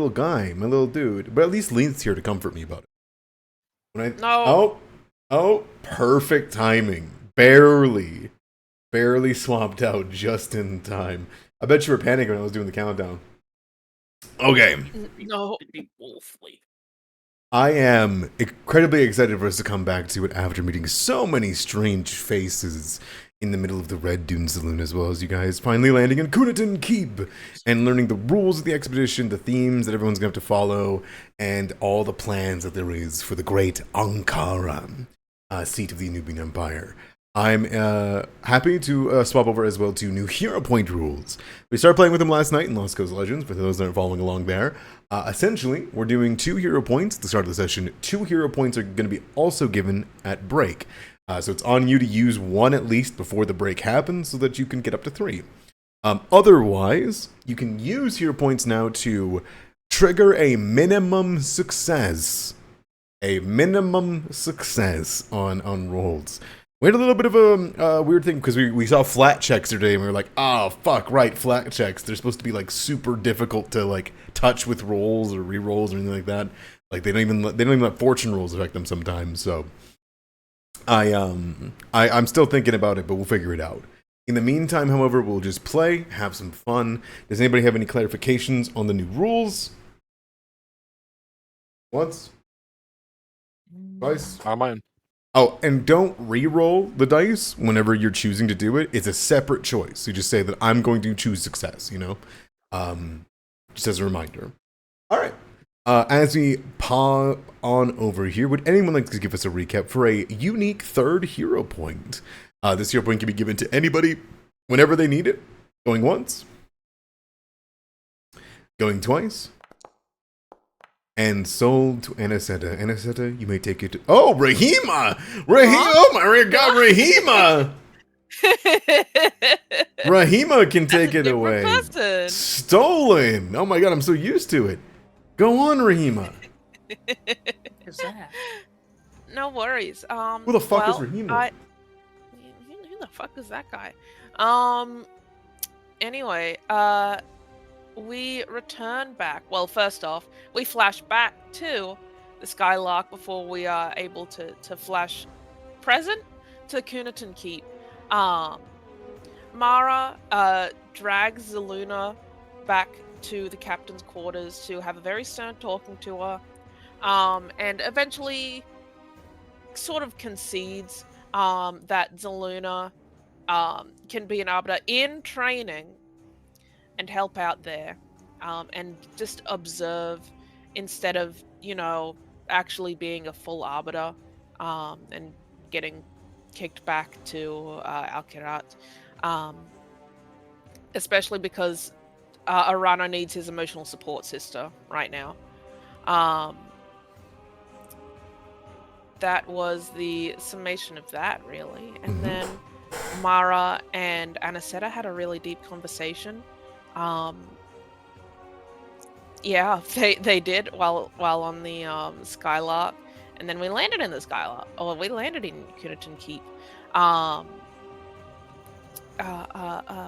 little guy, my little dude. But at least Lean's here to comfort me about it. No. Oh, perfect timing. Barely swapped out just in time. I bet you were panicking when I was doing the countdown. Okay. No. I am incredibly excited for us to come back to it after meeting so many strange faces in the middle of the Red Dune Saloon, as well as you guys finally landing in Kunitan Keep and learning the rules of the expedition, the themes that everyone's going to have to follow, and all the plans that there is for the great Ankara, seat of the Nubian Empire. I'm happy to swap over as well to new hero point rules. We started playing with them last night in Lost Coast Legends, for those that are following along there. Essentially, we're doing 2 hero points at the start of the session. 2 hero points are going to be also given at break. So it's on you to use 1 at least before the break happens so that you can get up to 3. Otherwise, you can use hero points now to trigger a minimum success. A minimum success on rolls. We had a little bit of a weird thing because we saw flat checks today and we were like, oh, fuck, right, flat checks. They're supposed to be like super difficult to like touch with rolls or re-rolls or anything like that. Like they don't even let fortune rolls affect them sometimes. So I'm still thinking about it, but we'll figure it out. In the meantime, however, we'll just play, have some fun. Does anybody have any clarifications on the new rules? Once? Twice? Mine. Oh, and don't re-roll the dice whenever you're choosing to do it. It's a separate choice. You just say that I'm going to choose success, you know? Just as a reminder. All right. As we paw on over here, would anyone like to give us a recap for a unique 3rd hero point? This hero point can be given to anybody whenever they need it. Going once. Going twice. And sold to Aniseta. Aniseta, you may take it. Oh, Rahima! Oh my god, Rahima! Rahima can take it away. Person. Stolen! Oh my god, I'm so used to it. Go on, Rahima. Who's that? No worries. Who the fuck is Rahima? Who the fuck is that guy? Anyway, we return back. Well, first off, we flash back to the Skylark before we are able to flash present to Kunitan Keep. Mara drags Zaluna back to the captain's quarters to have a very stern talking to her, and eventually sort of concedes that Zaluna can be an arbiter in training and help out there, and just observe instead of, you know, actually being a full arbiter, and getting kicked back to Kirat, especially because Arano needs his emotional support sister right now. That was the summation of that, really. And then Mara and Aniseta had a really deep conversation. Yeah, they did while on the Skylark, and then we landed in the Skylark. Oh, we landed in Kunitan Keep.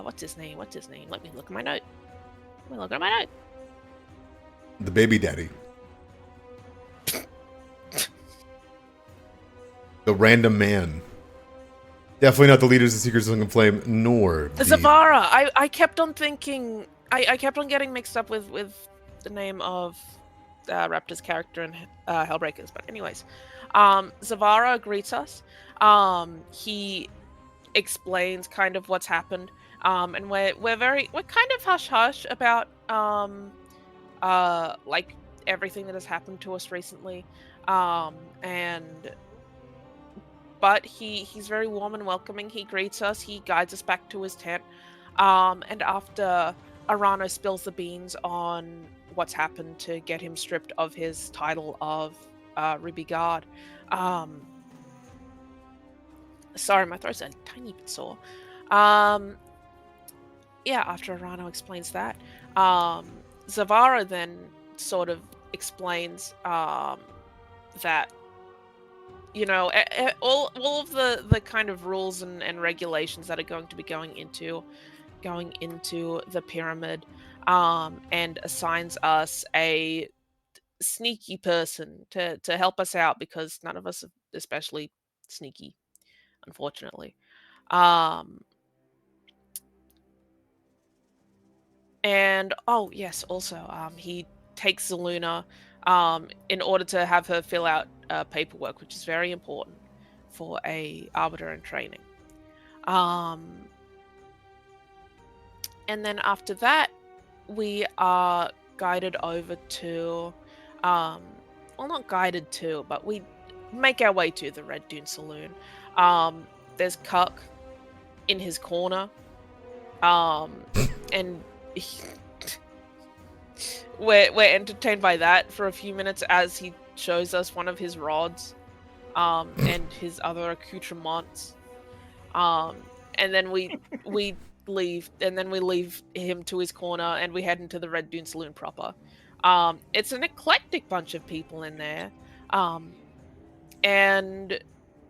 What's his name? Let me look at my note. The baby daddy. The random man. Definitely not the leaders of Secret Song of Flame, nor Zavara. I kept on thinking. I kept on getting mixed up with the name of Raptor's character in Hellbreakers. But anyways, Zavara greets us. He explains kind of what's happened. And we're kind of hush hush about like everything that has happened to us recently. But he's very warm and welcoming. He greets us. He guides us back to his tent. And after Arano spills the beans on what's happened to get him stripped of his title of Ruby Guard. Sorry, my throat's a tiny bit sore. Yeah, after Arano explains that, Zavara then sort of explains that, you know, all of the kind of rules and regulations that are going to be going into the pyramid, and assigns us a sneaky person to help us out because none of us are especially sneaky, unfortunately. And oh yes, also he takes Zeluna in order to have her fill out paperwork, which is very important for a arbiter in training. And then after that, we are guided over to, well, not guided to, but we make our way to the Red Dune Saloon. There's Cuck in his corner, and we're entertained by that for a few minutes as he shows us one of his rods, and his other accoutrements. And then we leave, and then we leave him to his corner, and we head into the Red Dune Saloon proper. It's an eclectic bunch of people in there, and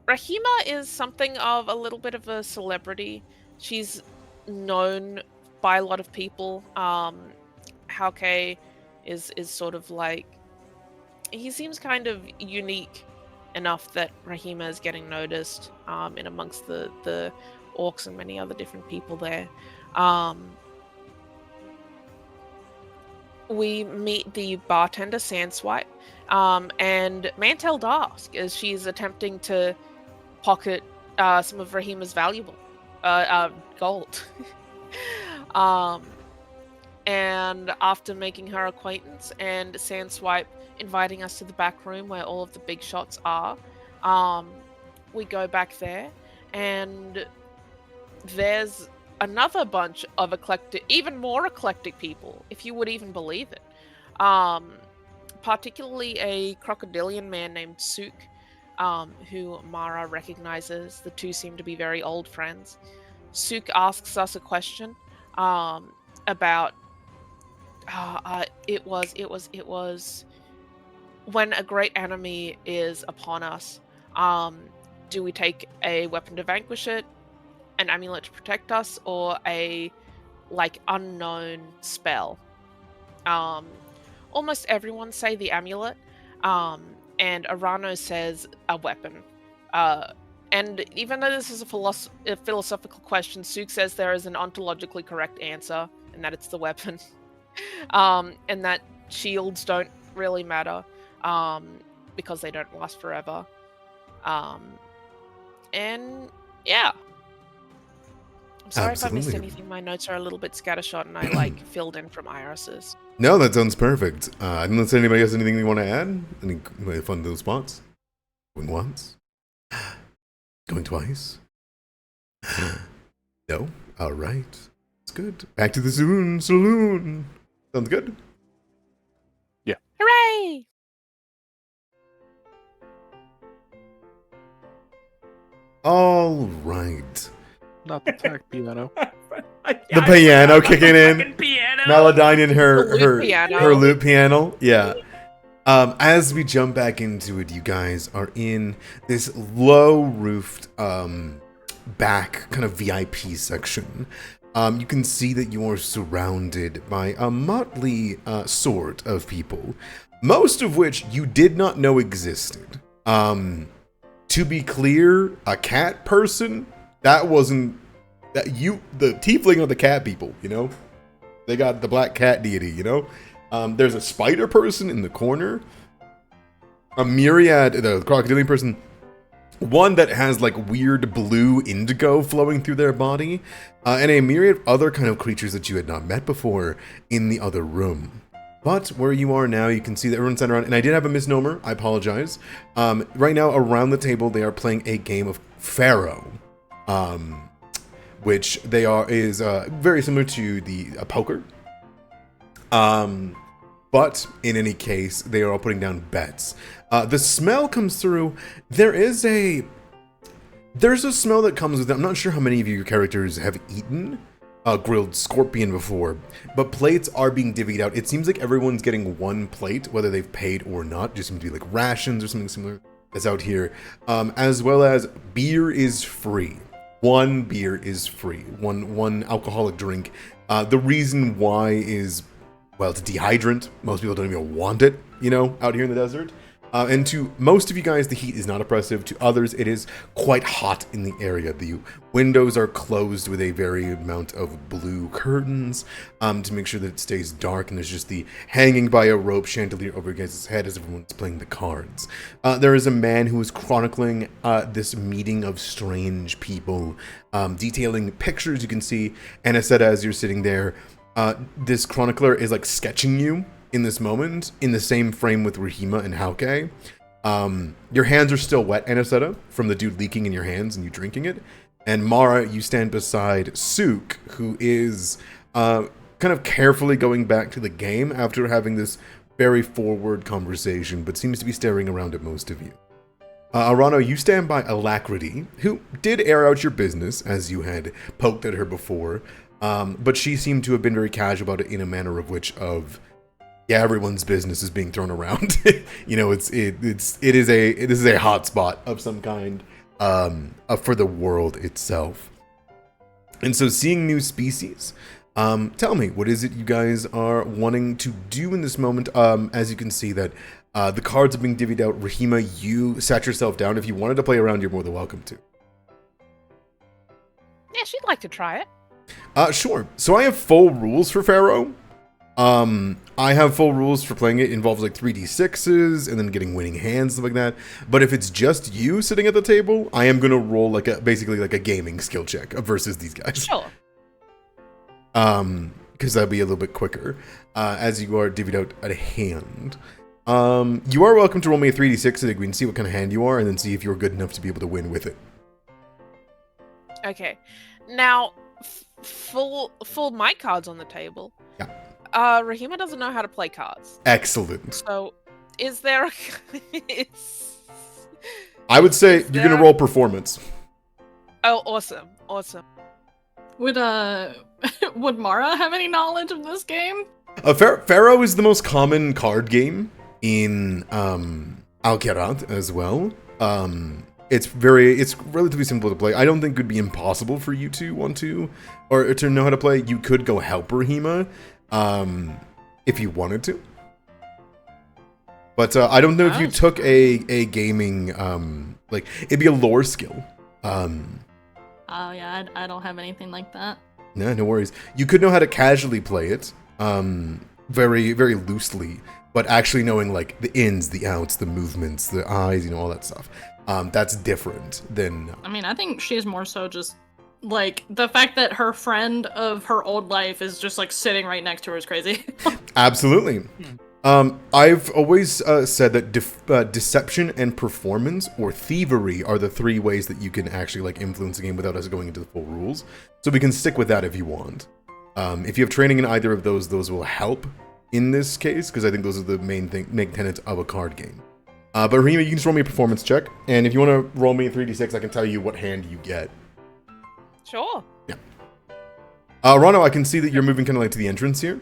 Rahima is something of a little bit of a celebrity. She's known by a lot of people. Hauke is sort of like, he seems kind of unique enough that Rahima is getting noticed in amongst the orcs and many other different people there. We meet the bartender Sandswipe and Mantel Dask as she's attempting to pocket some of Rahima's valuable gold. And after making her acquaintance and Sandswipe inviting us to the back room where all of the big shots are, we go back there, and there's another bunch of eclectic, even more eclectic people, if you would even believe it. Particularly a crocodilian man named Suk, who Mara recognizes. The two seem to be very old friends. Suk asks us a question about it was when a great enemy is upon us, do we take a weapon to vanquish it, an amulet to protect us, or a unknown spell? Almost everyone say the amulet, and Arano says a weapon. And even though this is a philosophical question, Suk says there is an ontologically correct answer, and that it's the weapon. And that shields don't really matter, because they don't last forever. And yeah. I'm sorry if I missed anything. My notes are a little bit scattershot, and I filled in from Iris's. No, that sounds perfect. Unless anybody has anything they want to add? Any fun little spots? Going once? Going twice? No? Alright. It's good. Back to the saloon. Sounds good? Yeah. Hooray! Alright. Not the tack piano. The piano kicking in. Piano. Melodyne and her piano. lute piano. Yeah. As we jump back into it, you guys are in this low-roofed back kind of VIP section. You can see that you are surrounded by a motley sort of people, most of which you did not know existed. To be clear, a cat person, that wasn't the tiefling are the cat people, you know? They got the black cat deity, you know? There's a spider person in the corner, a myriad, the crocodilian person, one that has weird blue indigo flowing through their body, and a myriad of other kind of creatures that you had not met before in the other room. But where you are now, you can see that everyone's sat around, and I did have a misnomer, I apologize. Right now, around the table, they are playing a game of Pharaoh, which is very similar to the poker. But in any case, they are all putting down bets. The smell comes through. There's a smell that comes with it. I'm not sure how many of your characters have eaten grilled scorpion before, but plates are being divvied out. It seems like everyone's getting one plate, whether they've paid or not. It just seems to be rations or something similar that's out here. As well as beer is free. One beer is free. One alcoholic drink The reason why is, well, it's a dehydrant. Most people don't even want it, out here in the desert. And to most of you guys, the heat is not oppressive. To others, it is quite hot in the area. The windows are closed with a very amount of blue curtains to make sure that it stays dark. And there's just the hanging by a rope chandelier over his head as everyone's playing the cards. There is a man who is chronicling this meeting of strange people, detailing pictures you can see. And Aniseta, as you're sitting there, this chronicler is like sketching you in this moment, in the same frame with Rahima and Hauke. Your hands are still wet, Aniseta, from the dude leaking in your hands and you drinking it. And Mara, you stand beside Sook, who is kind of carefully going back to the game after having this very forward conversation, but seems to be staring around at most of you. Arano, you stand by Alacrity, who did air out your business, as you had poked at her before, but she seemed to have been very casual about it in a manner of which of, yeah, everyone's business is being thrown around. It is a hot spot of some kind for the world itself. And so, seeing new species, tell me, what is it you guys are wanting to do in this moment? As you can see that the cards are being divvied out. Rahima, you sat yourself down. If you wanted to play around, you're more than welcome to. Yeah, she'd like to try it. Sure. So I have full rules for Pharaoh. I have full rules for playing it. It involves like 3d6s and then getting winning hands, stuff like that. But if it's just you sitting at the table, I am gonna roll basically like a gaming skill check versus these guys. Sure. Because that'd be a little bit quicker. As you are divvied out a hand. You are welcome to roll me a 3d6 so that we can see what kind of hand you are and then see if you're good enough to be able to win with it. Okay. Now, full my cards on the table. Yeah. Rahima doesn't know how to play cards. Excellent. So, is there a... I would say you're going to roll performance. Oh, awesome. Awesome. Would Mara have any knowledge of this game? Pharaoh is the most common card game in Kirat as well. It's relatively simple to play. I don't think it would be impossible for you to want to, or to know how to play. You could go help Rahima, if you wanted to. But I don't know if you took a gaming, it'd be a lore skill. Oh yeah, I don't have anything like that. No worries. You could know how to casually play it, very, very loosely, but actually knowing like the ins, the outs, the movements, the eyes, all that stuff. That's different than... I mean, I think she's more so just, like, the fact that her friend of her old life is just, like, sitting right next to her is crazy. Absolutely. I've always said that deception and performance or thievery are the three ways that you can actually, like, influence a game without us going into the full rules. So we can stick with that if you want. If you have training in either of those will help in this case, because I think those are the main tenets of a card game. But Rahima, you can just roll me a performance check, and if you want to roll me a 3d6, I can tell you what hand you get. Sure. Yeah. Rano, I can see that you're moving kind of like to the entrance here.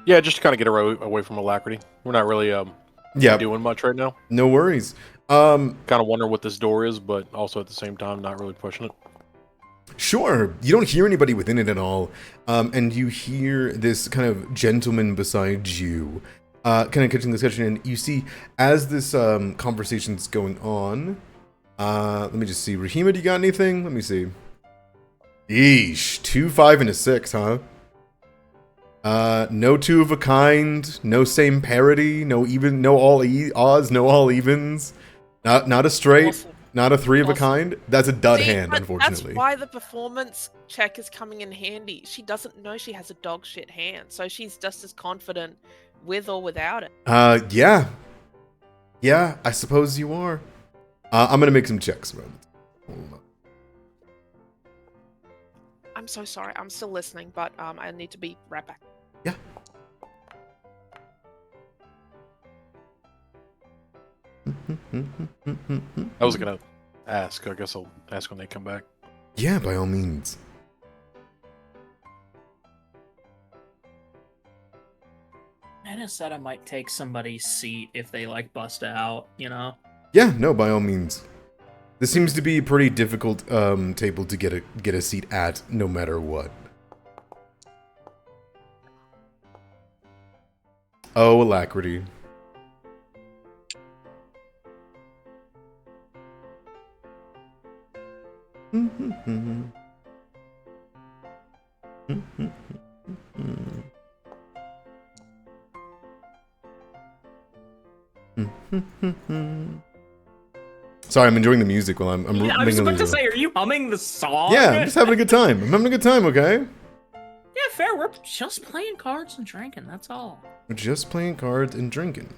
Yeah, just to kind of get away from Alacrity. We're not really doing much right now. No worries. Kind of wonder what this door is, but also at the same time not really pushing it. Sure. You don't hear anybody within it at all, and you hear this kind of gentleman beside you. Kind of catching this discussion, and you see as this conversation's going on. Let me just see. Rahima, do you got anything? Let me see. Eesh, 2, 5, and a 6, huh? No 2 of a kind, no same parity, no all odds, no all evens. Not a straight, Awesome. Not a 3 of a Awesome. kind. That's a dud See, hand, but unfortunately. That's why the performance check is coming in handy. She doesn't know she has a dog shit hand, so she's just as confident with or without it. Yeah. Yeah, I suppose you are. I'm gonna make some checks around it. Hold on. I'm so sorry. I'm still listening, but I need to be right back. Yeah. I was gonna ask. I guess I'll ask when they come back. Yeah, by all means. Aniseta might take somebody's seat if they like bust out, Yeah, no, by all means. This seems to be a pretty difficult table to get a seat at, no matter what. Oh, alacrity. Sorry, I'm enjoying the music while I'm Yeah, I was about to say, are you humming the song? Yeah, I'm just having a good time. I'm having a good time, okay? Yeah, fair. We're just playing cards and drinking, that's all. We're just playing cards and drinking.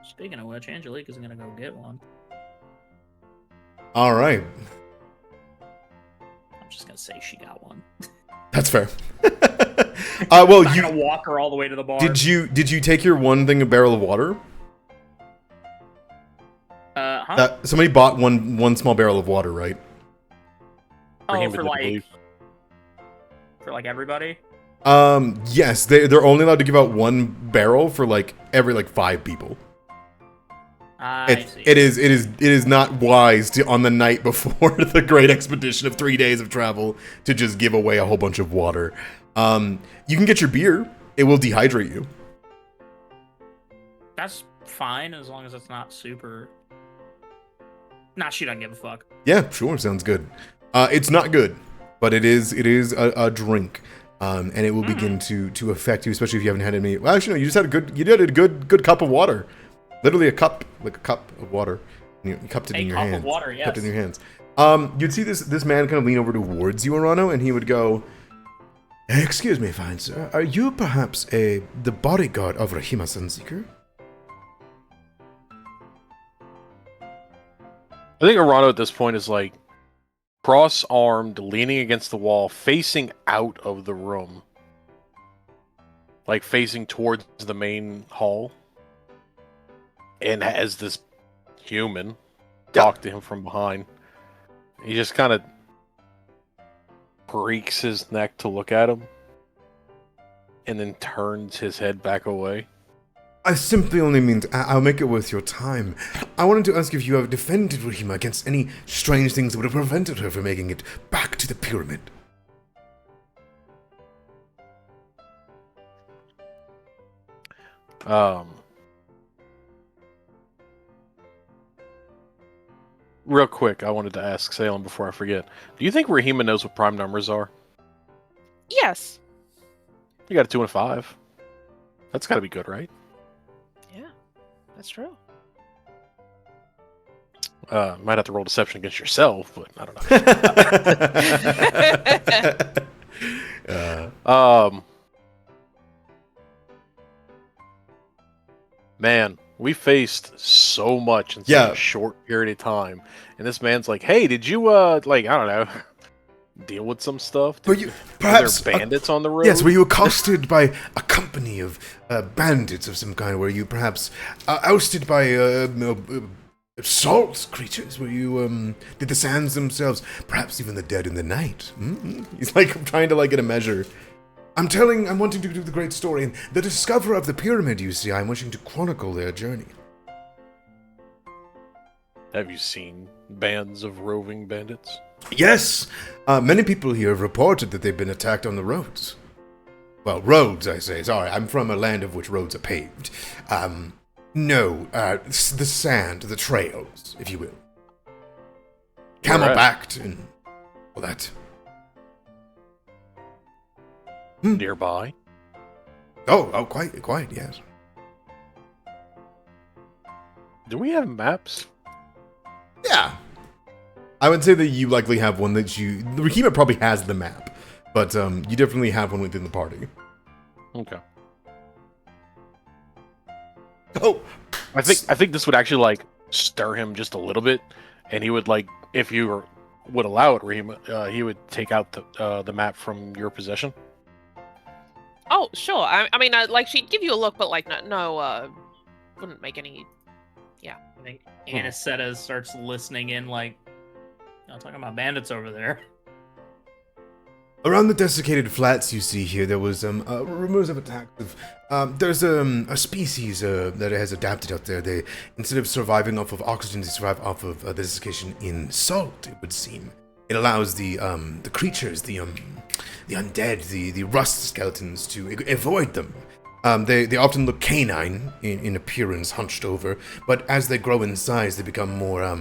Speaking of which, Angelica's gonna go get one. Alright. I'm just gonna say she got one. That's fair. Well, I'm you gonna walk her all the way to the bar. did you take your one thing, a barrel of water? Huh? Somebody bought one small barrel of water, right? Oh, for like everybody? Yes, they're only allowed to give out one barrel for like every 5 people. I see. It is not wise to, on the night before the great expedition of 3 days of travel, to just give away a whole bunch of water. You can get your beer. It will dehydrate you. That's fine as long as it's not super. Nah, she doesn't give a fuck. Yeah, sure, sounds good. It's not good, but it is a drink, and it will begin to affect you, especially if you haven't had any. Well, actually, no, you did a good cup of water, literally a cup of water. You cupped it in your hands. A cup of water, yes. Cupped it in your hands. You'd see this man kind of lean over towards you, Arano, and he would go, "Excuse me, fine sir, are you perhaps the bodyguard of Rahima Sunseeker?" I think Arano at this point is like cross-armed, leaning against the wall, facing out of the room. Like facing towards the main hall. And has this human talk to him from behind. He just kind of breaks his neck to look at him. And then turns his head back away. I simply only mean I'll make it worth your time. I wanted to ask if you have defended Rahima against any strange things that would have prevented her from making it back to the pyramid. Real quick, I wanted to ask Salem before I forget. Do you think Rahima knows what prime numbers are? Yes. You got a 2 and a 5. That's got to be good, right? Yeah, that's true. Might have to roll deception against yourself, but I don't know. Man, we faced so much in such a short period of time, and this man's like, "Hey, did you I don't know, deal with some stuff? Were you perhaps were there bandits on the road? Yes, were you accosted by a company of bandits of some kind? Were you perhaps ousted by salt creatures? Were you did the sands themselves, perhaps even the dead in the night?" He's like trying to like get a measure. I'm wanting to do the great story, and the discoverer of the pyramid, you see, I'm wishing to chronicle their journey. Have you seen bands of roving bandits? Yes! Many people here have reported that they've been attacked on the roads. Well, roads, I say. Sorry, I'm from a land of which roads are paved. The sand, the trails, if you will. Camel-backed and all that. Nearby? Oh, quite, yes. Do we have maps? Yeah. I would say that you likely have one that Rahima probably has the map, but you definitely have one within the party. Okay. Oh, I think this would actually like stir him just a little bit, and he would like, if you would allow it, Rahima, he would take out the map from your possession. Oh, sure. I mean, like she'd give you a look, but like no, wouldn't make any. Yeah. I think Anisetta starts listening in, like, I'm talking about bandits over there. Around the desiccated flats you see here, there was rumors of attacks of there's a species that has adapted out there. They, instead of surviving off of oxygen, they survive off of the desiccation in salt. It would seem it allows the creatures, the undead, the rust skeletons to avoid them. They often look canine in appearance, hunched over, but as they grow in size, they become more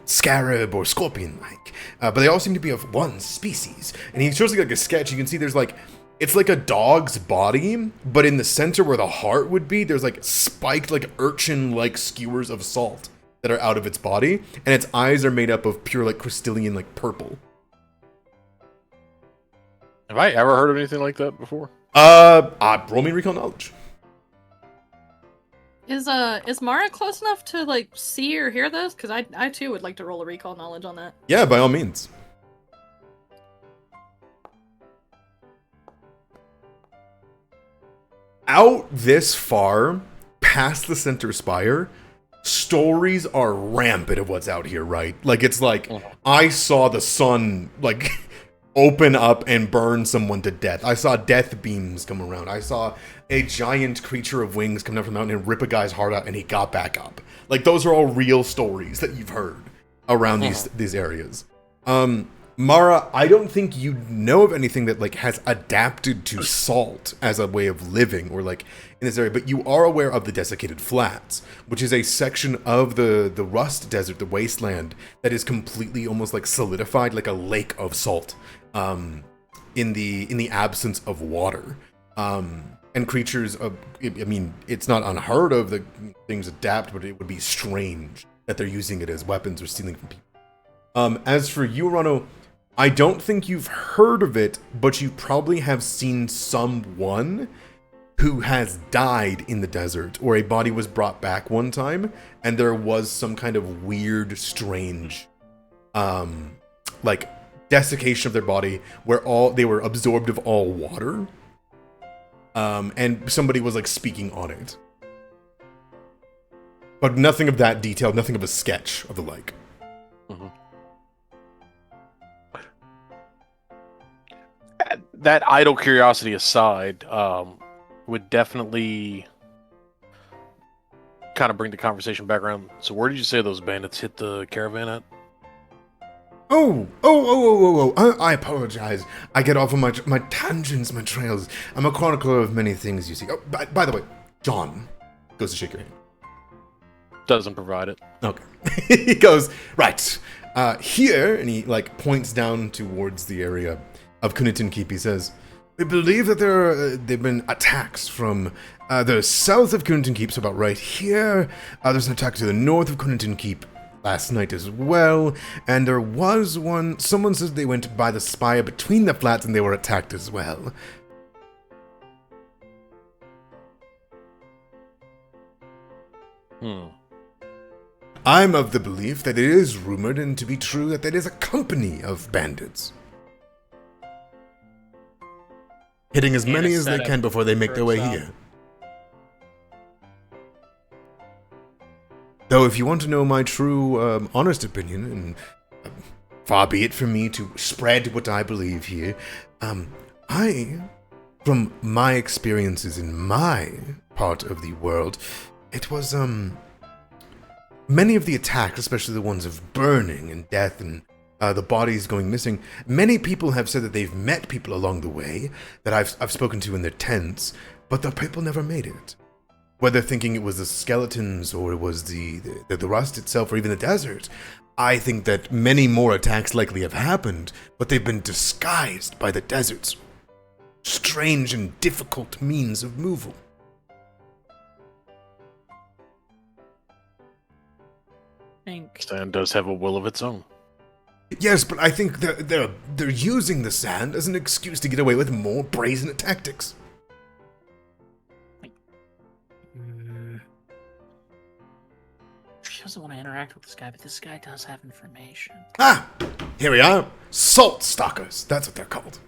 scarab or scorpion-like, but they all seem to be of one species. And he shows like a sketch. You can see there's like, it's like a dog's body, but in the center where the heart would be, there's like spiked like urchin-like skewers of salt that are out of its body, and its eyes are made up of pure like crystalline like purple. Have I ever heard of anything like that before? Roll me recall knowledge. Is Mara close enough to like see or hear this? Because I too would like to roll a recall knowledge on that. Yeah, by all means. Out this far, past the center spire, stories are rampant of what's out here, right? Like, it's like, I saw the sun, like, open up and burn someone to death. I saw death beams come around. I saw a giant creature of wings come down from the mountain and rip a guy's heart out, and he got back up. Like, those are all real stories that you've heard around these areas. Mara, I don't think you know of anything that like has adapted to salt as a way of living, or like in this area, but you are aware of the desiccated flats, which is a section of the rust desert, the wasteland, that is completely almost like solidified, like a lake of salt, in the absence of water. And creatures of, I mean, it's not unheard of that things adapt, but it would be strange that they're using it as weapons or stealing from people. As for you, Rano, I don't think you've heard of it, but you probably have seen someone who has died in the desert, or a body was brought back one time, and there was some kind of weird, strange, like, desiccation of their body, where they were absorbed of all water, and somebody was, like, speaking on it. But nothing of that detail, nothing of a sketch of the like. Mm-hmm. That idle curiosity aside, would definitely kind of bring the conversation back around. So where did you say those bandits hit the caravan at? I apologize. I get off of my tangents, my trails. I'm a chronicler of many things, you see. Oh, by the way, John goes to shake your hand. Doesn't provide it. Okay. He goes, right, here, and he, like, points down towards the area of Kunitin Keep. He says, we believe that there've been attacks from the south of Kunitin Keep, so about right here. There's an attack to the north of Kunitin Keep last night as well, and there was one, someone says they went by the spire between the flats and they were attacked as well. I'm of the belief that it is rumored and to be true that there is a company of bandits hitting as many as they can before they make their way here. Though if you want to know my true, honest opinion, and far be it from me to spread what I believe here, from my experiences in my part of the world, it was, many of the attacks, especially the ones of burning and death and the bodies going missing, many people have said that they've met people along the way that I've spoken to in their tents, but the people never made it. Whether thinking it was the skeletons or it was the rust itself or even the desert, I think that many more attacks likely have happened, but they've been disguised by the desert's strange and difficult means of movement. Sand does have a will of its own. Yes, but I think they're using the sand as an excuse to get away with more brazen tactics. She doesn't want to interact with this guy, but this guy does have information. Ah! Here we are. Salt stalkers. That's what they're called.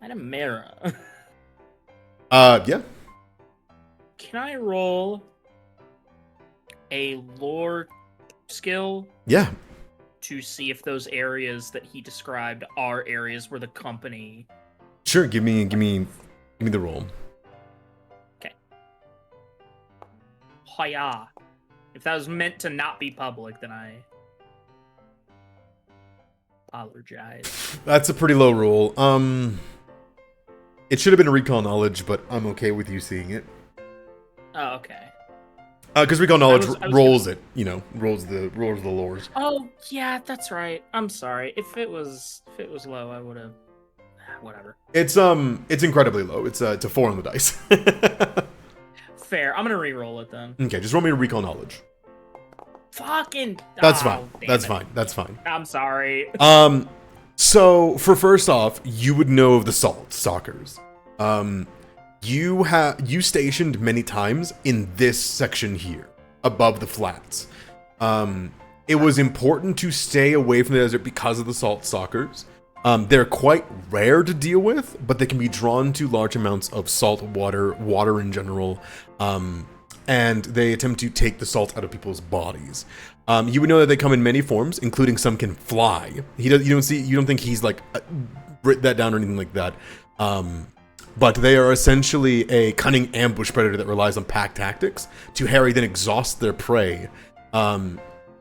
Itemera. Yeah. Can Can I roll a lore skill Yeah. to see if those areas that he described are areas where the company? Sure. Give me the roll. Hiya. If that was meant to not be public, then I apologize. That's a pretty low roll. It should have been a recall knowledge, but I'm okay with you seeing it. Oh, okay. Because recall knowledge I was rolls it, rolls the lores. Oh, yeah, that's right. I'm sorry. If it was low, I would have. Whatever. It's incredibly low. It's a 4 on the dice. Fair. I'm gonna re-roll it then. Okay, just roll me a recall knowledge. Fucking. That's Oh, fine. damn That's it. fine. That's fine. I'm sorry. So for first off, you would know of the salt stalkers. You stationed many times in this section here, above the flats. It was important to stay away from the desert because of the salt stalkers. They're quite rare to deal with, but they can be drawn to large amounts of salt water in general, and they attempt to take the salt out of people's bodies. You would know that they come in many forms, including some can fly. You don't think he's like written that down or anything like that. But they are essentially a cunning ambush predator that relies on pack tactics to harry then exhaust their prey,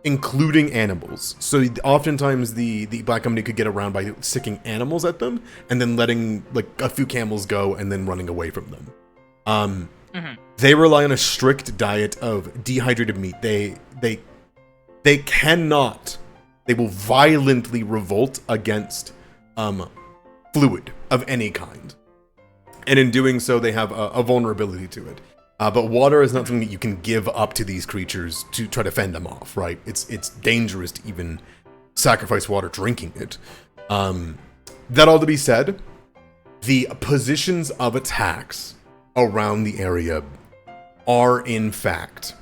including animals. So oftentimes the Black Company could get around by sicking animals at them and then letting like a few camels go and then running away from them. They rely on a strict diet of dehydrated meat. They will violently revolt against fluid of any kind. And in doing so, they have a vulnerability to it. But water is not something that you can give up to these creatures to try to fend them off, right? It's dangerous to even sacrifice water drinking it. That all to be said, the positions of attacks around the area are, in fact,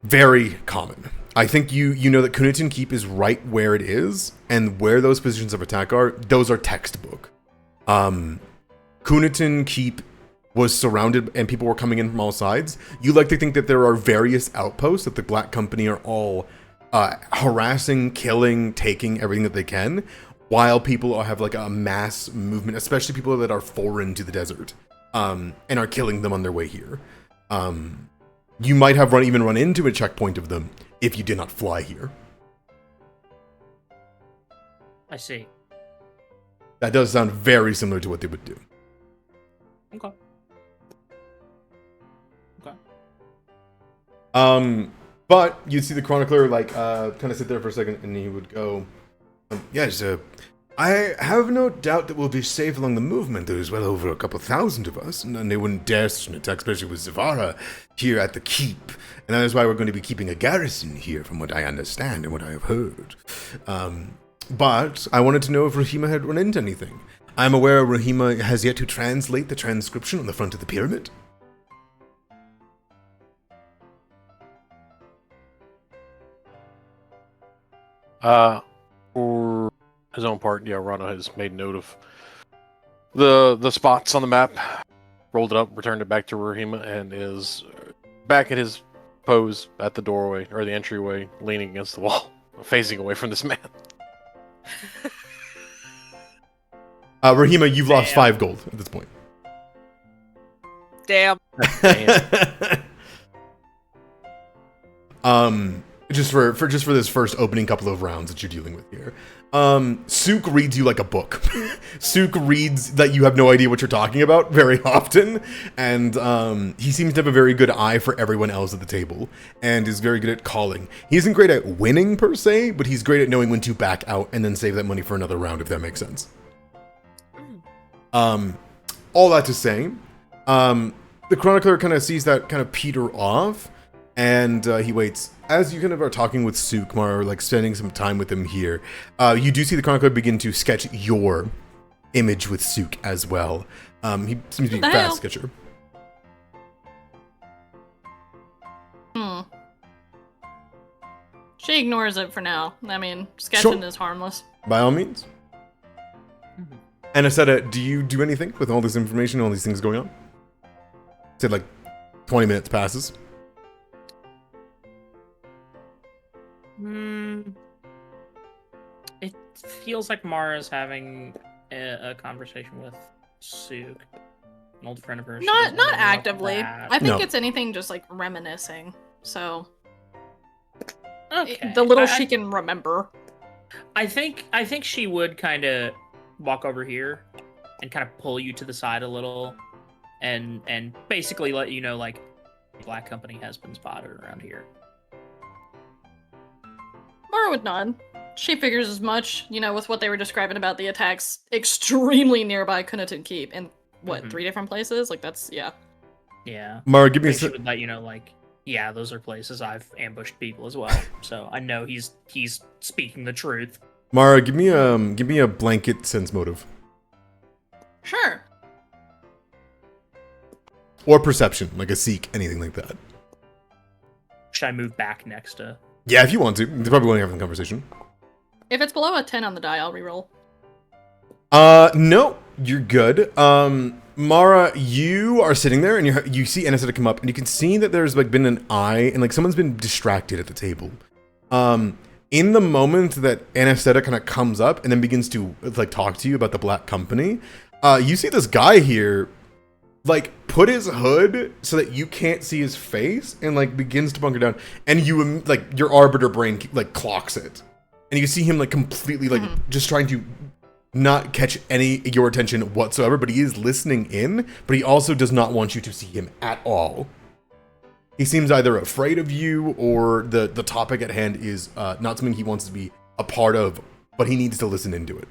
very common. I think you know that Kunitin Keep is right where it is, and where those positions of attack are, those are textbook. Kunitin Keep was surrounded and people were coming in from all sides. You like to think that there are various outposts that the Black Company are all harassing, killing, taking everything that they can, while people have like a mass movement, especially people that are foreign to the desert, and are killing them on their way here. You might have even run into a checkpoint of them if you did not fly here. I see. That does sound very similar to what they would do. Okay. But you'd see the chronicler kind of sit there for a second, and he would go, "Yes, I have no doubt that we'll be safe along the movement. There's well over a couple thousand of us, and they wouldn't dare such an attack, especially with Zavara here at the keep. And that is why we're going to be keeping a garrison here, from what I understand and what I have heard. But I wanted to know if Rahima had run into anything. I'm aware Rahima has yet to translate the transcription on the front of the pyramid." For his own part, yeah, Rana has made note of the spots on the map, rolled it up, returned it back to Rahima, and is back at his pose at the doorway, or the entryway, leaning against the wall, facing away from this man. Rahima, you've lost 5 gold at this point. Damn. Just for this first opening couple of rounds that you're dealing with here. Sook reads you like a book. Sook reads that you have no idea what you're talking about very often, and he seems to have a very good eye for everyone else at the table, and is very good at calling. He isn't great at winning per se, but he's great at knowing when to back out and then save that money for another round, if that makes sense. All that to say, the chronicler kind of sees that kind of peter off, and he waits. As you kind of are talking with Sukmar, like spending some time with him here, you do see the chronicler begin to sketch your image with Suk as well. He seems to be a fast sketcher. She ignores it for now. I mean, sketching is harmless. By all means. And Aseta, do you do anything with all this information, all these things going on? Say like 20 minutes passes. It feels like Mara's having a conversation with Suk, an old friend of hers. She Not doesn't wanna interrupt actively. that. I think No. it's anything just like reminiscing. So Okay. the little I- she can remember. I think she would kind of walk over here and kind of pull you to the side a little, and basically let you know like Black Company has been spotted around here. Mara would nod. She figures as much, with what they were describing about the attacks extremely nearby Kuniten Keep in what, Mhm. 3 different places? Like that's Yeah. Mara, give me I a think she sec. would let you know like, yeah, those are places I've ambushed people as well. So I know he's speaking the truth. Mara, give me a blanket sense motive sure. or perception, like a seek, anything like that. Should I move back next to? Yeah, if you want to. They probably won't have a conversation. If it's below a 10 on the die, I'll reroll. No, you're good. Mara, you are sitting there and you see Aniseta come up and you can see that there's like been an eye and like someone's been distracted at the table. In the moment that Aniseta kind of comes up and then begins to like talk to you about the Black Company, you see this guy here like put his hood so that you can't see his face and like begins to bunker down, and you like your arbiter brain like clocks it, and you see him like completely like just trying to not catch any your attention whatsoever, but he is listening in, but he also does not want you to see him at all. He seems either afraid of you or the topic at hand is not something he wants to be a part of, but he needs to listen into it.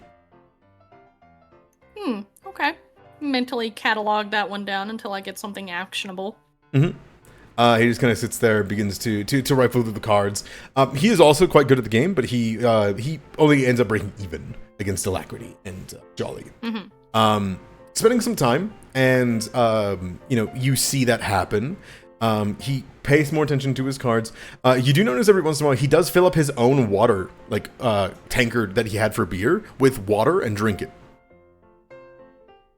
Okay. Mentally catalog that one down until I get something actionable. He just kind of sits there, begins to rifle through the cards. He is also quite good at the game, but he only ends up breaking even against Alacrity and Jolly. Spending some time, and you see that happen. He pays more attention to his cards. You do notice every once in a while he does fill up his own water, like tankard that he had for beer, with water and drink it.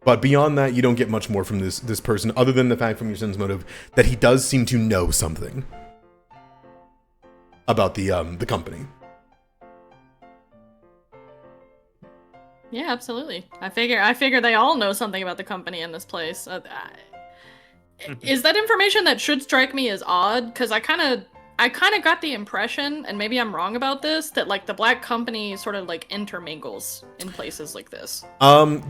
But beyond that, you don't get much more from this person, other than the fact from your sense motive that he does seem to know something about the company. Yeah, absolutely. I figure they all know something about the company in this place. Is that information that should strike me as odd? Because I kind of got the impression, and maybe I'm wrong about this, that like the Black Company sort of like intermingles in places like this.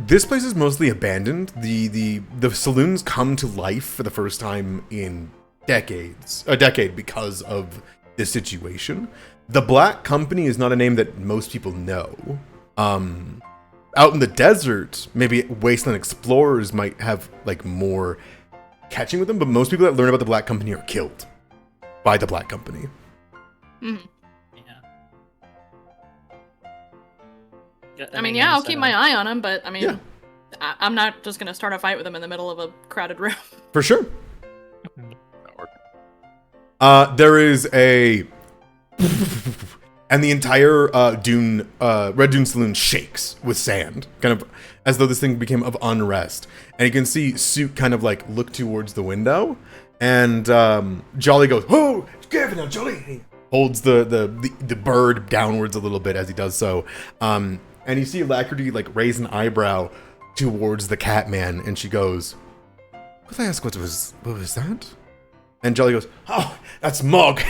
This place is mostly abandoned. The saloons come to life for the first time in a decade because of this situation. The Black Company is not a name that most people know. Out in the desert, maybe Wasteland explorers might have like more catching with them, but most people that learn about the Black Company are killed by the Black Company. Yeah. I mean, I'll keep my eye on them, but I mean, Yeah. I'm not just gonna start a fight with them in the middle of a crowded room. For sure. That worked. There is a and the entire Red Dune Saloon shakes with sand, kind of as though this thing became of unrest. And you can see Suk kind of like look towards the window, and Jolly goes, "Oh, careful now, Jolly!" He holds the bird downwards a little bit as he does so. And you see Alacrity like raise an eyebrow towards the Catman, and she goes, "Could I ask what was that?" And Jolly goes, "Oh, that's Mog.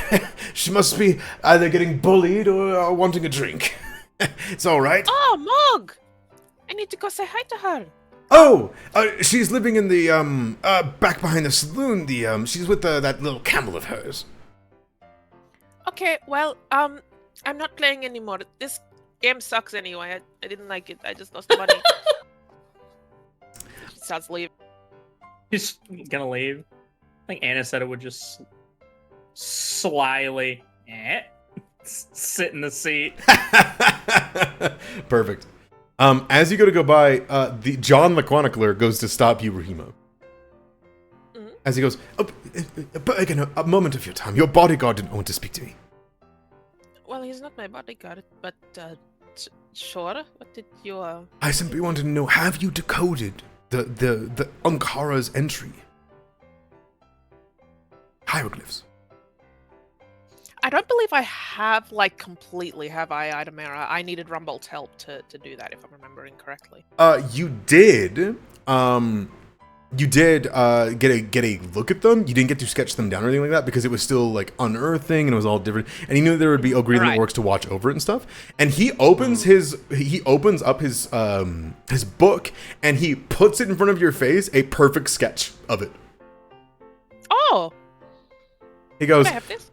She must be either getting bullied or wanting a drink. It's all right." Oh, Mog! I need to go say hi to her. Oh, she's living in the back behind the saloon. She's with that little camel of hers. Okay, well, I'm not playing anymore. This game sucks anyway. I didn't like it. I just lost money. She starts leaving. He's gonna leave. I think Aniseta would just slyly sit in the seat. Perfect. As you go by, the John the Chronicler goes to stop you, Rahima. Mhm. As he goes, but again, a moment of your time. Your bodyguard didn't want to speak to me. Well, he's not my bodyguard, but sure. What did you? I simply wanted to know: have you decoded the Ankara's entry? hieroglyphs. I don't believe I have, like, completely have I item error. I needed Rumbolt's help to do that, if I'm remembering correctly. You did. You did get a look at them. You didn't get to sketch them down or anything like that because it was still like unearthing and it was all different. And he knew there would be Ogrean orcs to watch over it and stuff. And he opens up his book and he puts it in front of your face, a perfect sketch of it. Oh, He goes, can I have this?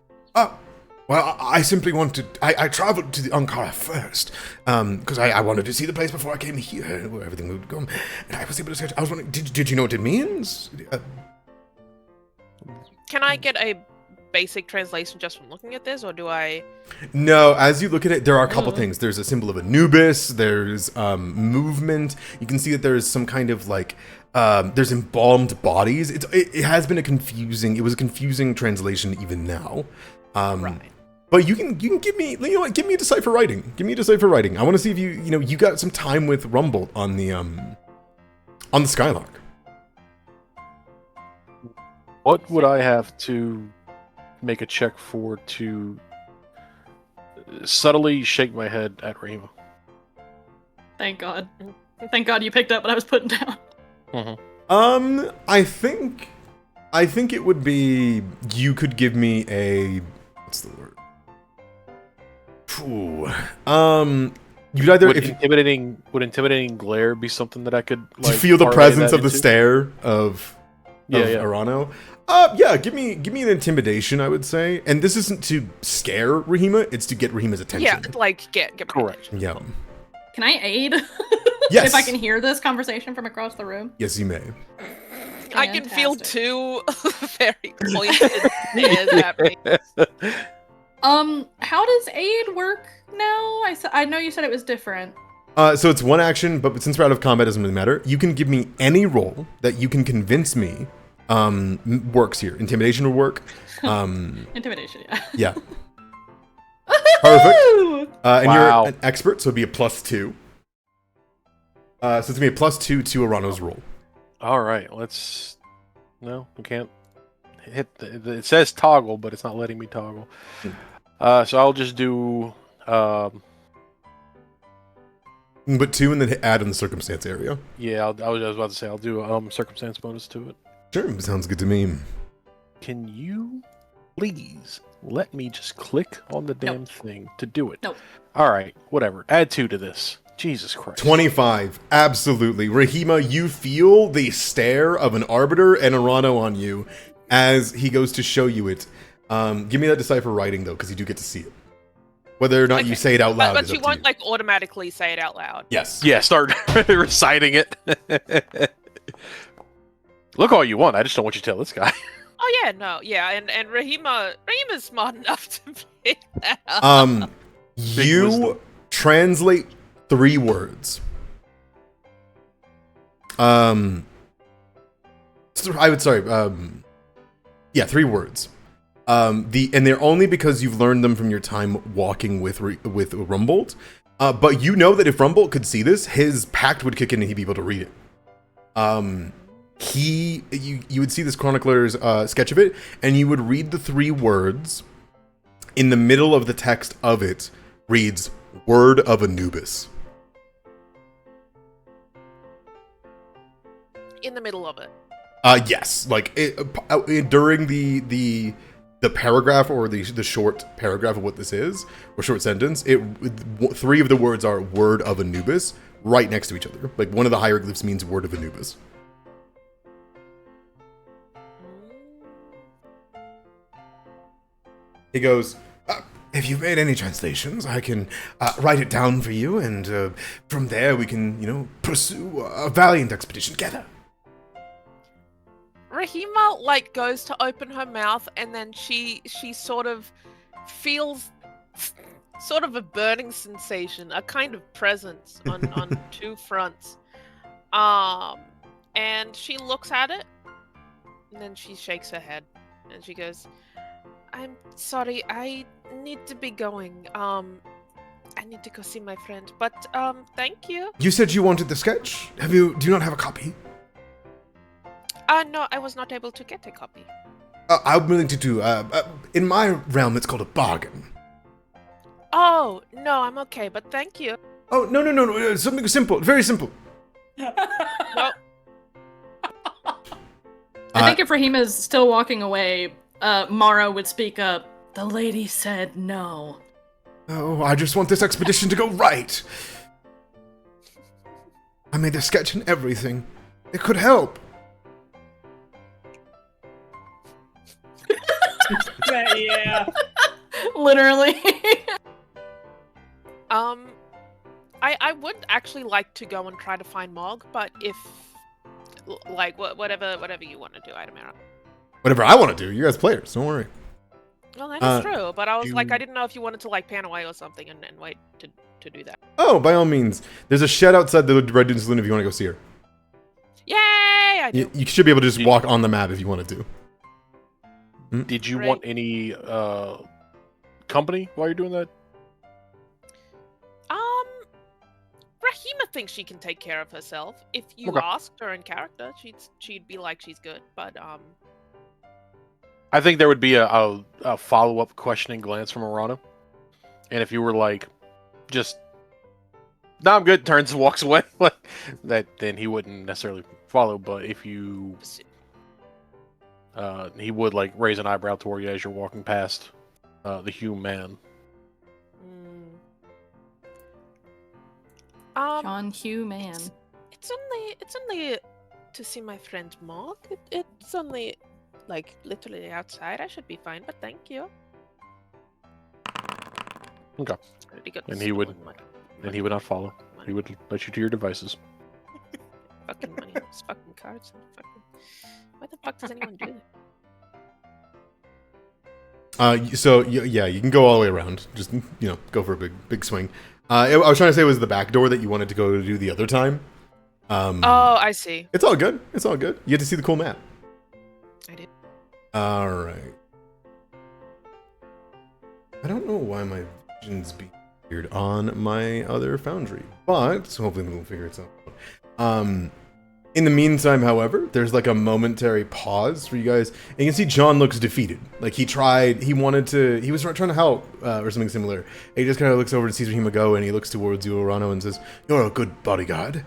well, I simply wanted. I traveled to the Ankara first because I wanted to see the place before I came here, where everything would go. And I was able to sketch. I was wondering, did you know what it means? Can I get a basic translation just from looking at this, or do I? No, as you look at it, there are a couple things. There's a symbol of Anubis. There's movement. You can see that there's some kind of like. There's embalmed bodies. It has been it was a confusing translation even now. Right. But you can give me, you know what, give me a decipher writing. Give me a decipher writing. I want to see if you got some time with Rumbolt on the Skylark. What would I have to make a check for to subtly shake my head at Rahima? Thank God. Thank God you picked up what I was putting down. Mm-hmm. I think it would be, you could give me a, what's the word? Ooh. You'd either Would intimidating glare be something that I could to like feel the parlay presence that of the into? stare of Yeah. Arano. Yeah, give me an intimidation, I would say. And this isn't to scare Rahima, it's to get Rahima's attention. Yeah, like get my Correct. attention. Yeah. Can I aid? Yes. If I can hear this conversation from across the room? Yes, you may. I can feel Fantastic. two very pointed stares at me. How does aid work now? I know you said it was different. So it's one action, but since we're out of combat, it doesn't really matter. You can give me any roll that you can convince me works here. Intimidation will work. Intimidation, yeah. Yeah. Perfect. And Wow. you're an expert, so it'd be a +2. So it's gonna be a +2 to Arano's roll. All right, let's. No, we can't hit. It says toggle, but it's not letting me toggle. So I'll just do. But 2 and then add in the circumstance area. Yeah, I was about to say I'll do a circumstance bonus to it. Sure, sounds good to me. Can you please let me just click on the damn thing to do it? Nope. All right, whatever. Add 2 to this. Jesus Christ. 25, absolutely. Rahima, you feel the stare of an arbiter and Arano on you as he goes to show you it. Give me that decipher writing, though, because you do get to see it. Whether or not you say it out loud But is you up to won't you. like automatically say it out loud. Yes. Yeah, start reciting it. Look all you want. I just don't want you to tell this guy. Oh yeah, no, yeah, and Rahima's smart enough to pick that up. You wisdom. translate 3 words. I would yeah, 3 words. And they're only because you've learned them from your time walking with Rumbolt. But you know that if Rumbolt could see this, his pact would kick in and he'd be able to read it. You would see this chronicler's sketch of it, and you would read the 3 words. In the middle of the text of it reads "Word of Anubis." In the middle of it. Yes, like during the paragraph or the short paragraph of what this is, or short sentence, 3 of the words are "Word of Anubis" right next to each other. Like one of the hieroglyphs means "Word of Anubis." He goes, if you've made any translations, I can write it down for you, and from there we can, pursue a valiant expedition together. Rahima like goes to open her mouth, and then she sort of feels sort of a burning sensation, a kind of presence on 2 fronts. And she looks at it, and then she shakes her head, and she goes, "I'm sorry, I need to be going. I need to go see my friend, but thank you." You said you wanted the sketch. Do you not have a copy? No, I was not able to get a copy. I'm willing to do. In my realm, it's called a bargain. Oh, no, I'm okay, but thank you. Oh, no. Something simple. Very simple. Well, I think if Raheem is still walking away, Mara would speak up. The lady said no. Oh, I just want this expedition to go right. I made a sketch and everything. It could help. Yeah. Literally. I would actually like to go and try to find Mog, but if, like, whatever you want to do, Idamara. Whatever I want to do. You guys players, don't worry. Well, that is true, but I was like, you- I didn't know if you wanted to, like, pan away or something and wait to do that. Oh, by all means. There's a shed outside the Red Dune Saloon if you want to go see her. Yay! I do. You should be able to just walk on the map if you wanted to. Did you Right. want any company while you're doing that? Rahima thinks she can take care of herself. If you Okay. asked her in character, she'd be like she's good. But I think there would be a follow-up questioning glance from Arana. And if you were like, just, no, I'm good, turns and walks away, like that, then he wouldn't necessarily follow. But if you, he would like raise an eyebrow toward you as you're walking past the human. John Hugh Man. it's only to see my friend Mog. It's only like literally outside. I should be fine. But thank you. Okay. Already got And he would- stolen money. And he would not follow. He would let you to your devices. Fucking money. Those fucking cards. Why the fuck does anyone do that? So yeah, you can go all the way around. Just go for a big swing. I was trying to say it was the back door that you wanted to go to do the other time. Oh, I see. It's all good. It's all good. You get to see the cool map. I did. All right. I don't know why my vision's being weird on my other foundry, but hopefully we'll figure it out. In the meantime, however, there's like a momentary pause for you guys. And you can see John looks defeated. Like he was trying to help or something similar. And he just kind of looks over to see Rahima go, and he looks towards you, Orano, and says, "You're a good bodyguard.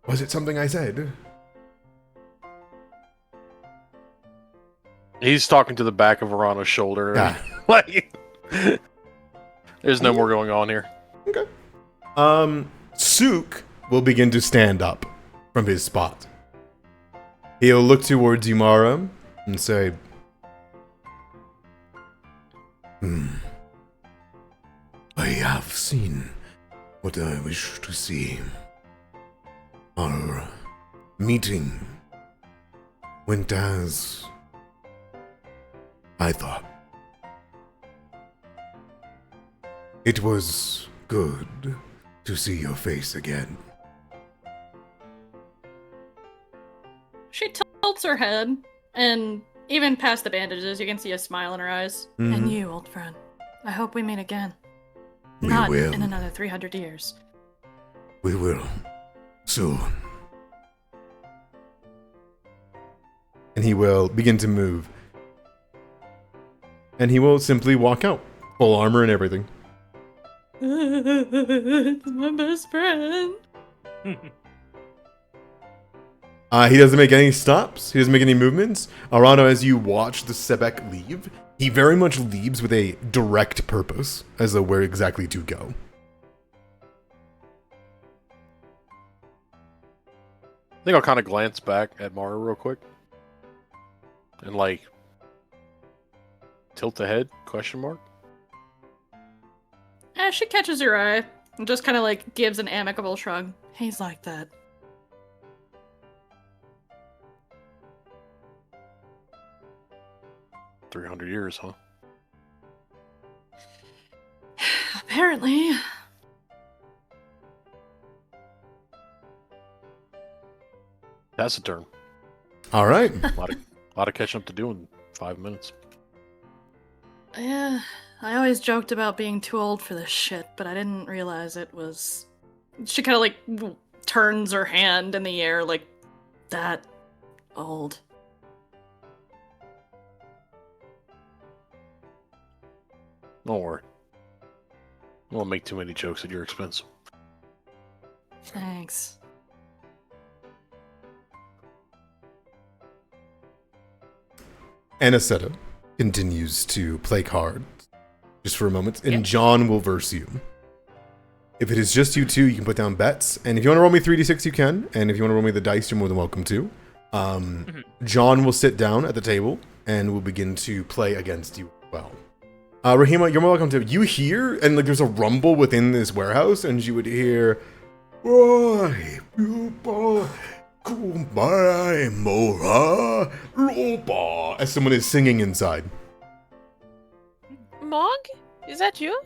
Was it something I said?" He's talking to the back of Arana's shoulder. Yeah. Like, there's no more going on here. Okay. Sook will begin to stand up from his spot. He'll look towards Yumara and say, I have seen what I wish to see. Our meeting went as I thought. It was good to see your face again. She tilts her head, and even past the bandages, you can see a smile in her eyes. Mhm. And you, old friend. I hope we meet again. We Not will. in another 300 years. We will. Soon. And he will begin to move. And he will simply walk out. Full armor and everything. It's my best friend. He doesn't make any stops. He doesn't make any movements. Arano, as you watch the Sebek leave, he very much leaves with a direct purpose as to where exactly to go. I think I'll kind of glance back at Mara real quick. And like, tilt the head, question mark. She catches your eye and just kind of like gives an amicable shrug. He's like that. $300 years, huh? Apparently. That's a turn. All right. A lot of catching up to do in 5 minutes. Yeah, I always joked about being too old for this shit, but I didn't realize it was... She kind of like turns her hand in the air like that. old. Don't worry. I won't make too many jokes at your expense. Thanks. Anisetta continues to play cards just for a moment, and Yep. John will verse you. If it is just you two, you can put down bets, and if you want to roll me 3d6, you can, and if you want to roll me the dice, you're more than welcome to. John will sit down at the table, and will begin to play against you as well. Rahima, you're more welcome to. You hear, and like there's a rumble within this warehouse, and you would hear, "Oi, people, kumbai mora loba," as someone is singing inside. Mog? Is that you?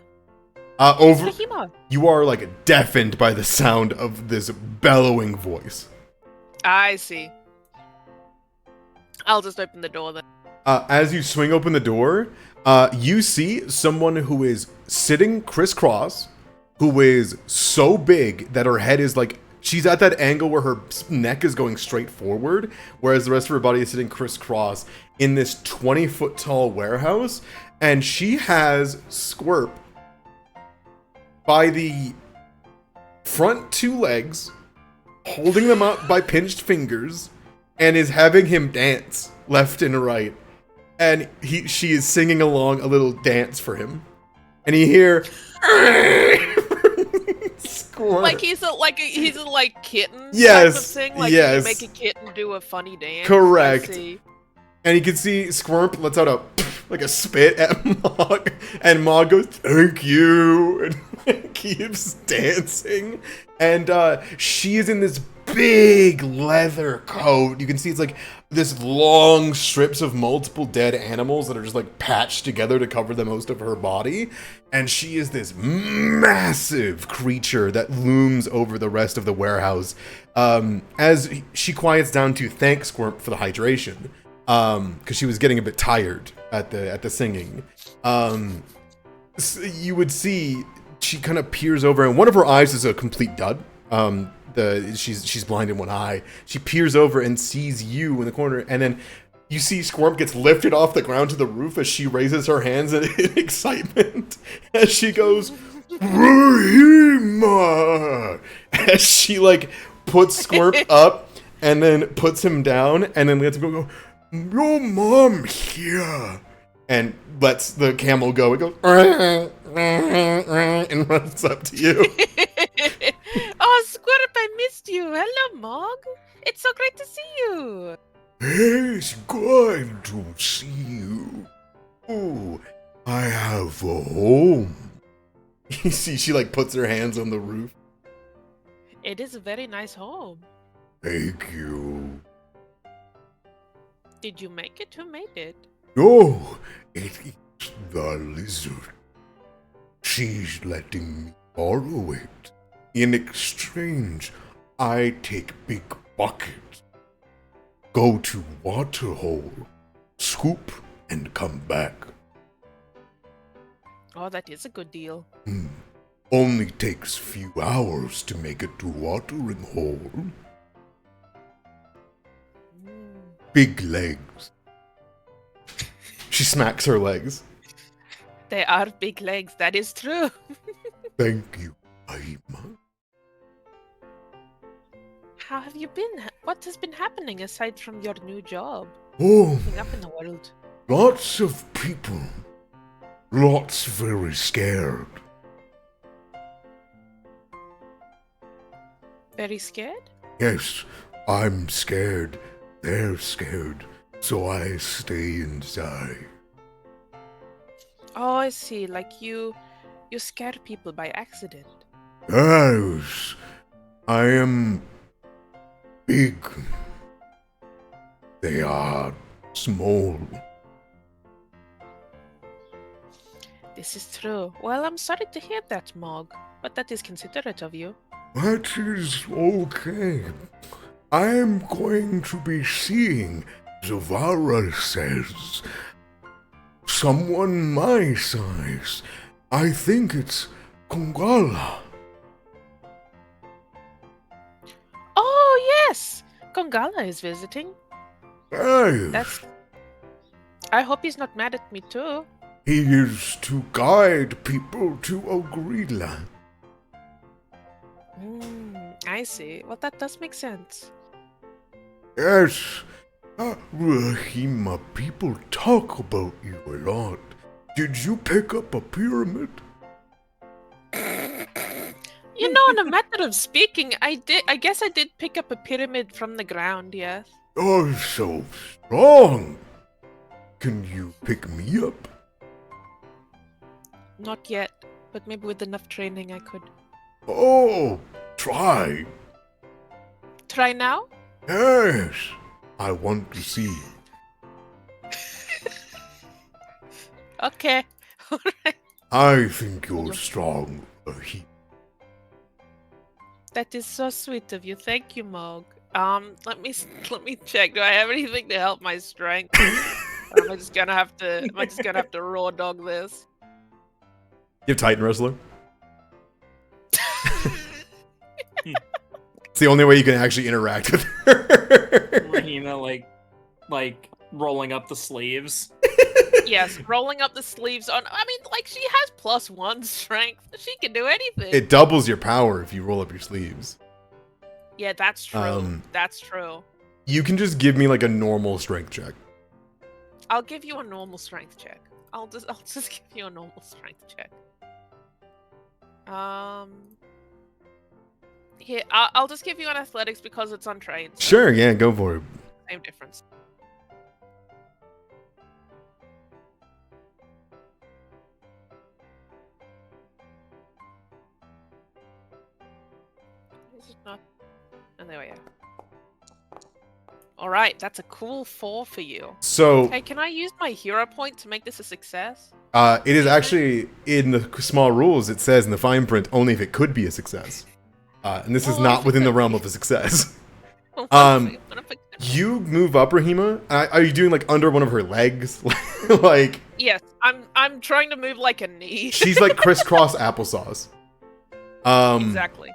Over, Rahima. you are like deafened by the sound of this bellowing voice. I see. I'll just open the door then. As you swing open the door, you see someone who is sitting crisscross, who is so big that her head is like, she's at that angle where her neck is going straight forward, whereas the rest of her body is sitting crisscross in this 20-foot tall warehouse, and she has Squirp by the front two legs, holding them up by pinched fingers, and is having him dance left and right. And she is singing along a little dance for him. And you hear Squirp. Like he's a kitten Yes, type of thing. Like yes. you make a kitten do a funny dance. Correct. I see. And you can see Squirp lets out a spit at Mog, and Mog goes, "Thank you," and keeps dancing. And she is in this big leather coat. You can see it's like this long strips of multiple dead animals that are just like patched together to cover the most of her body. And she is this massive creature that looms over the rest of the warehouse. As she quiets down to thank Squirp for the hydration. Because she was getting a bit tired at the singing. You would see she kind of peers over, and one of her eyes is a complete dud. She's blind in one eye. She peers over and sees you in the corner, and then you see Squirp gets lifted off the ground to the roof as she raises her hands in excitement as she goes, "Rahima!" As she like puts Squirp up and then puts him down, and then lets him go. "Your mom here," and lets the camel go. It goes and runs up to you. Oh, Squirp, I missed you. Hello, Mog. It's so great to see you. It's good to see you. Oh, I have a home. You see, she like puts her hands on the roof. It is a very nice home. Thank you. Did you make it? Who made it? No, it is the lizard. She's letting me borrow it. In exchange, I take big bucket. Go to waterhole, scoop, and come back. Oh, that is a good deal. Only takes few hours to make it to watering hole. Big legs. She smacks her legs. They are big legs. That is true. Thank you, Rahima. How have you been? What has been happening aside from your new job? Oh, Moving up in the world. lots of people. Lots very scared. Very scared? Yes, I'm scared. They're scared. So I stay inside. Oh, I see. Like you scare people by accident. Yes, I am big. They are small. This is true. Well, I'm sorry to hear that, Mog, but that is considerate of you. That is okay. I'm going to be seeing, Zavara says, someone my size. I think it's Kongala. Oh, yes! Kongala is visiting. Yes, I hope he's not mad at me too. he is to guide people to Ogrila. I see. Well, that does make sense. Yes, Rahima, people talk about you a lot. Did you pick up a pyramid? You know, in a method of speaking, I guess I did pick up a pyramid from the ground, yes. You're so strong. Can you pick me up? Not yet, but maybe with enough training I could. Oh, try. Try now? Yes, I want to see. Okay. Alright. I think you're strong, Rahima. That is so sweet of you. Thank you, Mog. Let me check. Do I have anything to help my strength? Or am I just gonna have to raw dog this? You have Titan Wrestler? It's the only way you can actually interact with her. Rahima, like rolling up the sleeves. Yes, rolling up the sleeves on. I mean, like, she has +1 strength. She can do anything. It doubles your power if you roll up your sleeves. Yeah, that's true. That's true. You can just give me like a normal strength check. I'll give you a normal strength check. I'll just give you a normal strength check. Here, I'll just give you an athletics because it's untrained. So Sure, yeah, go for it. same difference. This is not. And there we go. All right, that's a cool 4 for you. So, Hey, can I use my hero point to make this a success? it is actually in the small rules. It says in the fine print only if it could be a success, and this is Well, not if it within the could realm be. of a success. What if it- You move up, Rahima. Are you doing like under one of her legs? Like Yes, I'm trying to move like a knee. she's like crisscross applesauce. Exactly.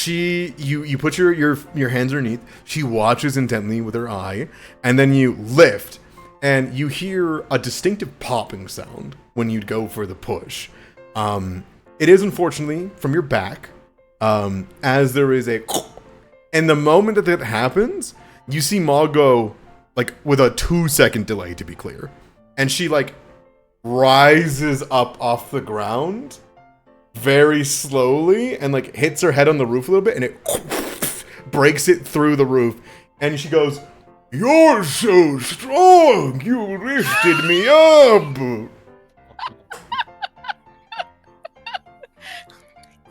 You put your hands underneath. She watches intently with her eye, and then you lift, and you hear a distinctive popping sound when you go for the push. It is unfortunately from your back, as there is a, and the moment that happens, you see Maul go like with a 2-second delay, to be clear, and she like rises up off the ground very slowly and like hits her head on the roof a little bit, and it breaks it through the roof, and she goes, "You're so strong, you lifted me up."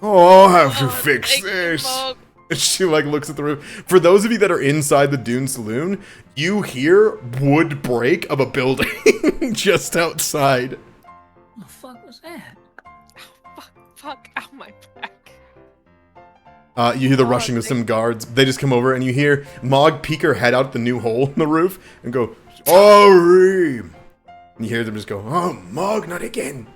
Oh, I'll have to fix Thank you, this. Mog. And she like looks at the roof. For those of you that are inside the Dune Saloon, you hear wood break of a building just outside. What the fuck was that? Fuck, ow, my back. You hear the Oh, rushing of thank some guards. They just come over, and you hear Mog peek her head out the new hole in the roof and go, "Sorry." And you hear them just go, "Oh, Mog, not again."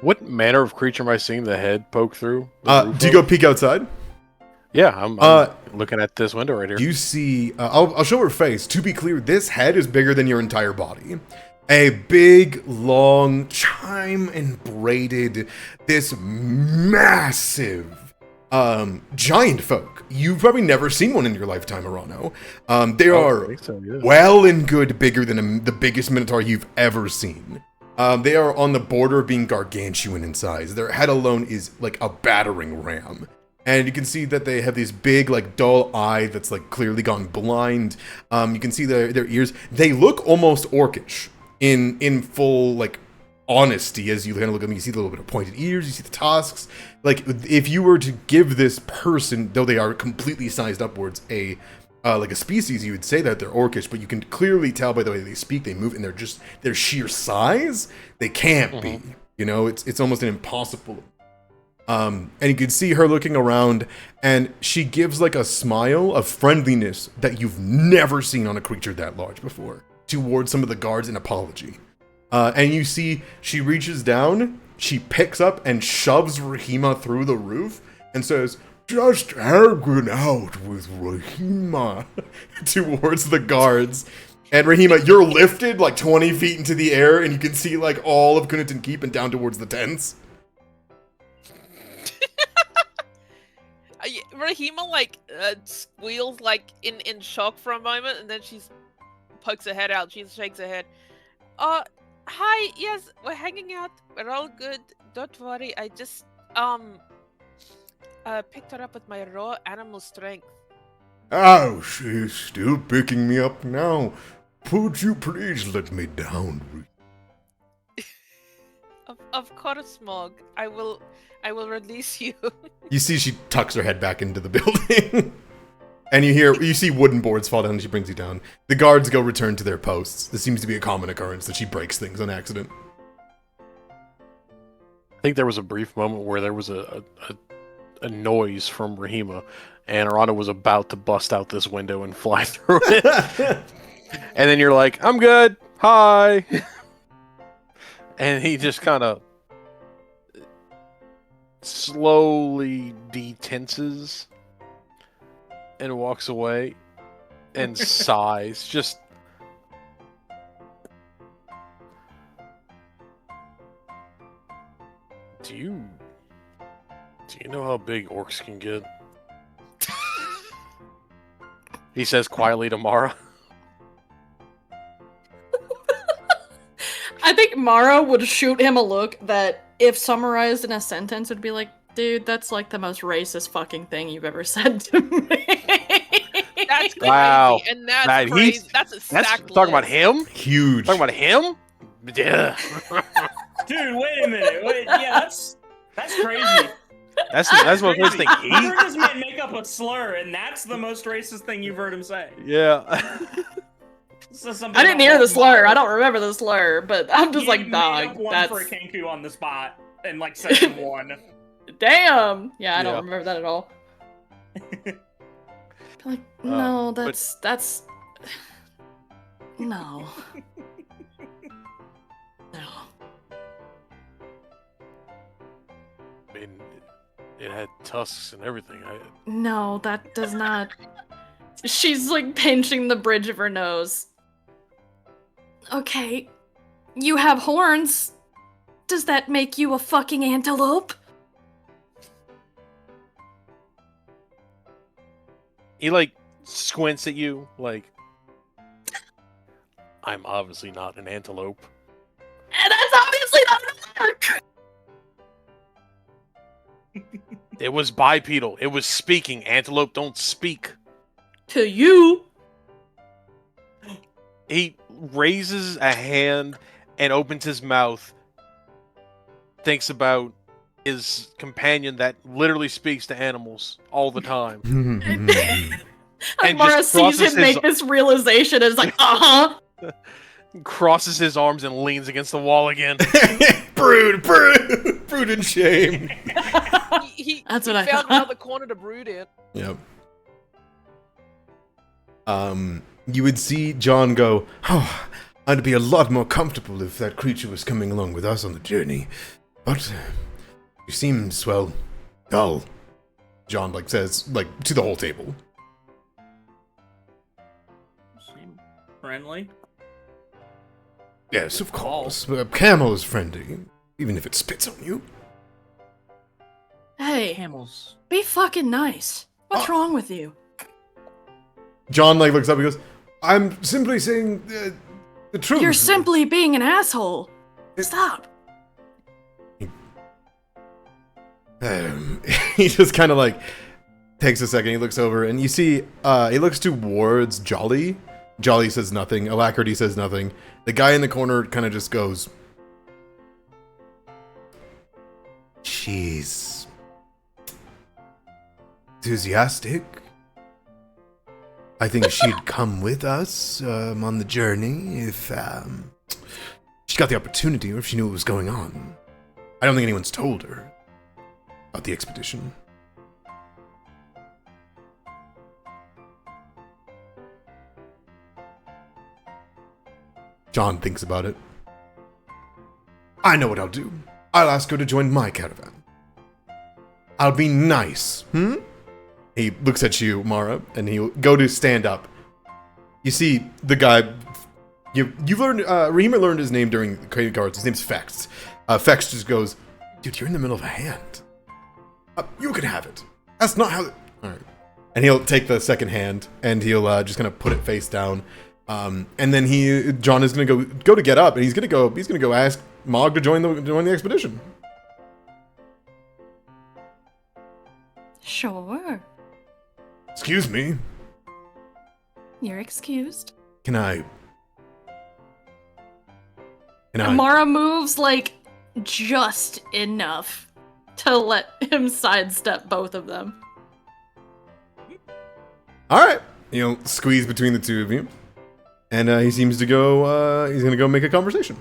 What manner of creature am I seeing the head poke through? the roof Do you go of? peek outside? Yeah, I'm looking at this window right here. You see, I'll show her face. To be clear, this head is bigger than your entire body. A big, long, chime and braided, this massive, giant folk. You've probably never seen one in your lifetime, Arano. They Oh, I are think so, yeah. well and good bigger than the biggest minotaur you've ever seen. They are on the border of being gargantuan in size. Their head alone is like a battering ram. And you can see that they have this big, like, dull eye that's, like, clearly gone blind. You can see their ears. They look almost orcish in full, like, honesty. As you kind of look at them, you see a little bit of pointed ears, you see the tusks. Like, if you were to give this person, though they are completely sized upwards, like a species, you would say that they're orcish, but you can clearly tell by the way they speak, they move, and they're just, their sheer size, they can't be. You know, it's almost an impossible. And you can see her looking around, and she gives like a smile of friendliness that you've never seen on a creature that large before, towards some of the guards in apology. And you see she reaches down, she picks up and shoves Rahima through the roof and says, just hanging out with Rahima towards the guards. And Rahima, you're lifted like 20 feet into the air, and you can see like all of Kuniton Keep and down towards the tents. Rahima squeals in shock for a moment, and then she pokes her head out. She shakes her head. Hi, yes, we're hanging out. We're all good. Don't worry. I just picked her up with my raw animal strength. Oh, she's still picking me up now. Would you please let me down? Of course, Smog. I will release you. You see she tucks her head back into the building. And you see wooden boards fall down and she brings you down. The guards go return to their posts. This seems to be a common occurrence that she breaks things on accident. I think there was a brief moment where there was a noise from Rahima, and Arana was about to bust out this window and fly through it. And then you're like, I'm good. Hi. And he just kind of slowly detenses and walks away and sighs. Just do you know how big orcs can get? He says quietly to Mara. I think Mara would shoot him a look that, if summarized in a sentence, would be like, dude, that's like the most racist fucking thing you've ever said to me. That's crazy. Wow. And that's crazy. That's a stacked talking about list. him? Huge. Talking about him? Yeah. Dude, wait a minute. Yeah, that's crazy. That's the most racist thing. You heard this man make up a slur, and that's the most racist thing you've heard him say. Yeah. I didn't hear the slur. I don't remember the slur, but I'm just like, dog. One That's for a Kenku on the spot in like session 1. damn. Yeah, I don't Yeah. remember that at all. Like, no, but- that's no. No. I mean, it had tusks and everything. No, that does not. She's like pinching the bridge of her nose. Okay, you have horns. Does that make you a fucking antelope? He like squints at you like, I'm obviously not an antelope. And that's obviously not gonna work. It was bipedal. It was speaking. Antelope don't speak. To you. He raises a hand and opens his mouth, thinks about his companion that literally speaks to animals all the time. And And Mara just sees crosses him make this realization and is like, crosses his arms and leans against the wall again. Brood and shame. He That's what I found thought. another corner to brood in. Yep. You would see John go, oh, I'd be a lot more comfortable if that creature was coming along with us on the journey. But you seem, well, dull. John, says, to the whole table. Seem friendly. Yes, of course. A camel is friendly, even if it spits on you. hey, Camels. be fucking nice. What's wrong with you? John, looks up and goes, I'm simply saying the truth. You're simply being an asshole. Stop. He just kind of takes a second. He looks over and you see he looks towards Jolly. Jolly says nothing. Alacrity says nothing. The guy in the corner kind of just goes, she's enthusiastic. I think she'd come with us on the journey if she got the opportunity or if she knew what was going on. I don't think anyone's told her about the expedition. John thinks about it. I know what I'll do. I'll ask her to join my caravan. I'll be nice, He looks at you, Mara, and he'll go to stand up. You see the guy. You've learned. Rahima learned his name during the trading cards. His name's Fex. Fex just goes, "Dude, you're in the middle of a hand. You can have it. That's not how." All right. And he'll take the second hand and he'll just kind of put it face down. And then John is gonna go to get up, and he's gonna go ask Mog to join the expedition. Sure. Excuse me. You're excused. Can I? Mara moves like just enough to let him sidestep both of them. All right. Squeeze between the two of you, and he seems to go. He's gonna go make a conversation.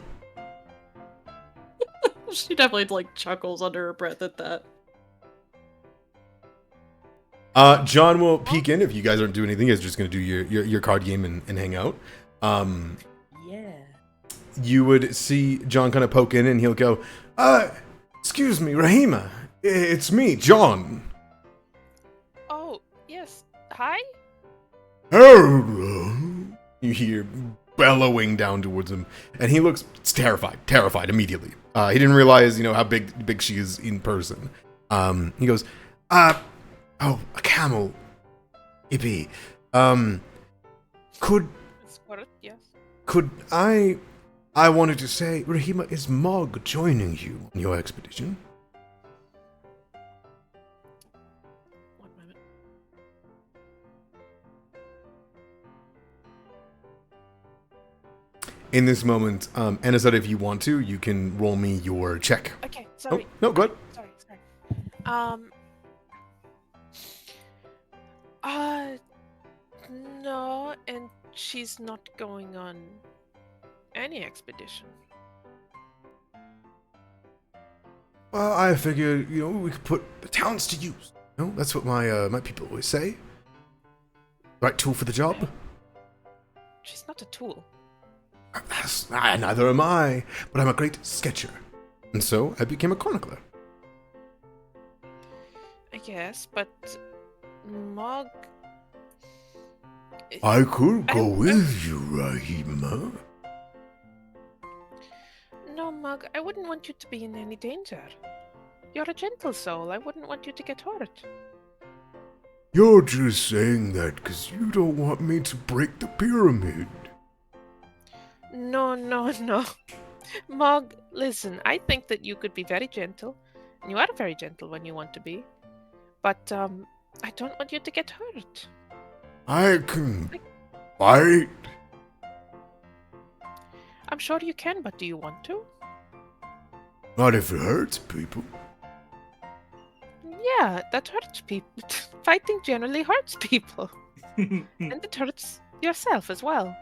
She definitely like chuckles under her breath at that. John will peek in if you guys aren't doing anything. He's just gonna do your card game and hang out. Yeah. You would see John kind of poke in, and he'll go, excuse me, Rahima. It's me, John. Oh, yes. Hi? Hello. You hear bellowing down towards him, and he looks terrified immediately. He didn't realize, how big she is in person. He goes, oh, a camel. Ippy. Could I wanted to say, Rahima, is Mog joining you on your expedition? One moment. In this moment, Anazad, if you want to, you can roll me your check. Okay, sorry. Oh, no, go ahead. Sorry. No, and she's not going on any expedition. Well, I figured, we could put the talents to use. That's what my people always say. Right tool for the job. She's not a tool. Neither am I, but I'm a great sketcher. And so I became a chronicler. I guess, but Mog... I could go with you, Rahima. No, Mog, I wouldn't want you to be in any danger. You're a gentle soul. I wouldn't want you to get hurt. You're just saying that because you don't want me to break the pyramid. No. Mog, listen, I think that you could be very gentle. And you are very gentle when you want to be. But, I don't want you to get hurt. I can fight. I'm sure you can, but do you want to? Not if it hurts people. Yeah, that hurts people. Fighting generally hurts people. And it hurts yourself as well.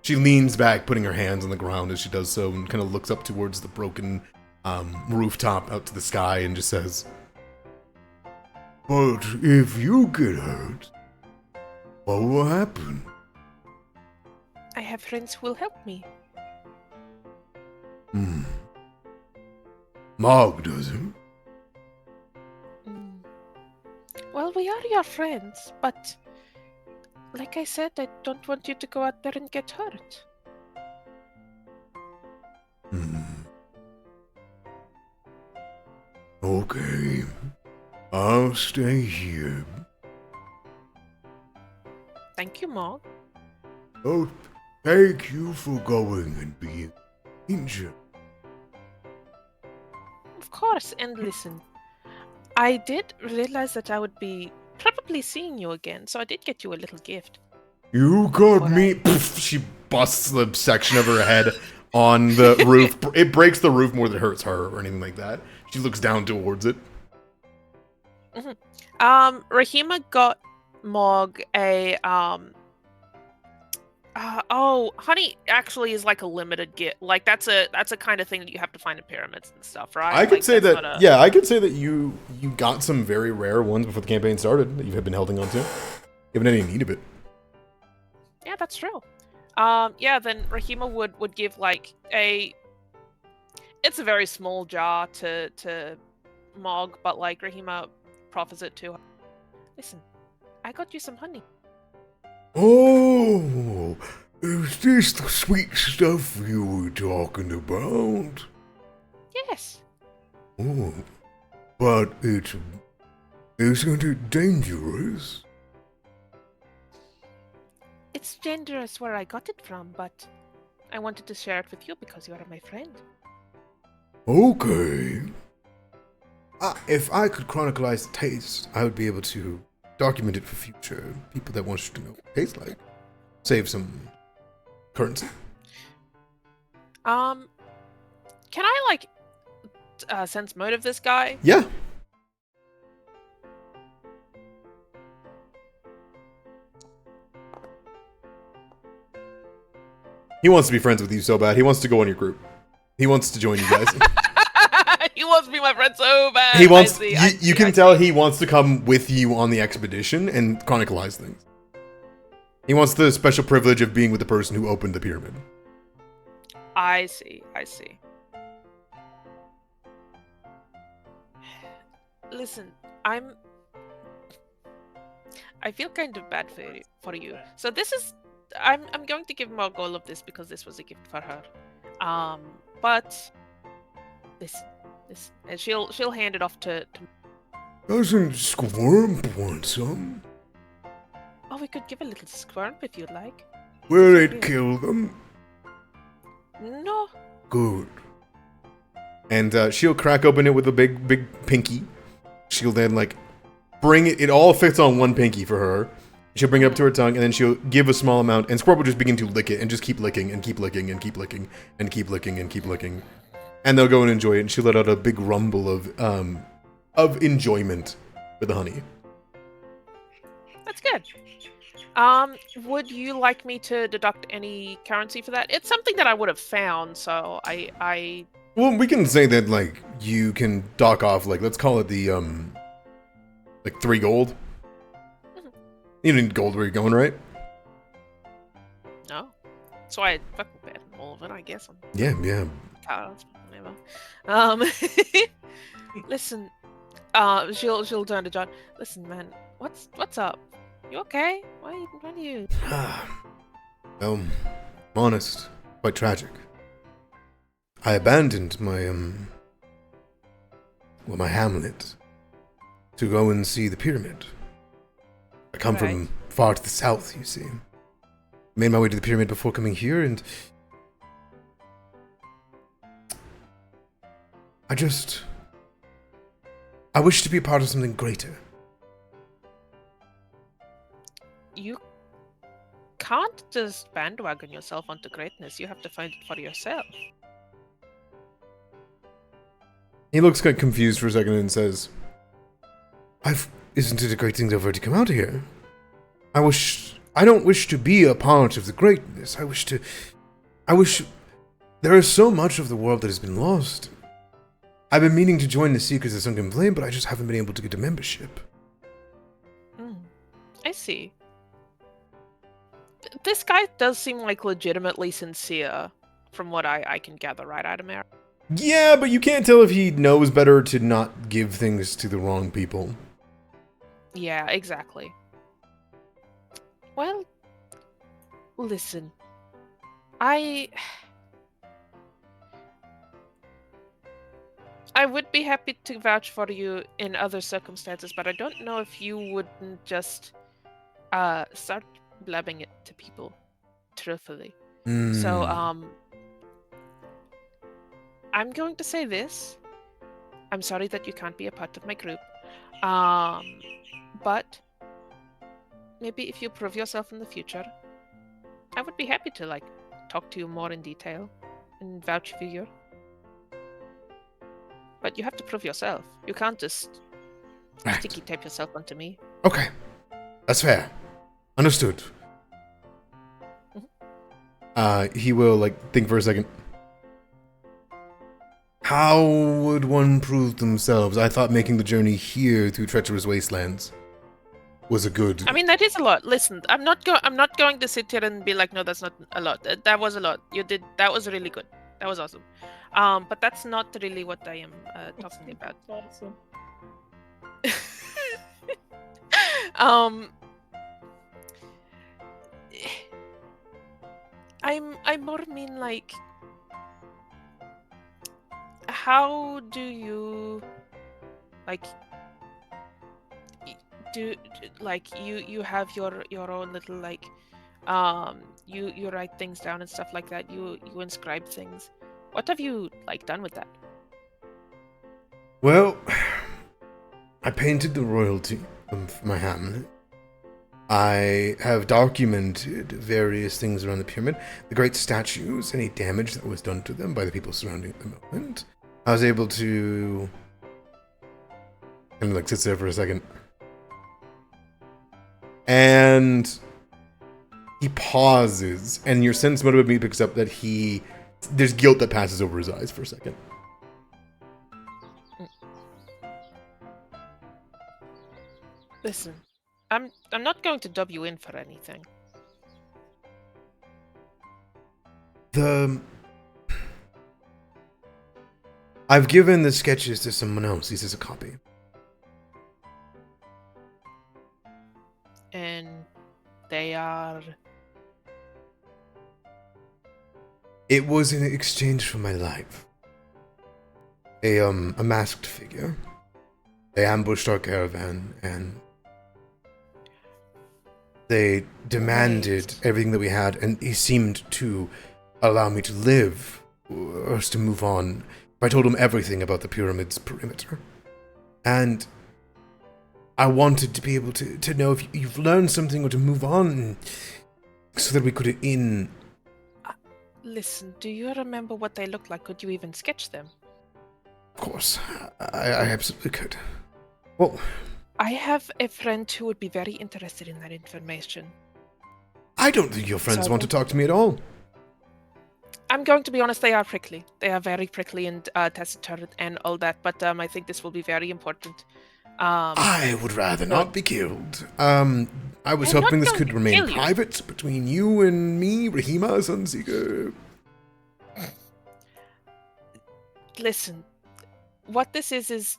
She leans back, putting her hands on the ground as she does so, and kind of looks up towards the broken rooftop out to the sky and just says, "But if you get hurt, what will happen?" I have friends who will help me. Mog doesn't. Well, we are your friends, but like I said, I don't want you to go out there and get hurt. Okay. I'll stay here. Thank you, Mog. Oh, thank you for going and being injured. Of course, and listen, I did realize that I would be probably seeing you again, so I did get you a little gift. You got me. Poof, she busts the section of her head on the roof. It breaks the roof more than it hurts her or anything like that. She looks down towards it. Rahima got Mog a honey actually is like a limited gift. Like that's a kind of thing that you have to find in pyramids and stuff, right? I could like, say that I could say that you got some very rare ones before the campaign started that you have been holding on to. You haven't any need of it. Yeah, that's true. Then Rahima would give like it's a very small jar to Mog, but like Rahima proffers it to her. Listen, I got you some honey. Oh, is this the sweet stuff you were talking about? Yes. Oh, but isn't it dangerous? It's dangerous where I got it from, but I wanted to share it with you because you are my friend. Okay. If I could chronicleize the taste, I would be able to document it for future people that want to know what it tastes like. Save some currency. Can I sense motive this guy? Yeah. He wants to be friends with you so bad. He wants to go on your group. He wants to join you guys. He wants to be my friend so bad. He wants. I see, You can tell he wants to come with you on the expedition and chronicleize things. He wants the special privilege of being with the person who opened the pyramid. I see. Listen, I feel kind of bad for you. So this is. I'm going to give more goal of this because this was a gift for her. But this, and she'll hand it off to. Doesn't Squirm want some? Oh, we could give a little squirm if you'd like. Will it kill them? No. Good. And she'll crack open it with a big pinky. She'll then bring it. It all fits on one pinky for her. She'll bring it up to her tongue, and then she'll give a small amount, and Squirrel will just begin to lick it, and just keep licking, and keep licking, and keep licking, and keep licking, and keep licking. And they'll go and enjoy it, and she'll let out a big rumble of enjoyment with the honey. That's good. Would you like me to deduct any currency for that? It's something that I would have found, so I... Well, we can say that, you can dock off, let's call it the, 3 gold. You don't need gold where you're going, right? No. That's why I fucking bet all of it, I guess. Yeah. Cards, whatever. Listen, she'll turn to John. Listen, man, what's up? You okay? Why are you? Well, honest, quite tragic. I abandoned my, my hamlet to go and see the pyramid. I come from far to the south, you see. Made my way to the pyramid before coming here, and I wish to be a part of something greater. You can't just bandwagon yourself onto greatness. You have to find it for yourself. He looks quite confused for a second and says, Isn't it a great thing to have already come out here? I don't wish to be a part of the greatness. There is so much of the world that has been lost. I've been meaning to join the Seekers of Sunken Flame, but I just haven't been able to get a membership. I see. This guy does seem legitimately sincere, from what I can gather right out of Mary. Yeah, but you can't tell if he knows better to not give things to the wrong people. Yeah, exactly. Well, listen. I would be happy to vouch for you in other circumstances, but I don't know if you wouldn't just start blabbing it to people truthfully. So, I'm going to say this. I'm sorry that you can't be a part of my group. But maybe if you prove yourself in the future, I would be happy to talk to you more in detail and vouch for you. But you have to prove yourself. You can't just sticky tape yourself onto me. Okay. That's fair. Understood. He will think for a second. How would one prove themselves? I thought making the journey here through treacherous wastelands was a good... I mean, that is a lot. Listen, I'm not going to sit here and be like, no, that's not a lot. That was a lot. That was really good. That was awesome. But that's not really what I am talking about. Awesome. Um, I more mean like, how do you like you have your own little like you write things down and stuff like that. You inscribe things. What have you like done with that? Well, I painted the royalty of my hamlet. I have documented various things around the pyramid, the great statues, any damage that was done to them by the people surrounding at the moment. I was able to kind of like sit there for a second. And he pauses, and your sense motive me picks up that there's guilt that passes over his eyes for a second. Listen, I'm not going to dub you in for anything. I've given the sketches to someone else. This is a copy. And they are... It was in exchange for my life. A masked figure. They ambushed our caravan and they demanded everything that we had, and he seemed to allow me to live, or us to move on. I told him everything about the pyramid's perimeter. And I wanted to be able to know if you've learned something or to move on so that we could Listen, do you remember what they looked like? Could you even sketch them? Of course, I absolutely could. Well, I have a friend who would be very interested in that information. I don't think your friends want to talk to me at all. I'm going to be honest, they are prickly. They are very prickly and taciturn and all that, but I think this will be very important. I would rather not be killed. I was hoping this could remain private between you and me, Rahima Sunseeker. Listen, what this is...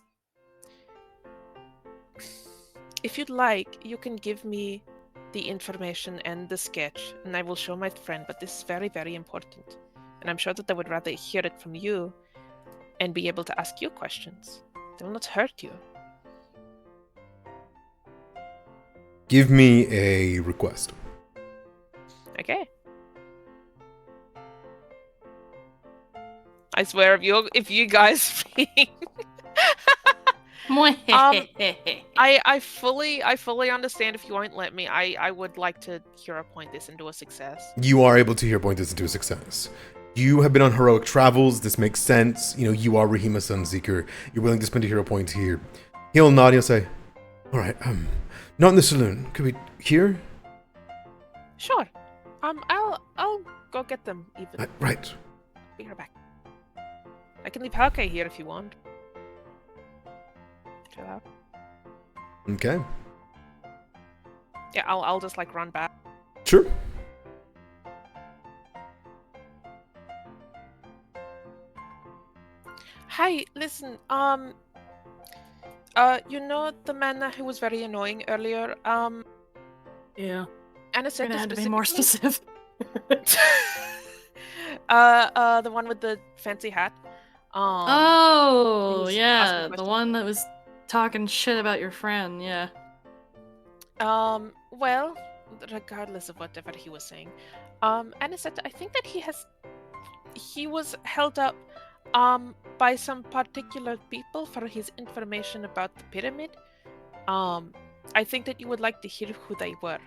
If you'd like, you can give me the information and the sketch, and I will show my friend, but this is very, very important. And I'm sure that they would rather hear it from you and be able to ask you questions. They will not hurt you. Give me a request. Okay. I swear, if you guys I fully understand if you won't let me. I would like to hero point this into a success. You are able to hero point this into a success. You have been on heroic travels. This makes sense. You know, you are Rahima Sunseeker. You're willing to spend a hero point here. He'll nod. He'll say, "All right. Not in the saloon. Could we here?" Sure. I'll go get them even. Right. Be right back. I can leave Hake here if you want. Chill out. Okay. Yeah, I'll just like run back. Sure. Hi, listen, you know the man who was very annoying earlier? Yeah. Anna said Gonna this have to be more specific. the one with the fancy hat. Oh, was yeah, asking the questions. one that was talking shit about your friend, yeah. Well, regardless of whatever he was saying, Anna said I think that he was held up by some particular people for his information about the pyramid. I think that you would like to hear who they were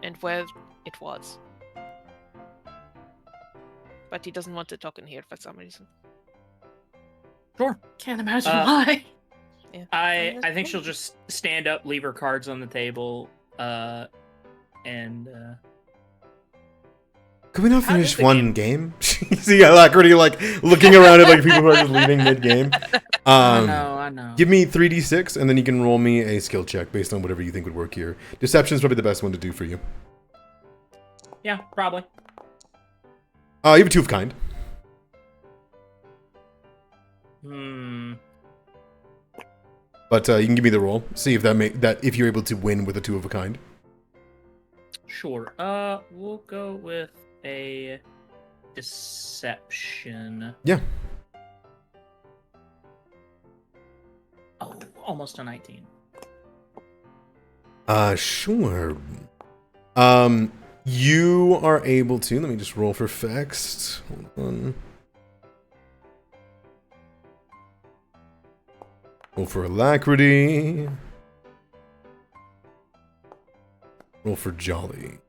and where it was. But he doesn't want to talk in here for some reason. Sure. Can't imagine why. Yeah. I think she'll just stand up, leave her cards on the table, and Could we not How finish is the one game? See, like already like looking around at like people who are just leaving mid game. I know. Give me 3d6, and then you can roll me a skill check based on whatever you think would work here. Deception is probably the best one to do for you. Yeah, probably. You have a 2 of kind. But you can give me the roll. See if if you're able to win with a 2 of a kind. Sure. We'll go with a deception. Yeah. Oh, almost a 19. Sure. You are able to. Let me just roll for Fext. Hold on. Roll for alacrity. Roll for jolly.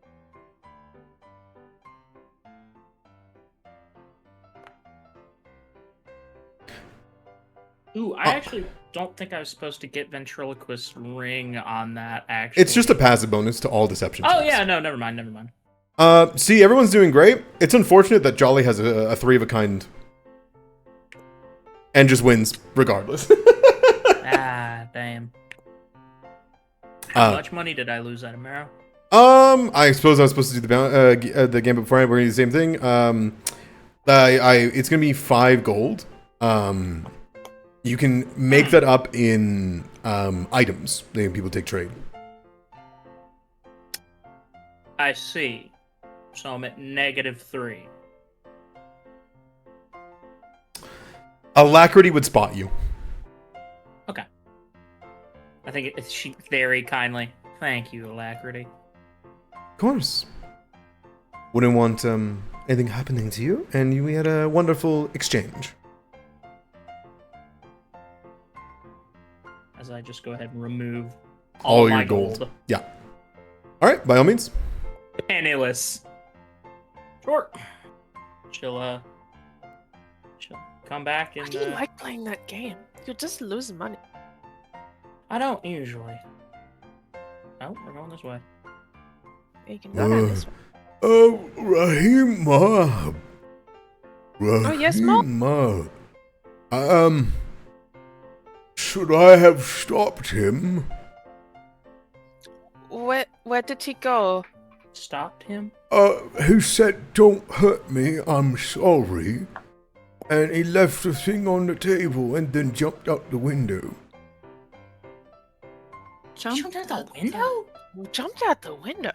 Ooh, I actually don't think I was supposed to get ventriloquist ring on that, actually. It's just a passive bonus to all deception Oh, checks. yeah, no, never mind, never mind. See, everyone's doing great. It's unfortunate that Jolly has a 3 of a kind. And just wins, regardless. Ah, damn. How much money did I lose at Amaro? I suppose I was supposed to do the game beforehand. We're gonna do the same thing. It's gonna be 5 gold. You can make that up in items that people take trade. I see. So I'm at -3. Alacrity would spot you. Okay. I think she very kindly. Thank you, Alacrity. Of course. Wouldn't want anything happening to you, and we had a wonderful exchange. As I just go ahead and remove All my your gold. Yeah. All right, by all means. Penniless. Sure. She'll come back Why and do you like playing that game? You'll just lose money. I don't usually. Oh, we're going this way. You can go down this way. Rahima. Oh, yes, Mo? Should I have stopped him? Where did he go? Stopped him? He said, "Don't hurt me, I'm sorry." And he left the thing on the table and then jumped out the window. Jumped out the window? Who jumped out the window?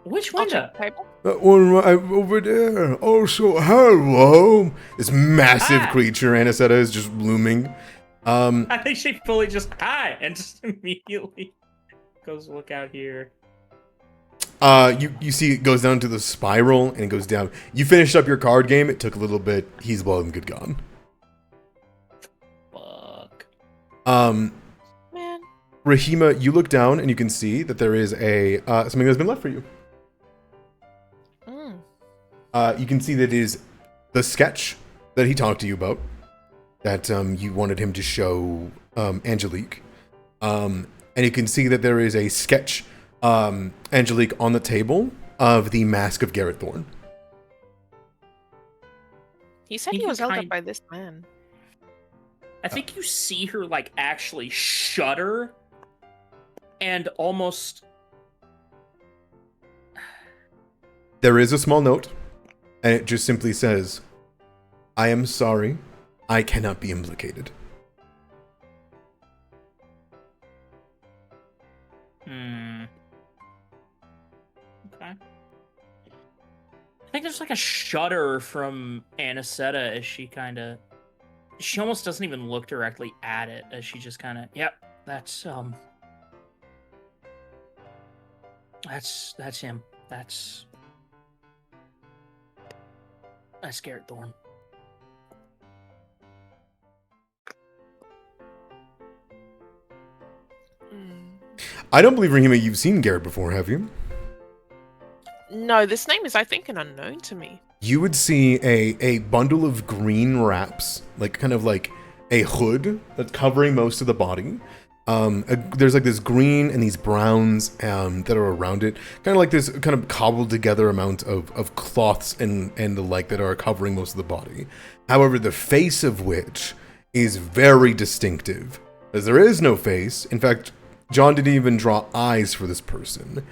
Which I'll window? check the table. That one right over there. Also, hello. This massive Ah. creature, Anisetta, is just looming. I think she fully just hi and just immediately goes look out here. You see it goes down to the spiral and it goes down. You finished up your card game. It took a little bit. He's well and good gone. Fuck. Man. Rahima, you look down and you can see that there is something that's been left for you. You can see that it is the sketch that he talked to you about, that you wanted him to show Angelique. And you can see that there is a sketch, Angelique, on the table of the mask of Garrett Thorne. He said he was held up by this man. I think you see her, like, actually shudder and almost... There is a small note, and it just simply says, "I am sorry, I cannot be implicated." Okay. I think there's like a shudder from Anisetta as she kind of... She almost doesn't even look directly at it, as she just kind of... Yep, that's him. That's Garrett Thorne. I don't believe, Rahima, you've seen Garrett before, have you? No, this name is, I think, an unknown to me. You would see a bundle of green wraps, like kind of like a hood that's covering most of the body. There's like this green and these browns that are around it, kind of like this kind of cobbled together amount of cloths and the like that are covering most of the body. However, the face of which is very distinctive, as there is no face. In fact, John didn't even draw eyes for this person.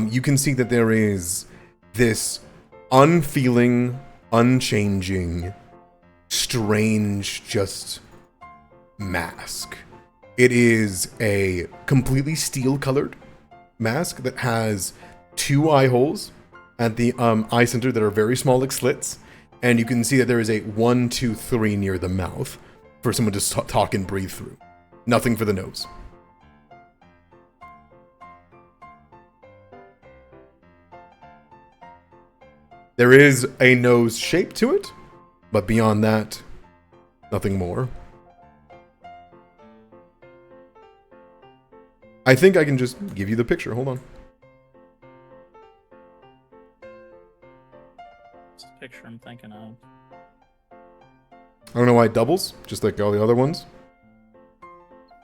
You can see that there is this unfeeling, unchanging, strange, just mask It is a completely steel-colored mask that has 2 eye holes at the eye center that are very small, like slits, and you can see that there is a 1, 2, 3 near the mouth for someone to talk and breathe through. Nothing for the nose. There is a nose shape to it, but beyond that, nothing more. I think I can just give you the picture. Hold on. It's the picture I'm thinking of. I don't know why it doubles, just like all the other ones.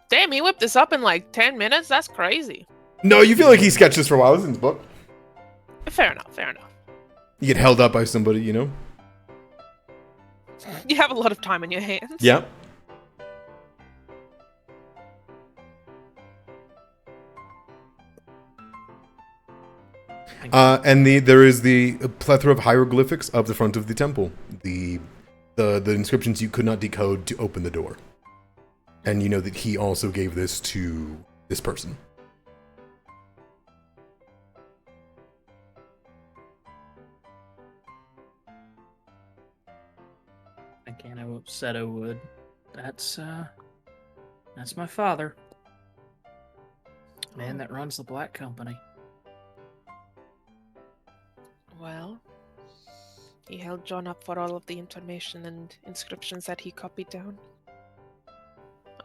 Damn, he whipped this up in like 10 minutes? That's crazy. No, you feel like he sketched this for a while. This is in his book. Fair enough, fair enough. You get held up by somebody, you know? You have a lot of time on your hands. Yeah. And there is the plethora of hieroglyphics of the front of the temple. The inscriptions you could not decode to open the door. And you know that he also gave this to this person. Again, I said I would. That's my father. Man that runs the Black Company. Well, he held John up for all of the information and inscriptions that he copied down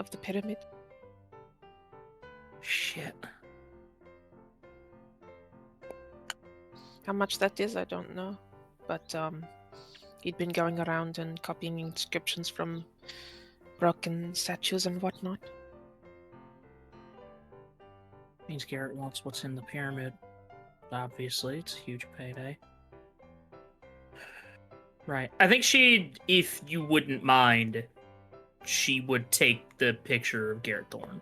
of the pyramid. Shit. How much that is, I don't know. But he'd been going around and copying inscriptions from broken statues and whatnot. Means Garrett wants what's in the pyramid. Obviously, it's a huge payday. Right. I think if you wouldn't mind, she would take the picture of Garrett Thorne.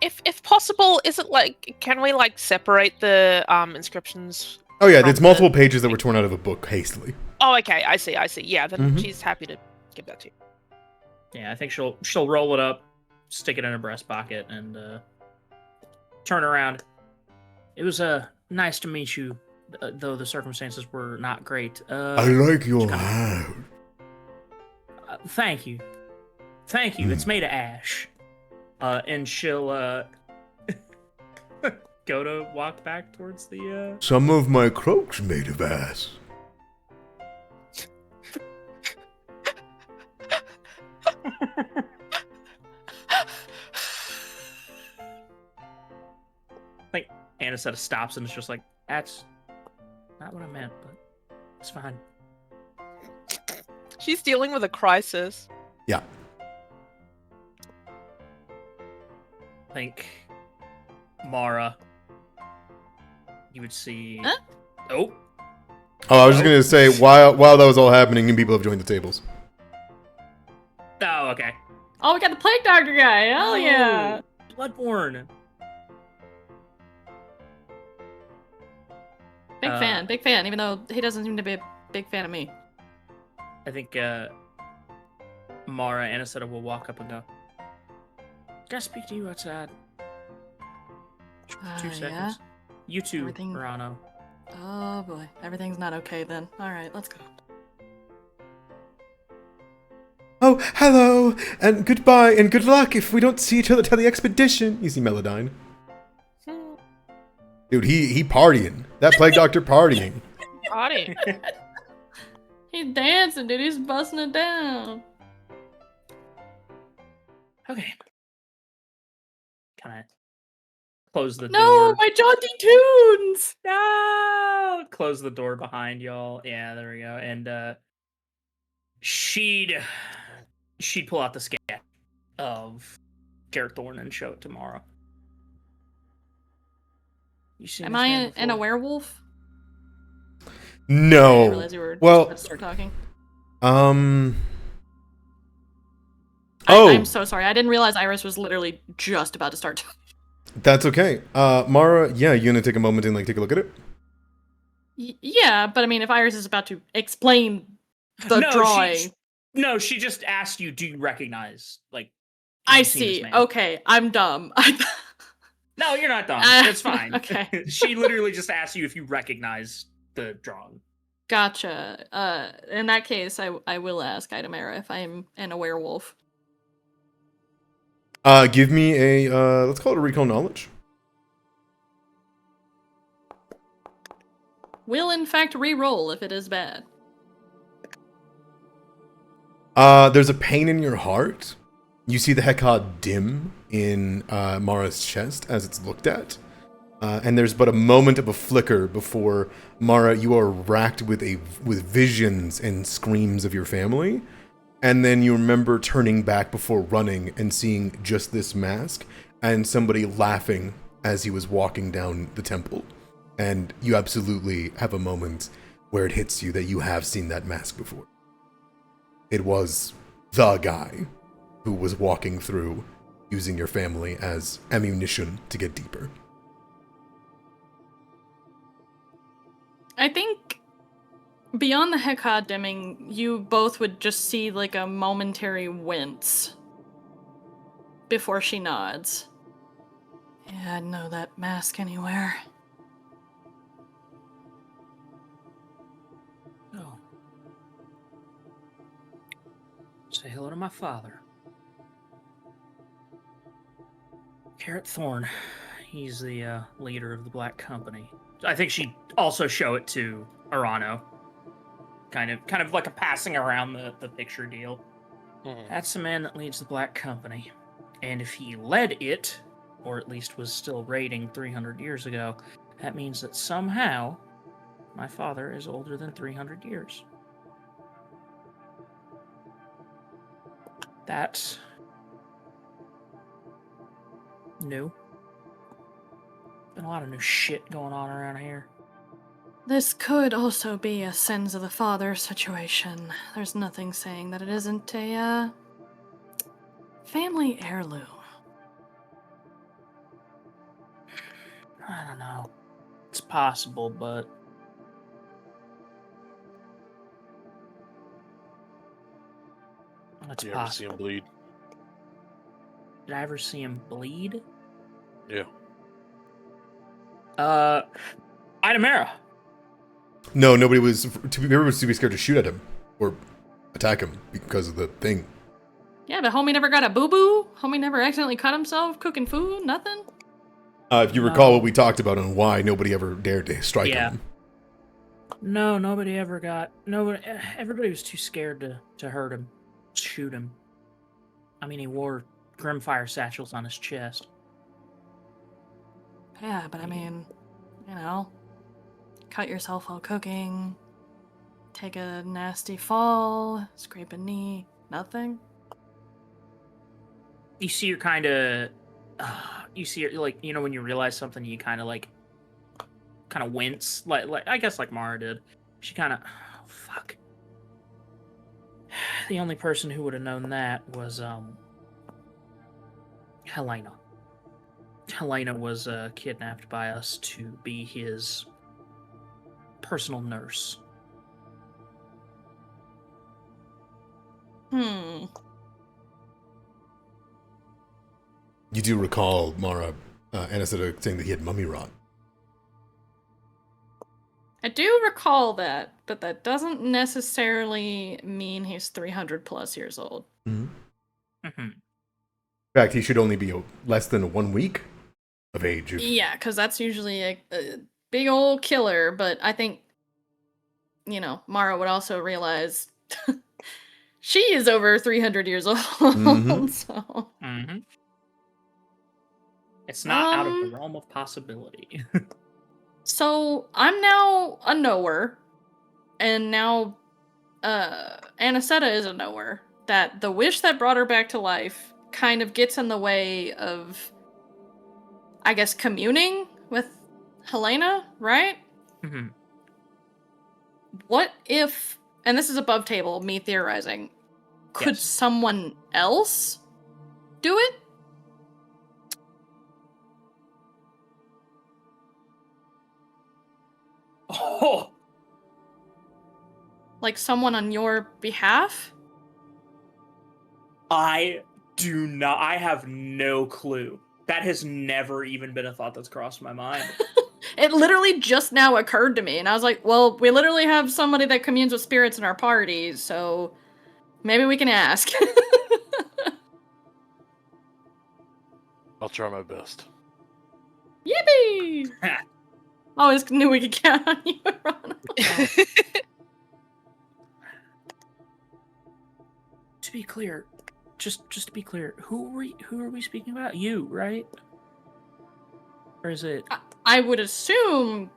If possible, is it like, can we like separate the inscriptions? Oh yeah, from there's multiple pages that were torn out of a book hastily. Oh, okay, I see. Yeah, then Mhm. she's happy to give that to you. Yeah, I think she'll roll it up, stick it in her breast pocket, and turn around. It was nice to meet you, though the circumstances were not great. I like your hat. Thank you. It's made of ash. And she'll go to walk back towards the. Some of my cloaks made of ass. Like Anisetta stops and is just like, "That's not what I meant, but it's fine." She's dealing with a crisis. Yeah. I think Mara, you would see. Huh? Oh, Oh, I was just gonna say, while that was all happening, new people have joined the tables. oh, okay. Oh, we got the plague doctor guy. Hell yeah. Bloodborne. Big fan, even though he doesn't seem to be a big fan of me. I think Mara Anisetta will walk up and go, "Can I speak to you outside?" 2 seconds. Yeah? You too, Everything- Murano. Oh boy, everything's not okay then. Alright, let's go. Oh, hello, and goodbye, and good luck if we don't see each other till the expedition. You see Melodyne. Dude, he partying. That plague doctor partying. Party. He's dancing, dude. He's busting it down. Okay. Can I close the No, door? my jaunty tunes! No! Close the door behind y'all. Yeah, there we go. And she'd pull out the sketch of Garrett Thorne and show it tomorrow. You seen Am this I man a before? werewolf? I No. didn't realize you were Well, about to start talking. Oh. I'm so sorry. I didn't realize Iris was literally just about to start talking. That's okay. Mara, yeah, you gonna take a moment and like take a look at it? Yeah, but I mean, if Iris is about to explain the No, drawing. No, she just asked you, do you recognize, like, I You've seen this see. man. Okay, I'm dumb. No, you're not dumb. It's fine. Okay. She literally just asked you if you recognize the drawing. Gotcha. In that case, I will ask Itamera if I'm a werewolf. Give me a let's call it a recall knowledge. Will in fact re-roll if it is bad. There's a pain in your heart. You see the Hekad dim in Mara's chest as it's looked at. And there's but a moment of a flicker before, Mara, you are racked with visions and screams of your family. And then you remember turning back before running and seeing just this mask and somebody laughing as he was walking down the temple. And you absolutely have a moment where it hits you that you have seen that mask before. It was the guy who was walking through using your family as ammunition to get deeper. I think beyond the Hekad dimming, you both would just see like a momentary wince before she nods. Yeah, I'd know that mask anywhere. Oh. Say hello to my father. Kirat Thorn. He's the leader of the Black Company. I think she'd also show it to Arano. Kind of like a passing around the picture deal. Mhm. That's the man that leads the Black Company. And if he led it, or at least was still raiding 300 years ago, that means that somehow my father is older than 300 years. That's new. Been a lot of new shit going on around here. This could also be a sins of the father situation. There's nothing saying that it isn't a, family heirloom. I don't know. It's possible, but it's You ever see him possible. bleed? Did I ever see him bleed? Yeah. Itamera. No, nobody was too scared to shoot at him or attack him because of the thing. Yeah, but homie never got a boo-boo? Homie never accidentally cut himself cooking food? Nothing? If you recall what we talked about and why nobody ever dared to strike him. No, nobody ever got... Everybody was too scared to hurt him. Shoot him. I mean, he wore Grimfire satchels on his chest. Yeah, but I mean, you know, cut yourself while cooking, take a nasty fall, scrape a knee, nothing? You see her kind of... you see her, like, you know, when you realize something, you kind of wince. Like I guess like Mara did. She kind of... Oh, fuck. The only person who would have known that was, Helena. Helena was kidnapped by us to be his personal nurse. Hmm. You do recall Mara Aniseta saying that he had mummy rot. I do recall that, but that doesn't necessarily mean he's 300 plus years old. Mm-hmm. Mm-hmm. In fact, he should only be less than 1 week of age. Yeah, because that's usually a big old killer, but I think, you know, Mara would also realize she is over 300 years old, so... Mm-hmm. It's not out of the realm of possibility. So, I'm now a knower, and now Aniseta is a knower, that the wish that brought her back to life kind of gets in the way of, I guess, communing with Helena, right? Mm-hmm. What if, and this is above table, me theorizing, could Yes. someone else do it? Oh! Like someone on your behalf? I do not. I have no clue. That has never even been a thought that's crossed my mind. It literally just now occurred to me, and I was like, well, we literally have somebody that communes with spirits in our party, so maybe we can ask. I'll try my best. Yippee! Always knew we could count on you, Ron. To be clear, just to be clear, who are we speaking about? You, right? Or is it? I would assume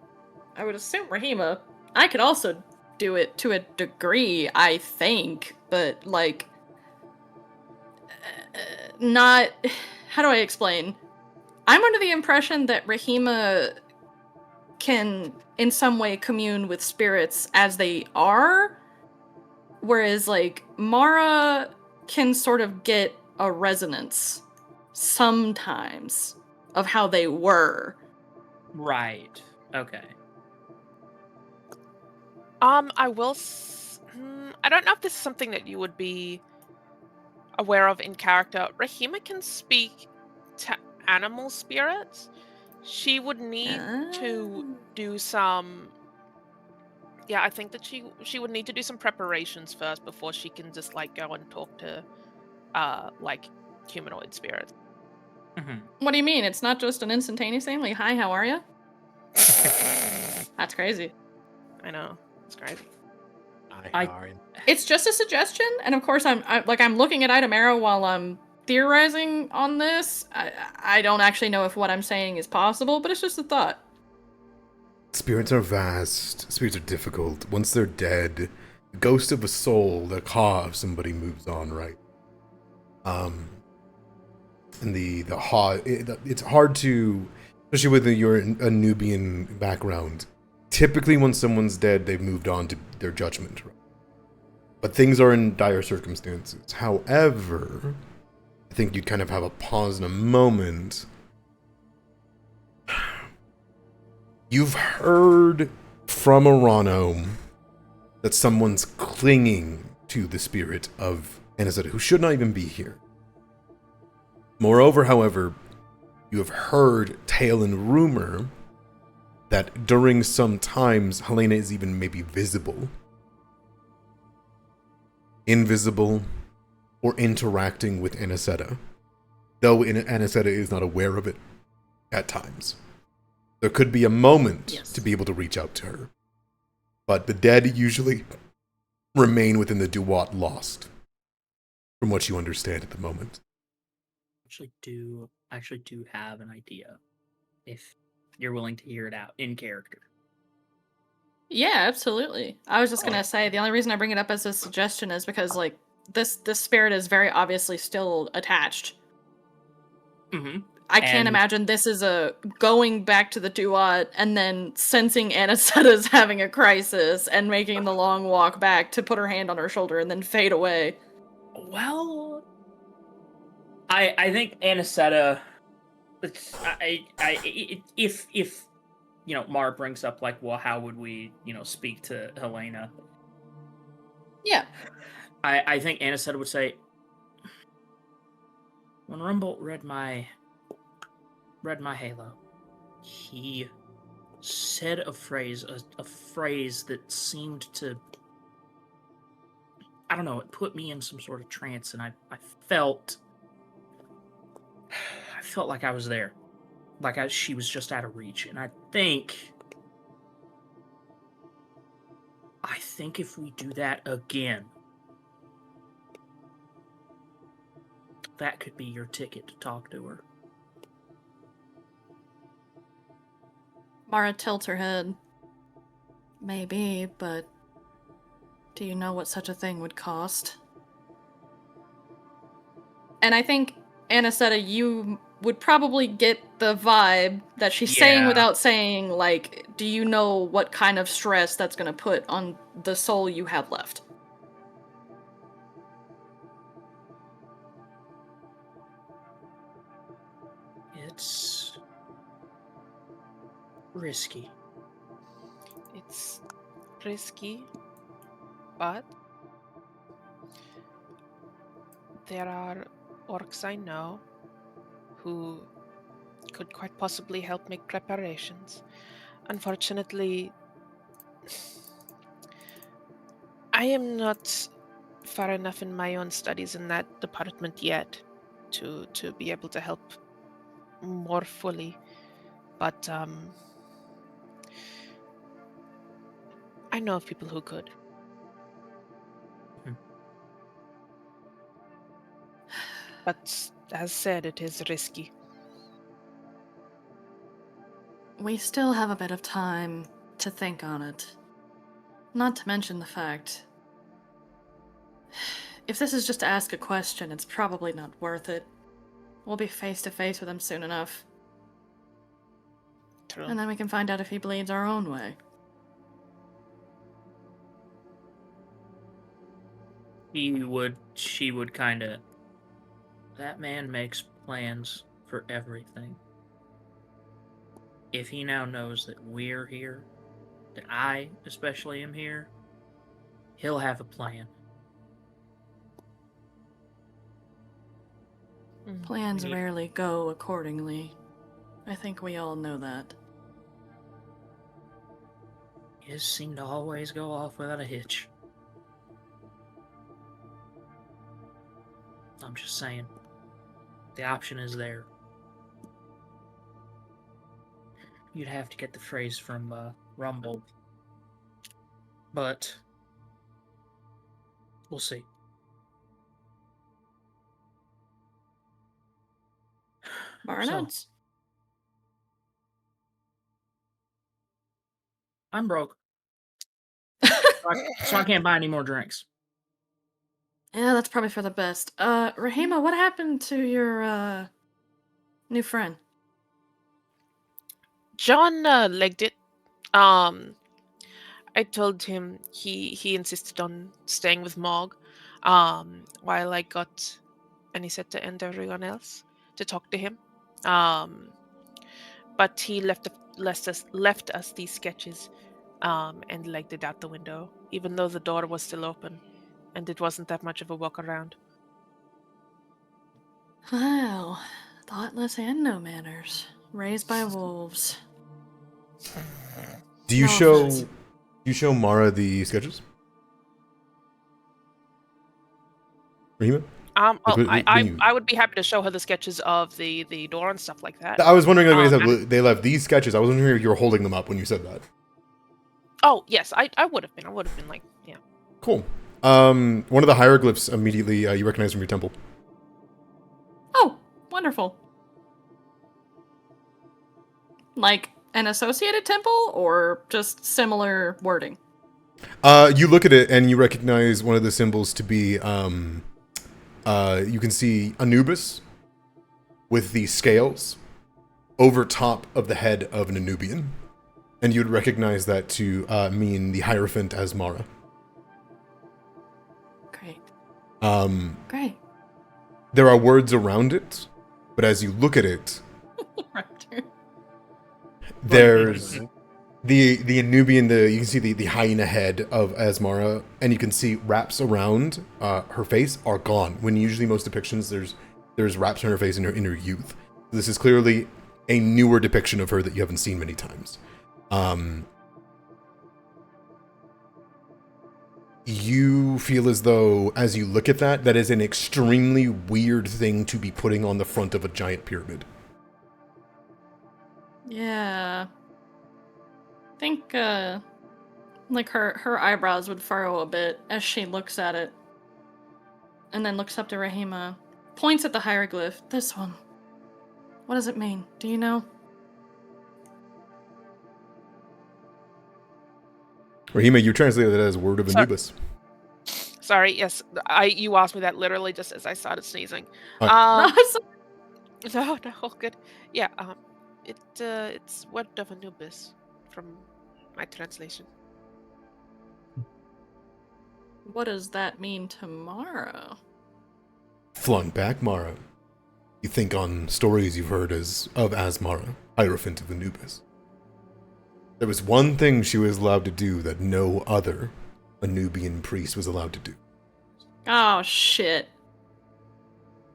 Rahima. I could also do it to a degree, I think, but like, not. How do I explain? I'm under the impression that Rahima can, in some way, commune with spirits as they are, whereas like Mara can sort of get a resonance sometimes of how they were. Right. Okay. I will. I don't know if this is something that you would be aware of in character. Rahima can speak to animal spirits. She would need to do some. Yeah, I think that she would need to do some preparations first before she can just like go and talk to, like humanoid spirits. Mm-hmm. What do you mean? It's not just an instantaneous thing? Like, hi, how are you? That's crazy. I know, it's crazy. It's just a suggestion, and of course I'm looking at item arrow while I'm theorizing on this. I don't actually know if what I'm saying is possible, but it's just a thought. Spirits are vast. Spirits are difficult. Once they're dead, the ghost of a soul, the ka of somebody moves on, right? And it's hard to, especially with your a Nubian background. Typically, when someone's dead, they've moved on to their judgment, right? But things are in dire circumstances. However, I think you'd kind of have a pause and a moment. You've heard from Arano that someone's clinging to the spirit of Aniseta, who should not even be here. Moreover, however, you have heard tale and rumor that during some times, Helena is even maybe visible, invisible, or interacting with Aniseta, though Aniseta is not aware of it at times. There could be a moment to be able to reach out to her. But the dead usually remain within the Duat lost, from what you understand at the moment. I actually do have an idea, if you're willing to hear it out in character. Yeah, absolutely. I was just gonna say, the only reason I bring it up as a suggestion is because, like, this spirit is very obviously still attached. Mm-hmm. I can't imagine this is a going back to the Duat and then sensing Aniseta's having a crisis and making the long walk back to put her hand on her shoulder and then fade away. Well, I think Aniseta. If you know, Mara brings up like, well, how would we, you know, speak to Helena? Yeah. I think Aniseta would say, when Rumbolt read my halo, he said a phrase that seemed to, I don't know, it put me in some sort of trance, and I felt like I was there, like she was just out of reach, and I think if we do that again, that could be your ticket to talk to her. Mara tilts her head. Maybe, but do you know what such a thing would cost? And I think, Aniseta, you would probably get the vibe that she's saying without saying, like, do you know what kind of stress that's going to put on the soul you have left? It's risky. It's risky, but there are orcs I know who could quite possibly help make preparations. Unfortunately, I am not far enough in my own studies in that department yet to be able to help more fully. But I know of people who could. But as said, it is risky. We still have a bit of time to think on it. Not to mention the fact, if this is just to ask a question, it's probably not worth it. We'll be face to face with him soon enough. True. And then we can find out if he bleeds our own way. She would kind of... That man makes plans for everything. If he now knows that we're here, that I especially am here, he'll have a plan. Plans Yeah. rarely go accordingly. I think we all know that. His seem to always go off without a hitch. I'm just saying. The option is there. You'd have to get the phrase from Rumble. But we'll see. Bar notes. I'm broke. So I can't buy any more drinks. Yeah, that's probably for the best. Rahima, what happened to your, new friend? John legged it. I told him he insisted on staying with Mog, while I got Anisette and everyone else to talk to him. But he left us these sketches, and legged it out the window, even though the door was still open, and it wasn't that much of a walk around. Well, thoughtless and no manners. Raised by wolves. Do you No show offense. Mara the sketches? Rahima? I would be happy to show her the sketches of the door and stuff like that. I was wondering like, when you Um, said they left these sketches. I was wondering if you were holding them up when you said that. Oh yes, I would have been. I would have been like, yeah. Cool. One of the hieroglyphs immediately you recognize from your temple. Oh, wonderful. Like an associated temple or just similar wording? You look at it and you recognize one of the symbols to be you can see Anubis with the scales over top of the head of an Anubian. And you'd recognize that to mean the Hierophant as Mara. Great. Great. There are words around it, but as you look at it, Raptor. there's the Anubian, you can see the hyena head of Asmara, and you can see wraps around her face are gone. When usually most depictions there's wraps on her face in her youth. This is clearly a newer depiction of her that you haven't seen many times. You feel as though, as you look at that is an extremely weird thing to be putting on the front of a giant pyramid. Yeah. I think, like her eyebrows would furrow a bit as she looks at it. And then looks up to Rahima, points at the hieroglyph. This one. What does it mean? Do you know? Rahima, you translated that as word of Anubis. Sorry, yes, you asked me that literally just as I started sneezing. Alright. No, all good. Yeah, it's word of Anubis from my translation. What does that mean tomorrow? Flung back, Mara. You think on stories you've heard of Asmara, Hierophant of Anubis. There was one thing she was allowed to do that no other Anubian priest was allowed to do. Oh, shit.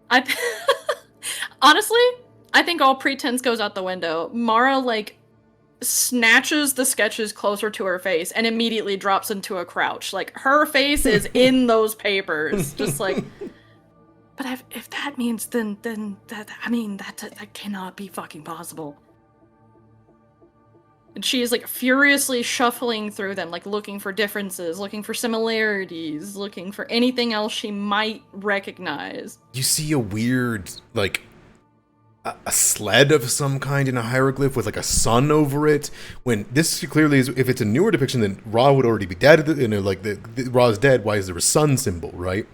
I honestly, I think all pretense goes out the window. Mara like snatches the sketches closer to her face and immediately drops into a crouch. Like her face is in those papers, just like. But if that means then that I mean that cannot be fucking possible. And she is like furiously shuffling through them, like looking for differences, looking for similarities, looking for anything else she might recognize. You see a weird, like, a sled of some kind in a hieroglyph with like a sun over it. When this clearly is, if it's a newer depiction, then Ra would already be dead. You know, like the Ra's dead. Why is there a sun symbol, right?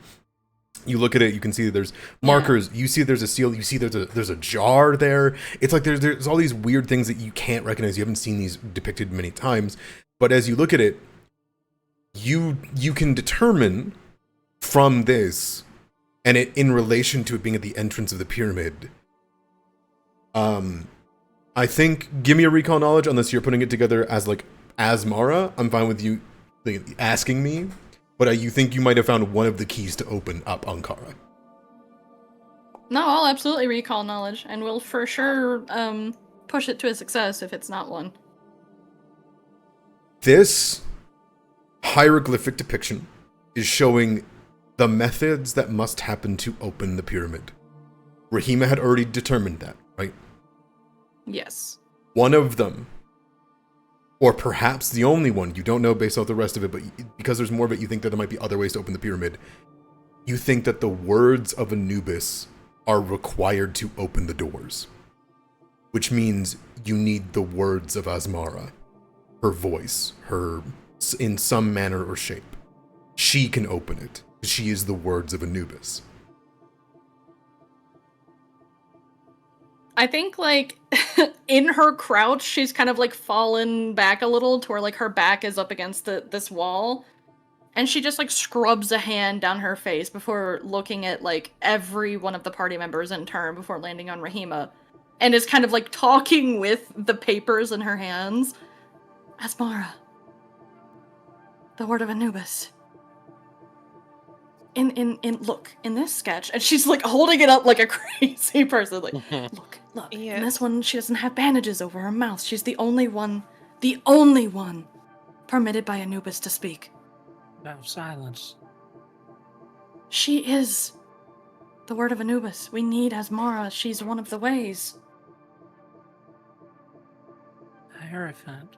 You look at it, you can see that there's markers. Yeah. You see there's a seal. You see there's a jar there. It's like there's all these weird things that you can't recognize. You haven't seen these depicted many times, but as you look at it, you can determine from this, and it in relation to it being at the entrance of the pyramid. I think give me a recall knowledge unless you're putting it together as Mara. I'm fine with you asking me. But you think you might have found one of the keys to open up Ankara. No, I'll absolutely recall knowledge, and we'll for sure push it to a success if it's not one. This hieroglyphic depiction is showing the methods that must happen to open the pyramid. Rahima had already determined that, right? Yes. One of them, or perhaps the only one, you don't know based off the rest of it, but because there's more of it, you think that there might be other ways to open the pyramid. You think that the words of Anubis are required to open the doors. Which means you need the words of Asmara. Her voice, her, in some manner or shape. She can open it. She is the words of Anubis. I think, like, in her crouch, she's kind of, like, fallen back a little to where, like, her back is up against this wall. And she just, like, scrubs a hand down her face before looking at, like, every one of the party members in turn before landing on Rahima. And is kind of, like, talking with the papers in her hands. Asmara. The word of Anubis. Look, in this sketch, and she's like holding it up like a crazy person, like, look, Yes. in this one, she doesn't have bandages over her mouth. She's the only one permitted by Anubis to speak. No silence. She is the word of Anubis. We need Asmara. She's one of the ways. Hierophant.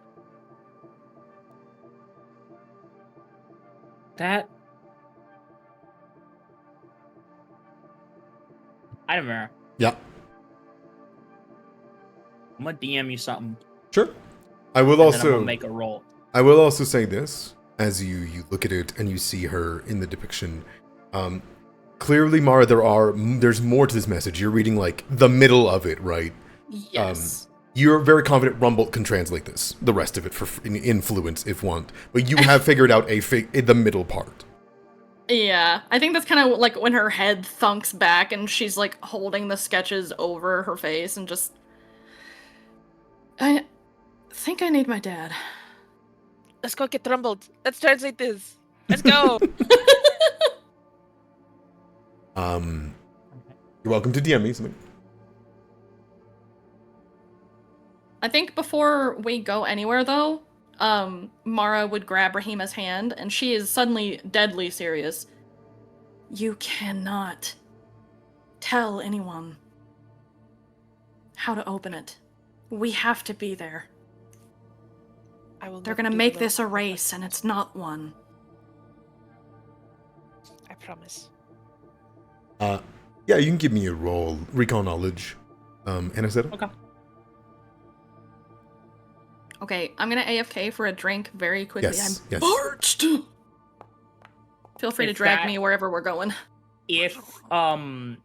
That... Item mirror. Yeah. I'm gonna DM you something. Sure. I will and also then I'm gonna make a roll. I will also say this, as you look at it and you see her in the depiction. Clearly, Mara, there's more to this message. You're reading like the middle of it, right? Yes. You're very confident Rumbolt can translate this, the rest of it for influence if want, but you have figured out the middle part. Yeah, I think that's kind of like when her head thunks back and she's like holding the sketches over her face and just... I think I need my dad. Let's go get Rumbled. Let's translate this. Let's go. You're welcome to DM me something. I think before we go anywhere though, Mara would grab Rahima's hand, and she is suddenly deadly serious. You cannot tell anyone how to open it. We have to be there. They're gonna make this a race, and it's not one. I promise. Yeah, you can give me a roll, recall knowledge. Anisetta? Okay. Okay, I'm gonna AFK for a drink very quickly. Yes, I'm yes. parched! Feel free to drag me wherever we're going. If that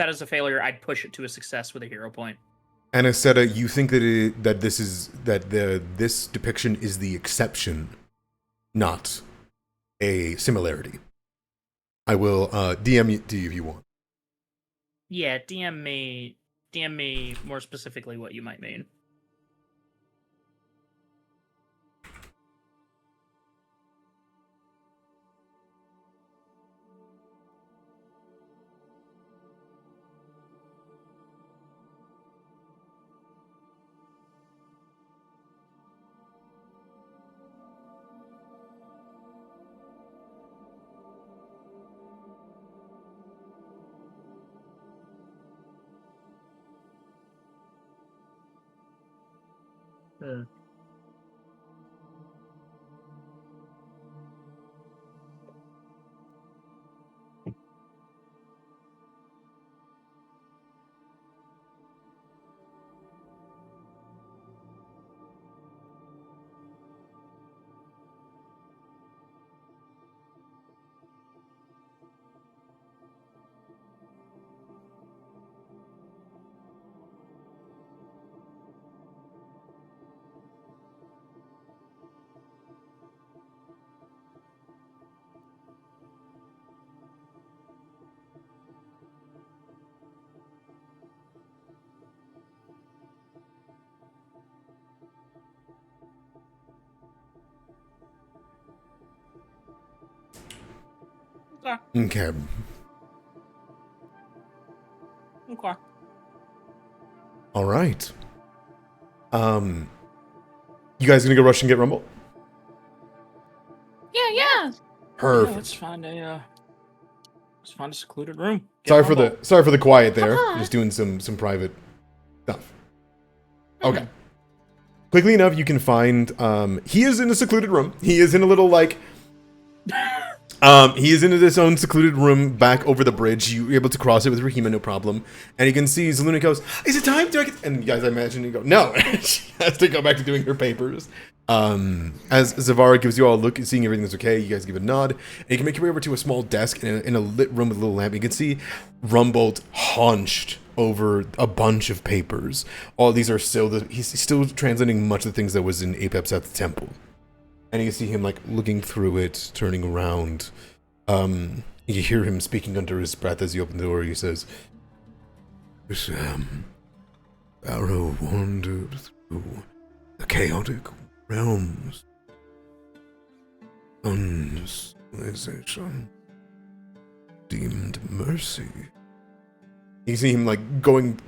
is a failure, I'd push it to a success with a hero point. Anisetta, you think that this depiction is the exception, not a similarity. I will DM it to you if you want. Yeah, DM me more specifically what you might mean. Okay. Okay. All right. You guys gonna go rush and get Rumble? Yeah. Yeah, Perfect. let's find a secluded room. Get Sorry for Rumble. the quiet there. Uh-huh. Just doing some private stuff. Okay. Quickly enough, you can find he is in a secluded room. He is in a little like he is in his own secluded room back over the bridge. You're able to cross it with Rahima, no problem. And you can see Zaluna goes, "Is it time? Do I get?" And you guys, I imagine, you go, "No." She has to go back to doing her papers. As Zavara gives you all a look, seeing everything that's okay, you guys give a nod, and you can make your way over to a small desk in a lit room with a little lamp. You can see Rumbold hunched over a bunch of papers. All these are he's still translating much of the things that was in Apep's at the temple. And you can see him like looking through it, turning around. You hear him speaking under his breath as you open the door. He says, "This arrow wandered through the chaotic realms. Uncivilization deemed mercy." You see him like going.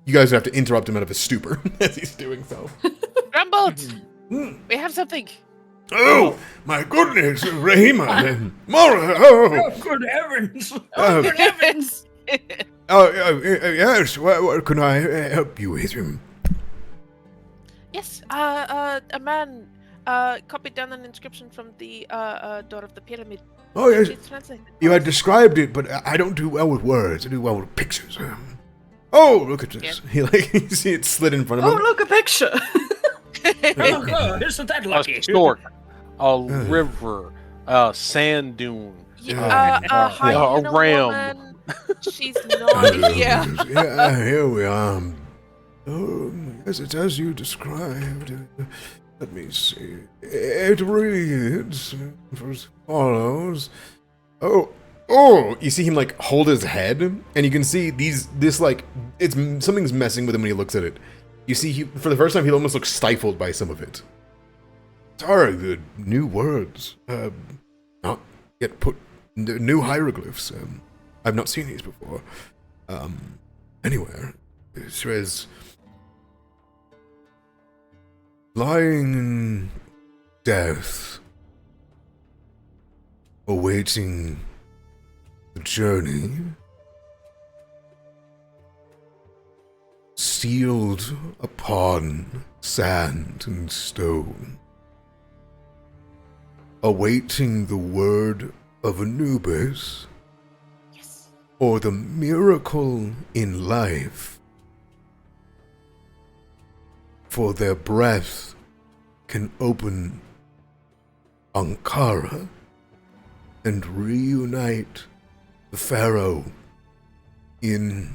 You guys have to interrupt him out of his stupor as he's doing so. Rumbold! We have something. Oh, my goodness, Rahima, Mora, oh, Good heavens! uh, Heavens! yes, what can I help you with? Yes, a man copied down an inscription from the door of the pyramid. Oh, yes, Please translate it. you had described it, but I don't do well with words. I do well with pictures. Oh, look at this. Yeah. You see it slid in front of Oh, him. look, a picture. Oh, God, isn't that A lucky? stork, a river, a sand dune. A hyena a ram. woman. She's not here. Yeah, here we are. Oh, yes, it's as you described. Let me see. It reads as follows. Oh! You see him like hold his head, and you can see something's messing with him when he looks at it. You see, for the first time, he almost looks stifled by some of it. Sorry, the new words, not yet put. New hieroglyphs. I've not seen these before. Anywhere. It says, lying in death, awaiting the journey, sealed upon sand and stone, awaiting the word of Anubis, Yes. or the miracle in life, for their breath can open Ankara and reunite the pharaoh in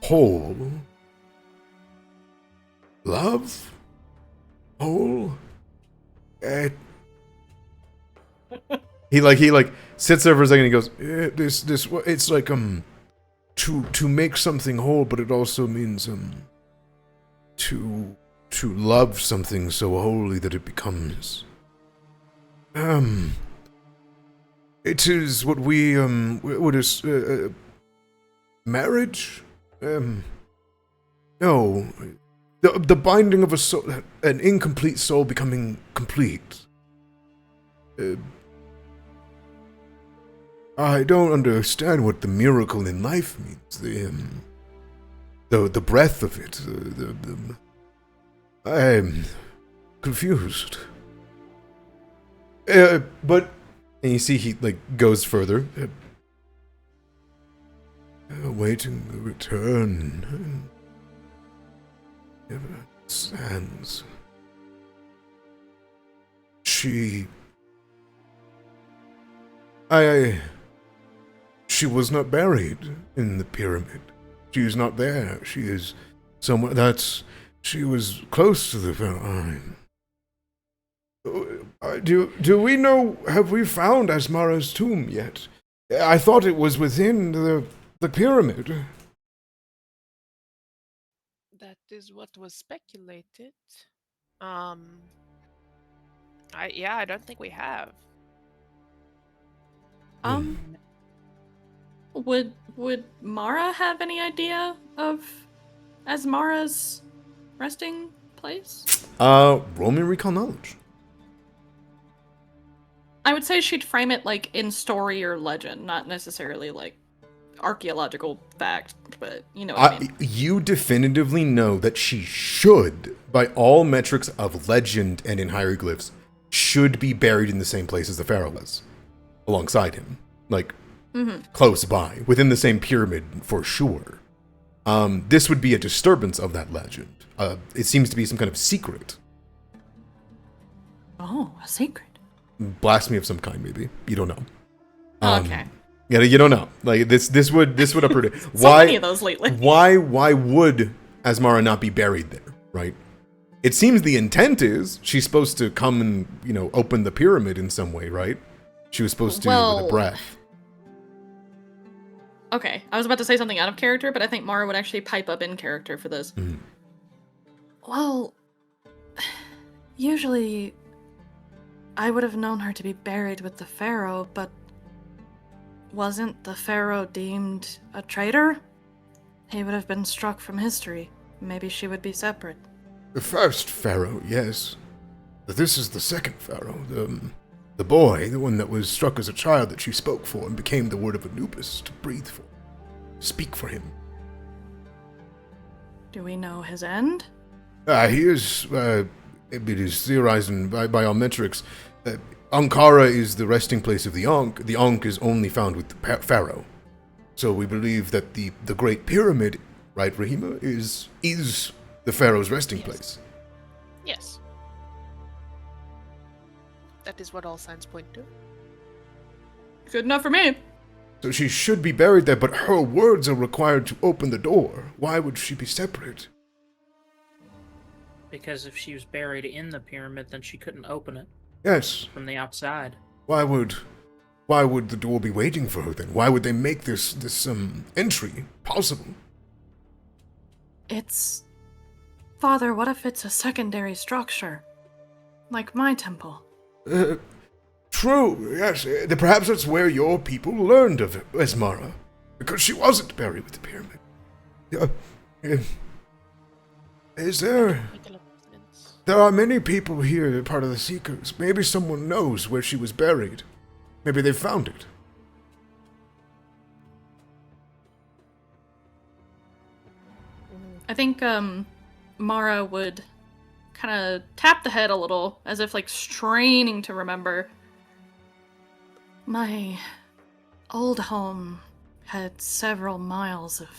whole love, whole. He sits there for a second. And he goes, it's like to make something whole, but it also means to love something so wholly that it becomes it is what we what is marriage. No, the binding of a soul, an incomplete soul becoming complete. I don't understand what the miracle in life means. The breadth of it. I'm confused. But and you see he goes further. Awaiting the return. Ever stands. She was not buried in the pyramid. She is not there. She is somewhere she was close to the Pharaoh. Do we know, have we found Asmara's tomb yet? I thought it was within the pyramid. That is what was speculated. I don't think we have. Would Mara have any idea of Asmara's resting place? Roll me recall knowledge. I would say she'd frame it in story or legend, not necessarily archaeological fact, but you know what I mean. You definitively know that she should, by all metrics of legend and in hieroglyphs, should be buried in the same place as the pharaoh was, alongside him, close by, within the same pyramid for sure. This would be a disturbance of that legend. It seems to be some kind of secret. Oh, a secret. Blasphemy of some kind, maybe. You don't know. Okay. Yeah, you don't know. This would uproot it. So many of those lately. Why would Asmara not be buried there, right? It seems the intent is she's supposed to come and, open the pyramid in some way, right? She was supposed to with a breath. Okay, I was about to say something out of character, but I think Mara would actually pipe up in character for this. Mm. Well, usually I would have known her to be buried with the pharaoh, but wasn't the pharaoh deemed a traitor? He would have been struck from history. Maybe she would be separate. The first pharaoh, yes. But this is the second pharaoh, the boy, the one that was struck as a child that she spoke for and became the word of Anubis to breathe for, speak for him. Do we know his end? He is, it is theorized by all metrics, Ankara is the resting place of the Ankh. The Ankh is only found with the pharaoh. So we believe that the Great Pyramid, right, Rahima, is the pharaoh's resting place. Yes. That is what all signs point to. Good enough for me. So she should be buried there, but her words are required to open the door. Why would she be separate? Because if she was buried in the pyramid, then she couldn't open it. Yes. From the outside. Why would the door be waiting for her then? Why would they make this entry possible? Father, what if it's a secondary structure? Like my temple? True, yes. Perhaps that's where your people learned of Asmara. Because she wasn't buried with the pyramid. Is there... There are many people here, part of the Seekers. Maybe someone knows where she was buried. Maybe they found it. I think Mara would kind of tap the head a little, as if straining to remember. My old home had several miles of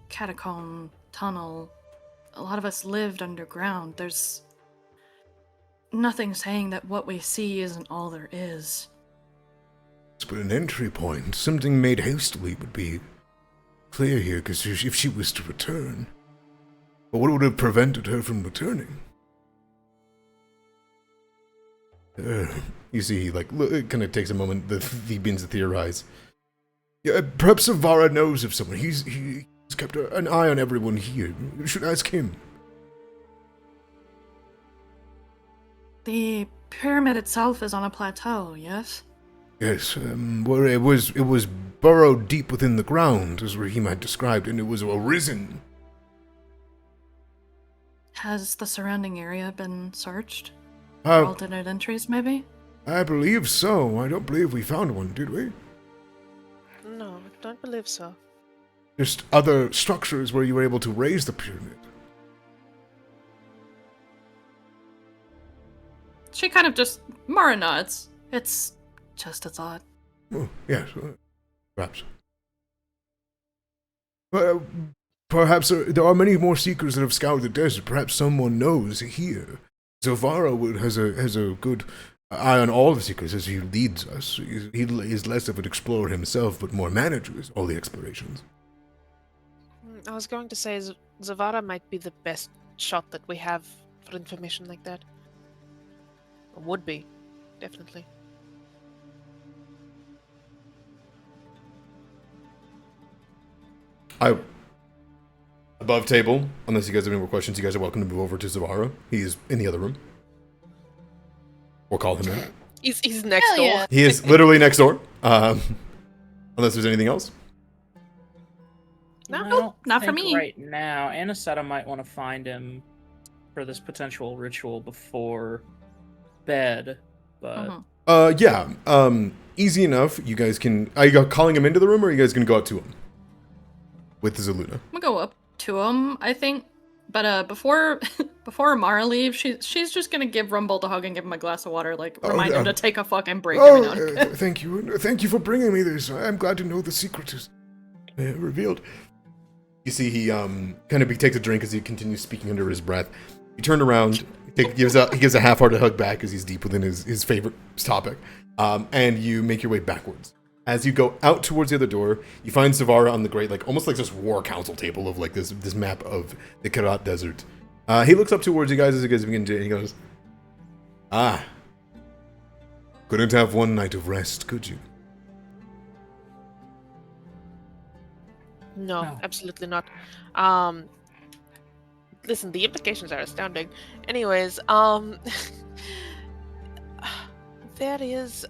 catacomb, tunnel. A lot of us lived underground. There's nothing saying that what we see isn't all there is. But an entry point, something made hastily, would be clear here, because if she was to return, but what would have prevented her from returning? You see, it kind of takes a moment, he begins to theorize. Yeah, perhaps Savara knows of someone. He's kept an eye on everyone here. You should ask him. The pyramid itself is on a plateau, yes? Yes, where it was burrowed deep within the ground, as Rahim had described, and it was arisen. Has the surrounding area been searched? Alternate entries, maybe? I believe so. I don't believe we found one, did we? No, I don't believe so. Just other structures where you were able to raise the pyramid. She kind of just Mara nods. It's just a thought. Oh, yes, perhaps. Perhaps there are many more seekers that have scoured the desert. Perhaps someone knows here. Zavara has a good eye on all the seekers as he leads us. He is less of an explorer himself, but more manages all the explorations. I was going to say Zavara might be the best shot that we have for information like that. Or would be, definitely. Above table, unless you guys have any more questions, you guys are welcome to move over to Zavara. He's in the other room. We'll call him in. He's next Hell door. yeah. He is literally next door. Unless there's anything else. No, I don't not for think me. right now. Anisetta might want to find him for this potential ritual before bed, but Mhm. Yeah. Easy enough. You guys can. Are you calling him into the room, or are you guys gonna go out to him with Zaluna? I'm gonna go up to him, I think. But before Amara leaves, she's just gonna give Rumbold a hug and give him a glass of water, like remind him to take a fucking break every now and again. Thank you. Thank you for bringing me this. I'm glad to know the secret is revealed. You see, he kind of takes a drink as he continues speaking under his breath. He turned around, he gives a half-hearted hug back as he's deep within his favorite topic, and you make your way backwards. As you go out towards the other door, you find Zavara on the great, like almost like this war council table of like this map of the Kirat desert. He looks up towards you guys as you guys begin to, and he goes, "Ah, couldn't have one night of rest, could you?" No, absolutely not. Listen, the implications are astounding. Anyways, there is,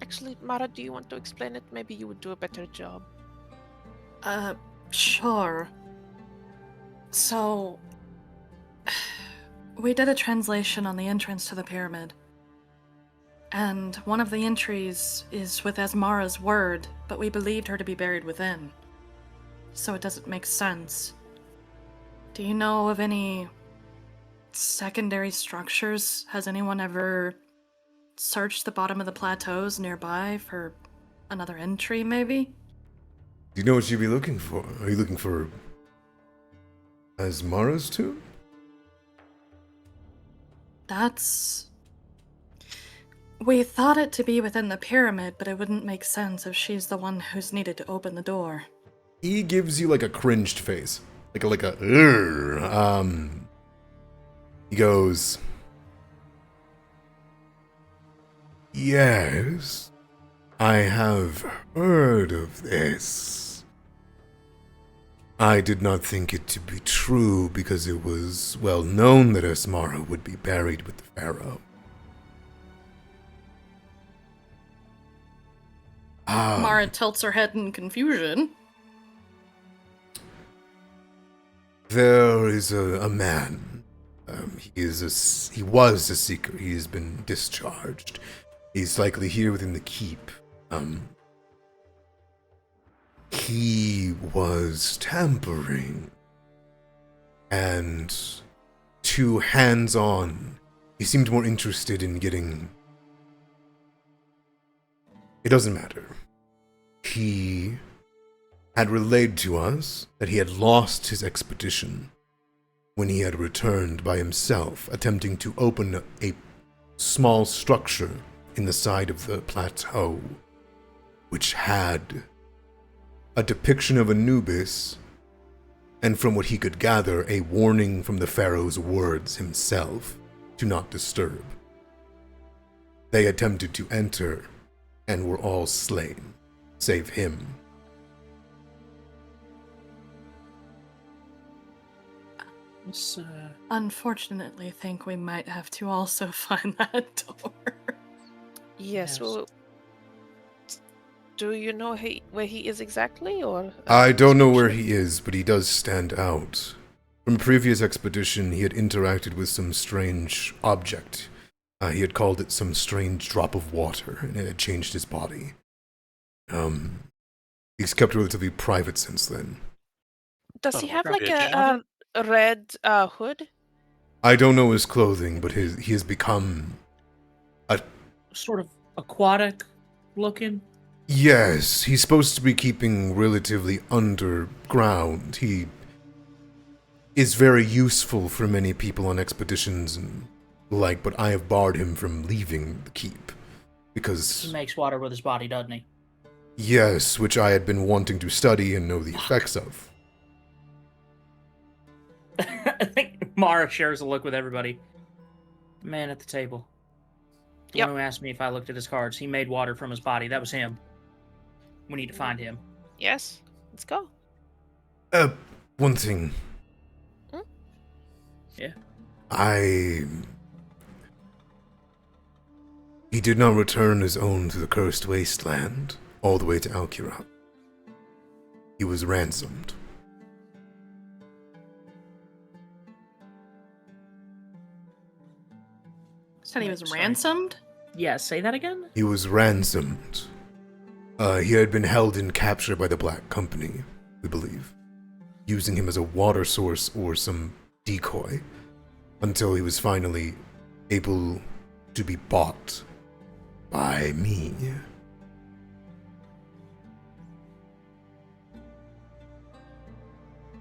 actually, Mara, do you want to explain it? Maybe you would do a better job. Sure. So, we did a translation on the entrance to the pyramid. And one of the entries is with Asmara's word, but we believed her to be buried within. So it doesn't make sense. Do you know of any secondary structures? Has anyone ever searched the bottom of the plateaus nearby for another entry, maybe? Do you know what you'd be looking for? Are you looking for Asmara's tomb? We thought it to be within the pyramid, but it wouldn't make sense if she's the one who's needed to open the door. He gives you like a cringed face. He goes, "Yes, I have heard of this. I did not think it to be true because it was well known that Asmara would be buried with the pharaoh. Mara tilts her head in confusion. There is a man. He was a seeker. He has been discharged. He's likely here within the keep. He was tampering and too hands-on. He seemed more interested in getting... It doesn't matter. He had relayed to us that he had lost his expedition when he had returned by himself, attempting to open a small structure in the side of the plateau, which had a depiction of Anubis, and from what he could gather, a warning from the pharaoh's words himself to not disturb. They attempted to enter and were all slain, save him. Unfortunately, think we might have to also find that door. Yes, well, do you know where he is exactly, or? I don't know where he is, but he does stand out. From a previous expedition, he had interacted with some strange object. He had called it some strange drop of water, and it had changed his body. He's kept relatively private since then. Does he have probably like a a red hood? I don't know his clothing, but he has become Sort of aquatic looking. Yes, he's supposed to be keeping relatively underground. He is very useful for many people on expeditions and but I have barred him from leaving the keep. Because He makes water with his body, doesn't he? yes, which I had been wanting to study and know the effects of. I think Mara shares a look with everybody. The man at the table. The Yep. one who asked me if I looked at his cards. He made water from his body. That was him. We need to find him. Yes, let's go. One thing. Hmm? Yeah. He did not return his own to the cursed wasteland, all the way to Kirat. He was ransomed. Said he was Sorry. ransomed? Yeah, say that again? He was ransomed. He had been held in capture by the Black Company, we believe, using him as a water source or some decoy, until he was finally able to be bought by me.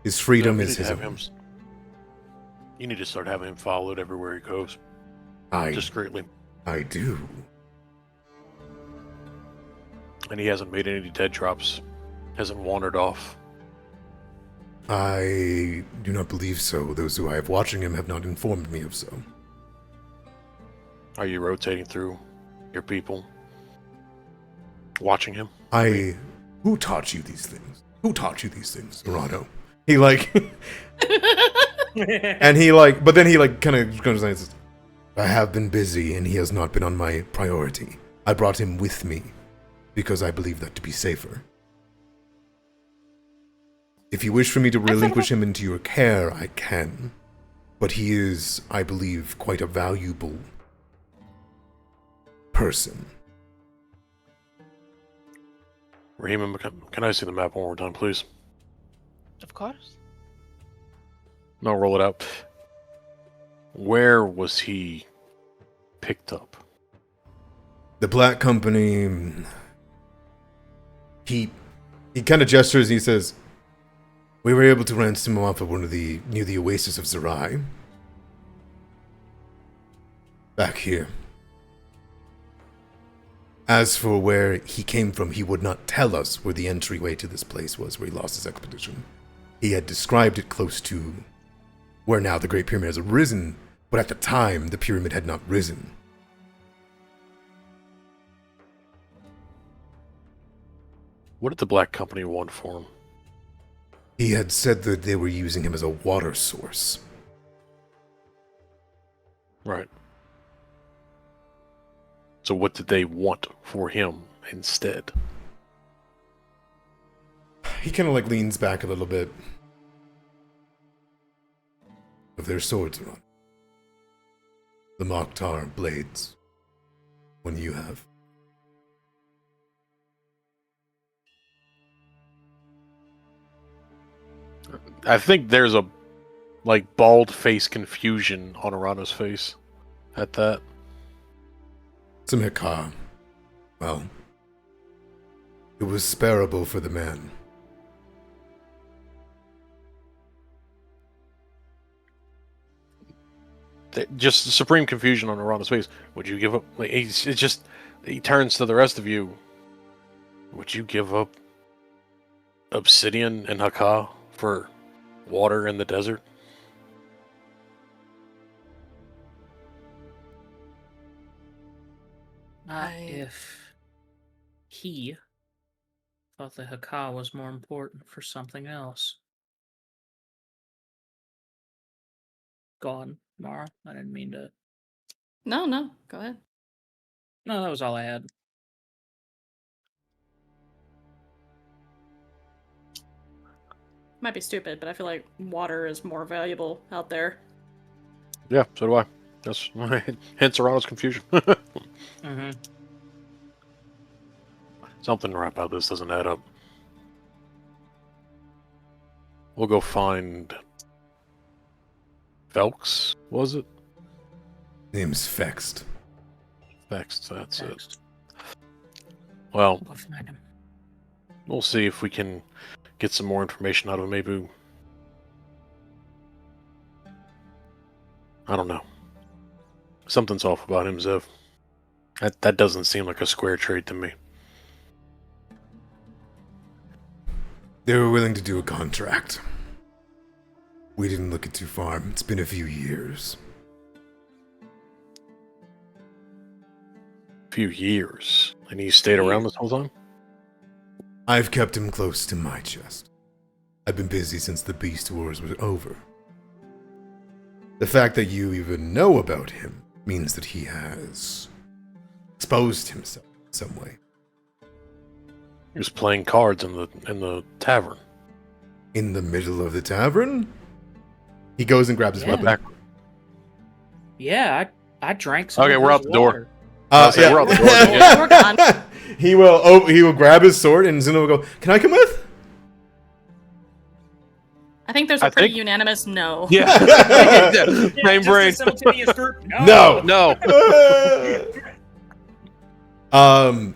His freedom You is need to his have own. You need to start having him followed everywhere he goes, I discreetly. do. And he hasn't made any dead drops. Hasn't wandered off. I do not believe so. Those who I have watching him have not informed me of so. Are you rotating through your people? Watching him? Who taught you these things? Who taught you these things, Urano? He like, and he like, but then he like kind of goes and says, I have been busy and he has not been on my priority. I brought him with me because I believe that to be safer. If you wish for me to relinquish him into your care, I can. But he is, I believe, quite a valuable person. Raymond, can I see the map one more time, please? Of course. No, roll it out. Where was he picked up? The Black Company, he kind of gestures and he says, we were able to ransom him off at near the oasis of Zerai. Back here. As for where he came from, he would not tell us where the entryway to this place was where he lost his expedition. He had described it close to where now the Great Pyramid has arisen, but at the time the pyramid had not risen. What did the Black Company want for him? He had said that they were using him as a water source. Right. So what did they want for him instead? He kind of like leans back a little bit. Of their swords, Ron. The Mokhtar blades. One you have. I think there's a bald face confusion on Arano's face at that. Simhika. Well, it was sparable for the man. Just supreme confusion on Arano's face. Would you give up? He turns to the rest of you. Would you give up obsidian and Hakka for water in the desert? Not if he thought the Hakka was more important for something else. Go on, Mara. I didn't mean to. No, go ahead. No, that was all I had. Might be stupid, but I feel like water is more valuable out there. Yeah, so do I. That's hence Arano's confusion. Mm-hmm. Something right about this doesn't add up. We'll go find Felks, was it? Name's Fext. Vext, that's it. Next. Well, We'll find him. we'll see if we can get some more information out of him. Maybe. I don't know. Something's off about him, Zev. That doesn't seem like a square trade to me. They were willing to do a contract. We didn't look it too far. It's been a few years. Few years. And he stayed around this whole time? I've kept him close to my chest. I've been busy since the Beast Wars were over. The fact that you even know about him means that he has exposed himself in some way. He was playing cards in the tavern. In the middle of the tavern? He goes and grabs his Yeah. weapon. Yeah, I drank some. Okay, of we're his out the door. water. We're out the door. Yeah. We're gone. He will grab his sword and Zuna will go, "Can I come with?" I think there's a pretty unanimous no. Yeah. Yeah, Same just brain. a simultaneous group. No. No.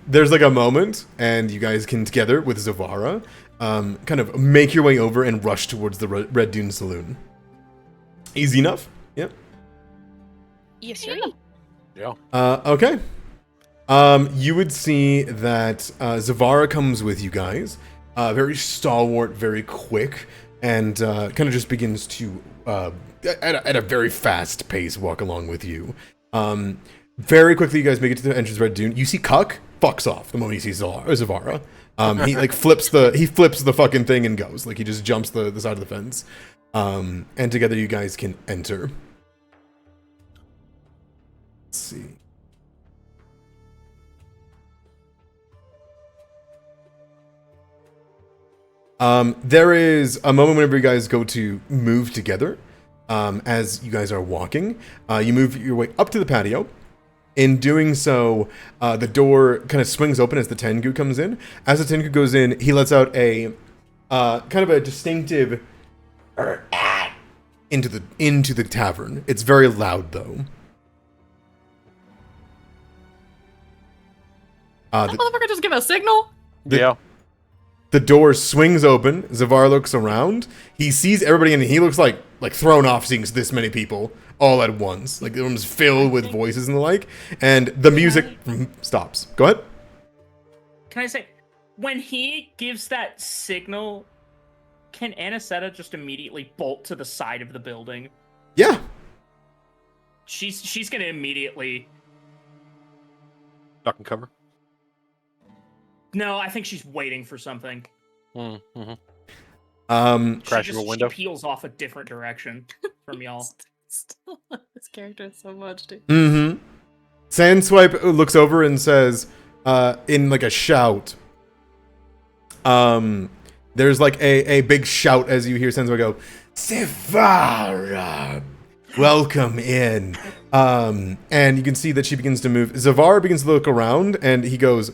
There's like a moment, and you guys can together with Zavara, kind of make your way over and rush towards the Red Dune Saloon. Easy enough. Yep. Yes, sir. Yeah. Okay. You would see that Zavara comes with you guys, very stalwart, very quick, and kind of just begins to, at a very fast pace, walk along with you. Very quickly, you guys make it to the entrance of Red Dune. You see Cuck fucks off the moment he sees Zavara. He like flips the fucking thing and goes. Like he just jumps the side of the fence. And together you guys can enter. Let's see. There is a moment whenever you guys go to move together. As you guys are walking, you move your way up to the patio. In doing so, the door kind of swings open as the Tengu comes in. As the Tengu goes in, he lets out a kind of a distinctive into the tavern. It's very loud though. That motherfucker just give a signal? Yeah. The door swings open. Zavar looks around. He sees everybody, and he looks like thrown off seeing this many people all at once. Like the room's filled with voices and the like. And the music stops. Go ahead. Can I say, when he gives that signal, can Anisetta just immediately bolt to the side of the building? Yeah. She's gonna immediately. Duck and cover. No, I think she's waiting for something. Mm-hmm. Crashing a window. She peels off a different direction from y'all. Still love this character so much, dude. Mm-hmm. Sandswipe looks over and says, in like a shout. There's like a big shout as you hear Sandswipe go, Zavara, welcome in. And you can see that she begins to move. Zavara begins to look around, and he goes,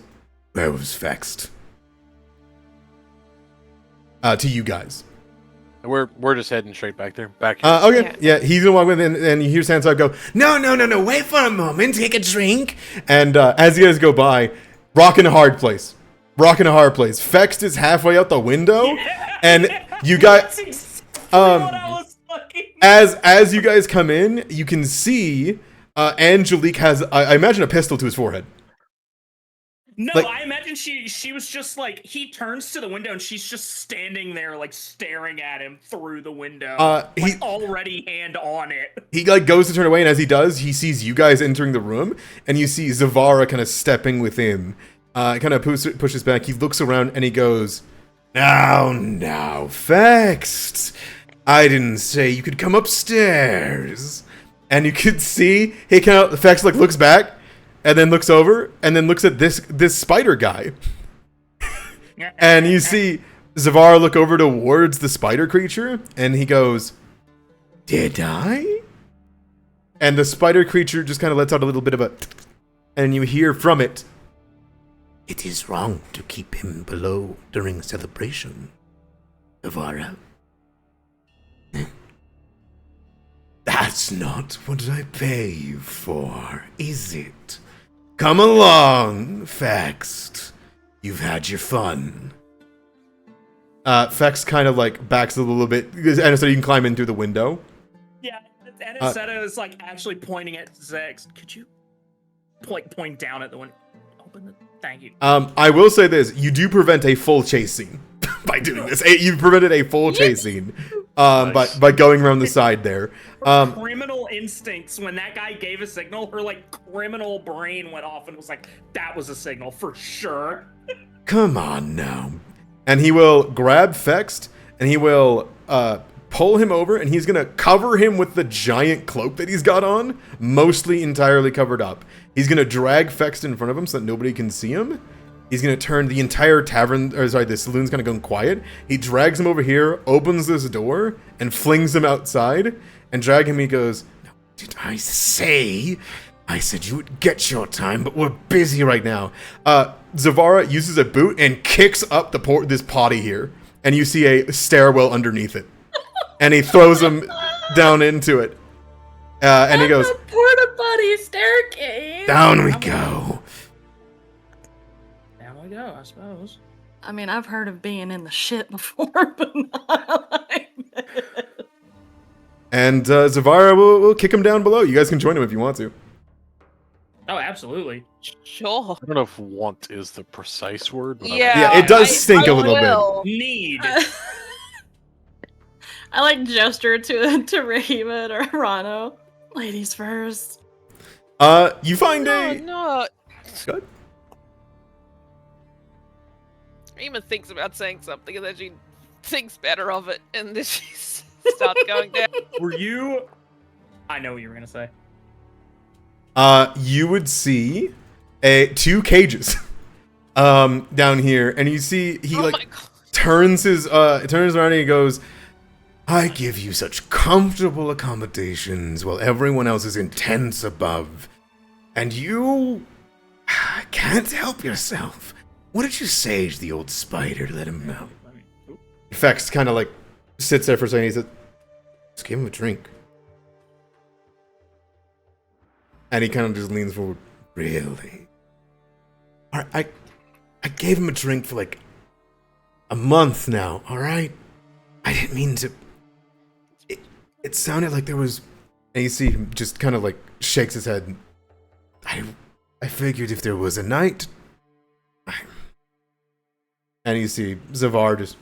"Where was Fext?" To you guys. We're just heading straight back there. Back here. Okay, yeah, he's gonna walk with, and you hear Sandswipe go, No, wait for a moment, take a drink. And as you guys go by, rocking a hard place. Fext is halfway out the window, and you guys, as you guys come in, you can see Angelique has, I imagine, a pistol to his forehead. No, Like- I imagine she was just like, he turns to the window and she's just standing there like staring at him through the window. He Already hand on it. he like goes to turn away, and as he does, he sees you guys entering the room, and you see Zavara kind of stepping with him. Kind of pushes back. He looks around and he goes, Now, Fext. I didn't say you could come upstairs. And you could see he kind of Fext like looks back, and then looks over, and then looks at this spider guy. And you see Zavara look over towards the spider creature, and he goes, Did I? And the spider creature just kind of lets out a little bit of a, and you hear from it, It is wrong to keep him below during celebration, Zavara. That's not what I pay you for, is it? Come along, Fext. You've had your fun. Fext kind of like backs a little bit, and so you can climb in through the window. Yeah, Anisetta is like actually pointing at Zex. Could you point down at the window? Open it. Thank you. I will say this: you do prevent a full chase scene by doing this. You prevented a full chase scene Nice. by going around the side there. Criminal instincts. When that guy gave a signal, her like criminal brain went off and was like, "That was a signal for sure." Come on now. And he will grab Fext, and he will pull him over, and he's gonna cover him with the giant cloak that he's got on, mostly entirely covered up. He's gonna drag Fext in front of him so that nobody can see him. He's gonna turn the entire the saloon's kind of going quiet. He drags him over here, opens this door, and flings him outside, and drag him. He goes, "Now, did I say? I said you would get your time, but we're busy right now." Zavara uses a boot and kicks up this potty here, and you see a stairwell underneath it, and he throws him down into it, and he goes, "The porta potty staircase." "Down we go." Down we go, I suppose. I mean, I've heard of being in the shit before, but not like this. And Zavara will kick him down below. You guys can join him if you want to. Oh, absolutely. Sure. I don't know if want is the precise word. But Yeah, it does stink a little bit. will. Need. I like gesture to Rahima or Rano. Ladies first. You find No, a... no. Good. Rima thinks about saying something and then she thinks better of it and then she starts going down. Were you? I know what you were gonna say. You would see two cages down here, and you see he Oh my like God. turns around and he goes, "I give you such comfortable accommodations while everyone else is in tents above, and you can't help yourself. What did you say to the old spider to let him know?" Fex kind of like sits there for a second. He says, "Just give him a drink." And he kind of just leans forward. "Really? I gave him a drink for like a month now, alright? I didn't mean to... It sounded like there was..." And you see him just kind of like shakes his head. I figured if there was a night... And you see Zavar just...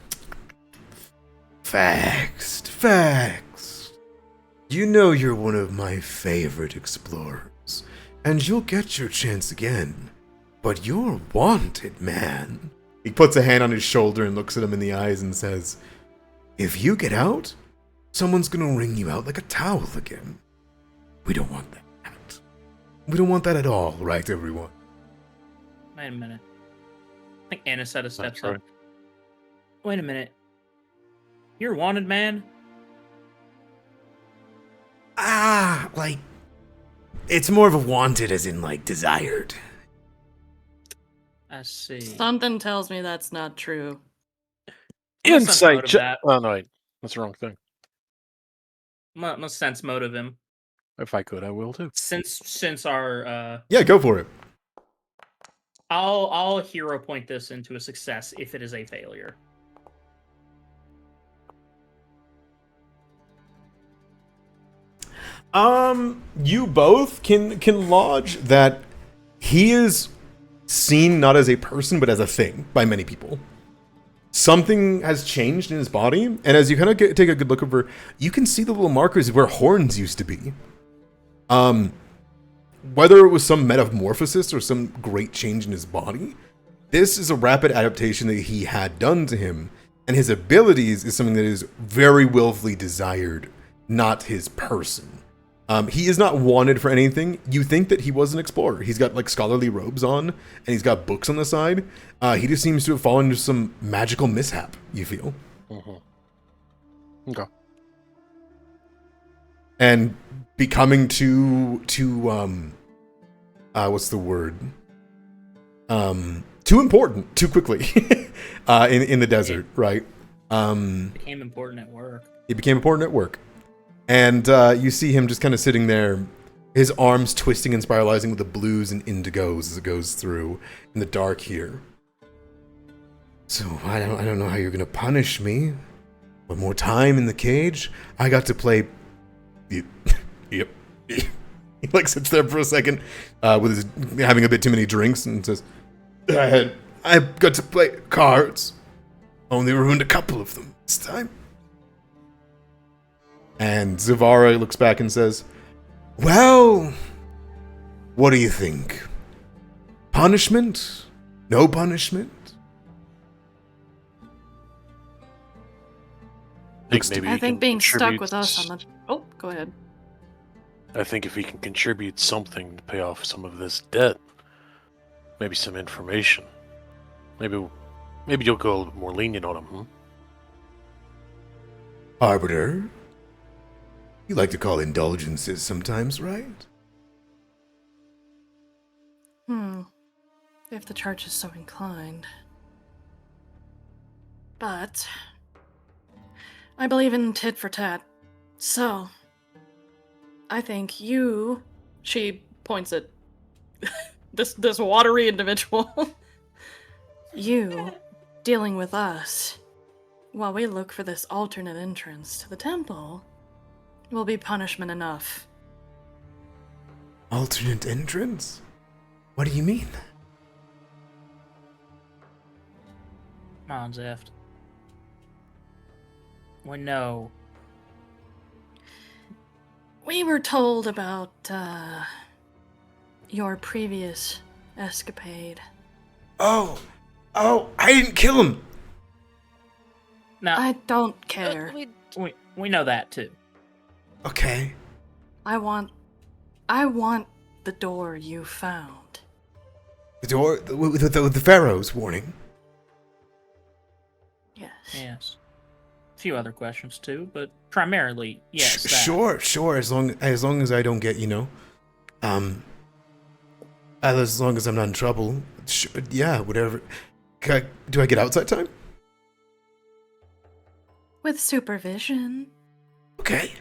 Facts. You know you're one of my favorite explorers. And you'll get your chance again. But you're wanted, man. He puts a hand on his shoulder and looks at him in the eyes and says, "If you get out, someone's gonna wring you out like a towel again. We don't want that. We don't want that at all, right, everyone?" Wait a minute. I think Anisetta steps right. up. Wait a minute. You're a wanted man? Like, it's more of a wanted as in, like, desired. I see. Something tells me that's not true. Insight. Of that. Oh no, wait, that's the wrong thing. I'm gonna sense motive him. If I could, I will too. Since our Yeah, go for it. I'll hero point this into a success if it is a failure. You both can lodge that he is seen not as a person, but as a thing by many people. Something has changed in his body, and as you kind of take a good look over, you can see the little markers where horns used to be. Whether it was some metamorphosis or some great change in his body, this is a rapid adaptation that he had done to him, and his abilities is something that is very willfully desired, not his person. He is not wanted for anything. You think that he was an explorer. He's got like scholarly robes on, and he's got books on the side. He just seems to have fallen into some magical mishap, you feel. Mm-hmm. Okay. And becoming too what's the word? Too important, too quickly, in the desert, right? Became important at work. It became important at work. And you see him just kind of sitting there, his arms twisting and spiralizing with the blues and indigos as it goes through in the dark here. So I don't know how you're gonna punish me. One more time in the cage. I got to play. Yep. He like sits there for a second, with his having a bit too many drinks, and says, "I got to play cards. Only ruined a couple of them this time." And Zavara looks back and says, "Well, what do you think? Punishment? No punishment?" I think being stuck with us on the... Oh, go ahead. I think if he can contribute something to pay off some of this debt, maybe some information, maybe you'll go a little bit more lenient on him, Arbiter, you like to call indulgences sometimes, right? If the church is so inclined. But I believe in tit for tat. So I think you... She points at this watery individual. You dealing with us while we look for this alternate entrance to the temple will be punishment enough. Alternate entrance? What do you mean? Come on, Zeft. We know. We were told about your previous escapade. Oh, I didn't kill him. No, I don't care. we know that too. Okay. I want the door you found. The door with the Pharaoh's warning. Yes. Yes. A few other questions too, but primarily, yes. that. Sure. As long as I don't get, as long as I'm not in trouble. Sure, yeah, whatever. Do I get outside time? With supervision. Okay.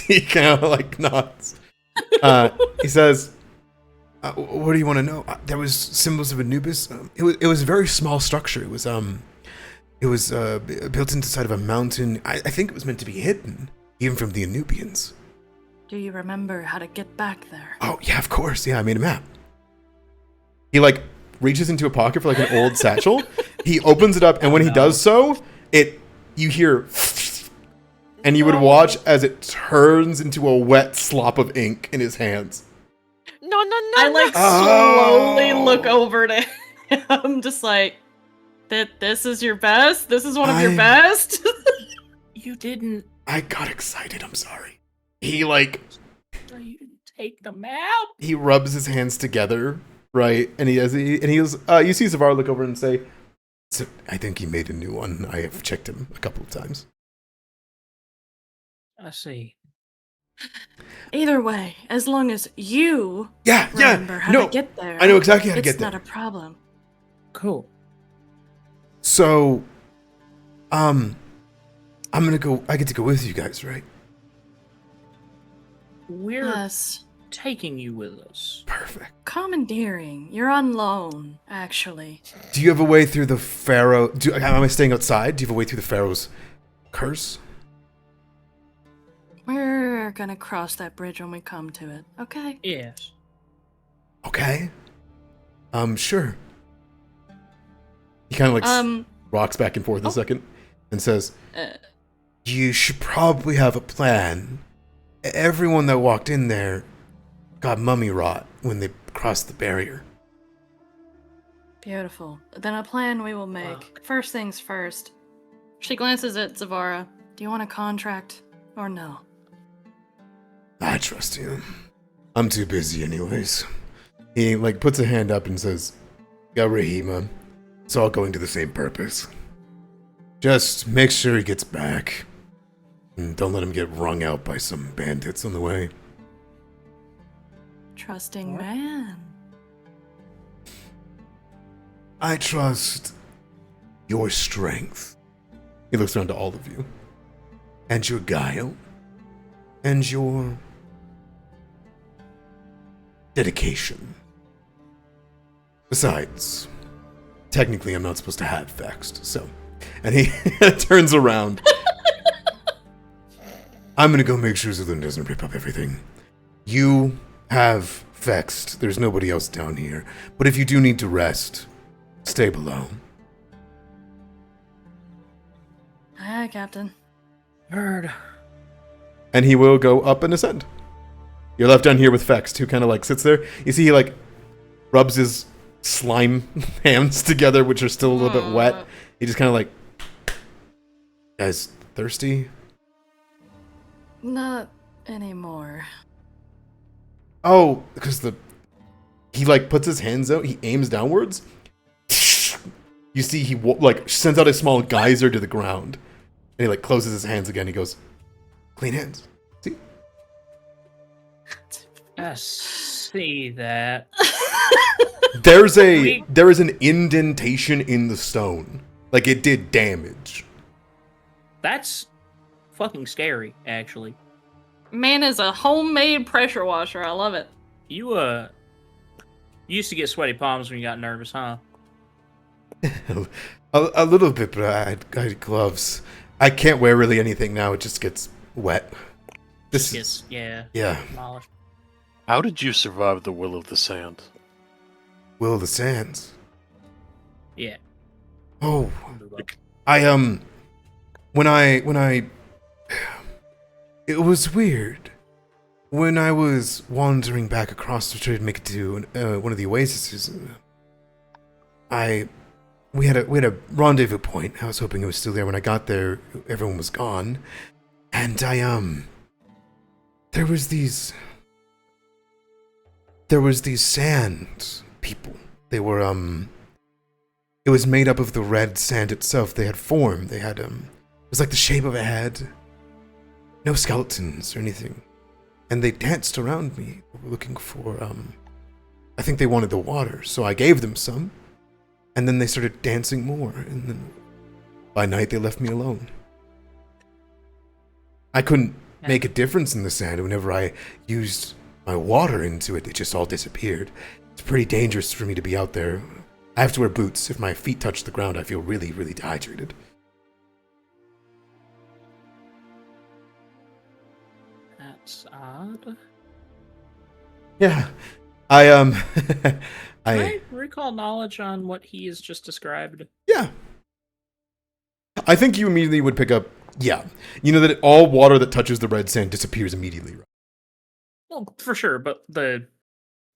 He kind of like nods. He says, "What do you want to know?" There was symbols of Anubis. It was a very small structure. It was built into the side of a mountain. I think it was meant to be hidden, even from the Anubians. Do you remember how to get back there? Oh yeah, of course. Yeah, I made a map. He like reaches into a pocket for like an old satchel. He opens it up, and when he does so, you hear, and you would watch as it turns into a wet slop of ink in his hands. No. I like slowly look over to him, just like, this is your best? This is one of your best? You didn't. I got excited. I'm sorry. He like. You didn't take the map. He rubs his hands together, right? And you see Zavar look over and say, "So I think he made a new one. I have checked him a couple of times." I see. Either way, as long as you Yeah. remember how No, to get there, I know exactly how to get it's there. not a problem. Cool. So, I'm gonna go. I get to go with you guys, right? We're Yes. taking you with us. Perfect. Commandeering. You're on loan, actually. Do you have a way through the Pharaoh? Am I staying outside? Do you have a way through the Pharaoh's curse? We're gonna cross that bridge when we come to it, okay? Yes. Okay. Sure. He kind of like rocks back and forth a second and says, "You should probably have a plan. Everyone that walked in there got mummy rot when they crossed the barrier." Beautiful. Then a plan we will make. First things first. She glances at Zavara. Do you want a contract or no? I trust you. I'm too busy anyways. He like puts a hand up and says, "Yeah, Rahima. It's all going to the same purpose. Just make sure he gets back. And don't let him get wrung out by some bandits on the way." Trusting man. I trust your strength. He looks around to all of you. And your guile. and your dedication. Besides, technically I'm not supposed to have vexed, so. And he turns around. I'm gonna go make sure Zalun doesn't rip up everything. You have vexed. There's nobody else down here. But if you do need to rest, stay below. Aye, Captain. Heard. And he will go up and ascend. You're left down here with Vext, who kind of like sits there. You see he like rubs his slime hands together, which are still a little bit wet. He just kind of like, guys, thirsty? Not anymore. Oh, because he like puts his hands out, he aims downwards. You see he like sends out a small geyser to the ground. And he like closes his hands again. He goes, clean hands. See? I see that. There is an indentation in the stone. Like it did damage. That's fucking scary, actually. Man is a homemade pressure washer. I love it. You used to get sweaty palms when you got nervous, huh? A little bit, but I had gloves. I can't wear really anything now. It just gets wet. This is, Yeah. yeah. How did you survive the Will of the Sand? Will of the Sands. Yeah. Oh, when I, it was weird. When I was wandering back across to try to make it to one of the oases, we had a rendezvous point. I was hoping it was still there. When I got there, everyone was gone, and there was these sand people. They were it was made up of the red sand itself. They had form. They had it was like the shape of a head. No skeletons or anything. And they danced around me. They were looking for I think they wanted the water, so I gave them some. And then they started dancing more, and then by night they left me alone. I couldn't make a difference in the sand. Whenever I used my water into it, it just all disappeared. It's pretty dangerous for me to be out there. I have to wear boots. If my feet touch the ground, I feel really, really dehydrated. That's odd. Yeah. I I recall knowledge on what he has just described. Yeah. I think you immediately would pick up, yeah. You know that all water that touches the red sand disappears immediately, right? Well, for sure, but the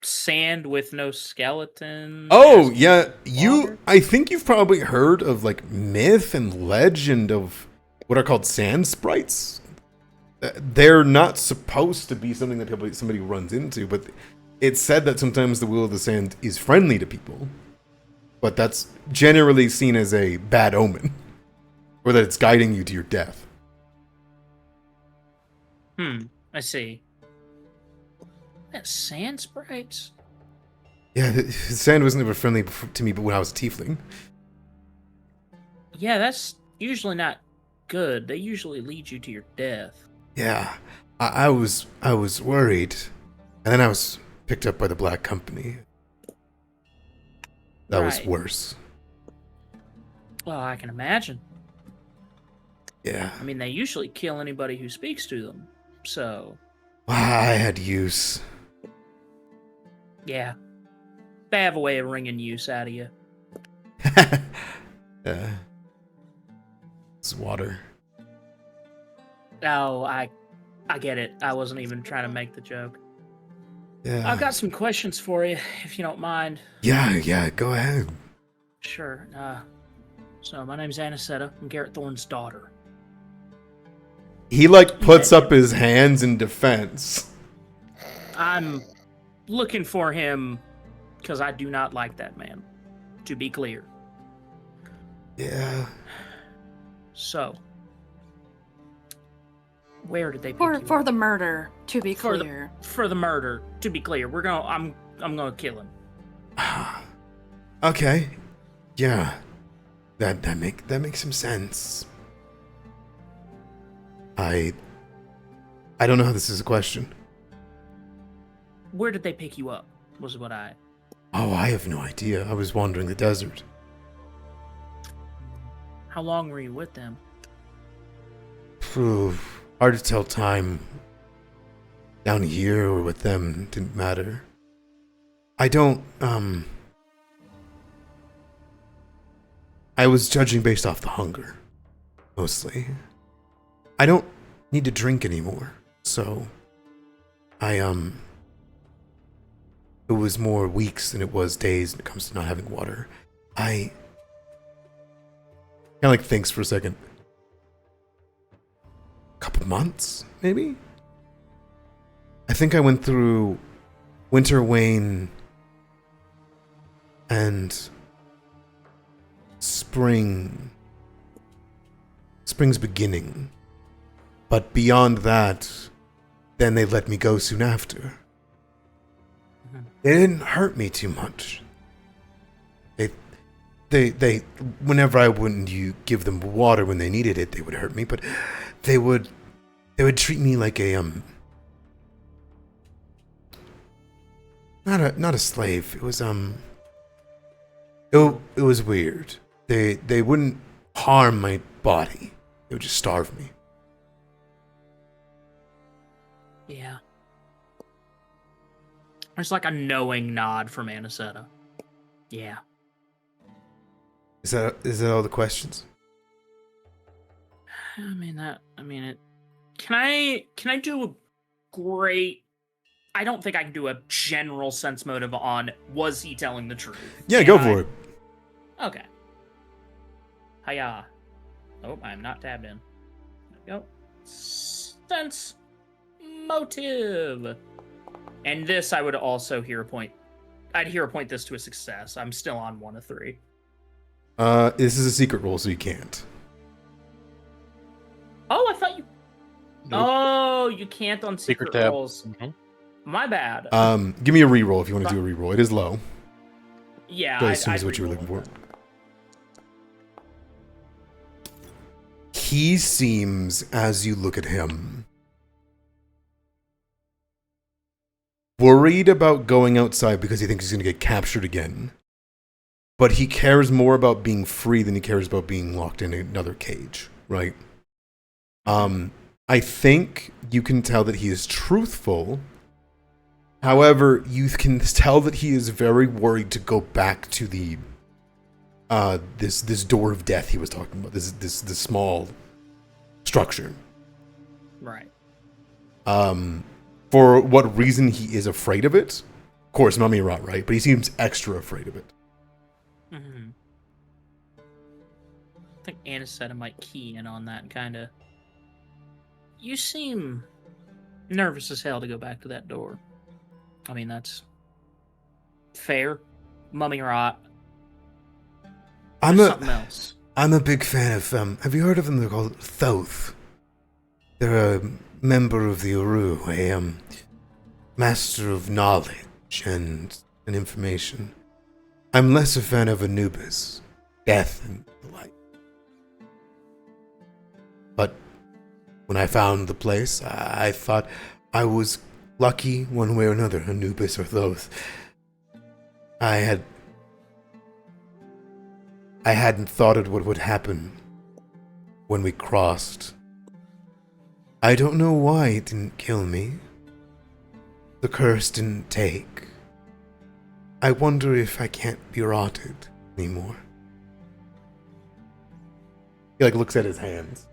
sand with no skeleton. Oh, yeah. Water? I think you've probably heard of like myth and legend of what are called sand sprites. They're not supposed to be something that somebody runs into, but it's said that sometimes the Will of the Sand is friendly to people, but that's generally seen as a bad omen, or that it's guiding you to your death. I see. That sand sprites? Yeah, the sand was never friendly to me, but when I was a tiefling. Yeah, that's usually not good. They usually lead you to your death. Yeah, I was worried, and then I was picked up by the Black Company. That was Right. worse. Well, I can imagine. Yeah. I mean, they usually kill anybody who speaks to them. So, I had use. yeah. They have a way of wringing use out of you. It's water. Oh, I get it. I wasn't even trying to make the joke. Yeah. I've got some questions for you, if you don't mind. Yeah, go ahead. Sure. So, my name's Anisetta. I'm Garrett Thorne's daughter. He like puts up his hands in defense. I'm looking for him because I do not like that man, to be clear. Yeah. So, where did they pick you For up? the murder, to be For clear. For the murder, to be clear. I'm gonna kill him. Okay. Yeah. That makes some sense. I I don't know how this is a question. Where did they pick you up? Was what I. Oh, I have no idea. I was wandering the desert. How long were you with them? Phew, hard to tell time. Down here or with them didn't matter. I don't, I was judging based off the hunger, mostly. I don't need to drink anymore, so it was more weeks than it was days when it comes to not having water. I kind of like thinks for a second. Couple months, maybe? I think I went through winter wane and spring's beginning. But beyond that, then they let me go soon after. They didn't hurt me too much. They whenever I wouldn't give them water when they needed it, they would hurt me, but they would treat me like a not a slave. It was it was weird. They wouldn't harm my body. They would just starve me. Yeah. There's like a knowing nod from Anisetta. Yeah. Is that all the questions? Can I do a great? I don't think I can do a general sense motive on was he telling the truth. Yeah, go for it. Okay. Hiya. Oh, I'm not tabbed in. There we go. Sense motive. And this I would also hear a point. I'd hear a point this to a success. I'm still on 1 of 3. This is a secret roll, so you can't. Oh, I thought you. Nope. Oh, you can't on secret tab. rolls. My bad. Give me a reroll if you want to do a reroll. It is low. Yeah, But I assume is I'd what you were reroll looking for. that. He seems, as you look at him, worried about going outside because he thinks he's going to get captured again. But he cares more about being free than he cares about being locked in another cage, right? I think you can tell that he is truthful. However, you can tell that he is very worried to go back to the this door of death he was talking about. This small structure. Right. For what reason he is afraid of it? Of course, Mummy Rot, right? But he seems extra afraid of it. Mm-hmm. I think Anisetta might key in on that kind of. You seem nervous as hell to go back to that door. I mean, that's fair. Mummy Rot. Something else. I'm a big fan of have you heard of them? They're called Thoth. They're a member of the Uru, a master of knowledge and information. I'm less a fan of Anubis, death and the like. But when I found the place, I thought I was lucky one way or another, Anubis or Thoth. I hadn't thought of what would happen when we crossed. I don't know why it didn't kill me. The curse didn't take. I wonder if I can't be rotted anymore. He looks at his hands.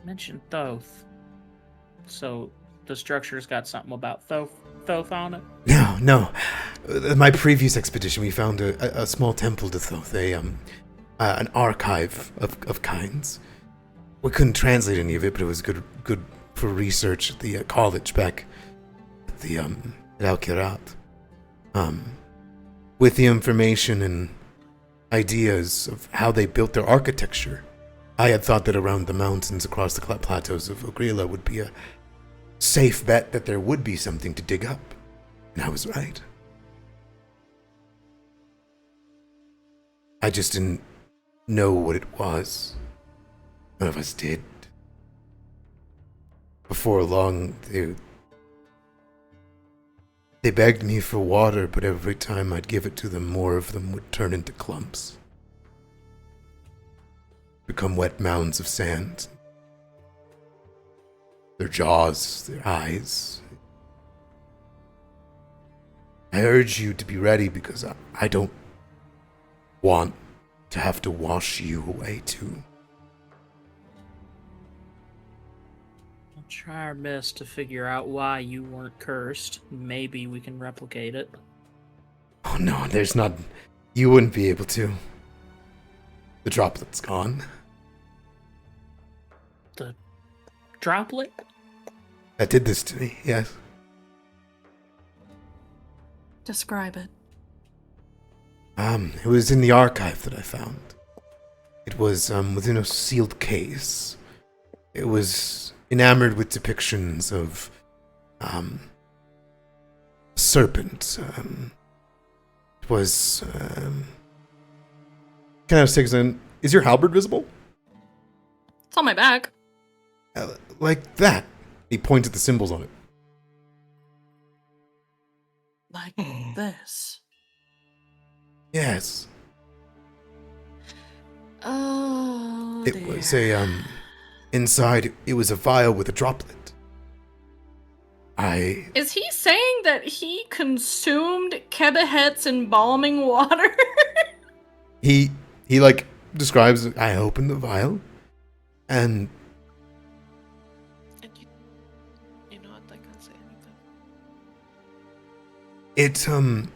Mentioned Thoth. So the structure's got something about Thoth on it? No. My previous expedition, we found a small temple to Thoth, an archive of kinds. We couldn't translate any of it, but it was good for research at the college back at at Kirat. With the information and ideas of how they built their architecture, I had thought that around the mountains across the plateaus of Ogrila would be a safe bet that there would be something to dig up. And I was right. I just didn't know what it was. None of us did. Before long, they begged me for water, but every time I'd give it to them, more of them would turn into clumps. Become wet mounds of sand. Their jaws, their eyes. I urge you to be ready because I don't want to have to wash you away too. We'll try our best to figure out why you weren't cursed. Maybe we can replicate it. Oh no, there's not... You wouldn't be able to. The droplet's gone. The droplet? That did this to me, yes. Describe it. It was in the archive that I found. It was, within a sealed case. It was enamored with depictions of, serpent. It was, kind of sticks in. Is your halberd visible? It's on my back. Like that. He points at the symbols on it. Like this. Yes. Oh, It was a, inside, it was a vial with a droplet. Is he saying that he consumed Kebehet's embalming water? He like, describes, I opened the vial, and You know what? I can't say anything.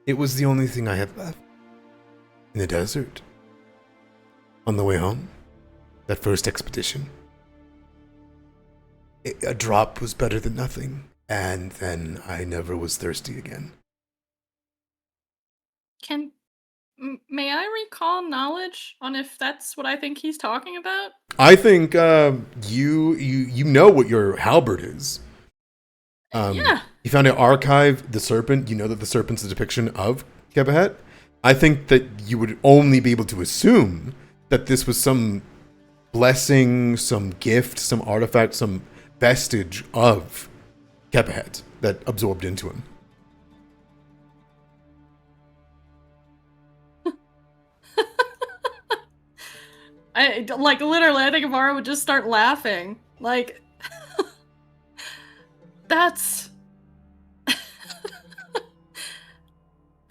it was the only thing I had left. In the desert. On the way home. That first expedition. A drop was better than nothing. And then I never was thirsty again. May I recall knowledge on if that's what I think he's talking about? I think you know what your halberd is. Yeah. You found an archive, the serpent. You know that the serpent's a depiction of Kebehet. I think that you would only be able to assume that this was some blessing, some gift, some artifact, some vestige of Kebehet that absorbed into him. Literally, I think Amara would just start laughing. Like, that's...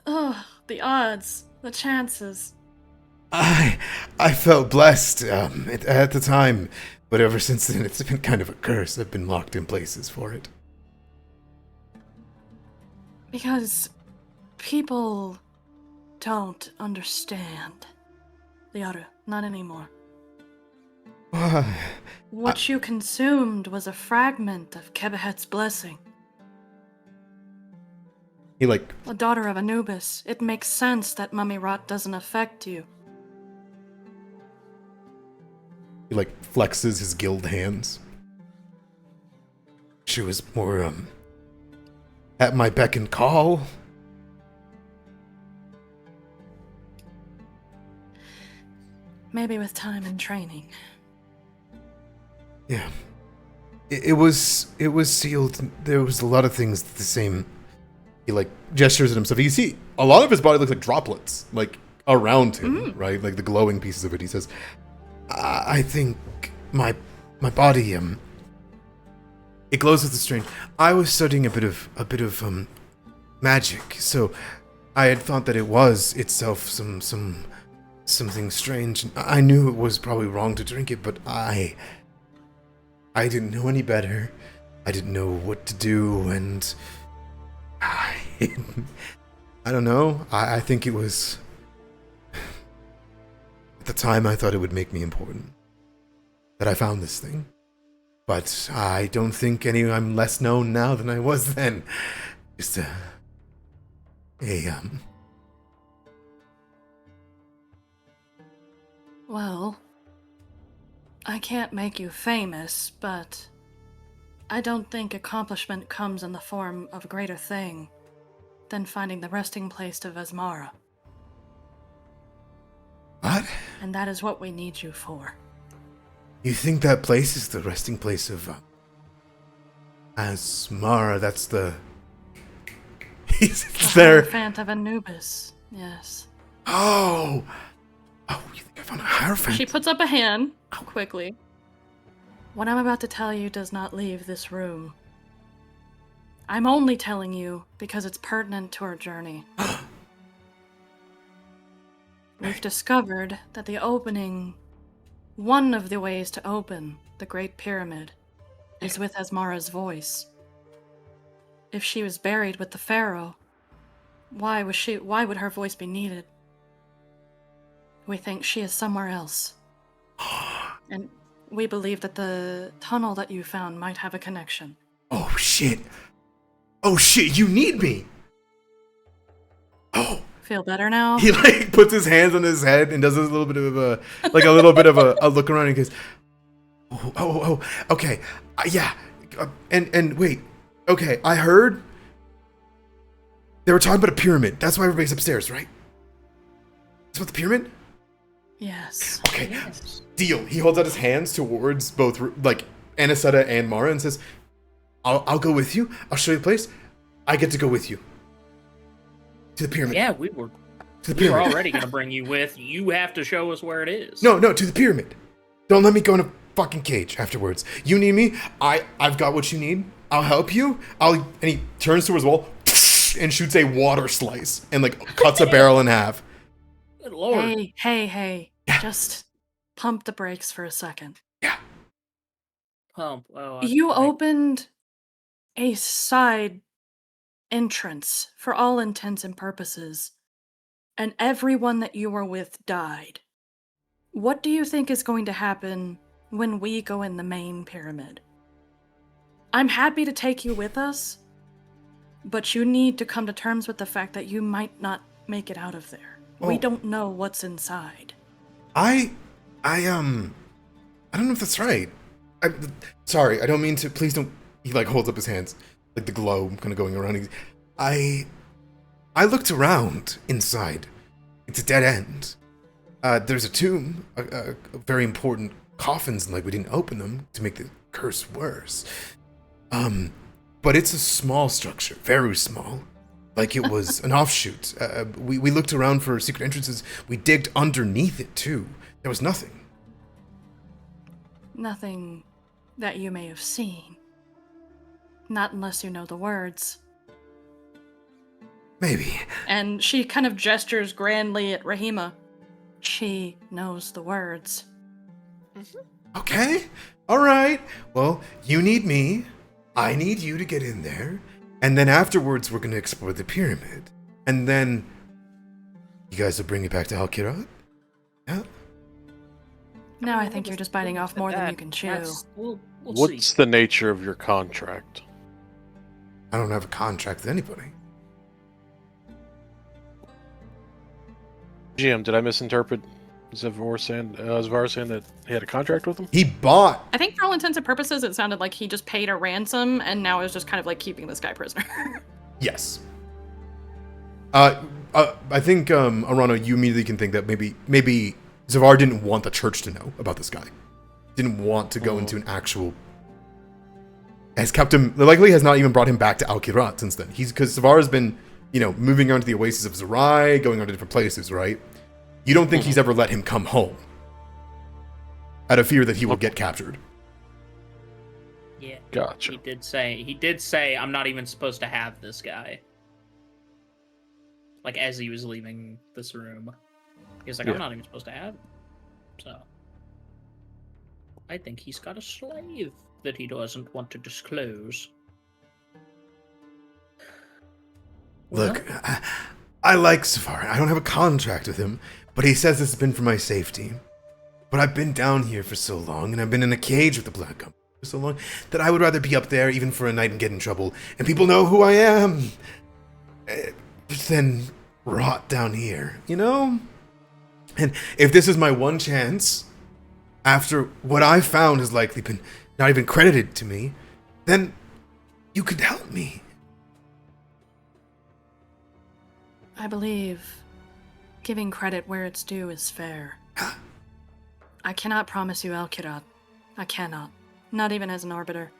Oh, the odds, the chances. I felt blessed at the time, but ever since then it's been kind of a curse. I've been locked in places for it. Because people don't understand. Liaru, not anymore. What you consumed was a fragment of Kebehet's blessing. He like A daughter of Anubis, it makes sense that mummy rot doesn't affect you. flexes his guild hands. She was more at my beck and call. Maybe with time and training. Yeah. It was sealed. There was a lot of things the same. He like gestures at himself. You see a lot of his body looks like droplets, like around him, right? Like the glowing pieces of it. He says, I think my body it glows with a strange. I was studying a bit of magic, so I had thought that it was itself something strange. I knew it was probably wrong to drink it, but I didn't know any better. I didn't know what to do, and I don't know. I think it was... At the time, I thought it would make me important. That I found this thing. But I don't think I'm less known now than I was then. Just Well, I can't make you famous, but I don't think accomplishment comes in the form of a greater thing than finding the resting place of Asmara. What? And that is what we need you for. You think that place is the resting place of Asmara? That's the. He's The there. Hierophant of Anubis. Yes. Oh, you think I found a hierophant? She puts up a hand quickly. What I'm about to tell you does not leave this room. I'm only telling you because it's pertinent to our journey. We've discovered that one of the ways to open the Great Pyramid is with Asmara's voice. If she was buried with the Pharaoh, why would her voice be needed? We think she is somewhere else. And we believe that the tunnel that you found might have a connection. Oh shit! Oh shit! You need me. Oh. Feel better now? He like puts his hands on his head and does a little bit of a look around and goes, okay, yeah, and wait, okay, I heard they were talking about a pyramid. That's why everybody's upstairs, right? It's about the pyramid. Yes. Okay, Yes. deal. He holds out his hands towards both like Anisetta and Mara and says, "I'll go with you. I'll show you the place. I get to go with you." To the pyramid. Yeah, we were To the we were pyramid. already gonna bring you with. You have to show us where it is. No, to the pyramid. Don't let me go in a fucking cage afterwards. You need me. I've got what you need. I'll help you. And he turns to his wall and shoots a water slice and like cuts a barrel in half. Good lord. Hey. Yeah. Just pump the brakes for a second. Yeah. Pump. Oh, You opened a side entrance for all intents and purposes, and everyone that you were with died. What do you think is going to happen when we go in the main pyramid? I'm happy to take you with us, but you need to come to terms with the fact that you might not make it out of there. We Oh. don't know what's inside. I don't know if that's right. Sorry, I don't mean to. Please don't. He like holds up his hands, like the glow kind of going around. I looked around inside. It's a dead end. There's a tomb, a very important coffins, and like we didn't open them to make the curse worse. But it's a small structure, very small, like it was an offshoot. We looked around for secret entrances. We digged underneath it too. There was nothing. Nothing that you may have seen. Not unless you know the words. Maybe. And she kind of gestures grandly at Rahima. She knows the words. Okay. All right. Well, you need me. I need you to get in there. And then afterwards, we're going to explore the pyramid. And then you guys will bring it back to Kirat? Yeah? Now I think you're just biting off more than you can chew. We'll What's see. the nature of your contract? I don't have a contract with anybody. GM, did I misinterpret Zvar saying that he had a contract with him? He bought. I think for all intents and purposes, it sounded like he just paid a ransom and now is just kind of like keeping this guy prisoner. Yes. I think, Arano, you immediately can think that maybe Zavar didn't want the church to know about this guy. Didn't want to go into an actual. Has kept him. Likely has not even brought him back to Kirat since then. Because Zavar has been, moving on to the oasis of Zerai, going on to different places, right? You don't think he's ever let him come home out of fear that he will get captured. Yeah. Gotcha. He did say I'm not even supposed to have this guy. Like as he was leaving this room. He was like, Yeah. I'm not even supposed to have him. So I think he's got a slave that he doesn't want to disclose. Look, I like Zavar. I don't have a contract with him, but he says this has been for my safety. But I've been down here for so long, and I've been in a cage with the Black Company for so long, that I would rather be up there even for a night and get in trouble, and people know who I am, than rot down here, And if this is my one chance, after what I found has likely been not even credited to me, then you could help me. I believe giving credit where it's due is fair. I cannot promise you El Kirat. I cannot. Not even as an arbiter.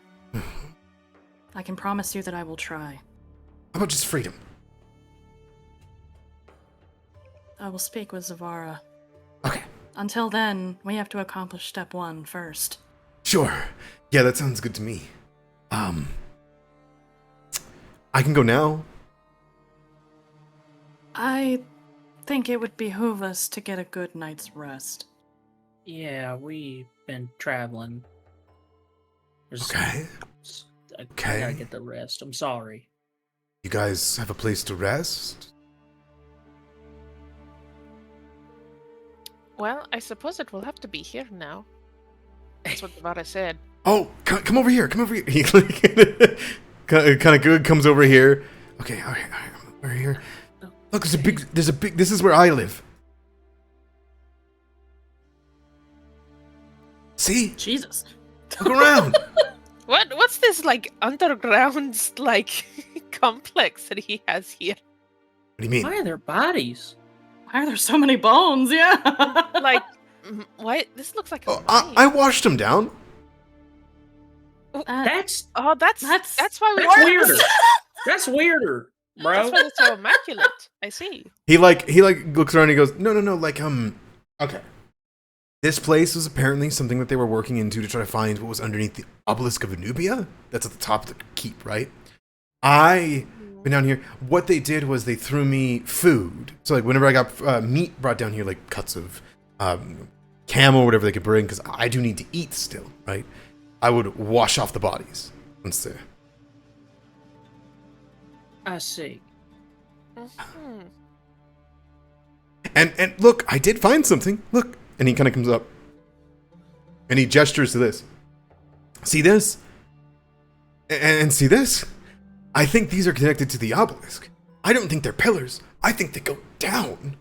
I can promise you that I will try. How about just freedom? I will speak with Zavara. Okay. Until then, we have to accomplish step 1 first. Sure. Yeah, that sounds good to me. I can go now. I think it would behoove us to get a good night's rest. Yeah, we've been traveling. Okay. I Okay. gotta get the rest. I'm sorry. You guys have a place to rest? Well, I suppose it will have to be here now. That's what Zavara said. Oh, come over here. Come over here. He kind of good comes over here. Okay, all right, over here. Look, there's a big. This is where I live. See? Jesus. Look around. What's this like underground like complex that he has here? What do you mean? Why are there bodies? Why are there so many bones? Yeah. Like, why? This looks like a Oh, mine. I washed him down. That's That's why we that's weirder. That's weirder, bro. That's why they're so immaculate. I see. He looks around and he goes, no, like okay. This place was apparently something that they were working into to try to find what was underneath the obelisk of Anubia. That's at the top of the keep, right? I been down here. What they did was they threw me food. So like whenever I got meat brought down here, like cuts of camel, whatever they could bring, because I do need to eat still, right? I would wash off the bodies once they're. I see. Mhm. And look, I did find something. Look. And he kind of comes up. And he gestures to this. See this? And see this? I think these are connected to the obelisk. I don't think they're pillars. I think they go down.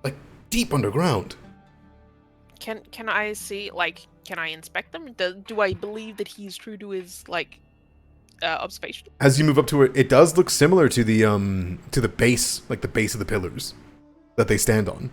Like, deep underground. Can I see? Like, can I inspect them? Do I believe that he's true to his like observation? As you move up to it, it does look similar to the base, like the base of the pillars that they stand on.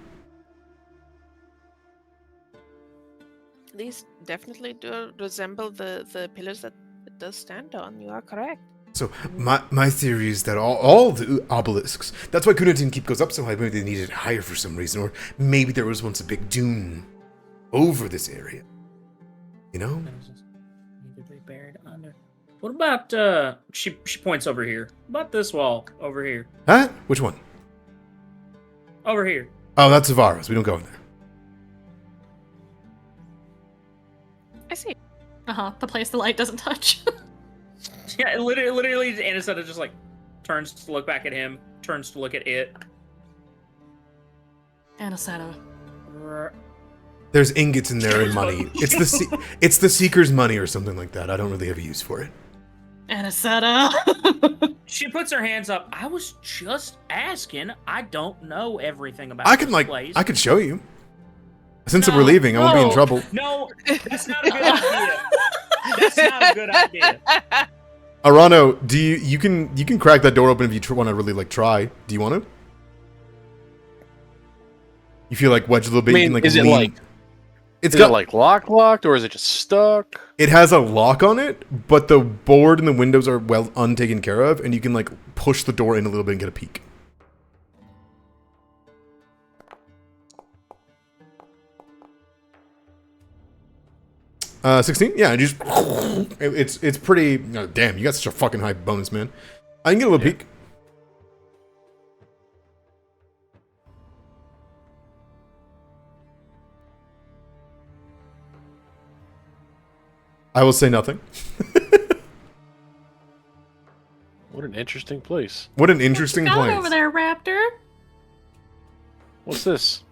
These definitely do resemble the pillars that it does stand on. You are correct. So my theory is that all the obelisks, that's why Kunatin Keep goes up so high. Maybe they needed it higher for some reason, or maybe there was once a big dune over this area. You know? Need to be buried under. What about she points over here. What about this wall over here? Huh? Which one? Over here. Oh, that's Zavara's. We don't go in there. I see. The place the light doesn't touch. Yeah, literally Anisetta just like turns to look back at him, turns to look at it. Anisetta. There's ingots in there and money. It's the Seeker's money or something like that. I don't really have a use for it. Anisetta. She puts her hands up. I was just asking. I don't know everything about I could this place. I could show you. Since No, we're leaving, I won't be in no. trouble. No, that's not a good idea. That's not a good idea. Arano, you can crack that door open if you want to really like try. Do you want to? You feel like wedge a little bit. I mean, you can, like, is it lean. like It's is got it like locked, or is it just stuck? It has a lock on it, but the board and the windows are well untaken care of, and you can like push the door in a little bit and get a peek. $16? Yeah, just it's pretty. Oh, damn, you got such a fucking high bonus, man. I can get a little peek. I will say nothing. What an interesting place. What an interesting Got place. over there, Raptor. What's this?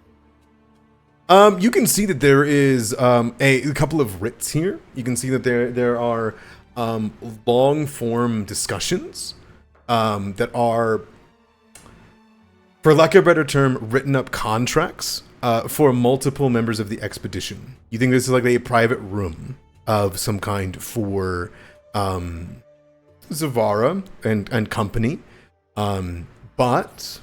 You can see that there is a couple of writs here. You can see that there are long form discussions that are, for lack of a better term, written up contracts for multiple members of the expedition. You think this is like a private room of some kind for Zavara and company, but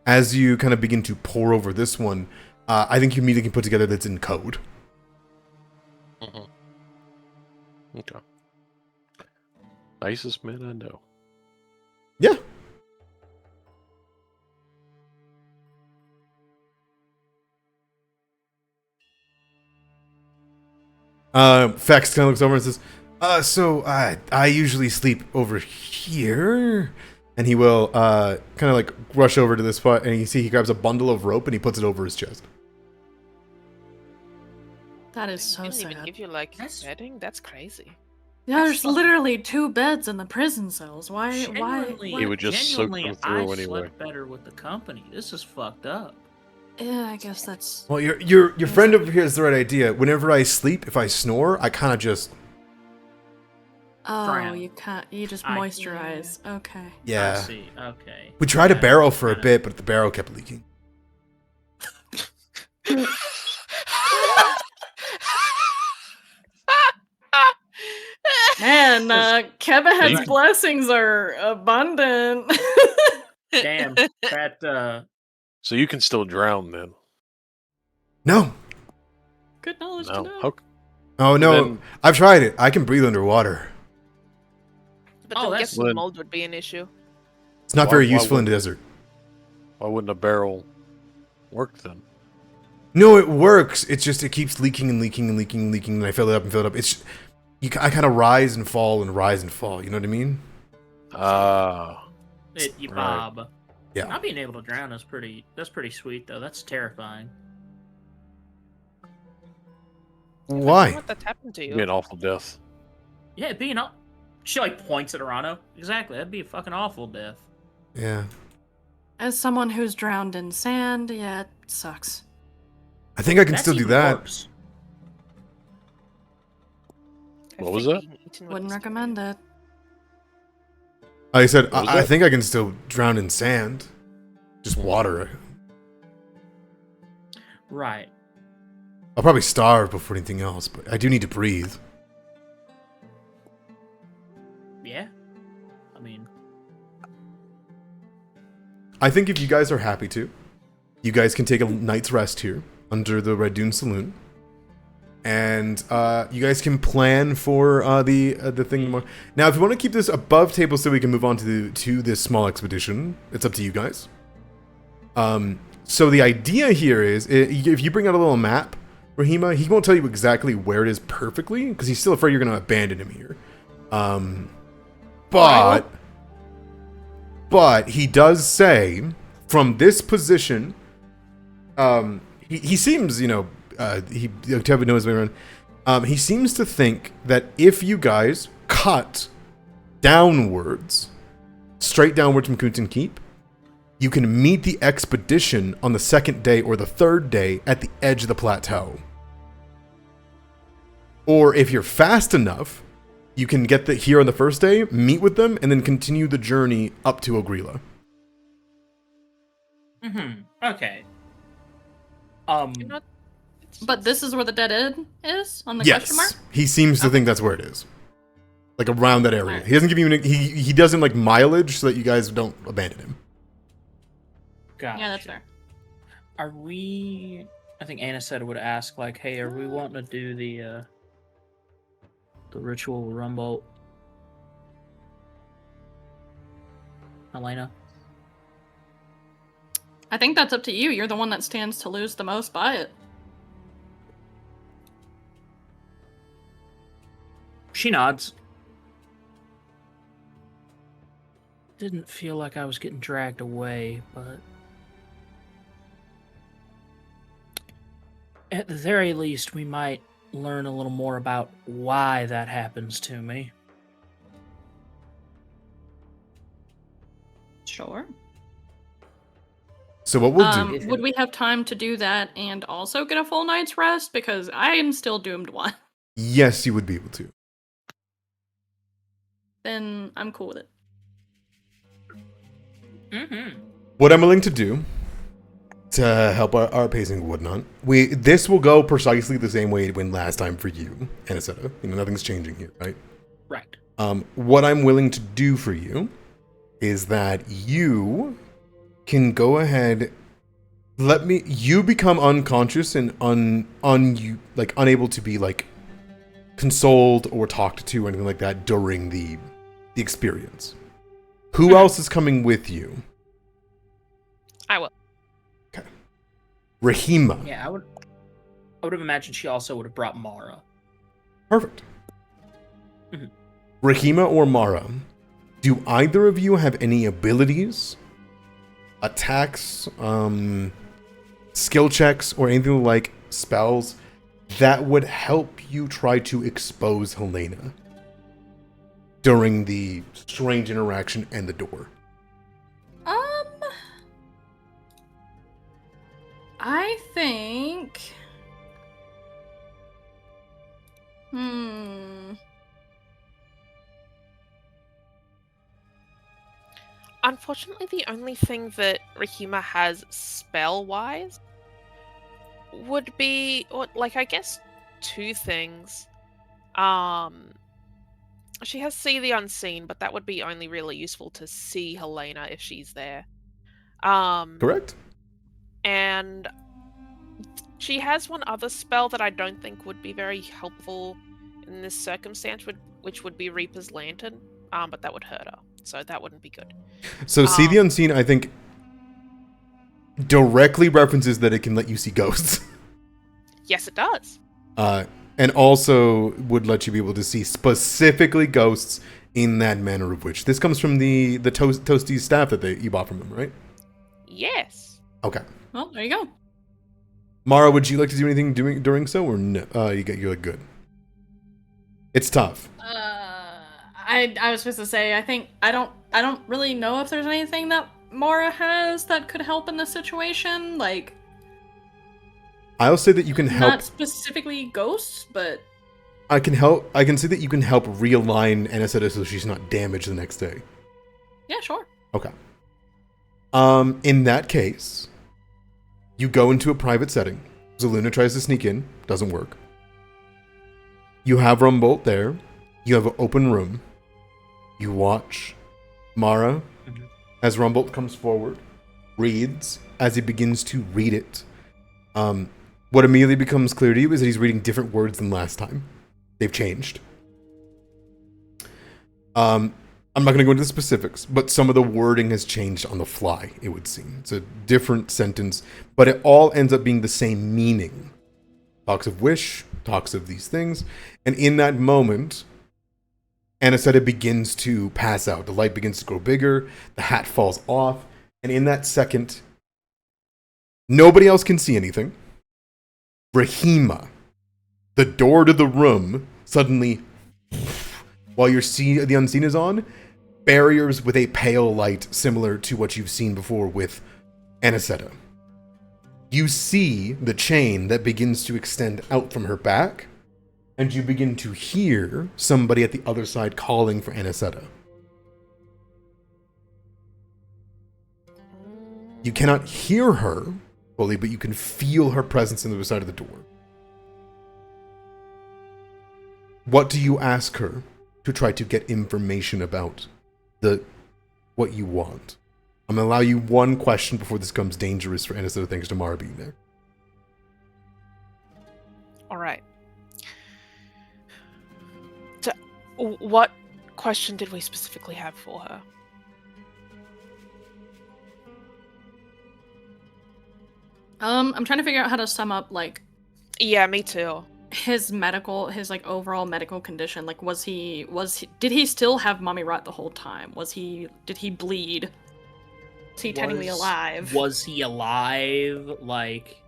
as you kind of begin to pore over this one, I think you immediately can put together that's in code. Okay. Nicest man I know. Yeah. Fex kind of looks over and says, so I usually sleep over here. And he will kind of like rush over to this spot, and you see he grabs a bundle of rope and he puts it over his chest. That is They so didn't even sad. give you like That's- bedding. That's crazy. Yeah, That's there's fucking- literally 2 beds in the prison cells. Why? Genuinely, He would just soak genuinely, them through I anyway. slept better with the company. This is fucked up. Yeah, I guess that's. Well, your friend over here has the right idea. Whenever I sleep, if I snore, I kind of just Oh, Drown. you can't. You just I- moisturize. Okay. I yeah. see. Okay. We tried a Yeah, barrel for a kinda- bit, but the barrel kept leaking. Man, Kevahead's you- blessings are abundant. Damn. That. So you can still drown then? No. Good knowledge to No. know. Okay. Oh no, Then- I've tried it. I can breathe underwater. But Oh, then that's- guessing Well- mold would be an issue. It's not Why- very why useful in would- the desert. Why wouldn't a barrel work then? No, it works. It's just it keeps leaking and leaking and leaking and leaking, and I fill it up and fill it up. It's I kind of rise and fall and rise and fall. You know what I mean? You Right. bob. Yeah. Not being able to drown is pretty. That's pretty sweet though. That's terrifying. Imagine Why? what that's happened to It'd you. be an awful death. Yeah, being up. She like points at Arano. Exactly. That'd be a fucking awful death. Yeah. As someone who's drowned in sand, yeah, it sucks. I think I can That's still do even that. worse. I What was think that? being eaten Wouldn't was recommend it. I said What was I that? think I can still drown in sand, just water. Right. I'll probably starve before anything else, but I do need to breathe. Yeah. I mean, I think if you guys are happy to, you guys can take a night's rest here under the Red Dune Saloon, and you guys can plan for the thing more. Now, if you want to keep this above table so we can move on to this small expedition, it's up to you guys. So the idea here is, if you bring out a little map, Rahima, he won't tell you exactly where it is perfectly because he's still afraid you're going to abandon him here. But he does say from this position, he seems, Octavio knows his way around. He seems to think that if you guys cut downwards, straight downwards from Kuntin Keep, you can meet the expedition on the second day or the third day at the edge of the plateau. Or if you're fast enough, you can get here on the first day, meet with them, and then continue the journey up to Ogrila. Okay. You're not- But this is where the dead end is on the question mark. Yes, he seems to think that's where it is, like around that area. Alright. He doesn't give you he doesn't like mileage so that you guys don't abandon him. Gotcha. Yeah, that's fair. Are we? I think Anna said would ask like, "Hey, are we wanting to do the ritual rumble?" Elena. I think that's up to you. You're the one that stands to lose the most by it. She nods. Didn't feel like I was getting dragged away, but at the very least, we might learn a little more about why that happens to me. Sure. So what we'll do? Would we have time to do that and also get a full night's rest? Because I am still doomed one. Yes, you would be able to. Then I'm cool with it. Mm-hmm. What I'm willing to do to help our pacing and whatnot, this will go precisely the same way it went last time for you, Anisetta. Nothing's changing here, right? Right. What I'm willing to do for you is that you can go ahead You become unconscious and unable to be like consoled or talked to or anything like that during the experience. Who else is coming with you? I will. Okay. Rahima. Yeah, I would have imagined she also would have brought Mara. Perfect. Mhm. Rahima or Mara, do either of you have any abilities, attacks, skill checks, or anything like spells that would help you try to expose Helena during the strange interaction and the door? I think. Unfortunately, the only thing that Rahima has spell-wise would be, or like, I guess, two things. She has See the Unseen, but that would be only really useful to see Helena if she's there. Correct? And she has one other spell that I don't think would be very helpful in this circumstance, which would be Reaper's Lantern, but that would hurt her, so that wouldn't be good. So See the Unseen, I think, directly references that it can let you see ghosts. Yes, it does. And also would let you be able to see specifically ghosts in that manner of which. This comes from the Toasty staff that you bought from him, right? Yes. Okay. Well, there you go. Mara, would you like to do anything during so, or no? You're good. It's tough. I was supposed to say, I think I don't really know if there's anything that Mara has that could help in this situation. Like, I'll say that you can help. Not specifically ghosts, but I can help. I can say that you can help realign Aniseta so she's not damaged the next day. yeah, sure. Okay. In that case, you go into a private setting. Zaluna tries to sneak in, doesn't work. You have Rumbolt there. You have an open room. You watch Mara as Rumbolt comes forward, reads. As he begins to read it, what immediately becomes clear to you is that he's reading different words than last time. They've changed. I'm not going to go into the specifics, but some of the wording has changed on the fly, it would seem. It's a different sentence, but it all ends up being the same meaning. Talks of wish, talks of these things, and in that moment, Aniseta begins to pass out. The light begins to grow bigger, the hat falls off, and in that second, nobody else can see anything. Rahima, the door to the room, suddenly, while the unseen is on, barriers with a pale light similar to what you've seen before with Aniseta. You see the chain that begins to extend out from her back, and you begin to hear somebody at the other side calling for Aniseta. You cannot hear her fully, but you can feel her presence on the other side of the door. What do you ask her to try to get information about what you want? I'm going to allow you one question before this becomes dangerous for Aniseta thanks to Mara being there. All right. What question did we specifically have for her? I'm trying to figure out how to sum up, like, Yeah, me too. his like overall medical condition. Like, did he still have mummy rot the whole time? Did he bleed? Was he technically alive? Was he alive? Like,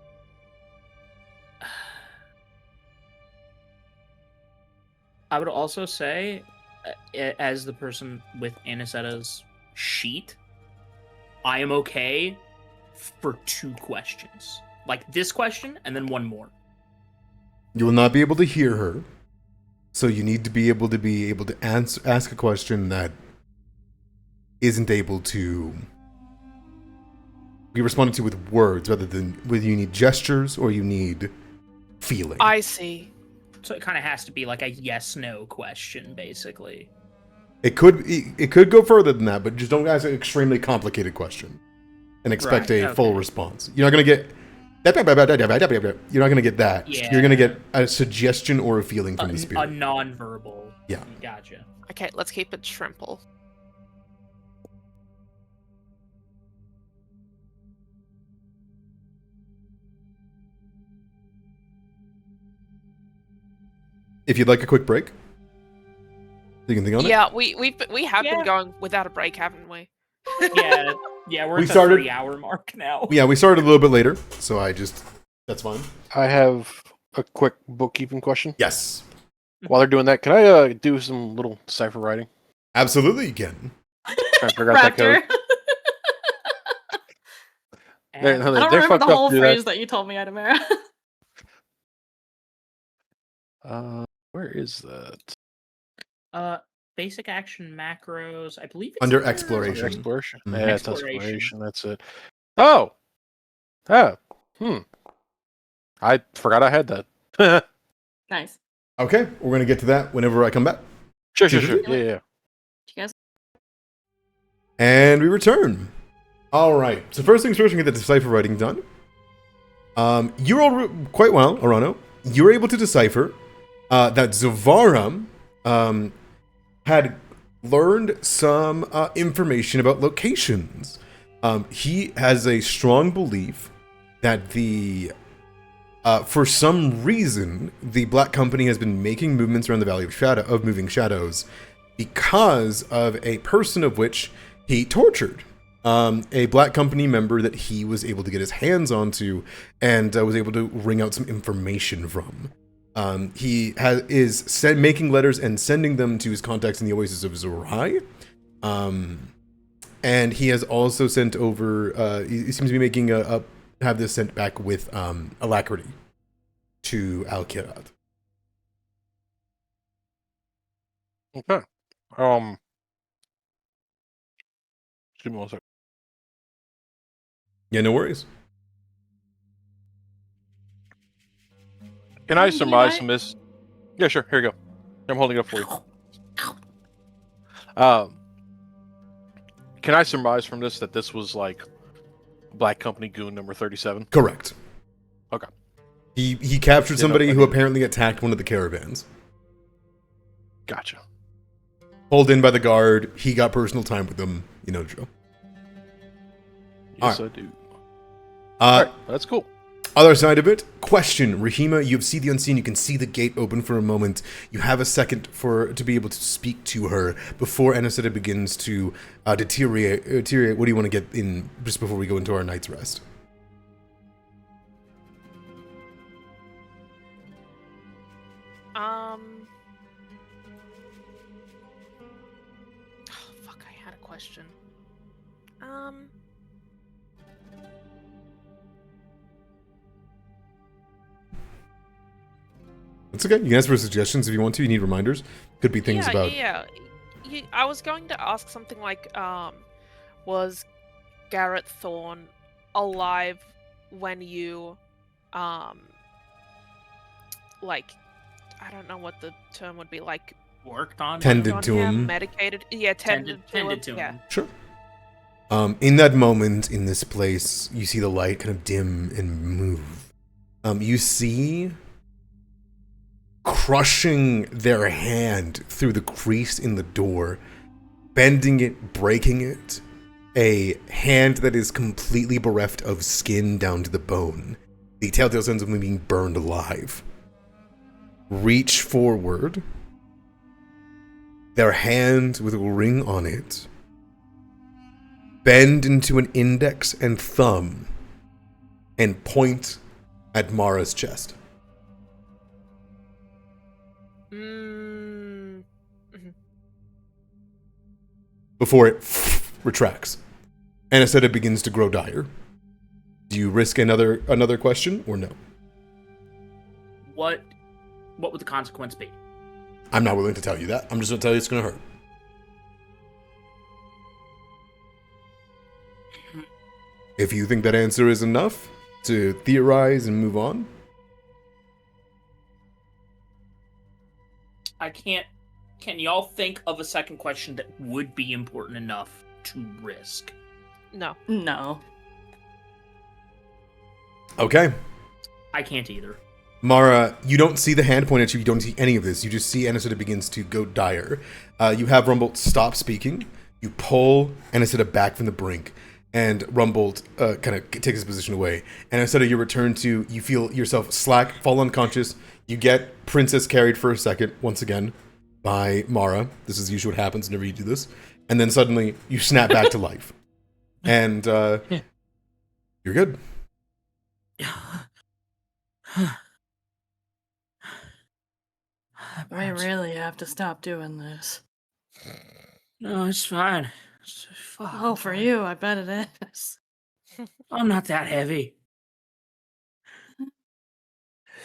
I would also say, as the person with Aniseta's sheet, I am okay for 2 questions. Like this question, and then one more. You will not be able to hear her, so you need to be able to ask a question that isn't able to be responded to with words, rather than whether you need gestures or you need feeling. I see. So it kind of has to be like a yes/no question, basically. It could go further than that, but just don't ask an extremely complicated question. and expect Right, a full okay. response. You're not going to get. You're not going to get that. Yeah. You're going to get a suggestion or a feeling from the A spirit. non-verbal. Yeah. Gotcha. Okay, let's keep it shrimple. If you'd like a quick break, you can think on it. Yeah, we have Yeah. been going without a break, haven't we? Yeah, we're We at the started- 3-hour mark now. Yeah, we started a little bit later, so that's fine. I have a quick bookkeeping question. Yes, While they're doing that, can I do some little cipher writing? absolutely, you can. Trying to figure out that code. Raptor. They're I don't remember fucked the up whole to do phrase that you told me, Adamara. that. Where is that? Basic action macros. I believe it's Under under- exploration. Exploration. Mhm. Yeah, it's Exploration. exploration. That's it. Oh. I forgot I had that. Nice. Okay, we're gonna get to that whenever I come back. Sure. Sure. Yeah. You guys. And we return. All right. So first things first, we get the decipher writing done. You rolled quite well, Arano. You were able to decipher that Zavara had learned some information about locations. He has a strong belief that for some reason, the Black Company has been making movements around the Valley of Moving Shadows because of a person of which he tortured. A Black Company member that he was able to get his hands onto and was able to wring out some information from. He is making letters and sending them to his contacts in the Oasis of Zorai. And he has also sent over, he seems to be making have this sent back with alacrity to Kirat. Okay. Give me one second. Yeah, no worries. Can I You surmise might- from this? Yeah, sure. Here you go. I'm holding it up for you. Can I surmise from this that this was like Black Company goon number 37? Correct. Okay. He captured Yeah, somebody no, who okay. apparently attacked one of the caravans. Gotcha. Pulled in by the guard. He got personal time with them. You know, Joe. Yes, Alright. I do. Alright, that's cool. Other side of it, question, Rahima, you see the unseen, you can see the gate open for a moment. You have a second to be able to speak to her before Aniseta begins to deteriorate. What do you want to get in just before we go into our night's rest? Oh, fuck, I had a question. It's okay. You can ask for suggestions if you want to. You need reminders. Could be things about... I was going to ask something like, was Garrett Thorne alive when you, like, I don't know what the term would be, like, Worked on Tended on to him. medicated, yeah, tended to him, yeah. Sure. In that moment, in this place, you see the light kind of dim and move. You see, crushing their hand through the crease in the door, bending it, breaking it, a hand that is completely bereft of skin down to the bone. The telltale signs of them being burned alive. Reach forward, their hand with a ring on it, bend into an index and thumb, and point at Mara's chest. Before it retracts. Aniseta begins to grow dire. Do you risk another question or no? What would the consequence be? I'm not willing to tell you that. I'm just going to tell you it's going to hurt. If you think that answer is enough to theorize and move on. I can't. Can y'all think of a second question that would be important enough to risk? No. No. Okay. I can't either. Mara, you don't see the hand point at you. You don't see any of this. You just see Anisita begins to go dire. You have Rumbolt stop speaking. You pull Anisita back from the brink. And Rumbolt kind of takes his position away. And instead of you return to, you feel yourself slack, fall unconscious. You get Princess carried for a second, once again, by Mara. This is usually what happens whenever you do this. And then suddenly, you snap back to life. And you're good. We really have to stop doing this. No, it's fine. Oh, for you, I bet it is. I'm not that heavy.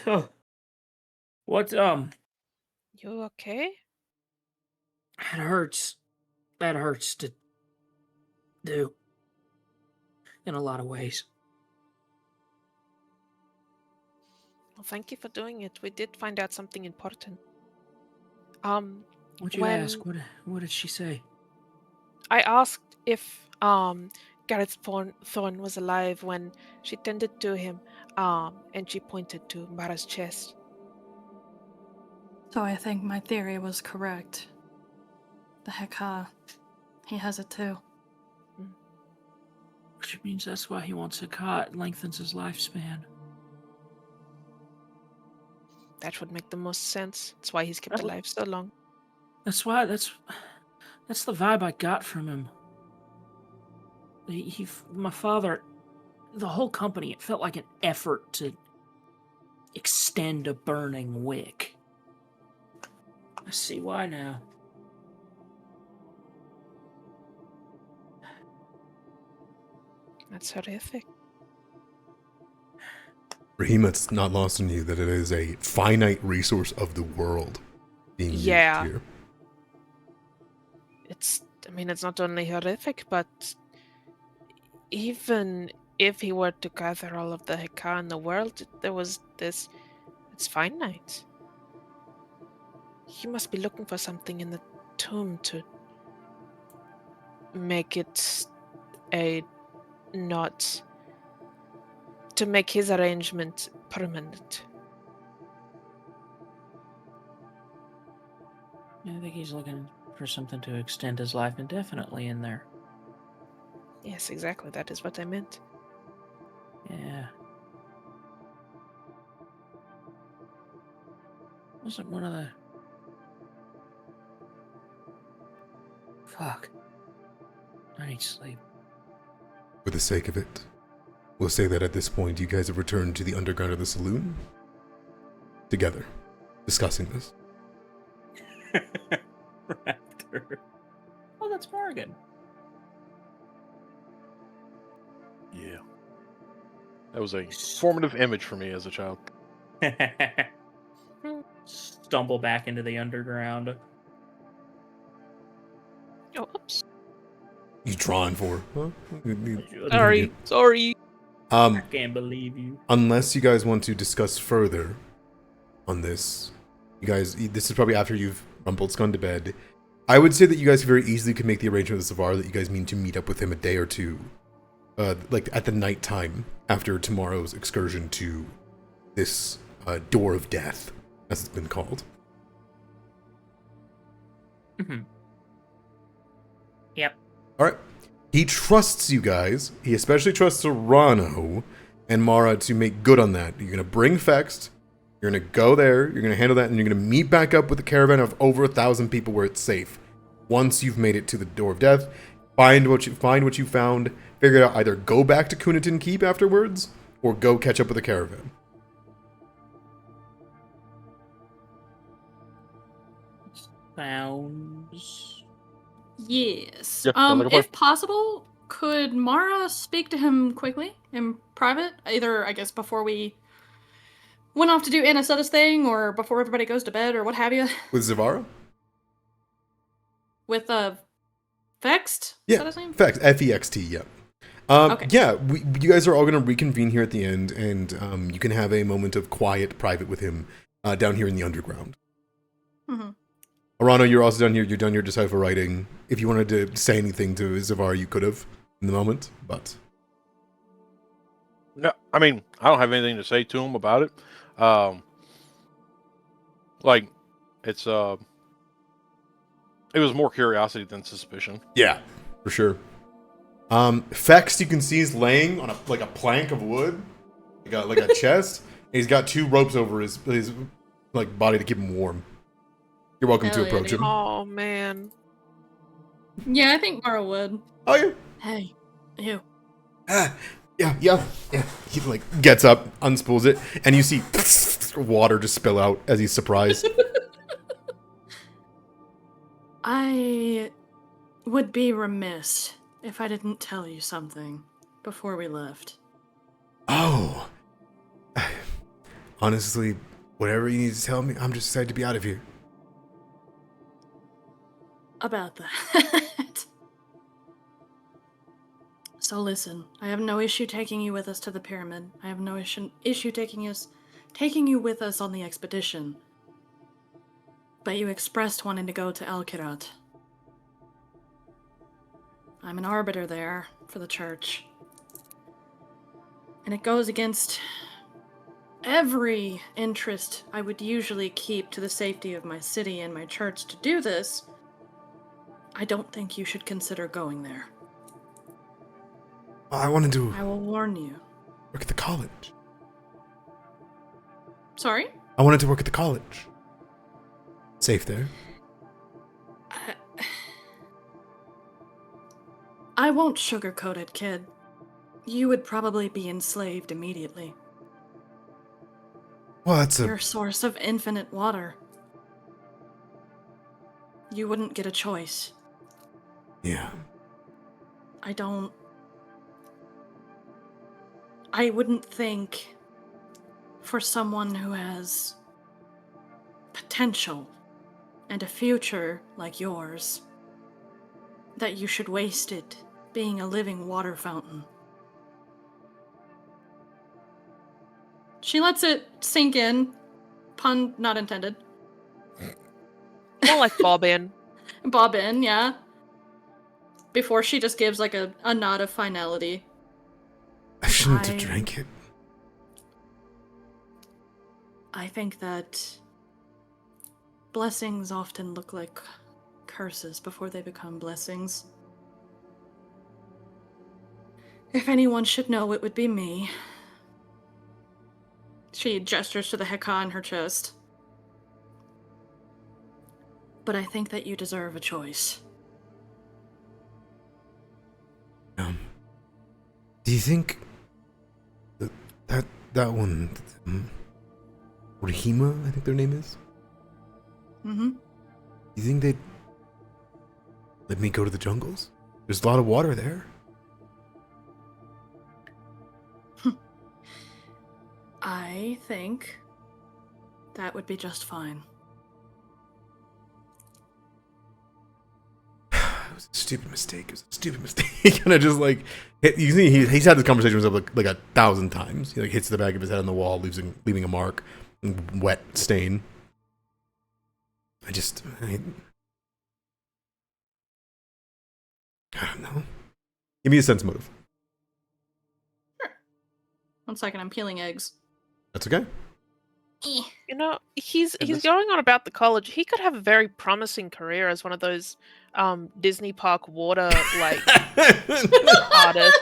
Oh. What, You okay? That hurts. That hurts to do. In a lot of ways. Well, thank you for doing it. We did find out something important. What'd you ask? What did she say? I asked if Garrett's Thorn was alive when she tended to him, and she pointed to Mara's chest. So I think my theory was correct. The Heka, he has it too. Which means that's why he wants a cot. It lengthens his lifespan. That would make the most sense. That's why he's kept alive so long. That's why. That's the vibe I got from him. My father, the whole company. It felt like an effort to extend a burning wick. I see why now. That's horrific. Raheem, it's not lost on you that it is a finite resource of the world being used here. It's not only horrific, but even if he were to gather all of the Heka in the world, there was this... It's finite. He must be looking for something in the tomb to make it to make his arrangement permanent. I think he's looking for something to extend his life indefinitely in there. Yes, exactly. That is what I meant. Yeah. Wasn't one of the... Fuck. I need sleep. For the sake of it, we'll say that at this point you guys have returned to the underground of the saloon together, discussing this. Raptor. Oh, that's Morgan. Yeah. That was a formative image for me as a child. Stumble back into the underground. Oh, oops. You drawing for? Huh? Sorry. I can't believe you. Unless you guys want to discuss further on this, you guys, this is probably after you've Rumbolt's gone to bed. I would say that you guys very easily could make the arrangement with Zavar that you guys mean to meet up with him a day or two, like at the night time after tomorrow's excursion to this door of death, as it's been called. Mm-hmm. Yep. All right. He trusts you guys. He especially trusts Serrano and Mara to make good on that. You're going to bring Fext. You're going to go there. You're going to handle that. And you're going to meet back up with a caravan of over 1,000 people where it's safe. Once you've made it to the door of death, find what you found. Figure it out. Either go back to Kunitin Keep afterwards or go catch up with the caravan. Sounds... Yes. Yeah, sounds like a plan. If possible, could Mara speak to him quickly in private? Either, I guess, before we went off to do Aniseta's thing, or before everybody goes to bed, or what have you. With Zavara? With Fext? Yeah, Is that his name? Fext. F-E-X-T, yeah. Okay. Yeah, you guys are all going to reconvene here at the end, and you can have a moment of quiet private with him down here in the underground. Mm-hmm. Arano, you're also down here. You're done your decipher writing. If you wanted to say anything to Zavar, you could have in the moment, but... No, I mean, I don't have anything to say to him about it. Like, it's it was more curiosity than suspicion. Yeah, for sure. Fex, you can see, is laying on a plank of wood, like a chest. And he's got 2 ropes over his like body to keep him warm. You're welcome to Hell yeah, approach dude. him. Oh man. Yeah, I think Mara would. Oh yeah. Hey, you. Yeah. He like gets up, unspools it, and you see water just spill out as he's surprised. I would be remiss if I didn't tell you something before we left. Oh. Honestly, whatever you need to tell me, I'm just excited to be out of here. About that. So listen, I have no issue taking you with us to the pyramid. I have no issue taking you with us on the expedition. But you expressed wanting to go to Kirat. I'm an arbiter there for the church. And it goes against every interest I would usually keep to the safety of my city and my church to do this. I don't think you should consider going there. I wanted to I will warn you. work at the college. Sorry? I wanted to work at the college. Safe there. I won't sugarcoat it, kid. You would probably be enslaved immediately. Well, that's Your source of infinite water. You wouldn't get a choice. Yeah. I wouldn't think for someone who has potential and a future like yours that you should waste it being a living water fountain. She lets it sink in. Pun not intended. More like Bob in. Bob in, yeah. Before she just gives like a nod of finality. I shouldn't have drank it. I think that blessings often look like curses before they become blessings. If anyone should know, it would be me. She gestures to the Heka in her chest. But I think that you deserve a choice. Do you think that one, Rahima, I think their name is? Mm-hmm. Do you think they'd let me go to the jungles? There's a lot of water there. I think that would be just fine. It was a stupid mistake. It was a stupid mistake. He kind of just like you see he's had this conversation with himself like 1,000 times. He like hits the back of his head on the wall, leaving a mark, wet stain. I don't know. Give me a sense motive. Sure. 1 second, I'm peeling eggs. That's okay. You know, he's going on about the college. He could have a very promising career as one of those Disney park water like artists.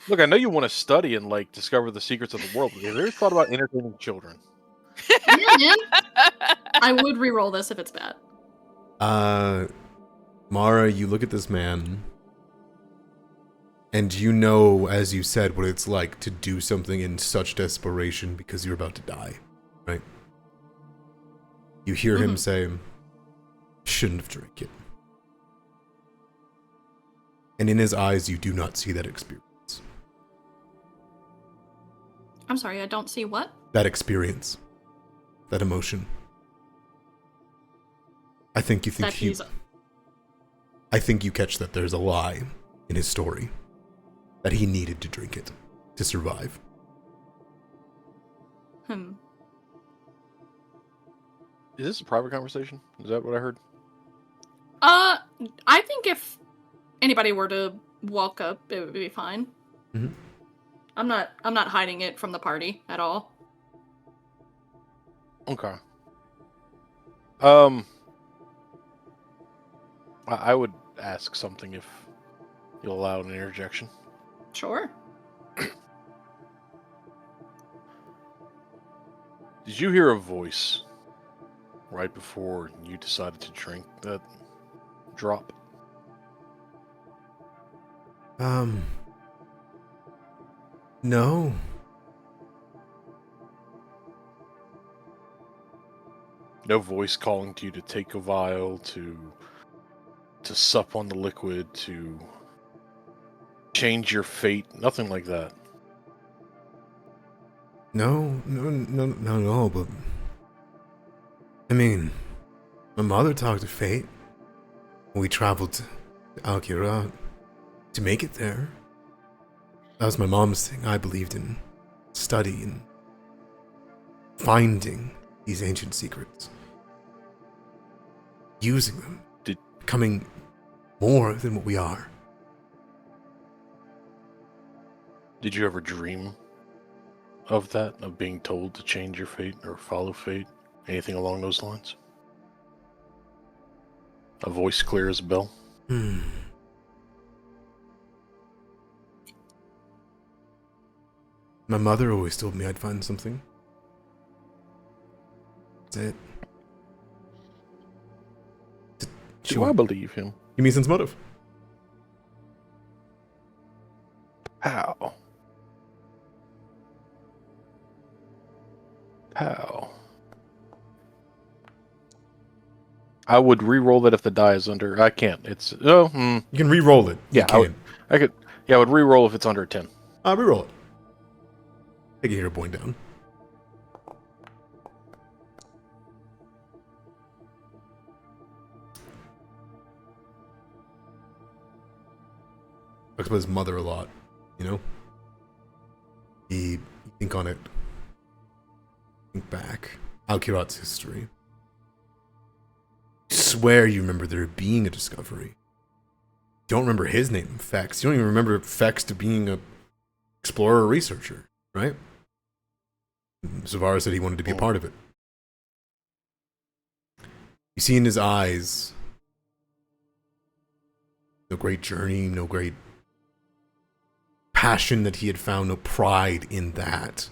Look, I know you want to study and like discover the secrets of the world, but have you ever thought about entertaining children? Yeah, man. I would re-roll this if it's bad. Mara, you look at this man, and you know, as you said, what it's like to do something in such desperation because you're about to die, right? You hear him say, shouldn't have drank it. And in his eyes, you do not see that experience. I'm sorry, I don't see what? That experience. That emotion. I think you think I think you catch that there's a lie in his story. That he needed to drink it to survive. Is this a private conversation? Is that what I heard? I think if anybody were to walk up, it would be fine. Mm-hmm. I'm not hiding it from the party at all. Okay. I would ask something if you'll allow an interjection. Sure. Did you hear a voice right before you decided to drink that drop? No. No voice calling to you to take a vial, to sup on the liquid, to change your fate, nothing like that. No, but I mean, my mother talked to fate when we traveled to Kirat to make it there. That was my mom's thing. I believed in study and finding these ancient secrets, using them, becoming more than what we are. Did you ever dream of that, of being told to change your fate or follow fate? Anything along those lines? A voice clear as a bell? My mother always told me I'd find something. That's it. Do I believe him? Give me a sense motive. How? How? I would re-roll that if the die is under. I can't. It's You can re-roll it. Yeah, I could. Yeah, I would re-roll if it's under 10. Re-roll it. Take a hero point down. Talks about his mother a lot, you know? You think on it. Think back. Al-Kirat's history. You swear you remember there being a discovery. You don't remember his name, Fex. You don't even remember Fex to being a explorer or researcher, right? Zavara said he wanted to be a part of it. You see in his eyes no great journey, no great passion that he had found, no pride in that.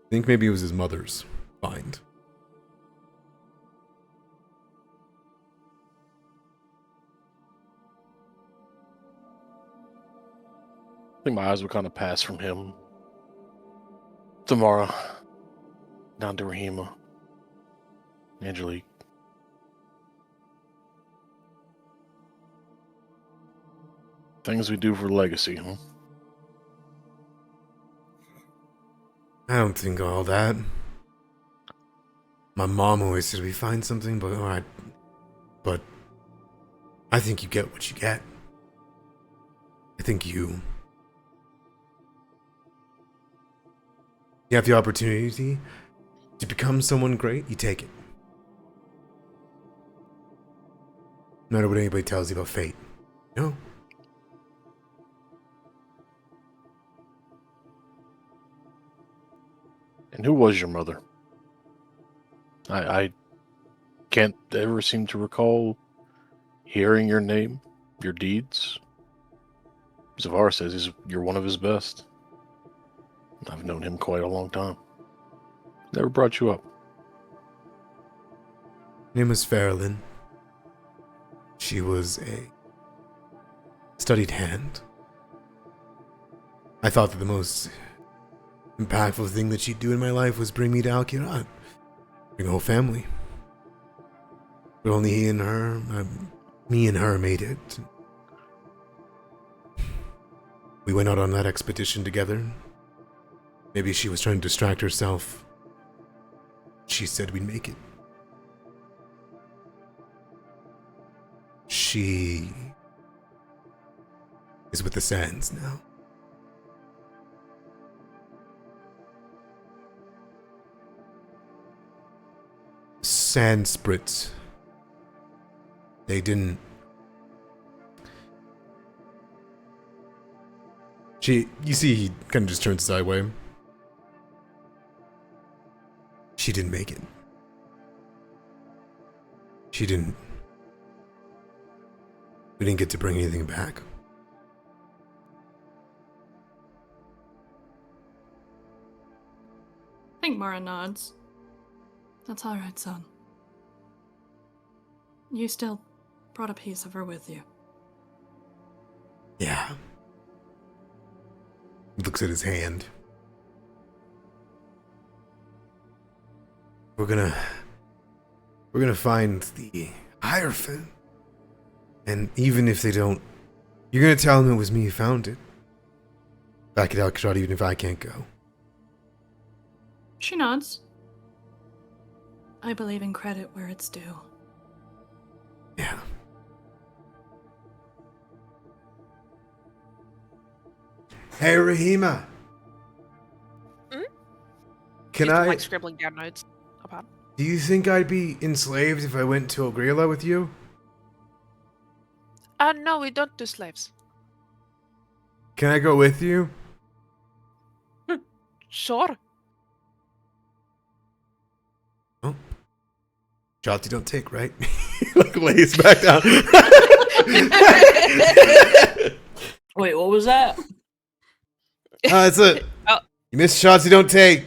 I think maybe it was his mother's find. I think my eyes would kind of pass from him. Tamara. Down to Rahima. Angelique. Things we do for legacy, huh? I don't think all that. My mom always said we find something, but alright. But I think you get what you get. I think you have the opportunity to become someone great, you take it. No matter what anybody tells you about fate. You know? And who was your mother? I can't ever seem to recall hearing your name, your deeds. Zavar says you're one of his best. I've known him quite a long time. Never brought you up. Her name was Farrellyn. She was a studied hand. I thought that the most impactful thing that she'd do in my life was bring me to Al-Kirat. Bring the whole family. But only me and her made it. We went out on that expedition together. Maybe she was trying to distract herself. She said we'd make it. She is with the Sands now. Sand sprits. They didn't You see, he kind of just turns sideways. She didn't make it. She didn't. We didn't get to bring anything back. I think Mara nods. That's all right, son. You still brought a piece of her with you. Yeah. He looks at his hand. We're gonna find the Hierophant. And even if they don't, you're gonna tell them it was me who found it. Back at Kirat, even if I can't go. She nods. I believe in credit where it's due. Yeah. Hey, Rahima. Hmm? Can She's, I? like scribbling down notes. Oh, pardon. Do you think I'd be enslaved if I went to Ogrela with you? No, we don't do slaves. Can I go with you? Sure. Oh. Shots you don't take, right? Like lays back down. Wait, what was that? That's it. Oh. You miss shots you don't take.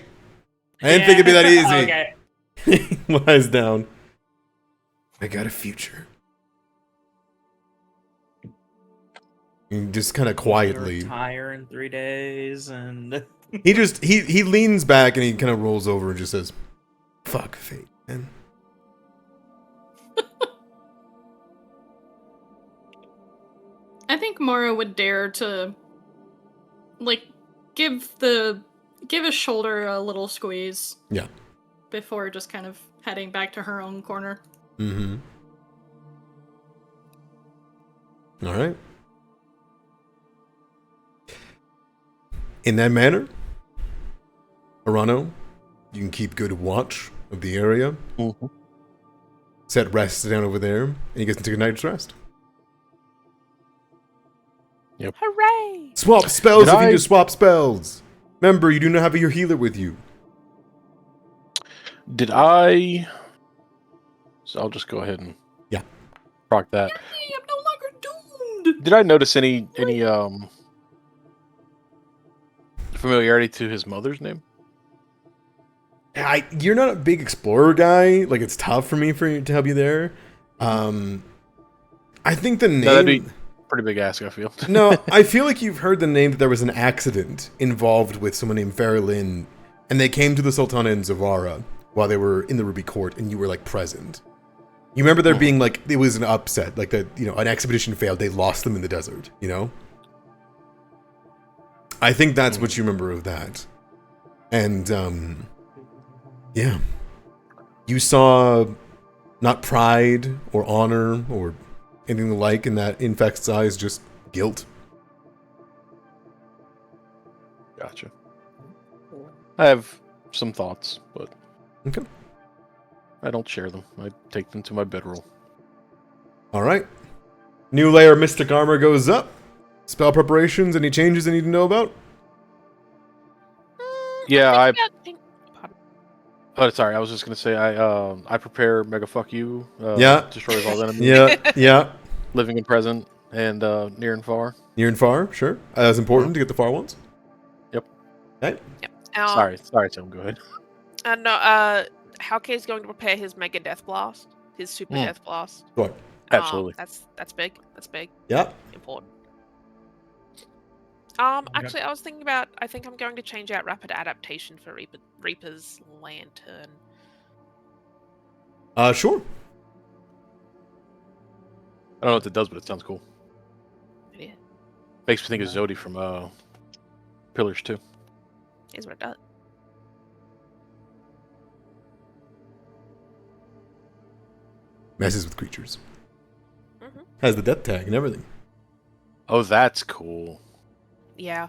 I didn't think it'd be that easy. Okay. Lies down. I got a future. And just kind of quietly. Retire in 3 days, and He leans back and he kind of rolls over and just says, "Fuck fate, man." I think Mara would dare to, like, give his shoulder a little squeeze. Yeah. Before just kind of heading back to her own corner. Mm-hmm. All right. In that manner, Arano, you can keep good watch of the area. Mm-hmm. Set rest down over there, and you get to take a night's rest. Hooray! Swap spells Did if you I- just swap spells. Remember, you do not have your healer with you. Did I? So I'll just go ahead and proc that. Hey, I'm no longer doomed! Did I notice any familiarity to his mother's name? You're not a big explorer guy. Like, it's tough for me to help you there. I think the name. No, that'd be pretty big ask, I feel. No, I feel like you've heard the name that there was an accident involved with someone named Farilyn, and they came to the Sultana in Zavara while they were in the Ruby Court, and you were like present. You remember there being like it was an upset, like that an expedition failed. They lost them in the desert. I think that's what you remember of that, and yeah, you saw not pride or honor or anything like in that infect's eyes, just guilt. Gotcha. I have some thoughts, but Okay. I don't share them. I take them to my bedroll. All right. New layer of mystic armor goes up. Spell preparations. Any changes I need to know about? Yeah, Pardon. Oh, sorry. I was just gonna say I prepare mega fuck you. Yeah. Destroys all enemies. Yeah. Living and present and near and far. Near and far, sure. That's important to get the far ones. Yep. Okay. Sorry, Tim. Go ahead. No, Hauke is going to prepare his mega death blast, his super death blast. What? Absolutely. That's big. That's big. Yeah. Important. Actually, I was thinking about. I think I'm going to change out rapid adaptation for Reaper's lantern. Sure. I don't know what it does, but it sounds cool. Yeah, Makes me think of Zodi from Pillars 2. here's what it does. Messes with creatures. Mhm. Has the death tag and everything. Oh, that's cool. Yeah.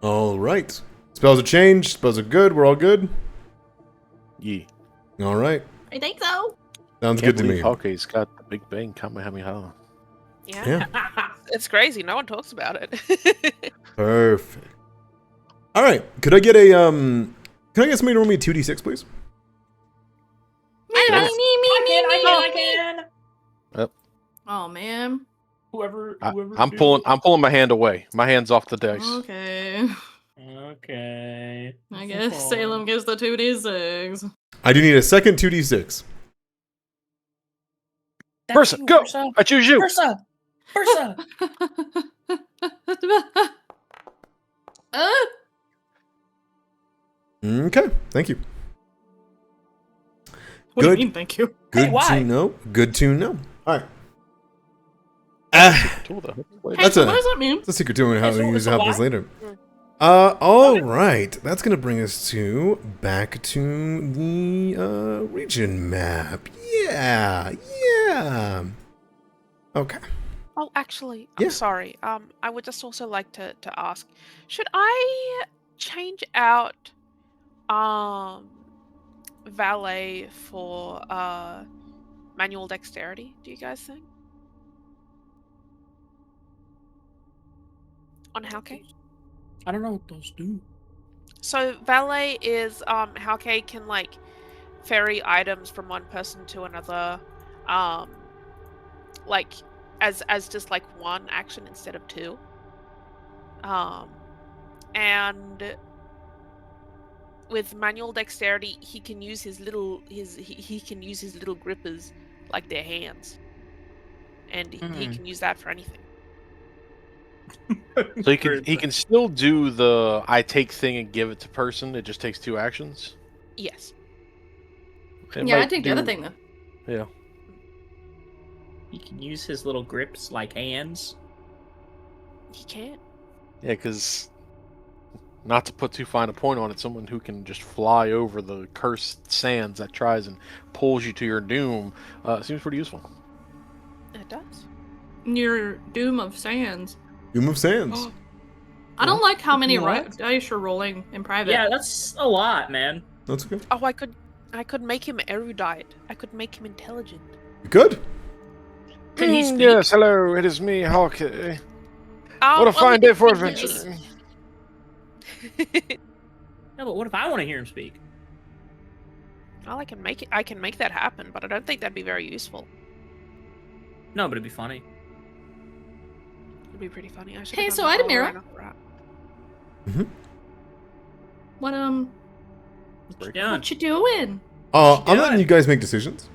All right. Spells are changed. Spells are good. We're all good. Yeah. All right. I think so. Sounds good to me. Hawkeye's got the Big Bang Kamehameha. Yeah. It's crazy. No one talks about it. Perfect. All right. Could I get a Can I get somebody to roll me 2d6, please? I can. Oh man. Whoever. I'm pulling my hand away. My hand's off the dice. Okay. Okay. I guess Salem gives the 2d6. I do need a second 2d6. Versa, go! I choose you. Versa. Okay. Thank you. What do you Good. mean, thank you? Good why? to know. Good to know. All right. Hey, That's so what does that mean? It's a secret to how so we use it's a help this why? later. All right. That's gonna bring us back to the region map. Yeah. Okay. Oh, actually, Yeah. I'm sorry. I would just also like to ask, should I change out valet for manual dexterity? Do you guys think? On Hauke? I don't know what those do. So valet is Hauke can like ferry items from one person to another, like as just like one action instead of two. And with manual dexterity, he can use his little he can use his little grippers like their hands, and he can use that for anything. So he can still do the I take thing and give it to person. It just takes 2 actions. Yes. It Yeah, I might take the do- other thing then. Yeah. He can use his little grips like hands. He can. Yeah, because not to put too fine a point on it, someone who can just fly over the cursed sands that tries and pulls you to your doom seems pretty useful. It does. Your Doom of Sands. Doom of Sands. I don't like how many What? dice you're rolling in private. Yeah, that's a lot, man. That's okay. Oh, I could make him erudite. I could make him intelligent. You good? Can he speak? Yes, hello, it is me, Hawk. What a well, fine he- day for he adventure. just- No, but what if I want to hear him speak? Well, I can make that happen, but I don't think that'd be very useful. No, but it'd be funny. It'd be pretty funny. I should. Hey, so Idamira. What What you doing? what you doing? I'm letting you guys make decisions.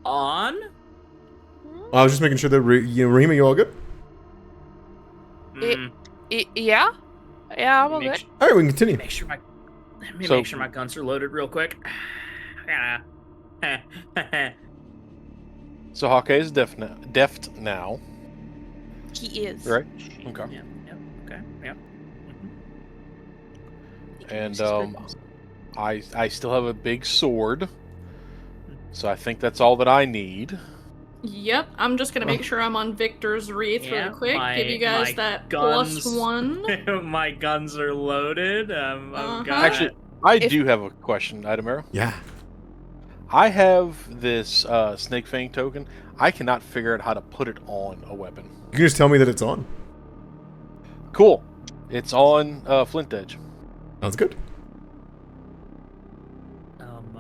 On? I was just making sure that Rahima, you all good? It- Yeah, I'm all good. All right, we can continue. Make sure my So- make sure my guns are loaded real quick. So Hawkeye is deft now, He is. right? Okay. Yep. Okay. Yep. He can And use his grippers. I still have a big sword, so I think that's all that I need. Yep, I'm just gonna make sure I'm on Victor's Wreath Yeah, really quick. Give you my guys that guns- +1. My guns are loaded. I've got Actually, I If- do have a question, Idamara. Yeah. I have this Snake Fang token. I cannot figure out how to put it on a weapon. You can just tell me that it's on. Cool. It's on Flint Edge. Sounds good.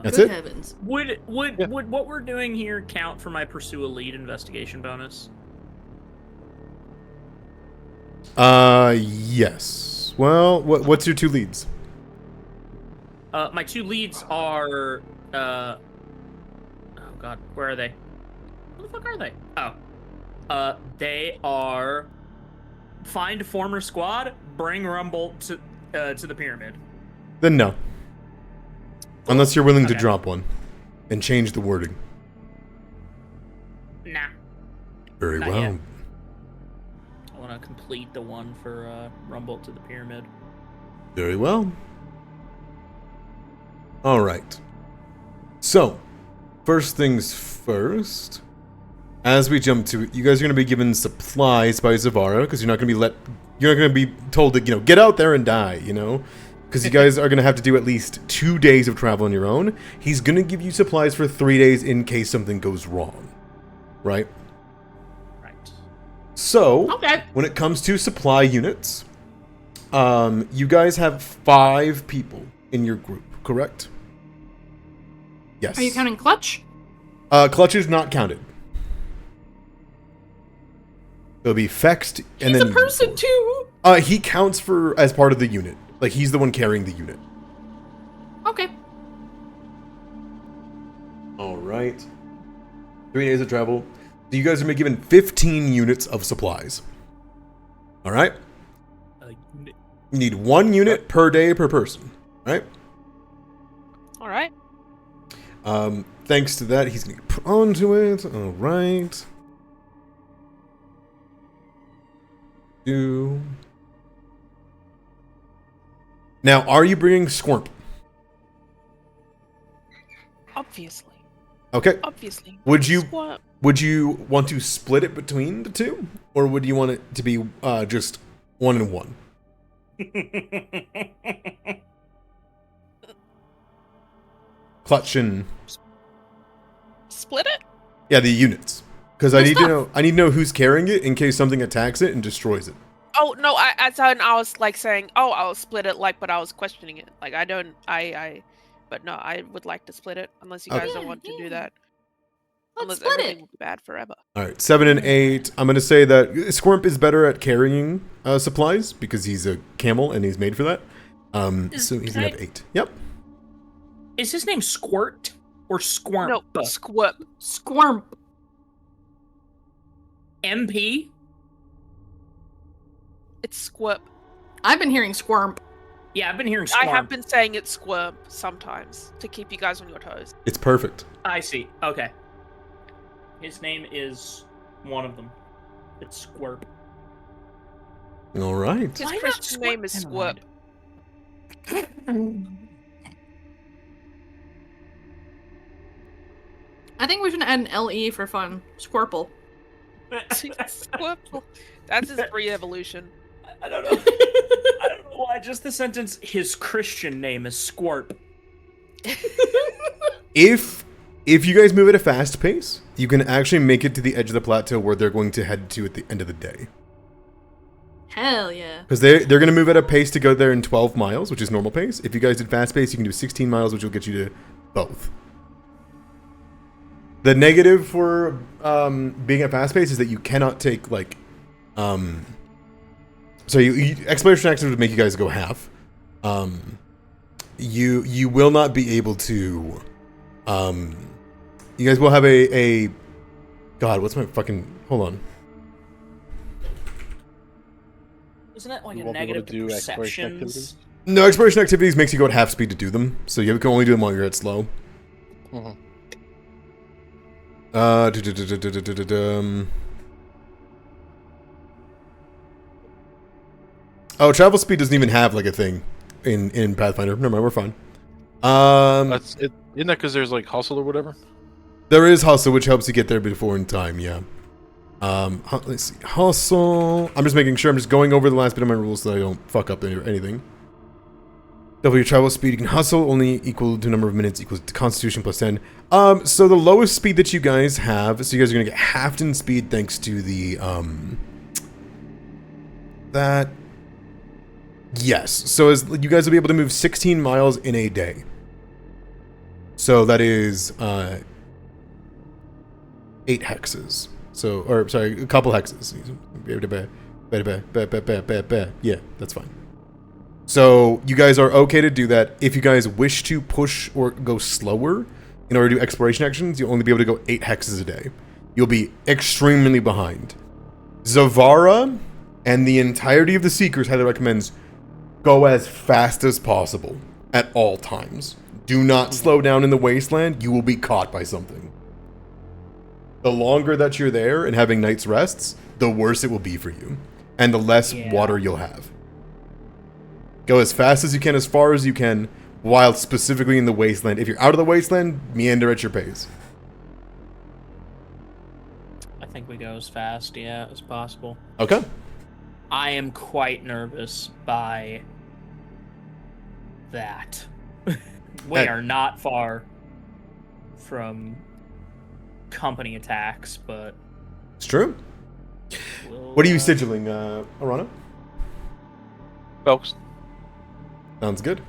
That's Good it. heavens. Would Yeah. what we're doing here count for my pursue a lead investigation bonus? Yes. Well, what's your 2 leads? My 2 leads are oh god, where are they? Where the fuck are they? Oh. They are find former squad, bring Rumble to the pyramid. Then no. Unless you're willing to Okay. drop one and change the wording. Nah. Very Not well. yet. I want to complete the one for Rumble to the pyramid. Very well. All right. So, first things first. As we jump to it, you guys are going to be given supplies by Zavara because you're not going to be told to, get out there and die, Because you guys are going to have to do at least 2 days of travel on your own. He's going to give you supplies for 3 days in case something goes wrong. Right? So, Okay. when it comes to supply units, you guys have 5 people in your group, correct? Yes. Are you counting Clutch? Clutch is not counted. It'll be Fext, and He's then a person too. he counts for as part of the unit. Like he's the one carrying the unit. Okay. All right. 3 days of travel. So you guys are being given 15 units of supplies. All right. You need 1 unit per day per person. Right. All right. Thanks to that, he's going to put onto it. All right. Now, are you bringing Squirp? Obviously. Okay. Obviously. Would you Squirp. want to split it between the 2, or would you want it to be just 1 and 1? Clutch and Split it? yeah, the units. Because I Good need stuff. to know who's carrying it in case something attacks it and destroys it. Oh no! I was like saying, oh, I'll split it. Like, but I was questioning it. Like, I don't. But no, I would like to split it unless you Okay. guys don't want to do that. Let's Unless split everything it. will be bad forever. All right, 7 and 8. I'm gonna say that Squirp is better at carrying supplies because he's a camel and he's made for that. So he's gonna have 8. Yep. Is his name Squirt or Squirm? No, squirp. Squirm. MP? It's squirp. I've been hearing squirm. Yeah, I've been hearing Squirm. I have been saying it's squirp sometimes to keep you guys on your toes. It's perfect. I see. Okay. His name is one of them. It's Squirp. All right. His Why not Christian name squirp? is Never squirp. I think we should add an LE for fun. Squirple. Squirp. That's his pre-evolution. I don't know. I don't know why. Just the sentence, his Christian name is Squirp. If you guys move at a fast pace, you can actually make it to the edge of the plateau where they're going to head to at the end of the day. Hell yeah. Because they're going to move at a pace to go there in 12 miles, which is normal pace. If you guys did fast pace, you can do 16 miles, which will get you to both. The negative for being at fast pace is that you cannot take, like... So exploration actions would make you guys go half. You will not be able to... you guys will have a... God, what's my fucking... Hold on. Isn't it like You a won't be able to negative do exploration perceptions? activities? No, exploration activities makes you go at half speed to do them. So you can only do them while you're at slow. Mhm. Oh, travel speed doesn't even have like a thing in Pathfinder. Never mind, we're fine. That's it. Isn't that because there's like hustle or whatever? There is hustle, which helps you get there before in time. Yeah. Let's see, hustle. I'm just making sure. I'm just going over the last bit of my rules so I don't fuck up anything. Double your travel speed. You can hustle only equal to number of minutes equals to Constitution plus 10. So the lowest speed that you guys have, so you guys are gonna get halved in speed thanks to the that. Yes. So as you guys will be able to move 16 miles in a day. So that is 8 hexes. So, or sorry, a couple hexes. Yeah, that's fine. So you guys are okay to do that. If you guys wish to push or go slower in order to do exploration actions, you'll only be able to go 8 hexes a day. You'll be extremely behind. Zavara and the entirety of the Seekers highly recommends go as fast as possible at all times. Do not slow down in the wasteland. You will be caught by something. The longer that you're there and having night's rests, the worse it will be for you. And the less water you'll have. Go as fast as you can, as far as you can, while specifically in the wasteland. If you're out of the wasteland, meander at your pace. I think we go as fast, yeah, as possible. Okay. I am quite nervous by that. We Hey. are not far from company attacks, but It's true. What are you sigilling, Arana? Folks, Sounds good.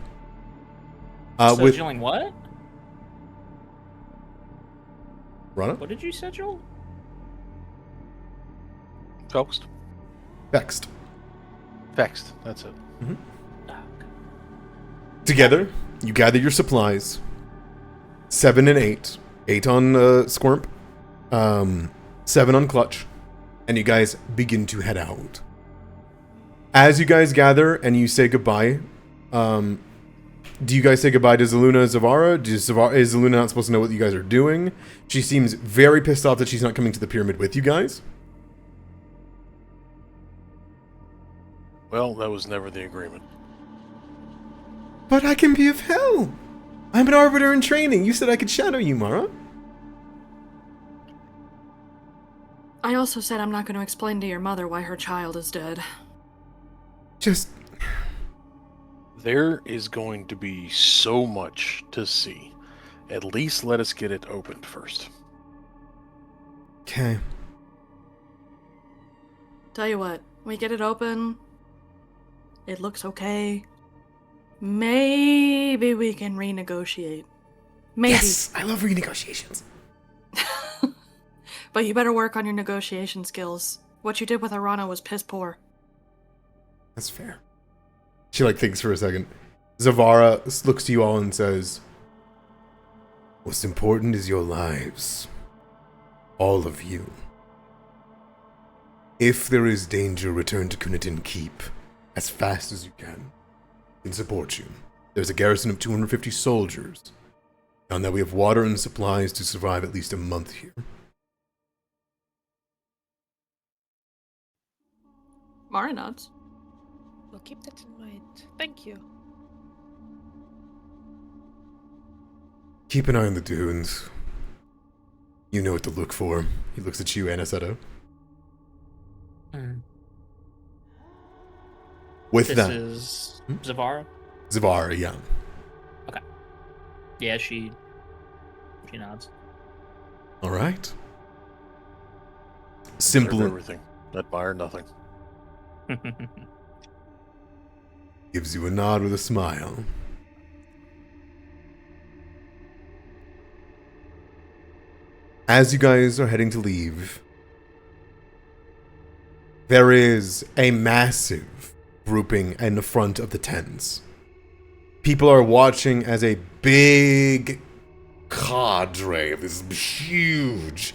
Sigilling what? Arana? What did you sigil? Vexed. Vexed. Vexed. That's it. Oh, God. Together, you gather your supplies. 7 and 8. 8 on Squirp. 7 on Clutch. And you guys begin to head out. As you guys gather and you say goodbye, do you guys say goodbye to Zaluna Zavara? Is Zaluna not supposed to know what you guys are doing? She seems very pissed off that she's not coming to the pyramid with you guys. Well, that was never the agreement. But I can be of hell. I'm an arbiter in training. You said I could shadow you, Mara. I also said I'm not going to explain to your mother why her child is dead. Just... There is going to be so much to see. At least let us get it opened first. Okay. Tell you what, we get it open. It looks okay. Maybe we can renegotiate. Maybe. Yes! I love renegotiations. But you better work on your negotiation skills. What you did with Arana was piss poor. That's fair. She, thinks for a second. Zavara looks to you all and says, what's important is your lives. All of you. If there is danger, return to Kunitin Keep as fast as you can. We can support you. There's a garrison of 250 soldiers. And that we have water and supplies to survive at least a month here. Mara nods. We'll keep that in mind. Thank you. Keep an eye on the dunes. You know what to look for. He looks at you, Anisetto. With This that, is Zavara. Zavara, yeah. Yeah, she nods. All right. Serve Simple everything. Not buy or nothing. gives you a nod with a smile. As you guys are heading to leave, there is a massive grouping in the front of the tents. People are watching as a big cadre of this huge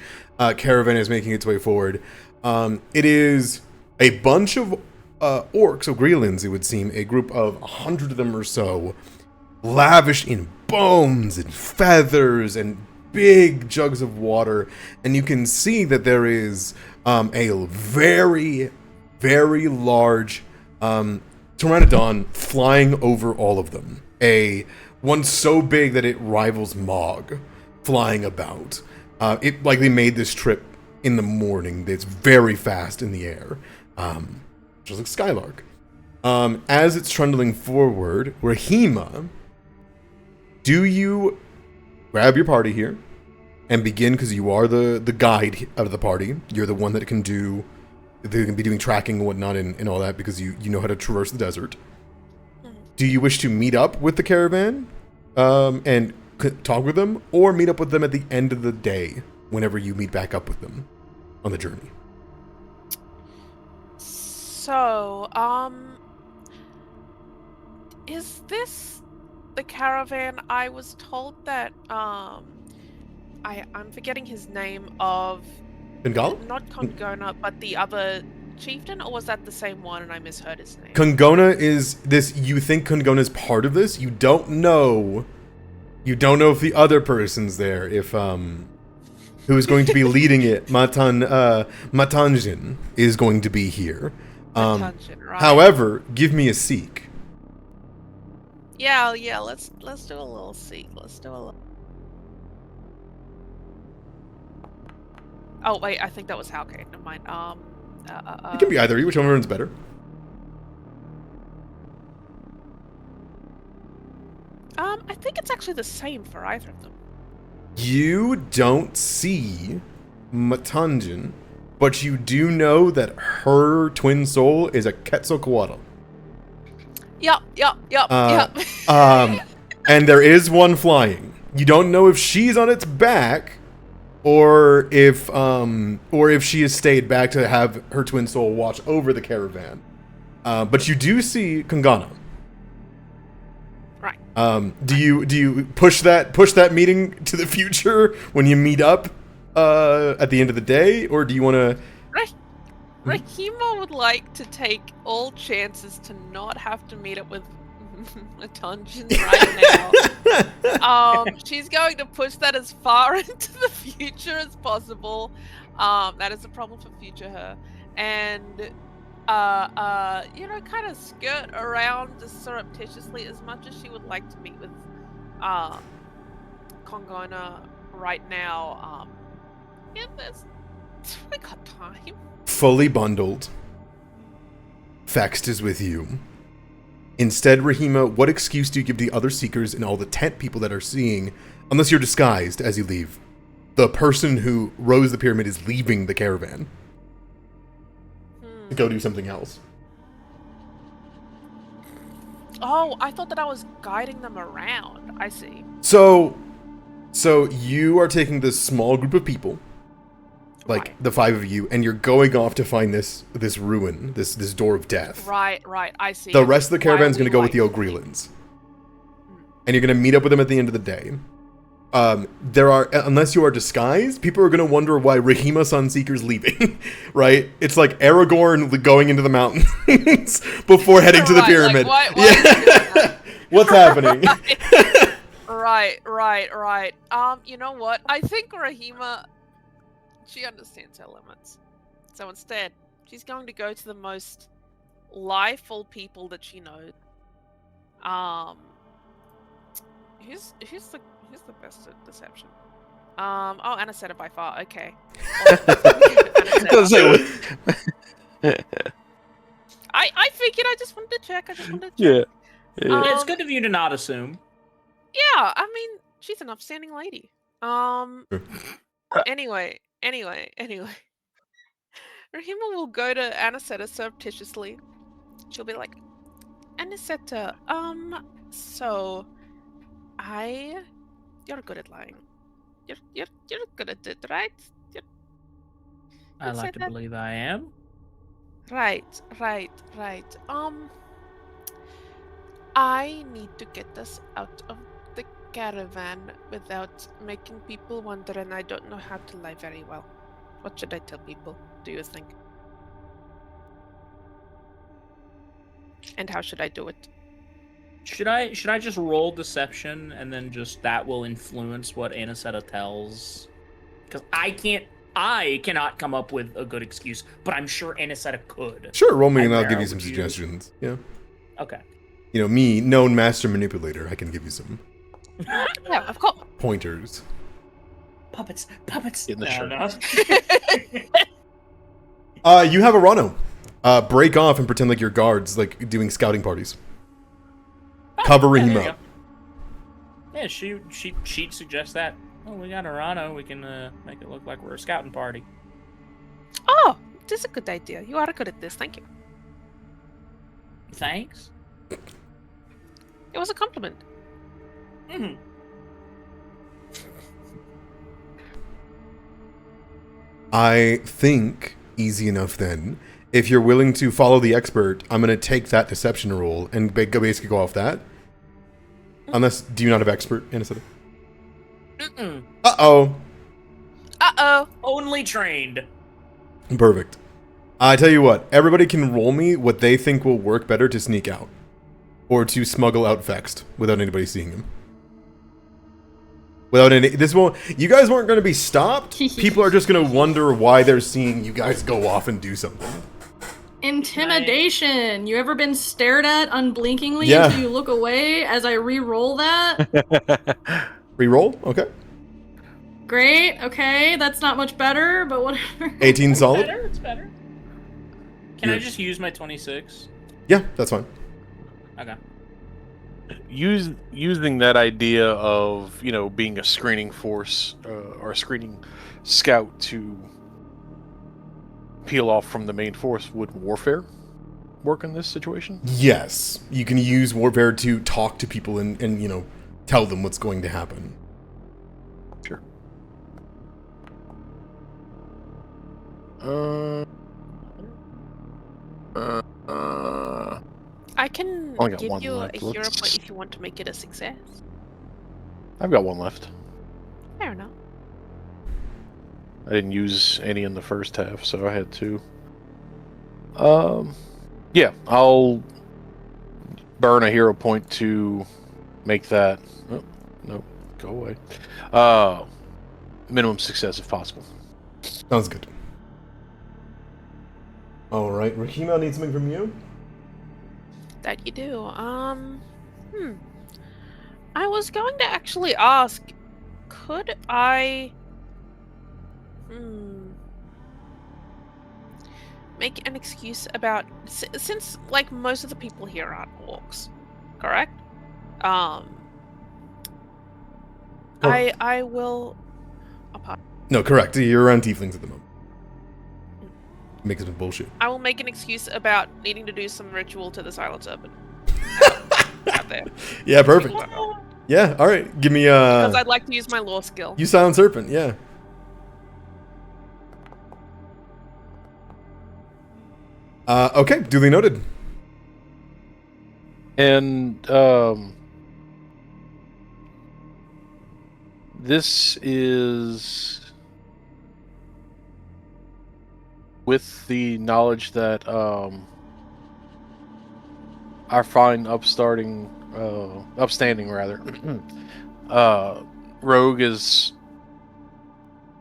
caravan is making its way forward. It is a bunch of orcs, or Greelins, it would seem, a group of 100 of them or so, lavished in bones and feathers and big jugs of water, and you can see that there is a very, very large pteranodon flying over all of them. One so big that it rivals Mog, flying about. It likely made this trip in the morning. It's very fast in the air, just like Skylark. As it's trundling forward, Rahima, do you grab your party here and begin, because you are the guide of the party. You're the one that can be doing tracking and whatnot and all that, because you know how to traverse the desert. Do you wish to meet up with the caravan and talk with them, or meet up with them at the end of the day whenever you meet back up with them on the journey? So, is this the caravan? I was told that, I'm forgetting his name of... Kungala? Not Kongona, but the other chieftain, or was that the same one and I misheard his name? Kungona is this. You think Kungona is part of this? You don't know. You don't know if the other person's there. If who is going to be leading it? Matanjin is going to be here. Matanjin, right. However, give me a seek. Yeah. Let's do a little seek. Let's do a little. Oh wait, I think that was Halkay. Never mind. It can be either. Whichever one's better. I think it's actually the same for either of them. You don't see Matanjin, but you do know that her twin soul is a Quetzalcoatl. Yep. Uh, and there is one flying. You don't know if she's on its back, or if she has stayed back to have her twin soul watch over the caravan. But you do see Kangana. Right. Do you push that meeting to the future when you meet up at the end of the day, or do you want to? Rahima would like to take all chances to not have to meet up with a dungeon right now. She's going to push that as far into the future as possible. That is a problem for future her, and kind of skirt around just surreptitiously as much as she would like to meet with Kongona right now. We got time. Fully bundled. Fext is with you. Instead, Rahima, what excuse do you give the other seekers and all the tent people that are seeing, unless you're disguised as you leave? The person who rose the pyramid is leaving the caravan. Go do something else. Oh, I thought that I was guiding them around. I see. So you are taking this small group of people, like Right. the 5 of you, and you're going off to find this ruin, this door of death. Right, I see. The rest of the caravan's going to go with the like- Ogrelans. And you're going to meet up with them at the end of the day. There are, unless you are disguised, people are going to wonder why Rahima Sunseeker's leaving, right? It's like Aragorn going into the mountains before heading to the Right, pyramid. like, why Yeah. What's happening? Right. You know what? I think Rahima, she understands her limits. So instead, she's going to go to the most liveful people that she knows. Who's the best at deception? Anisetta by far. Okay. I figured. I just wanted to check. Yeah. It's good of you to not assume. Yeah, I mean, she's an upstanding lady. Anyway. Rahima will go to Anisetta surreptitiously. She'll be like, Anisetta, so you're good at lying. You're good at it, right? I Let's say like to that. believe I am. Right. I need to get us out of the caravan without making people wonder, and I don't know how to lie very well. What should I tell people, do you think? And how should I do it? Should I just roll deception and then just that will influence what Anisetta tells? Because I cannot come up with a good excuse, but I'm sure Anisetta could. Sure, roll me and I'll Where give you would some suggestions. Yeah. Okay. You know, me, known master manipulator, I can give you some Yeah, of course. pointers. Puppets. In the shirt. You have a Rano. Break off and pretend like you're guards, like doing scouting parties. Covering him up. Yeah, she suggests that. Oh, we got a Rano. We can make it look like we're a scouting party. Oh, this is a good idea. You are good at this. Thank you. Thanks. It was a compliment. Mm-hmm. I think easy enough then. If you're willing to follow the expert, I'm going to take that deception roll and basically go off that. Unless, do you not have expert, Anisetta? Mm-mm. Uh-oh. Only trained. Perfect. I tell you what, everybody can roll me what they think will work better to sneak out. Or to smuggle out Vext without anybody seeing him. You guys weren't going to be stopped. People are just going to wonder why they're seeing you guys go off and do something. Intimidation. You ever been stared at unblinkingly Yeah. until you look away as I re-roll that? Reroll? Okay. Great. Okay, that's not much better, but whatever. 18 solid? It's better. Can Yeah. I just use my 26? Yeah, that's fine. Okay. Using that idea of, being a screening force or a screening scout to peel off from the main force, would warfare work in this situation? Yes, you can use warfare to talk to people and tell them what's going to happen. Sure. I can Only got give one you left. a hero Let's- point if you want to make it a success. I've got one left. Fair enough. I didn't use any in the first half, so I had two. Yeah, I'll burn a hero point to make that. Oh, no, go away. Minimum success if possible. Sounds good. All right, Rahima needs something from you. That you do. I was going to actually ask, could I make an excuse about since like most of the people here aren't orcs, correct? Correct. I will. No, correct. You're around tieflings at the moment. Makes it bullshit. I will make an excuse about needing to do some ritual to the silent serpent. Out there. Yeah, perfect. Yeah, all right. Give me Because I'd like to use my lore skill. you silent serpent. Yeah. Okay, duly noted. And this is with the knowledge that our fine upstanding rogue is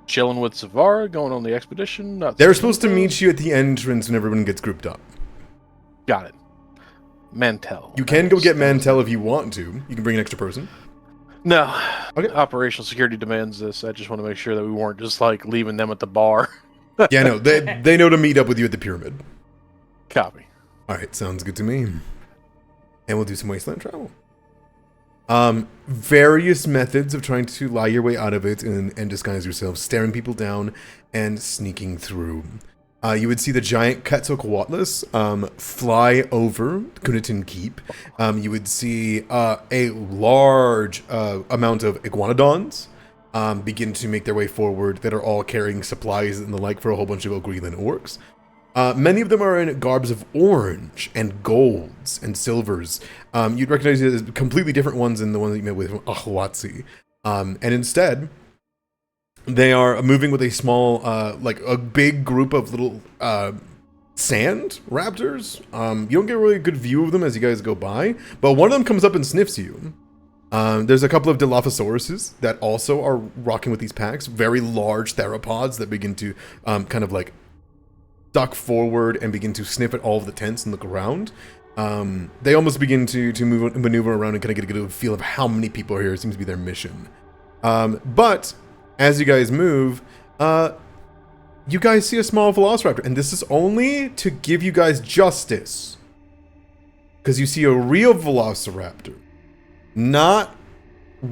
chilling with Zavara, going on the expedition. They're supposed to meet you at the entrance when everyone gets grouped up. Got it. Mantel. You can go get Mantel if you want to. You can bring an extra person. No. Okay. Operational security demands this. I just want to make sure that we weren't just like leaving them at the bar. Yeah, no, they know to meet up with you at the pyramid. Copy. All right, sounds good to me. And we'll do some wasteland travel. Various methods of trying to lie your way out of it and disguise yourself, staring people down and sneaking through. You would see the giant Quetzalcoatlus fly over Kunitin Keep. You would see a large amount of iguanodons begin to make their way forward that are all carrying supplies and the like for a whole bunch of Ogreelan orcs. Many of them are in garbs of orange and golds and silvers. You'd recognize it as completely different ones than the one that you met with Ahwatsi. And instead, they are moving with a small, like a big group of little sand raptors. You don't get a really good view of them as you guys go by, but one of them comes up and sniffs you. There's a couple of Dilophosauruses that also are rocking with these packs. Very large theropods that begin to kind of like duck forward and begin to sniff at all of the tents and look around. They almost begin to maneuver around and kind of get a good feel of how many people are here. It seems to be their mission. But as you guys move, you guys see a small velociraptor, and this is only to give you guys justice, because you see a real velociraptor, not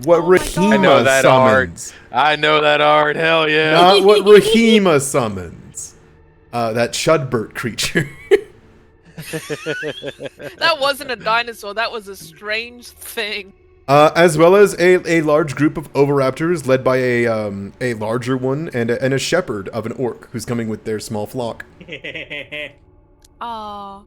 what Rahima I know that summons. I know that art. Hell yeah. Not what Rahima summons. That Shudbert creature. That wasn't a dinosaur. That was a strange thing. As well as a large group of oviraptors led by a larger one and a shepherd of an orc who's coming with their small flock. Aww.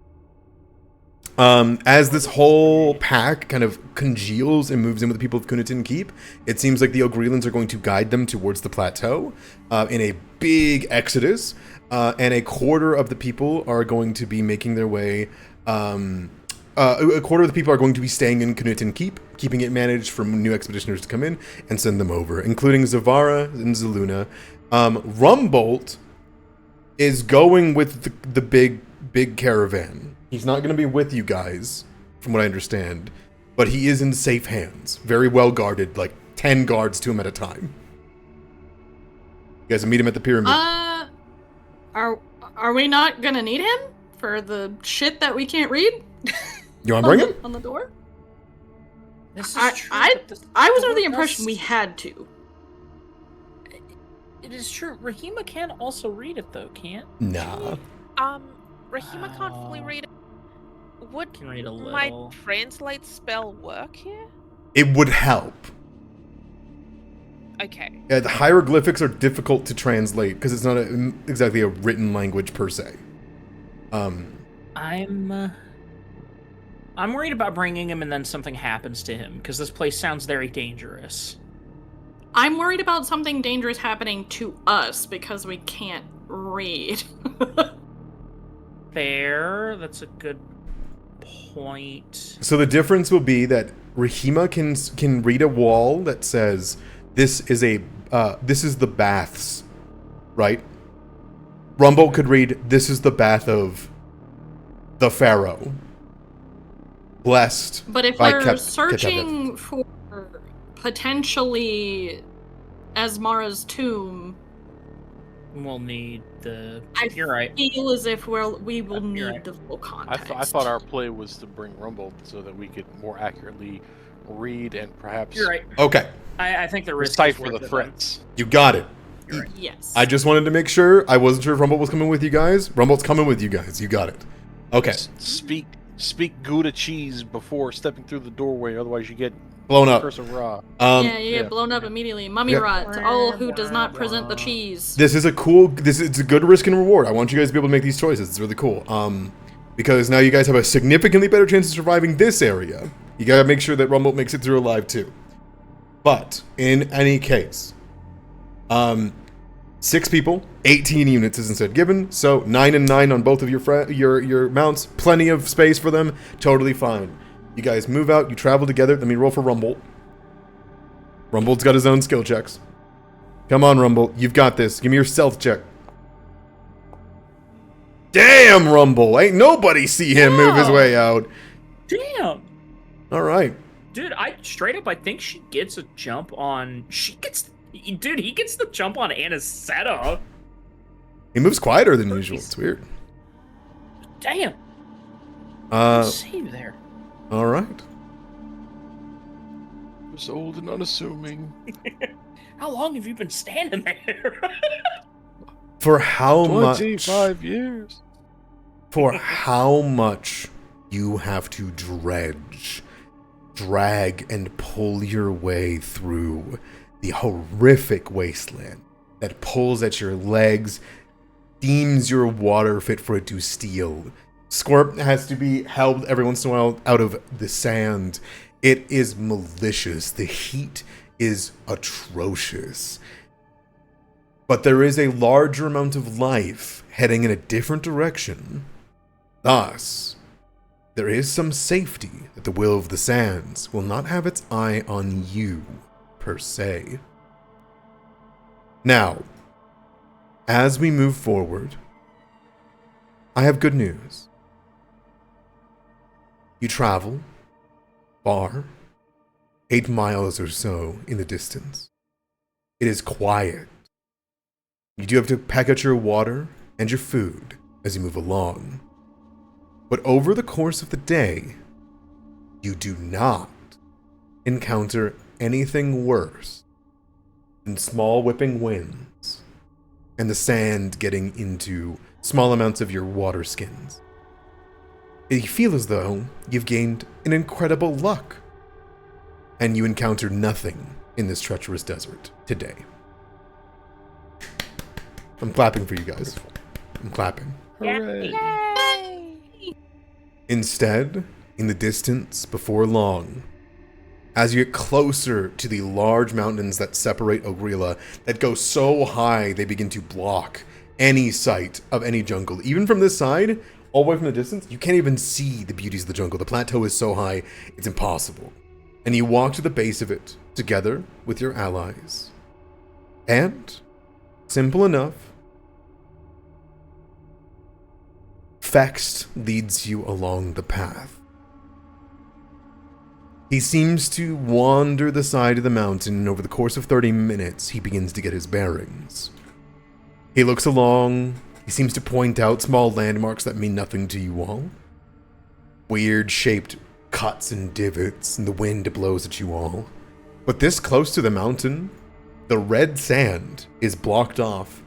As this whole pack kind of congeals and moves in with the people of Kunitin Keep, it seems like the Ogreelans are going to guide them towards the plateau in a big exodus. And a quarter of the people are going to be making their way. A quarter of the people are going to be staying in Kunitin Keep, keeping it managed for new expeditioners to come in and send them over, including Zavara and Zaluna. Rumbolt is going with the big caravan. He's not going to be with you guys, from what I understand, but he is in safe hands, very well guarded, like 10 guards to him at a time. You guys will meet him at the pyramid. Are we not gonna need him for the shit that we can't read? You want to bring him? On the door? This is true, I but this was under the door impression does- we had to. It is true. Rahima can also read it, though, can't? Nah. Rahima can't fully read it. Would Can read a my little. translate spell work here? It would help. Okay. The hieroglyphics are difficult to translate because it's not exactly a written language per se. I'm worried about bringing him and then something happens to him, because this place sounds very dangerous. I'm worried about something dangerous happening to us because we can't read. Fair. That's a good point. So the difference will be that Rahima can read a wall that says this is the baths, right? Rumble could read this is the bath of the pharaoh. Blessed. But if by we're searching for potentially Asmara's tomb, We'll need the. I You're right. feel as if we will You're need right. the full I context. thought our play was to bring Rumble so that we could more accurately read and perhaps You're right. Okay, I think the risk is decipher worth the it, then. threats. you got it. Yes. I just wanted to make sure. I wasn't sure if Rumble was coming with you guys. Rumble's coming with you guys. You got it. Okay. Speak Gouda cheese before stepping through the doorway, otherwise you get Blown up. curse of Ra. yeah, you yeah. get blown up immediately. Mummy Yeah. rot to all who does not present the cheese. This is it's a good risk and reward. I want you guys to be able to make these choices. It's really cool. Because now you guys have a significantly better chance of surviving this area. You gotta make sure that Rumble makes it through alive too. But in any case, 6 people, 18 units is instead given. So 9 and 9 on both of your mounts. Plenty of space for them. Totally fine. You guys move out. You travel together. Let me roll for Rumble. Rumble's got his own skill checks. Come on, Rumble. You've got this. Give me your stealth check. Damn, Rumble. Ain't nobody see him move his way out. Damn. All right. Dude, I think she gets a jump on. He gets the jump on Anisetta. He moves quieter than usual. It's weird. Damn. Uh, Save there. all right. Was old and unassuming. How long have you been standing there? For how much? 25 years. For how much you have to drag and pull your way through the horrific wasteland that pulls at your legs, deems your water fit for it to steal. Squirt has to be held every once in a while out of the sand. It is malicious. The heat is atrocious. But there is a larger amount of life heading in a different direction. Thus, there is some safety that the will of the sands will not have its eye on you, per se. Now, as we move forward, I have good news. You travel far, 8 miles or so in the distance. It is quiet. You do have to pack out your water and your food as you move along. But over the course of the day, you do not encounter anything worse than small whipping winds and the sand getting into small amounts of your water skins. You feel as though you've gained an incredible luck, and you encounter nothing in this treacherous desert today. I'm clapping for you guys. I'm clapping. Hooray. Yay! Instead, in the distance, before long, as you get closer to the large mountains that separate Ogrilla, that go so high they begin to block any sight of any jungle. Even from this side, all the way from the distance, you can't even see the beauties of the jungle. The plateau is so high, it's impossible. And you walk to the base of it, together with your allies. And, simple enough, Fext leads you along the path. He seems to wander the side of the mountain, and over the course of 30 minutes, he begins to get his bearings. He looks along. He seems to point out small landmarks that mean nothing to you all. Weird shaped cuts and divots, and the wind blows at you all. But this close to the mountain, the red sand is blocked off,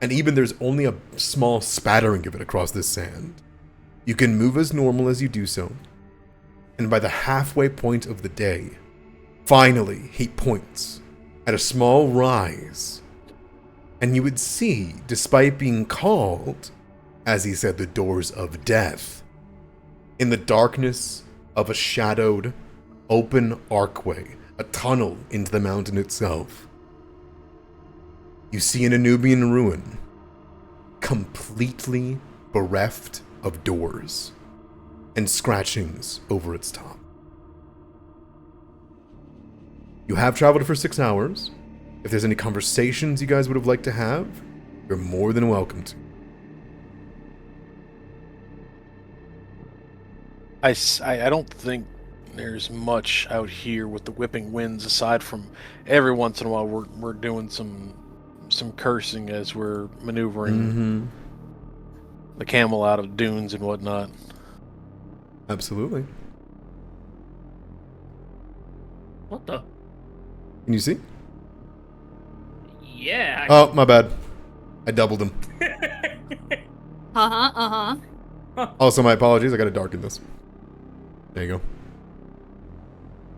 and even there's only a small spattering of it across this sand. You can move as normal as you do so, and by the halfway point of the day, finally he points at a small rise, and you would see, despite being called, as he said, the doors of death, in the darkness of a shadowed, open archway, a tunnel into the mountain itself, you see an Anubian ruin, completely bereft of doors and scratchings over its top. You have traveled for 6 hours. If there's any conversations you guys would have liked to have, you're more than welcome to. I don't think there's much out here with the whipping winds, aside from every once in a while we're doing some cursing as we're maneuvering the camel out of dunes and whatnot. Absolutely. What the? Can you see? Yeah. Oh, my bad. I doubled him. Also, my apologies. I gotta darken this. There you go.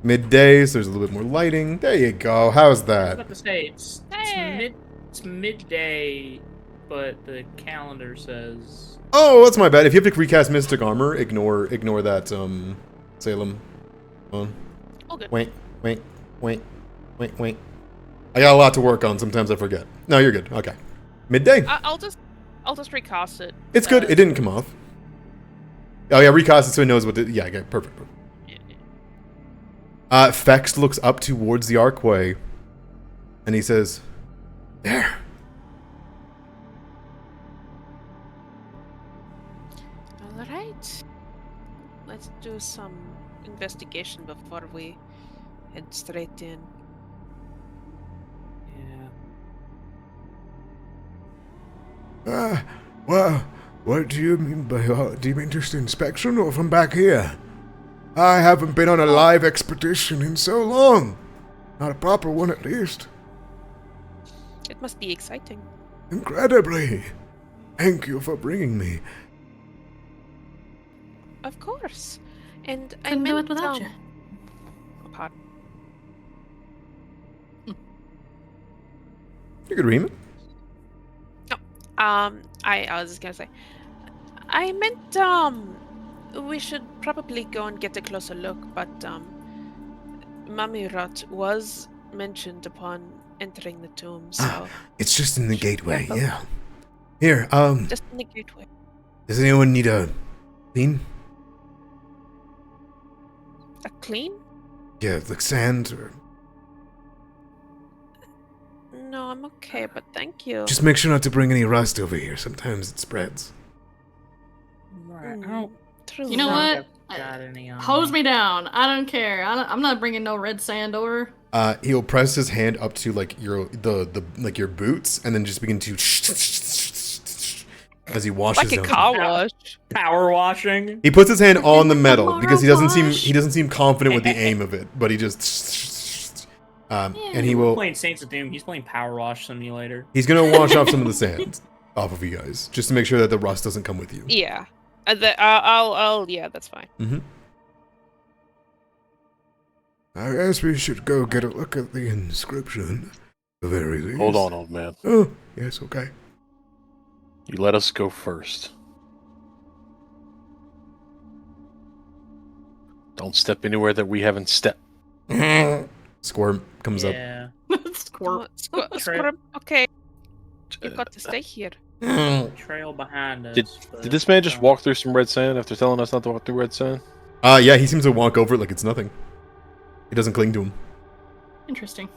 Midday, so there's a little bit more lighting. There you go. How's I was that? about to say it's midday, but the calendar says. Oh, that's my bad. If you have to recast Mystic Armor, ignore that Salem. On. All good. Wait. I got a lot to work on. Sometimes I forget. No, you're good. Okay. Midday. I'll just recast it. It's good. It didn't come off. Oh yeah, recast it so he knows what. Yeah, okay, perfect. Fex looks up towards the archway, and he says, "There." All right. Let's do some investigation before we head straight in. Yeah. Well, what do you mean by do you mean just inspection or from back here? I haven't been on a live expedition in so long. Not a proper one, at least. It must be exciting. Incredibly. Thank you for bringing me. Of course. And I Couldn't do meant it without you. Pardon. You could read it. I was just gonna say, I meant, we should probably go and get a closer look, but, Mamirat was mentioned upon entering the tomb, so... It's just in the gateway, both. yeah. Here, Just in the gateway. does anyone need a clean? A clean? Yeah, like sand or... No, I'm okay, but thank you. Just make sure not to bring any rust over here. Sometimes it spreads. Right. I Mm, don't true. You know think what? I've got any on Hose me down. I don't care. I'm not bringing no red sand over. He'll press his hand up to like your your boots, and then just begin to as he washes Like a them. car wash. Power washing. He puts his hand on the metal Power because he wash. doesn't seem confident with the aim of it, but he just and he He's will playing Saints of Doom. He's playing Power Wash Simulator. he's gonna wash off some of the sand off of you guys just to make sure that the rust doesn't come with you. Yeah. Yeah, that's fine. Mm-hmm. I guess we should go get a look at the inscription. The very least. Hold on, old man. Oh, yes, okay. You let us go first. Don't step anywhere that we haven't stepped. Squirm comes up. Yeah. Squirt. Squirm. Okay, you've got to stay here. Trail behind us. Did this man just walk through some red sand after telling us not to walk through red sand? Yeah, he seems to walk over it like it's nothing. He doesn't cling to him. Interesting.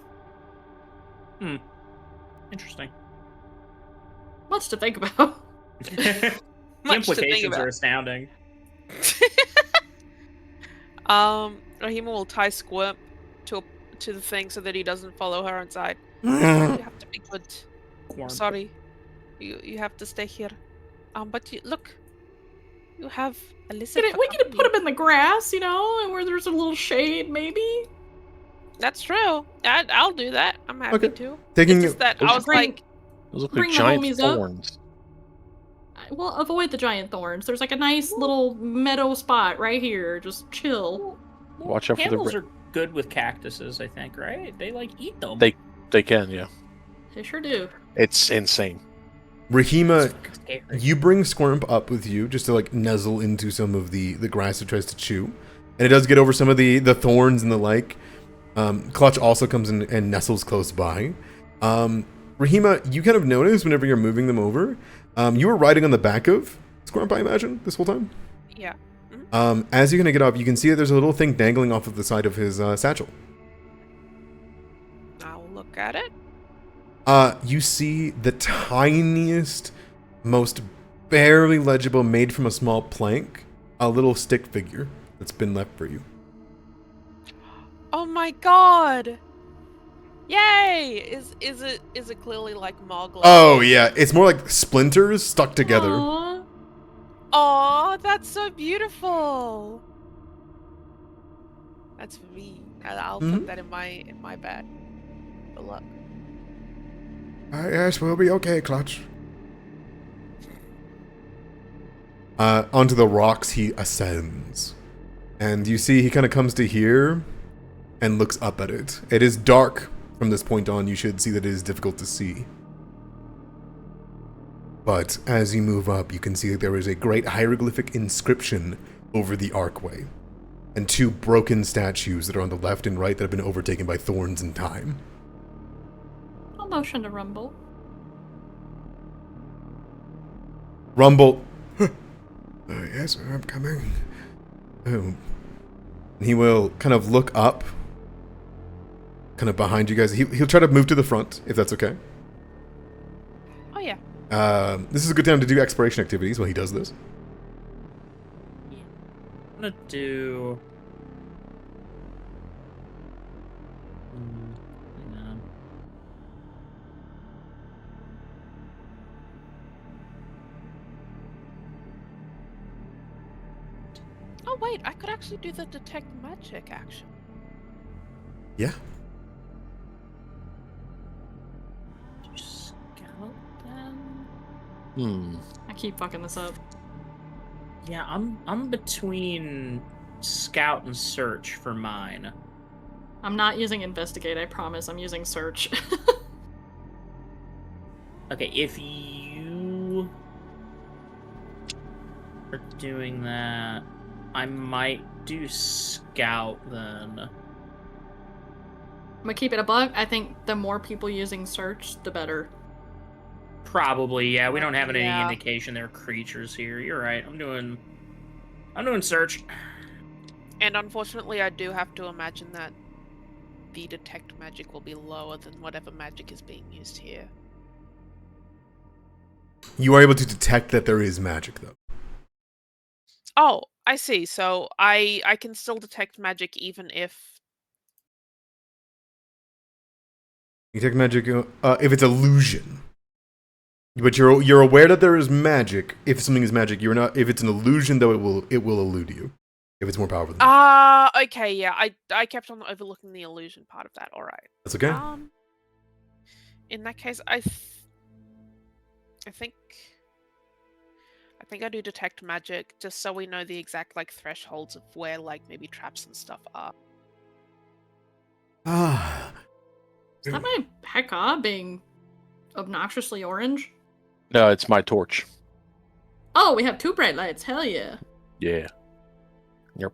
Interesting. Much to think about. The Much to think implications about. are astounding. Rahima will tie Squirm to the thing so that he doesn't follow her inside. You Mm. have to be good. Corn. Sorry, you have to stay here. But look, you have a lizard. We could put him in the grass, you know, and where there's a little shade, maybe. That's true. I'll do that. I'm happy Okay. to. Taking It's just that I Those was bring- like, Those look Bring like the giant homies up. thorns. Well, avoid the giant thorns. There's like a nice little meadow spot right here. Just chill. Watch out for the Camels are good with cactuses, I think, right? They like eat them. They can, yeah. They sure do. It's insane. Rahima, It's scary. you bring Squirmp up with you just to like nuzzle into some of the grass it tries to chew, and it does get over some of the thorns and the like. Clutch also comes in and nestles close by. Rahima, you kind of notice whenever you're moving them over, you were riding on the back of Squirmp, I imagine, this whole time. yeah. As you're gonna get off, you can see that there's a little thing dangling off of the side of his satchel. I'll look at it. You see the tiniest, most barely legible, made from a small plank, a little stick figure that's been left for you. Oh my god! Yay! Is it clearly like Mog? Oh yeah, it's more like splinters stuck together. Aww. Oh, that's so beautiful. That's for me. I'll put that in my bag. Good luck. Yes, we'll be okay, Clutch. Onto the rocks he ascends. And you see he kind of comes to here and looks up at it. It is dark from this point on. You should see that it is difficult to see. But as you move up, you can see that there is a great hieroglyphic inscription over the archway. And two broken statues that are on the left and right that have been overtaken by thorns and time. I'll motion to Rumble. Rumble. Yes, I'm coming. Oh. He will kind of look up, kind of behind you guys. He'll try to move to the front, if that's okay. Oh yeah. This is a good time to do exploration activities while he does this. I'm gonna do. Hang on. Oh wait, I could actually do the detect magic action. Yeah. Do scout then? I keep fucking this up. Yeah, I'm between scout and search for mine. I'm not using investigate, I promise. I'm using search. Okay, if you are doing that, I might do scout then. I'm gonna keep it a buck. I think the more people using search, the better. Probably, yeah. We don't have any Yeah. indication there are creatures here. You're right. I'm doing search. And unfortunately, I do have to imagine that the detect magic will be lower than whatever magic is being used here. You are able to detect that there is magic, though. Oh, I see. So I can still detect magic even if. You detect magic if it's illusion. But you're aware that there is magic. If something is magic, you're not. If it's an illusion, though, it will elude you. If it's more powerful than you. Okay, yeah. I kept on overlooking the illusion part of that. All right. That's okay. In that case, I think I do detect magic just so we know the exact like thresholds of where like maybe traps and stuff are. Is that my Heka being obnoxiously orange? No, it's my torch. Oh, we have two bright lights. Hell yeah. Yeah. Yep.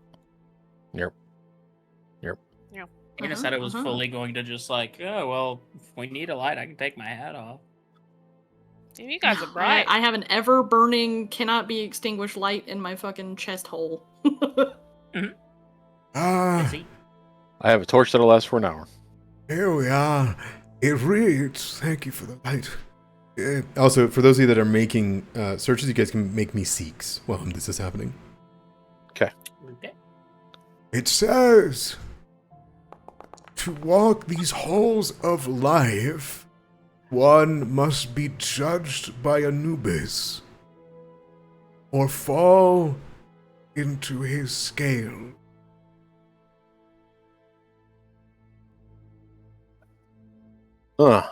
Gonna said it was fully going to just like, oh well, if we need a light, I can take my hat off. And you guys are bright. I have an ever burning, cannot be extinguished light in my fucking chest hole. Busy. I have a torch that'll last for an hour. Here we are. It reads. Thank you for the light. Also, for those of you that are making searches, you guys can make me seeks while this is happening. Okay. It says to walk these halls of life, one must be judged by Anubis or fall into his scale. Huh.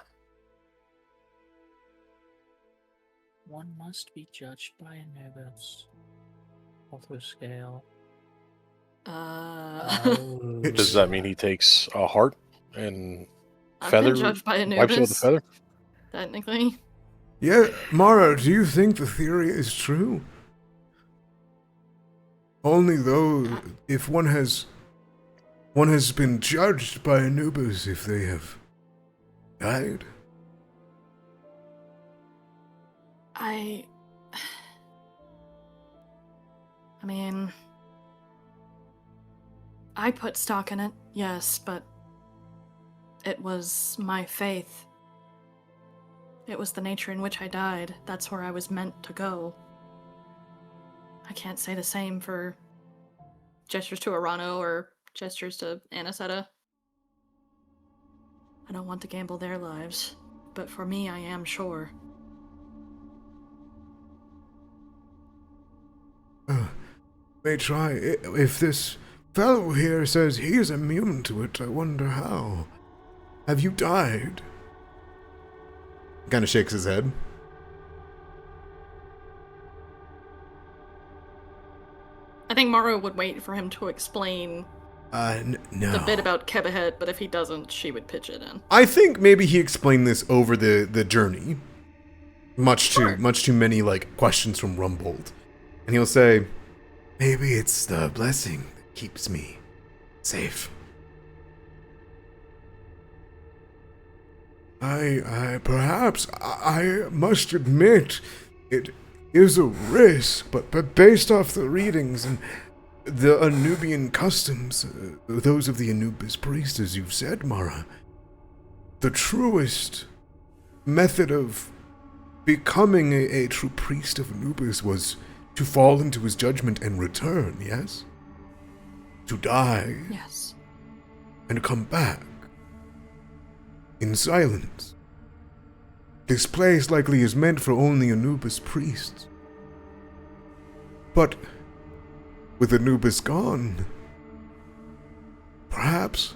One must be judged by Anubis. Author scale. Oh. Does that mean he takes a heart and I've feather? been judged by Wipes it with a Anubis, feather? technically. Yeah, Mara, do you think the theory is true? Only though, if one has been judged by Anubis if they have died. I mean, I put stock in it, yes, but it was my faith. It was the nature in which I died. That's where I was meant to go. I can't say the same for gestures to Arano or gestures to Anisetta. I don't want to gamble their lives, but for me, I am sure. May try. If this fellow here says he is immune to it, I wonder how. Have you died? Kind of shakes his head. I think Mara would wait for him to explain No. the bit about Kebahet, but if he doesn't, she would pitch it in. I think maybe he explained this over the journey. Much too many like questions from Rumbold. And he'll say, maybe it's the blessing that keeps me safe. I must admit, it is a risk, but based off the readings and the Anubian customs, those of the Anubis priest, as you've said, Mara, the truest method of becoming a true priest of Anubis was to fall into his judgment and return, yes? To die Yes. and come back in silence. This place likely is meant for only Anubis priests. But with Anubis gone, perhaps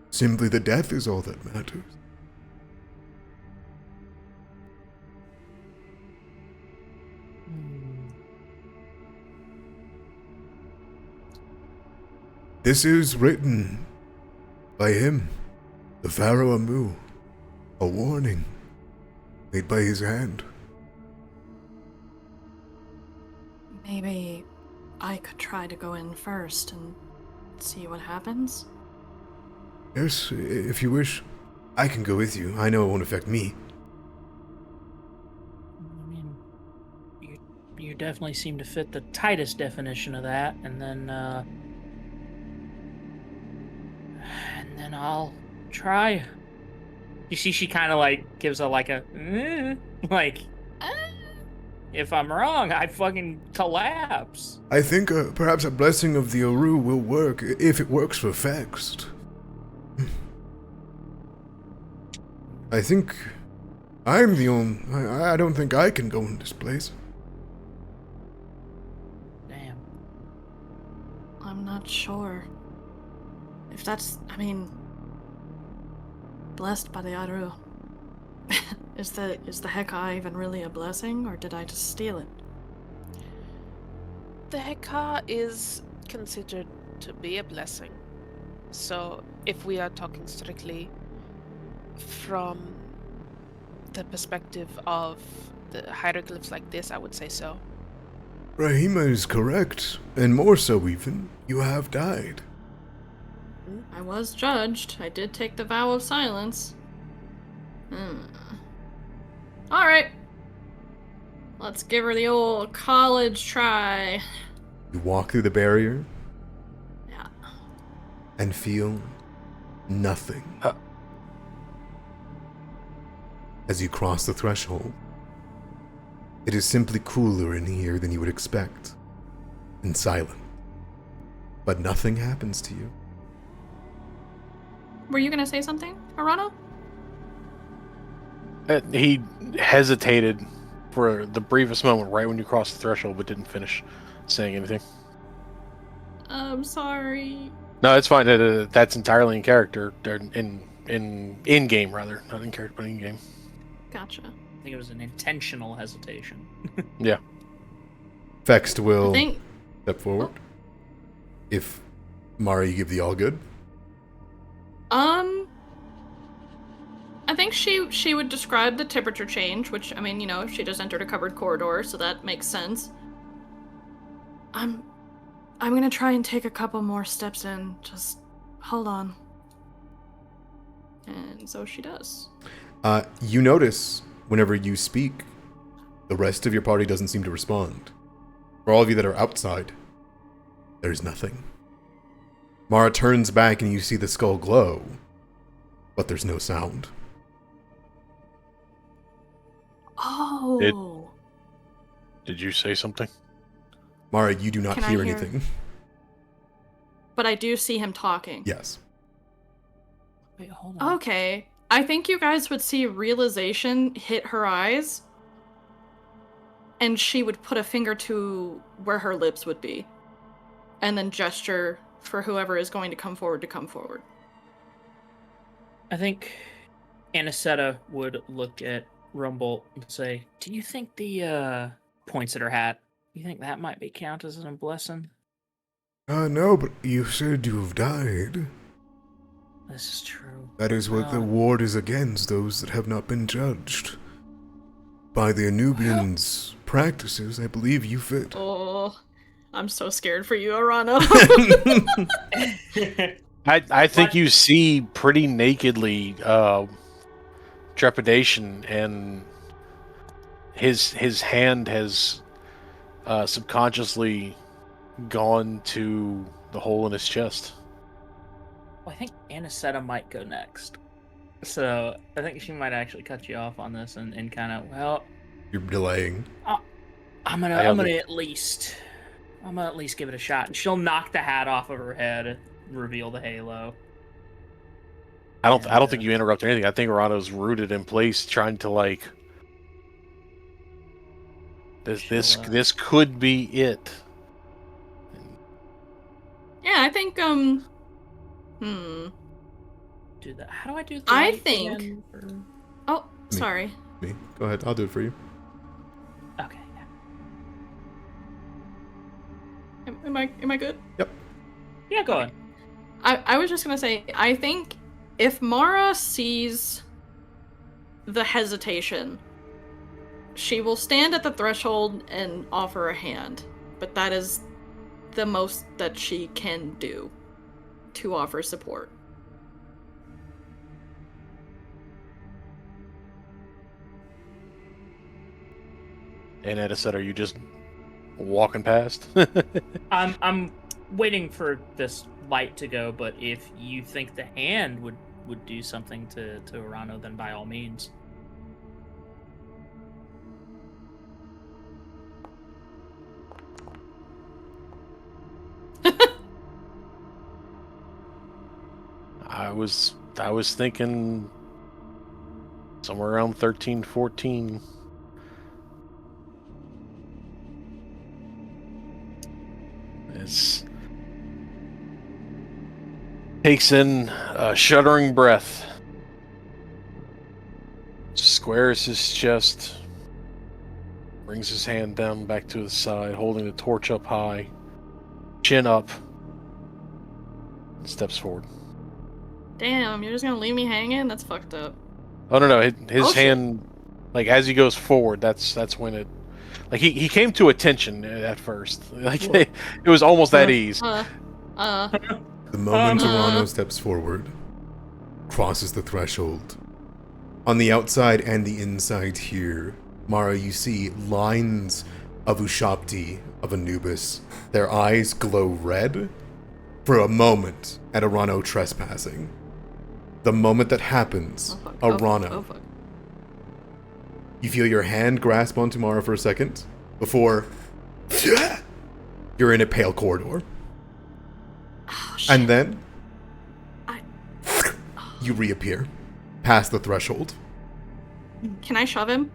simply the death is all that matters. This is written by him, the Pharaoh Amu, a warning made by his hand. Maybe I could try to go in first and see what happens. Yes, if you wish, I can go with you. I know it won't affect me. I mean, you definitely seem to fit the tightest definition of that, and then I'll try. You see, she kind of like gives a if I'm wrong, I fucking collapse. I think perhaps a blessing of the Aru will work if it works for Fext. I think I'm the only. I don't think I can go in this place. Damn. I'm not sure. If that's, I mean, blessed by the Aru. Is the Heka even really a blessing, or did I just steal it? The Heka is considered to be a blessing. So, if we are talking strictly from the perspective of the hieroglyphs like this, I would say so. Rahima is correct, and more so even. You have died. I was judged. I did take the vow of silence. Alright. Let's give her the old college try. You walk through the barrier Yeah. and feel nothing. As you cross the threshold, it is simply cooler in here than you would expect, and silent. But nothing happens to you. Were you gonna say something, Arano? He hesitated for the briefest moment right when you crossed the threshold, but didn't finish saying anything. I'm sorry. No, it's fine. That's entirely in character. In in game rather, not in character, but in game. Gotcha. I think it was an intentional hesitation. Yeah. Vext I will think step forward. If Mara, you give the all good. I think she would describe the temperature change, which, I mean, you know, she just entered a covered corridor, so that makes sense. I'm gonna try and take a couple more steps in. Just hold on. And so she does. You notice whenever you speak, the rest of your party doesn't seem to respond. For all of you that are outside, there's nothing. Mara turns back and you see the skull glow, but there's no sound. Oh. Did you say something? Mara, you do not Can I hear hear- anything. But I do see him talking. Yes. Wait, hold on. Okay. I think you guys would see realization hit her eyes, and she would put a finger to where her lips would be, and then gesture for whoever is going to come forward to come forward. I think Anisetta would look at Rumble and say, "Do you think the points at her hat? You think that might be count as a blessing?" No, but you said you have died. This is true. That is what the ward is against, those that have not been judged. By the Anubians' practices, I believe you fit. Oh, I'm so scared for you, Arano. I think you see pretty nakedly trepidation, and his hand has subconsciously gone to the hole in his chest. Well, I think Anisetta might go next. So I think she might actually cut you off on this and kind of, well, You're delaying. I'm gonna at least give it a shot. And she'll knock the hat off of her head, reveal the halo. I don't think you interrupt anything. I think Rano's rooted in place, trying to like this could be it. Yeah, I think, Do that. How do I do the I light think- again for- Oh, sorry. Me. Go ahead, I'll do it for you. Okay. Yeah. Am I good? Yeah, go on. I was just gonna say, I think if Mara sees the hesitation, she will stand at the threshold and offer a hand. But that is the most that she can do to offer support. And Edda said, "Are you just walking past?" I'm waiting for this light to go, but if you think the hand would do something to Urano, then by all means. I was thinking somewhere around 13, 14. It's takes in a shuddering breath, squares his chest, brings his hand down back to his side, holding the torch up high, chin up, and steps forward. Damn, you're just gonna leave me hanging? That's fucked up. Oh no, his Oh, shit. hand, like as he goes forward, that's when it, like he came to attention at first, like it was almost at ease. The moment Urano steps forward, crosses the threshold. On the outside and the inside here, Mara, you see lines of Ushapti, of Anubis. Their eyes glow red for a moment at Urano trespassing. The moment that happens, Oh, fuck. Urano, Oh, fuck. you feel your hand grasp onto Mara for a second before you're in a pale corridor. Oh, shit. And then I- you reappear past the threshold. Can I shove him?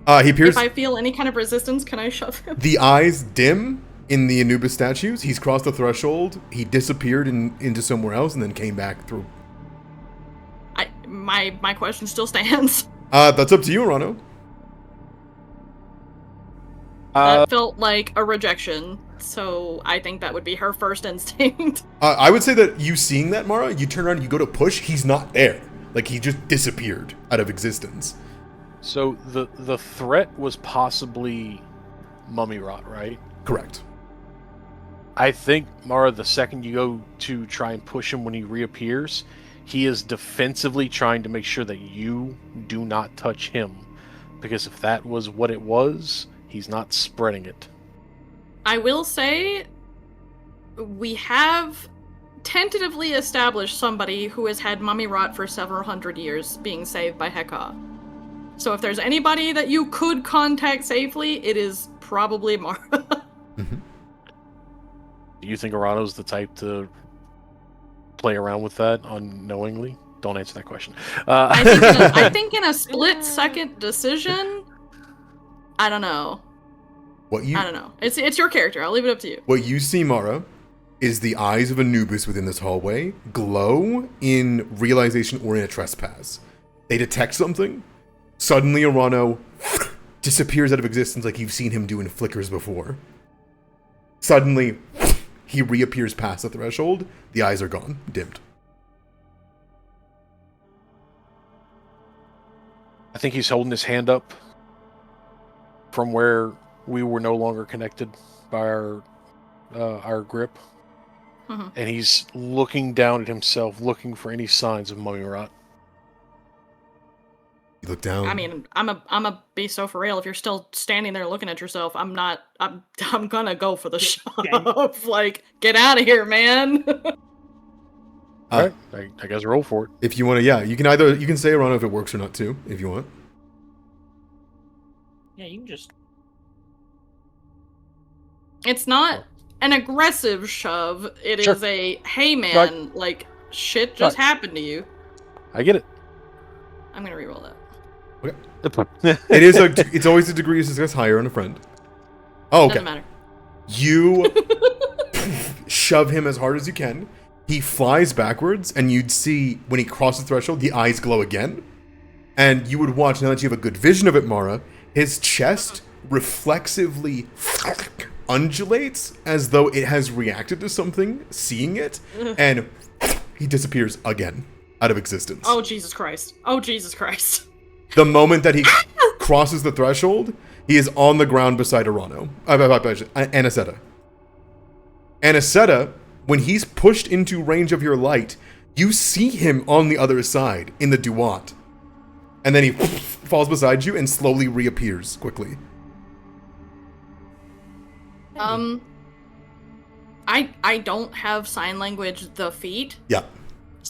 He appears. If I feel any kind of resistance, can I shove him? The eyes dim, in the Anubis statues. He's crossed the threshold. He disappeared into somewhere else and then came back through. My question still stands. That's up to you, Rano. That felt like a rejection, so I think that would be her first instinct. I would say that you seeing that, Mara, you turn around, you go to push, he's not there. Like, he just disappeared out of existence. So the threat was possibly mummy rot, right? Correct. I think, Mara, the second you go to try and push him when he reappears, he is defensively trying to make sure that you do not touch him. Because if that was what it was, he's not spreading it. I will say, we have tentatively established somebody who has had mummy rot for several hundred years being saved by Heka. So if there's anybody that you could contact safely, it is probably Mara. Mm-hmm. Do you think Arano's the type to play around with that unknowingly? Don't answer that question. I think in a split-second decision, I don't know. I don't know. It's your character. I'll leave it up to you. What you see, Mara, is the eyes of Anubis within this hallway glow in realization or in a trespass. They detect something. Suddenly, Arano disappears out of existence like you've seen him do in flickers before. Suddenly, he reappears past the threshold. The eyes are gone, dimmed. I think he's holding his hand up from where we were no longer connected by our grip. Mm-hmm. And he's looking down at himself, looking for any signs of mummy rot. You look down. I mean, I'm a be so for real. If you're still standing there looking at yourself, I'm gonna go for the shove. Like, get out of here, man. Alright, I guess roll for it. If you want to, you can say Arano if it works or not too, if you want. Yeah, you can just. It's not an aggressive shove. It Sure. is a, hey man, like, shit just happened to you. I get it. I'm gonna reroll that. It's always a degree of success higher on a friend. Oh, okay. Doesn't matter. You shove him as hard as you can. He flies backwards, and you'd see when he crosses the threshold, the eyes glow again. And you would watch, now that you have a good vision of it, Mara, his chest reflexively undulates as though it has reacted to something, seeing it, and he disappears again out of existence. Oh, Jesus Christ. Oh, Jesus Christ. The moment that he crosses the threshold, he is on the ground beside Arano. Anisetta. Anisetta, when he's pushed into range of your light, you see him on the other side in the Duat. And then he falls beside you and slowly reappears quickly. I don't have sign language the feet. Yeah.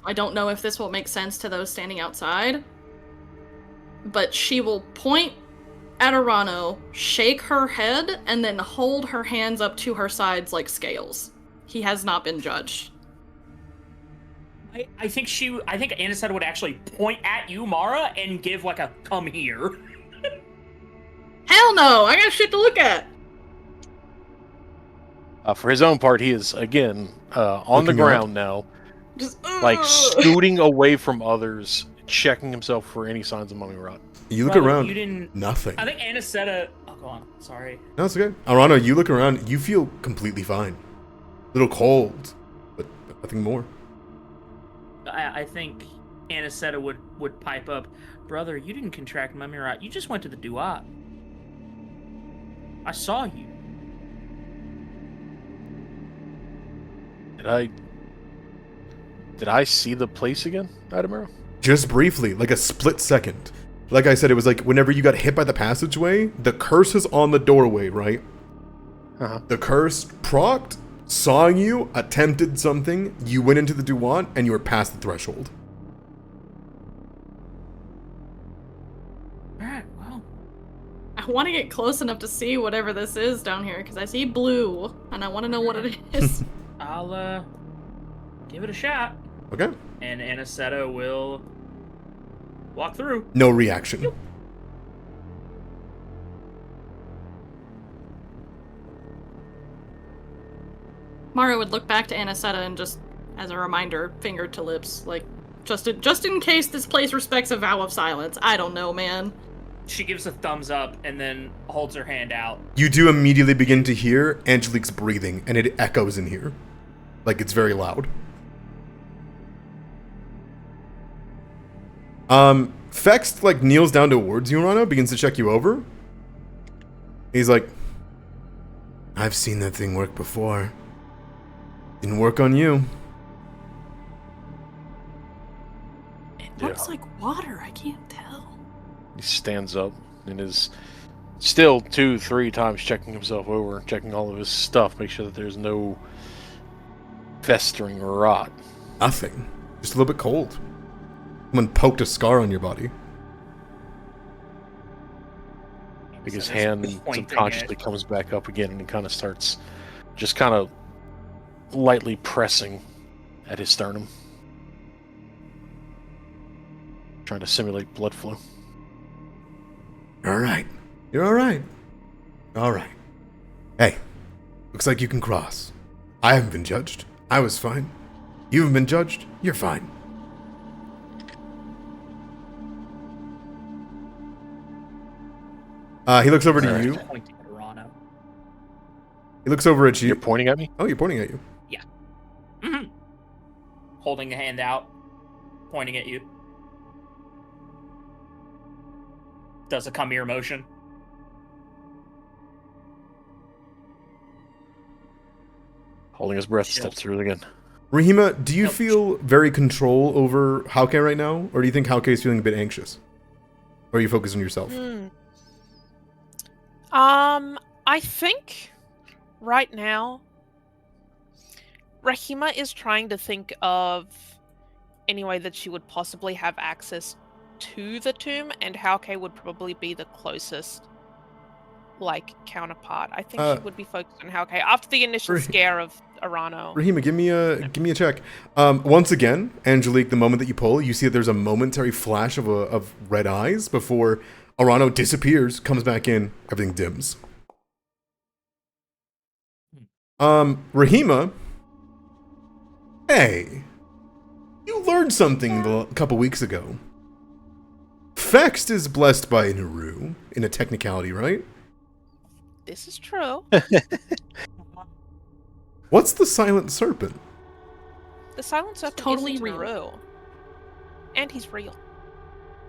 I don't know if this will make sense to those standing outside. But she will point at Arano, shake her head, and then hold her hands up to her sides like scales. He has not been judged. I think Anisetta would actually point at you, Mara, and give like a come here. Hell no! I got shit to look at! For his own part, he is, again, on the Looking ground now, Just, like scooting away from others, checking himself for any signs of mummy rot. You look Brother, around. you didn't. Nothing. I think Anisetta. Oh, go on. Sorry. No, it's okay. Arano, you look around. You feel completely fine. A little cold, but nothing more. I think Anisetta would pipe up, brother. You didn't contract mummy rot. You just went to the Duat. I saw you. Did I see the place again, Adamaro? Just briefly, like a split second. Like I said, it was like whenever you got hit by the passageway, the curse is on the doorway, right? Uh-huh. The curse procced, saw you, attempted something, you went into the Duat, and you were past the threshold. Alright, well. I want to get close enough to see whatever this is down here, because I see blue, and I want to know what it is. I'll give it a shot. Okay. And Anisetta will walk through. No reaction. Yep. Mara would look back to Anisetta and just, as a reminder, finger to lips, like, just in case this place respects a vow of silence. I don't know, man. She gives a thumbs up and then holds her hand out. You do immediately begin to hear Angelique's breathing, and it echoes in here. Like, it's very loud. Fext, like, kneels down towards you, Rana, begins to check you over. He's like, I've seen that thing work before. Didn't work on you. It looks like water, I can't tell. He stands up and is still 2-3 times checking himself over, checking all of his stuff, make sure that there's no festering rot. Nothing. Just a little bit cold. Someone poked a scar on your body. Like his hand subconsciously comes back up again and he kind of starts just kind of lightly pressing at his sternum. Trying to simulate blood flow. Alright. You're alright. Alright. Hey, looks like you can cross. I haven't been judged. I was fine. You haven't been judged. You're fine. He looks over to you. Pointing at Rana. He looks over at you. You're pointing at me? Oh, you're pointing at you. Mm-hmm. Holding a hand out, pointing at you. Does a come here motion. Holding his breath, Chill. steps through again. Rahima, do you Nope. feel very control over Hauke right now? Or do you think Hauke is feeling a bit anxious? Or are you focused on yourself? I think right now Rahima is trying to think of any way that she would possibly have access to the tomb, and Hauke would probably be the closest, like, counterpart. I think she would be focused on Hauke after the initial scare of Arano. Rahima, give me a check. Once again, Angelique, the moment that you pull, you see that there's a momentary flash of red eyes before Arano disappears, comes back in, everything dims. Rahima, hey, you learned something a couple weeks ago. Fext is blessed by Naru in a technicality, right? This is true. What's the Silent Serpent? The Silent Serpent totally isn't real. Naru. And he's real.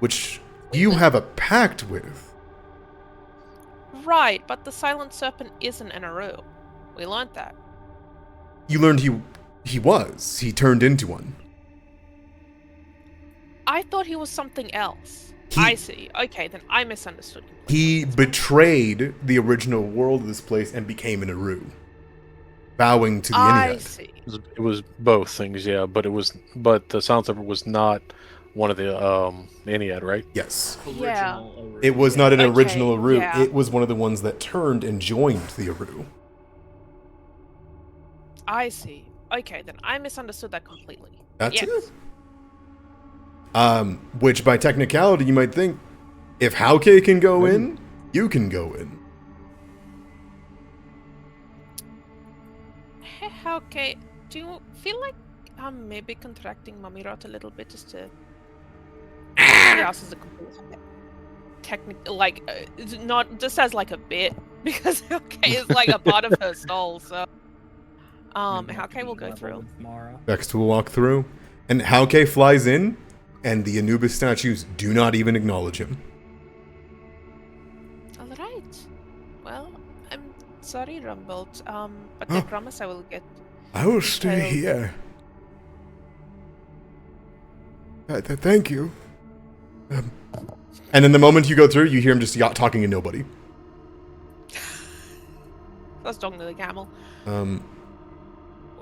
Which you have a pact with. Right, but the Silent Serpent isn't an Naru. We learned that. You learned he was. He turned into one. I thought he was something else. He- I see. Okay, then I misunderstood completely. He betrayed the original world of this place and became an Naru, bowing to the I Ennead. see. It was both things, yeah, but the Silent Serpent was not one of the Ennead, right? Yes. Yeah. Original It was not an Okay, original Aru. yeah. It was one of the ones that turned and joined the Aru. I see. Okay, then I misunderstood that completely. That's Yes. it. Which by technicality you might think, if Hauke can go in, you can go in. Hey, okay. Do you feel like I'm maybe contracting Mamirot a little bit just to... He asks a complete it's not just as like a bit because Hauke is like a part of her soul. So, Hauke will go through. Vex will walk through, and Hauke flies in, and the Anubis statues do not even acknowledge him. All right. Well, I'm sorry, Rumbolt. But I promise I will get. I will stay here. Thank you. And then the moment you go through, you hear him just talking to nobody. That's talking to the camel. Oh,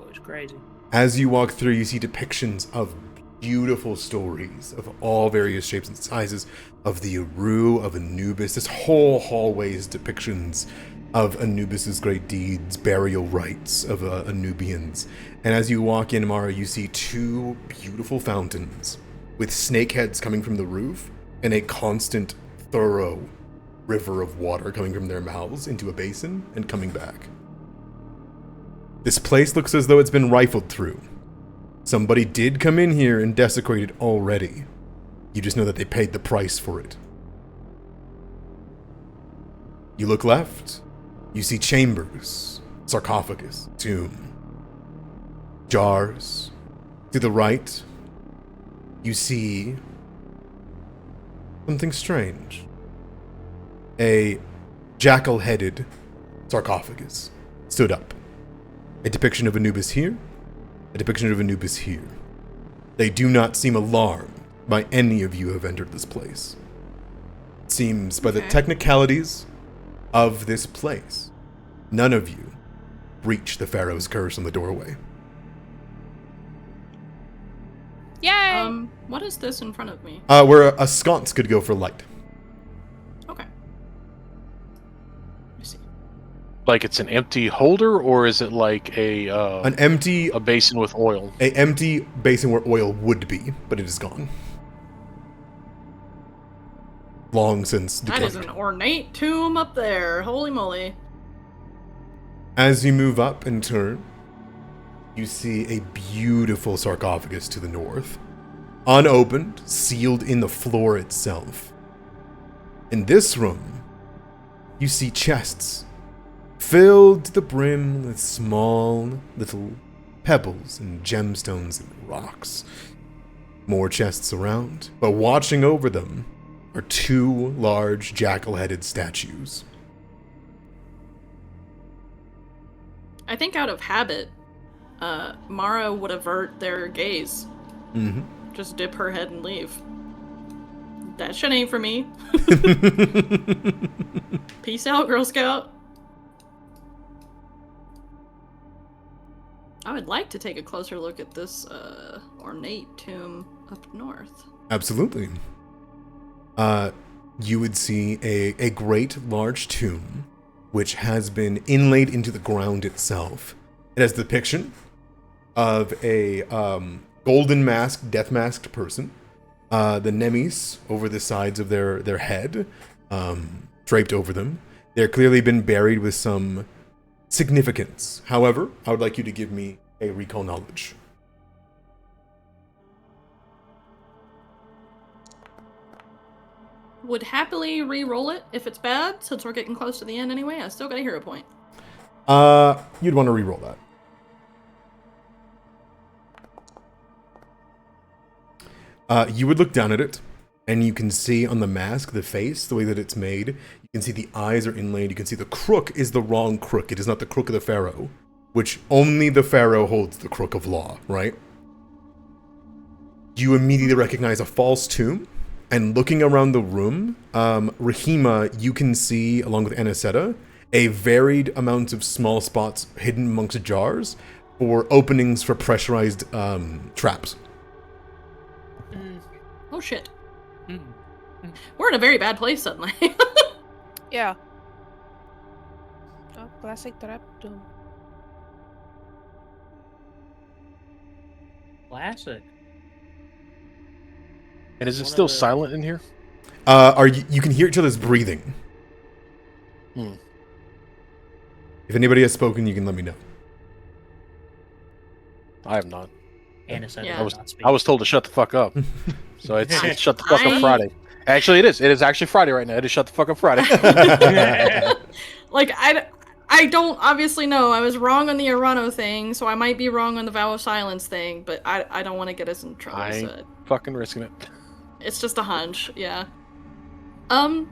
it's crazy. As you walk through, you see depictions of beautiful stories of all various shapes and sizes of the Aru, of Anubis. This whole hallway is depictions of Anubis's great deeds, burial rites of Anubians. And as you walk in, Mara, you see two beautiful fountains with snake heads coming from the roof and a constant, thorough river of water coming from their mouths into a basin and coming back. This place looks as though it's been rifled through. Somebody did come in here and desecrate it already. You just know that they paid the price for it. You look left. You see chambers, sarcophagus, tomb, jars. To the right, you see something strange. A jackal-headed sarcophagus stood up. A depiction of Anubis here, a depiction of Anubis here. They do not seem alarmed by any of you who have entered this place. It seems by the technicalities of this place, none of you breach the Pharaoh's curse on the doorway. Yay! What is this in front of me? Where a sconce could go for light. Okay. Let me see. Like it's an empty holder, or is it like An empty basin with oil? A empty basin where oil would be, but it is gone. Long since That decayed. is an ornate tomb up there. Holy moly. As you move up and turn, you see a beautiful sarcophagus to the north. Unopened, sealed in the floor itself. In this room, you see chests filled to the brim with small little pebbles and gemstones and rocks. More chests around, but watching over them are two large jackal-headed statues. I think out of habit, Mara would avert their gaze. Mm-hmm. Just dip her head and leave. That shit ain't for me. Peace out, Girl Scout. I would like to take a closer look at this ornate tomb up north. Absolutely. You would see a great large tomb, which has been inlaid into the ground itself. It has the depiction of a golden masked, death masked person. The nemes over the sides of their head, draped over them. They're clearly been buried with some significance. However, I would like you to give me a recall knowledge. Would happily re-roll it if it's bad, since we're getting close to the end anyway. I still got a hero point. You'd want to re-roll that. You would look down at it, and you can see on the mask, the face, the way that it's made. You can see the eyes are inlaid. You can see the crook is the wrong crook. It is not the crook of the pharaoh, which only the pharaoh holds the crook of law, right? You immediately recognize a false tomb, and looking around the room, Rahima, you can see, along with Anisetta, a varied amount of small spots hidden amongst jars for openings for pressurized traps. Oh shit. We're in a very bad place suddenly. Yeah. Oh, classic trap tomb. Classic. And is it One still of the- silent in here? You can hear each other's breathing. Hmm. If anybody has spoken, you can let me know. I have not. Anna said Yeah. I was told to shut the fuck up. So it's shut the fuck I- up Friday. Actually, it is. It is actually Friday right now. It is shut the fuck up Friday. Like, I don't obviously know. I was wrong on the Arano thing, so I might be wrong on the vow of silence thing, but I don't want to get us in trouble. I ain't So fucking risking it. it's just a hunch, yeah. Can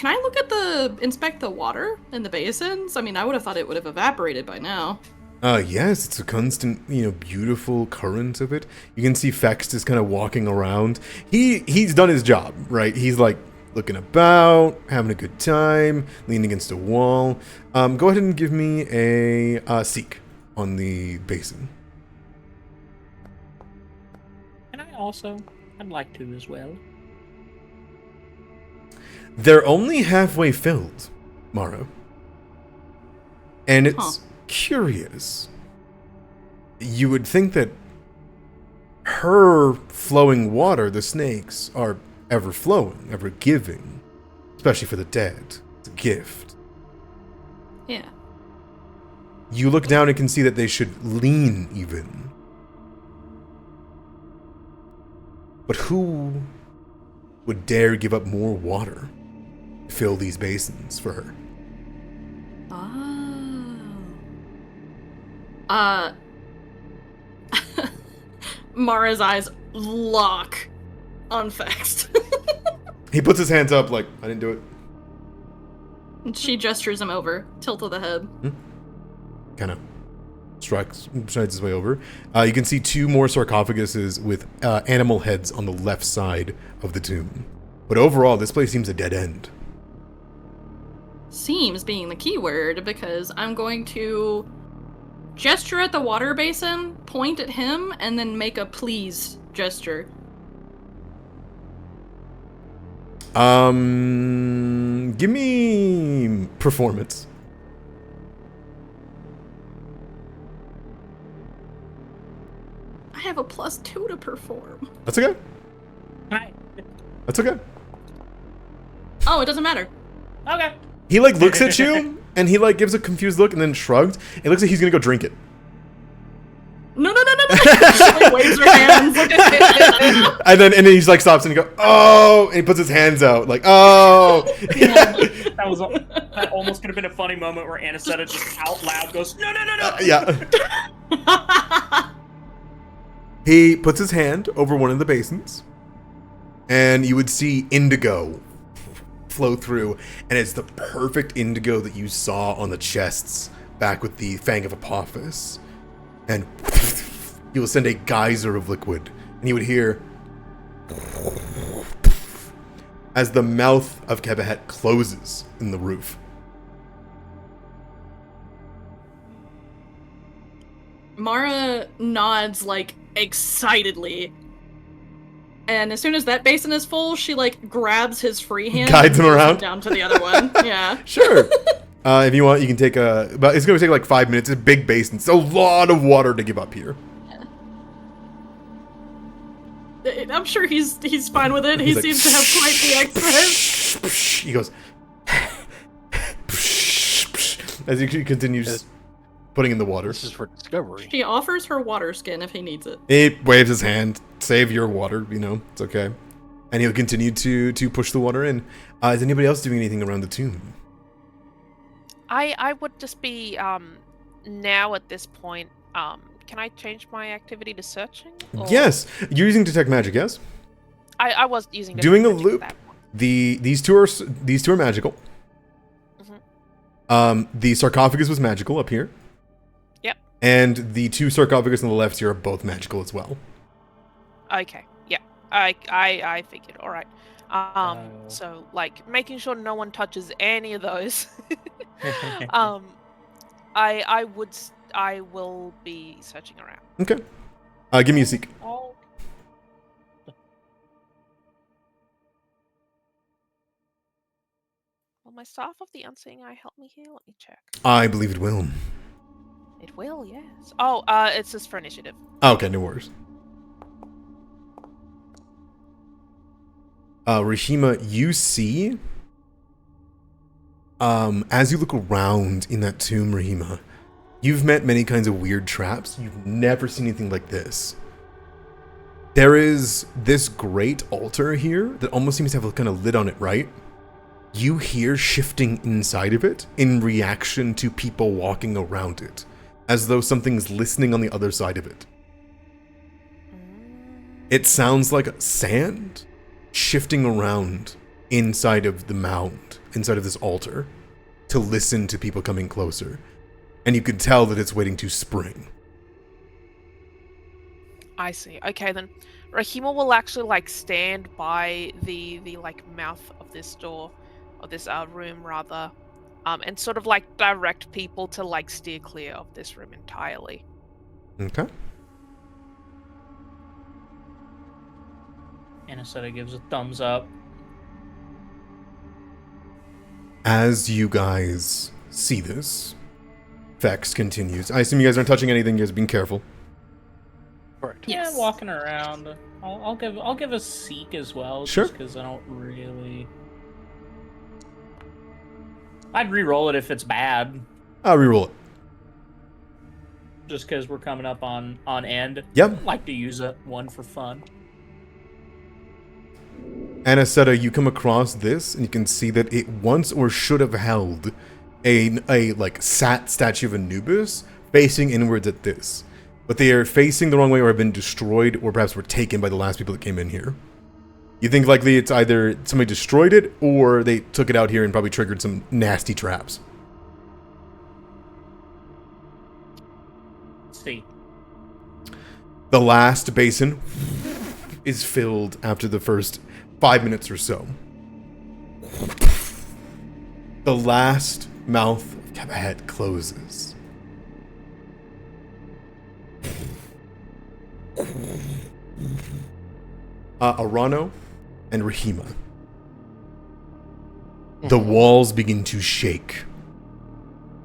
I inspect the water in the basins? I mean, I would have thought it would have evaporated by now. Yes, it's a constant, beautiful current of it. You can see Fext is kind of walking around. He's done his job, right? He's like looking about, having a good time, leaning against a wall. Go ahead and give me a seek on the basin. And I also, I'd like to as well. They're only halfway filled, Maro. And it's curious. You would think that her flowing water, the snakes, are ever flowing, ever giving. Especially for the dead. It's a gift. Yeah. You look down and can see that they should lean even. But who would dare give up more water to fill these basins for her? Mara's eyes lock on Fext. He puts his hands up like, I didn't do it. She gestures him over, tilt of the head. Kind of strides his way over. You can see 2 more sarcophaguses with animal heads on the left side of the tomb. But overall, this place seems a dead end. Seems being the key word, because I'm going to gesture at the water basin, point at him, and then make a please gesture. Give me performance. I have a +2 to perform. That's okay. Hi. That's okay. Oh, it doesn't matter. Okay. He like looks at you and he like gives a confused look and then shrugged. It looks like he's gonna go drink it. No. She like waves her hands. and then he's like stops and he goes, oh, and he puts his hands out like, oh. That almost could have been a funny moment where Anisetta just out loud goes, no. Yeah. He puts his hand over one of the basins, and you would see indigo flow through, and it's the perfect indigo that you saw on the chests back with the Fang of Apophis. And he will send a geyser of liquid, and you would hear as the mouth of Kebahet closes in the roof. Mara nods like excitedly, and as soon as that basin is full, she like grabs his free hand, guides him around down to the other one. Yeah, sure. If you want, you can take but it's gonna take like 5 minutes. It's a big basin. It's a lot of water to give up here. I'm sure he's fine with it. He like, seems to have quite the accent. He goes as he continues putting in the water. This is for discovery. She offers her water skin if he needs it. He waves his hand. Save your water, it's okay. And he'll continue to push the water in. Is anybody else doing anything around the tomb? I would just be now at this point. Can I change my activity to searching? Or... Yes, you're using detect magic. Yes, I was using doing a detect magic loop. at that point. These two are magical. The sarcophagus was magical up here. Yep. And the 2 sarcophagus on the left here are both magical as well. Okay. Yeah. I figured. All right. So like making sure no one touches any of those. I will be searching around. Okay. Give me a seek. Oh. Will my staff of the unseeing eye help me here? Let me check. I believe it will. It will, yes. Oh, it's just for initiative. Okay, no worries. Rishima, you see, as you look around in that tomb, Rishima, you've met many kinds of weird traps. You've never seen anything like this. There is this great altar here that almost seems to have a kind of lid on it, right? You hear shifting inside of it in reaction to people walking around it, as though something's listening on the other side of it. It sounds like sand shifting around inside of the mound, inside of this altar, to listen to people coming closer. And you can tell that it's waiting to spring. I see. Okay, then Rahima will actually like stand by the like mouth of this door, or this room rather, and sort of like direct people to like steer clear of this room entirely. Okay. Anisetta gives a thumbs up. As you guys see this, Vex continues. I assume you guys aren't touching anything. You guys are being careful. Correct. Yeah, Yes. walking around. I'll give a seek as well. Sure. Just because I don't really. I'd re-roll it if it's bad. I'll reroll it. just because we're coming up on end. Yep. Like to use one for fun. Anisetta, you come across this, and you can see that it once or should have held a like statue of Anubis facing inwards at this. But they are facing the wrong way or have been destroyed or perhaps were taken by the last people that came in here. You think likely it's either somebody destroyed it or they took it out here and probably triggered some nasty traps. Let's see. The last basin is filled after the first 5 minutes or so. The last mouth of the head closes. Arano and Rahima. The walls begin to shake.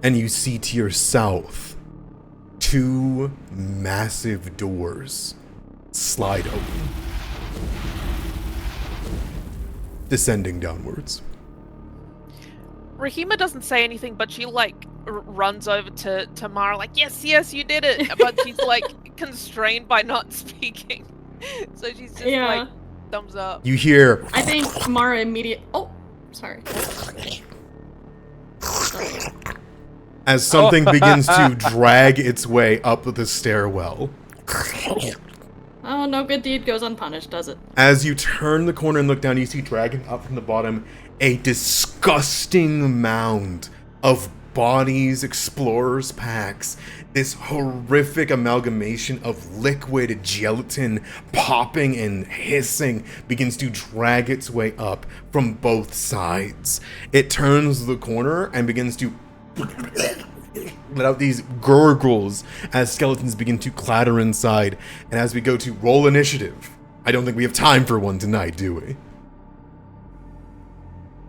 And you see to your south 2 massive doors slide open, descending downwards. Rahima doesn't say anything, but she like runs over to Mara like, yes, you did it. But she's like constrained by not speaking, so she's just like thumbs up. You hear. I think Mara immediately. Oh, sorry. As something begins to drag its way up the stairwell. Oh, no good deed goes unpunished, does it? As you turn the corner and look down, you see dragging up from the bottom a disgusting mound of bodies, explorers' packs. This horrific amalgamation of liquid gelatin popping and hissing begins to drag its way up from both sides. It turns the corner and begins to let out these gurgles as skeletons begin to clatter inside. And as we go to roll initiative, I don't think we have time for one tonight, do we?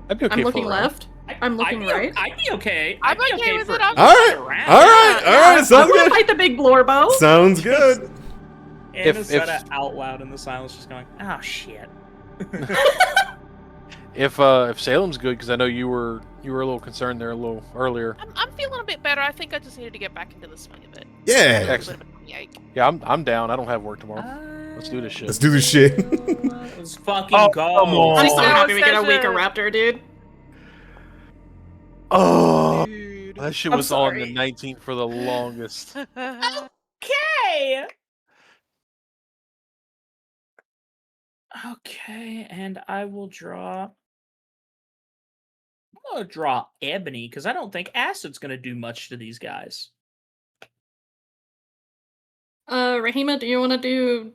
I'd be okay I'm for looking a round. left. I'm looking right. I'd be okay. I'm I'd be okay with for it, I'm All right, sounds I want to good. fight the big blorbo. Sounds good. If- Anisetta out loud in the silence, just going, "Oh shit." If Salem's good, because I know you were a little concerned there a little earlier. I'm feeling a bit better. I think I just needed to get back into the swing of it. Yeah. A little bit of a tummy ache. Yeah, I'm down. I don't have work tomorrow. Let's do this shit. Let's do this shit. Let's fucking Oh, go. come on. I'm so Oh, happy we get a session. weaker raptor, dude. Oh, Dude. that shit I'm was on the sorry. 19th for the longest. Okay. Okay, and I will draw. I'm gonna draw Ebony because I don't think Acid's gonna do much to these guys. Rahima, do you want to do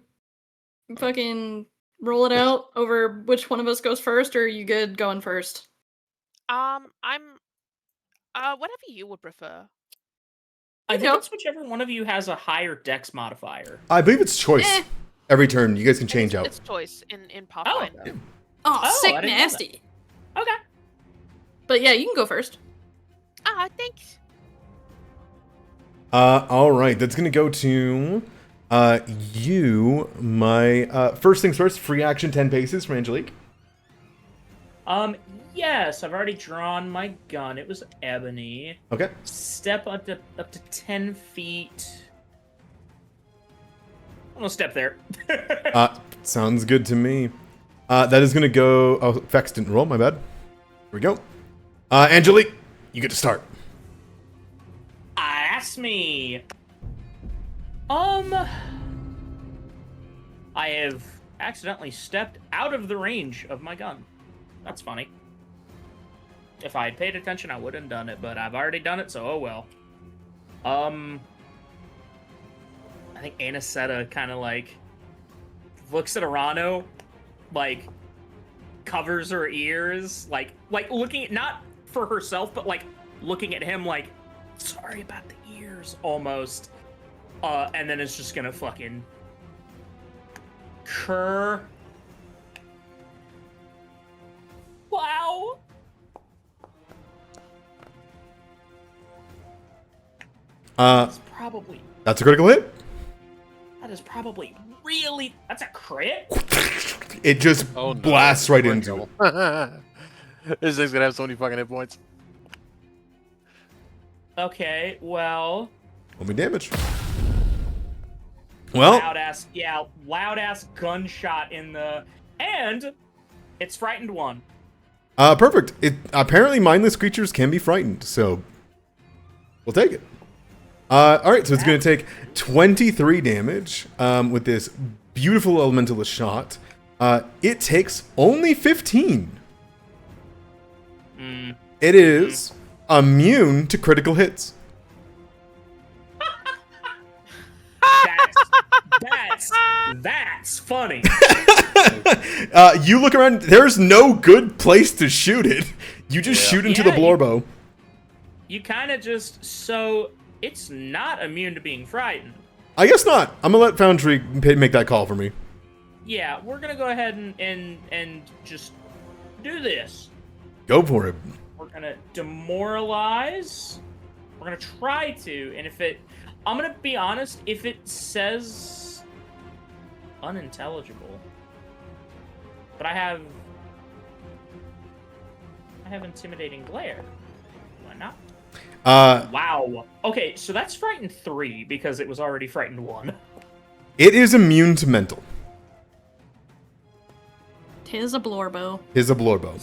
fucking roll it out over which one of us goes first, or are you good going first? I'm whatever you would prefer. I You think go. it's whichever one of you has a higher Dex modifier. I believe it's choice. Eh. Every turn, you guys can change out. It's choice in Pathfinder. Oh, Oh, sick I didn't know that. nasty. Okay. But yeah, you can go first. Thanks. All right, that's gonna go to you. My first things first. Free action, 10 paces from Angelique. Yes, I've already drawn my gun. It was Ebony. Okay. Step up to 10 feet. I'm gonna step there. Sounds good to me. That is gonna go. Oh, Vex didn't roll. My bad. Here we go. Angelique, you get to start. Ask me. I have accidentally stepped out of the range of my gun. That's funny. If I had paid attention, I would have done it, but I've already done it, so oh well. I think Anisetta kind of like looks at Arano, like covers her ears, like looking at, not for herself, but like looking at him like, sorry about the ears, almost. And then it's just gonna fucking cur. Wow. That's probably. That's a critical hit. That is probably really. That's a crit. It just Oh, no. blasts right We're in into it. trouble. This thing's gonna have so many fucking hit points. Okay, well, Roll me damage. Well, loud ass gunshot in the, and it's frightened one. perfect. Apparently mindless creatures can be frightened, so we'll take it. All right, so it's going to take 23 damage with this beautiful elementalist shot. It takes only 15. It is immune to critical hits. That's funny. You look around. There's no good place to shoot it. You just shoot into the blorbo. You kind of just, so it's not immune to being frightened. I guess not. I'm gonna let Foundry make that call for me. Yeah, we're gonna go ahead and just do this. Go for it. We're gonna demoralize. We're gonna try to, and if it, I'm gonna be honest, if it says unintelligible, but I have intimidating glare. Why not? Wow. Okay, so that's frightened 3 because it was already frightened 1. It is immune to mental. Tis a blorbo. Is a blorbo.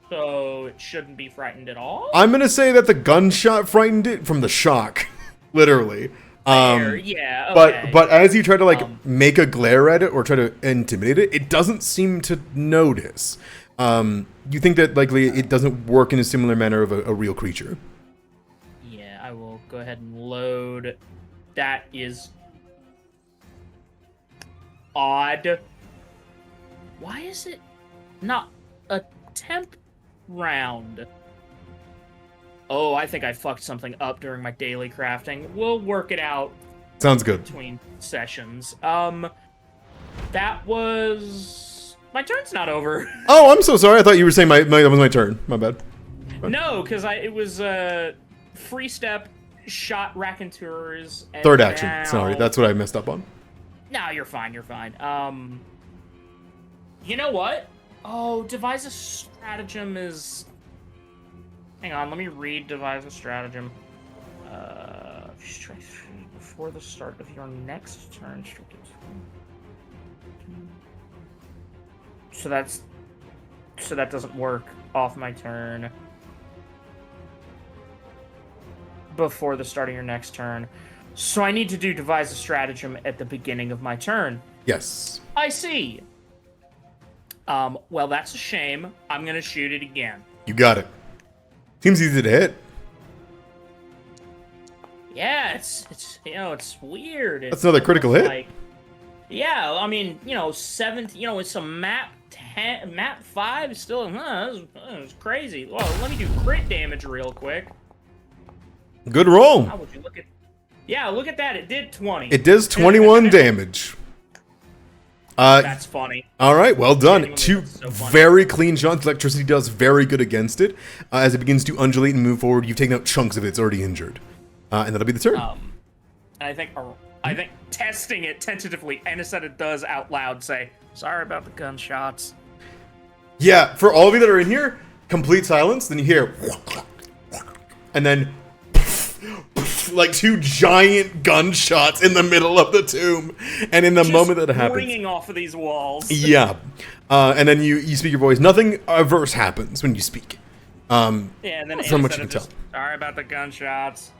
So it shouldn't be frightened at all? I'm gonna say that the gunshot frightened it from the shock, literally. Yeah. Okay. But as you try to like make a glare at it or try to intimidate it, it doesn't seem to notice. You think that likely it doesn't work in a similar manner of a real creature. Yeah, I will go ahead and load. That is odd. Why is it not a temp round? Oh, I think I fucked something up during my daily crafting. We'll work it out. Sounds good. Between sessions. That was... My turn's not over. Oh, I'm so sorry. I thought you were saying that was my turn. My bad. No, because it was free step, shot raconteurs. And Third action. now... Sorry, that's what I messed up on. No, you're fine. You're fine. You know what? Oh, devise a stratagem is... Hang on, let me read devise a stratagem. Before the start of your next turn. So that doesn't work off my turn. Before the start of your next turn. So I need to do devise a stratagem at the beginning of my turn. Yes. I see. Well, that's a shame. I'm gonna shoot it again. You got it. Seems easy to hit. Yeah, it's it's weird. That's another critical hit. Like, yeah, I mean, 7. It's a map 10, map 5 is still. It's crazy. Well, let me do crit damage real quick. Good roll. How would you look at? Yeah, look at that. It did 20. It does 21 damage. That's funny. All right, well done. Genuinely, Two that's so funny. very clean shots. Electricity does very good against it. As it begins to undulate and move forward, you've taken out chunks of it. It's already injured. And that'll be the turn. I think testing it tentatively, Anisetta does out loud say, "Sorry about the gunshots." Yeah, for all of you that are in here, complete silence. Then you hear, and then like 2 giant gunshots in the middle of the tomb. And in the moment that it happens, ringing off of these walls. yeah, and then you speak your voice. Nothing adverse happens when you speak. Yeah, and then so much Anisetta you can tell. just, sorry about the gunshots.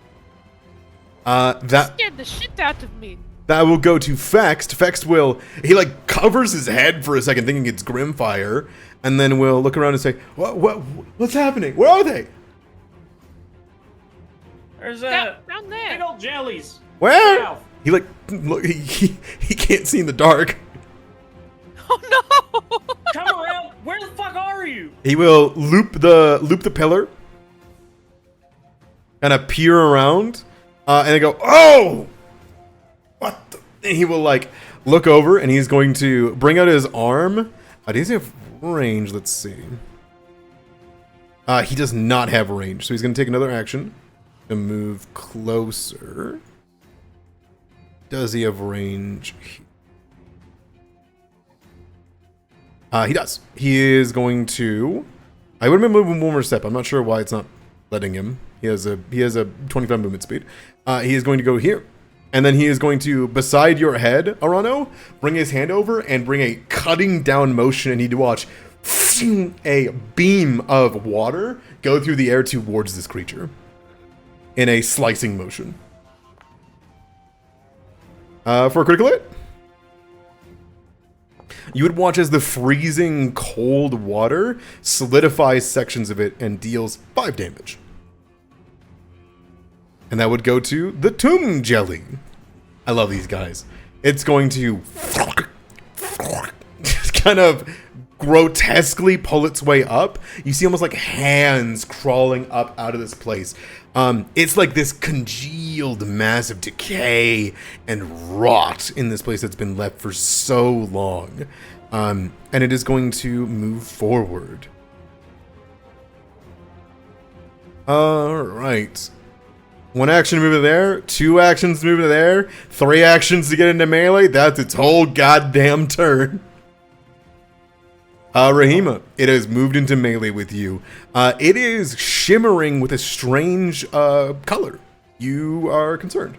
That Scared the shit out of me. That will go to Fext. Fext he like covers his head for a second thinking it's Grimfire, and then we'll look around and say, what's happening? Where are they? There's Down big there. old jellies. Where? South. He like, look, he can't see in the dark. Oh no! Come around. Where the fuck are you? He will loop the pillar, kind of peer around, and then go, oh! What the? And he will like look over, and he's going to bring out his arm. Does he have range? Let's see. He does not have range, so he's going to take another action to move closer. Does he have range? He does. He is going to. I would have been moving one more step. I'm not sure why it's not letting him. He has a 25 movement speed. He is going to go here And then he is going to, beside your head, Arano, bring his hand over and bring a cutting down motion, and you need to watch a beam of water go through the air towards this creature in a slicing motion. For a critical hit, you would watch as the freezing cold water solidifies sections of it and deals 5 damage. And that would go to the tomb jelly. I love these guys. It's going to just kind of grotesquely pull its way up. You see almost like hands crawling up out of this place. It's like this congealed mass of decay and rot in this place that's been left for so long. And it is going to move forward. All right. 1 action to move to there, 2 actions to move to there, 3 actions to get into melee. That's its whole goddamn turn. Rahima, it has moved into melee with you. It is shimmering with a strange color. You are concerned.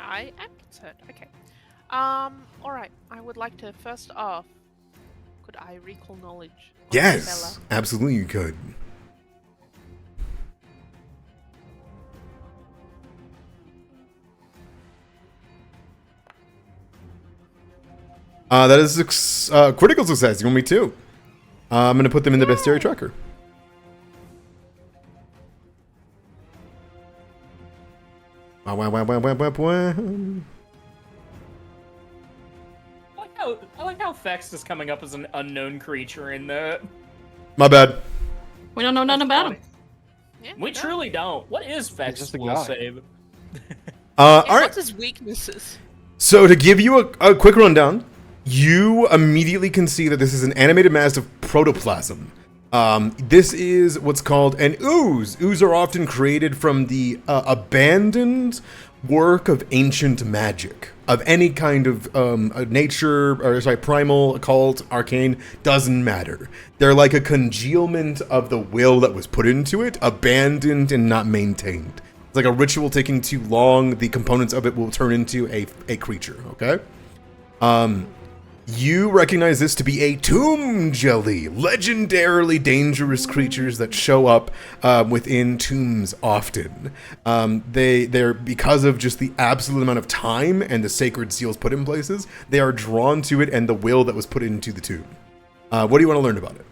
I am concerned. Okay. All right. I would like to first off. Could I recall knowledge? On Yes, Bella? absolutely you could. That is critical success. You want me to? I'm going to put them in the bestiary tracker. Wow, wow, wow, wow, wow, wow, wow. I like how Fex is coming up as an unknown creature in the. My bad. We don't know nothing about him. Yeah, We no. truly don't. What is Fex just a will guy. save? All Yeah, right. what's his weaknesses? So to give you a quick rundown, you immediately can see that this is an animated mass of protoplasm. This is what's called an ooze. Ooze are often created from the abandoned work of ancient magic. Of any kind of primal, occult, arcane, doesn't matter. They're like a congealment of the will that was put into it, abandoned and not maintained. It's like a ritual taking too long, the components of it will turn into a creature, okay? You recognize this to be a tomb jelly, legendarily dangerous creatures that show up within tombs often. They're because of just the absolute amount of time and the sacred seals put in places, they are drawn to it and the will that was put into the tomb. What do you want to learn about it?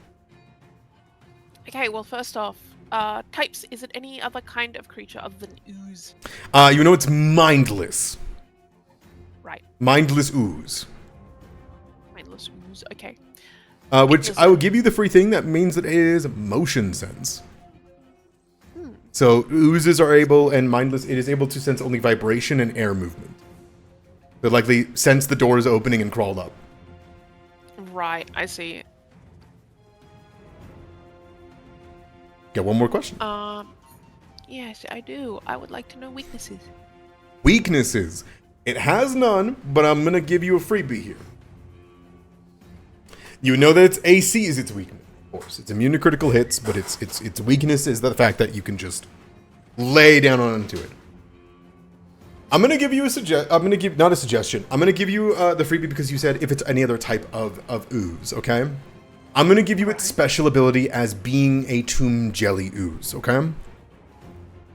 Okay, well, first off, types, is it any other kind of creature other than ooze? You know it's mindless. Right, Mindless ooze. mindless ooze. Okay. Which I will give you the free thing that means that it is motion sense. So oozes are able, and mindless, it is able to sense only vibration and air movement. They likely sense the doors opening and crawled up. Right, I see. Got one more question. Yes, I do. I would like to know weaknesses. Weaknesses. It has none, but I'm gonna give you a freebie here. You know that its AC is its weakness. Of course, it's immune to critical hits, but its weakness is the fact that you can just lay down onto it. I'm gonna give you I'm gonna give not a suggestion. I'm gonna give you the freebie because you said if it's any other type of ooze. Okay. I'm gonna give you its special ability as being a tomb jelly ooze. Okay.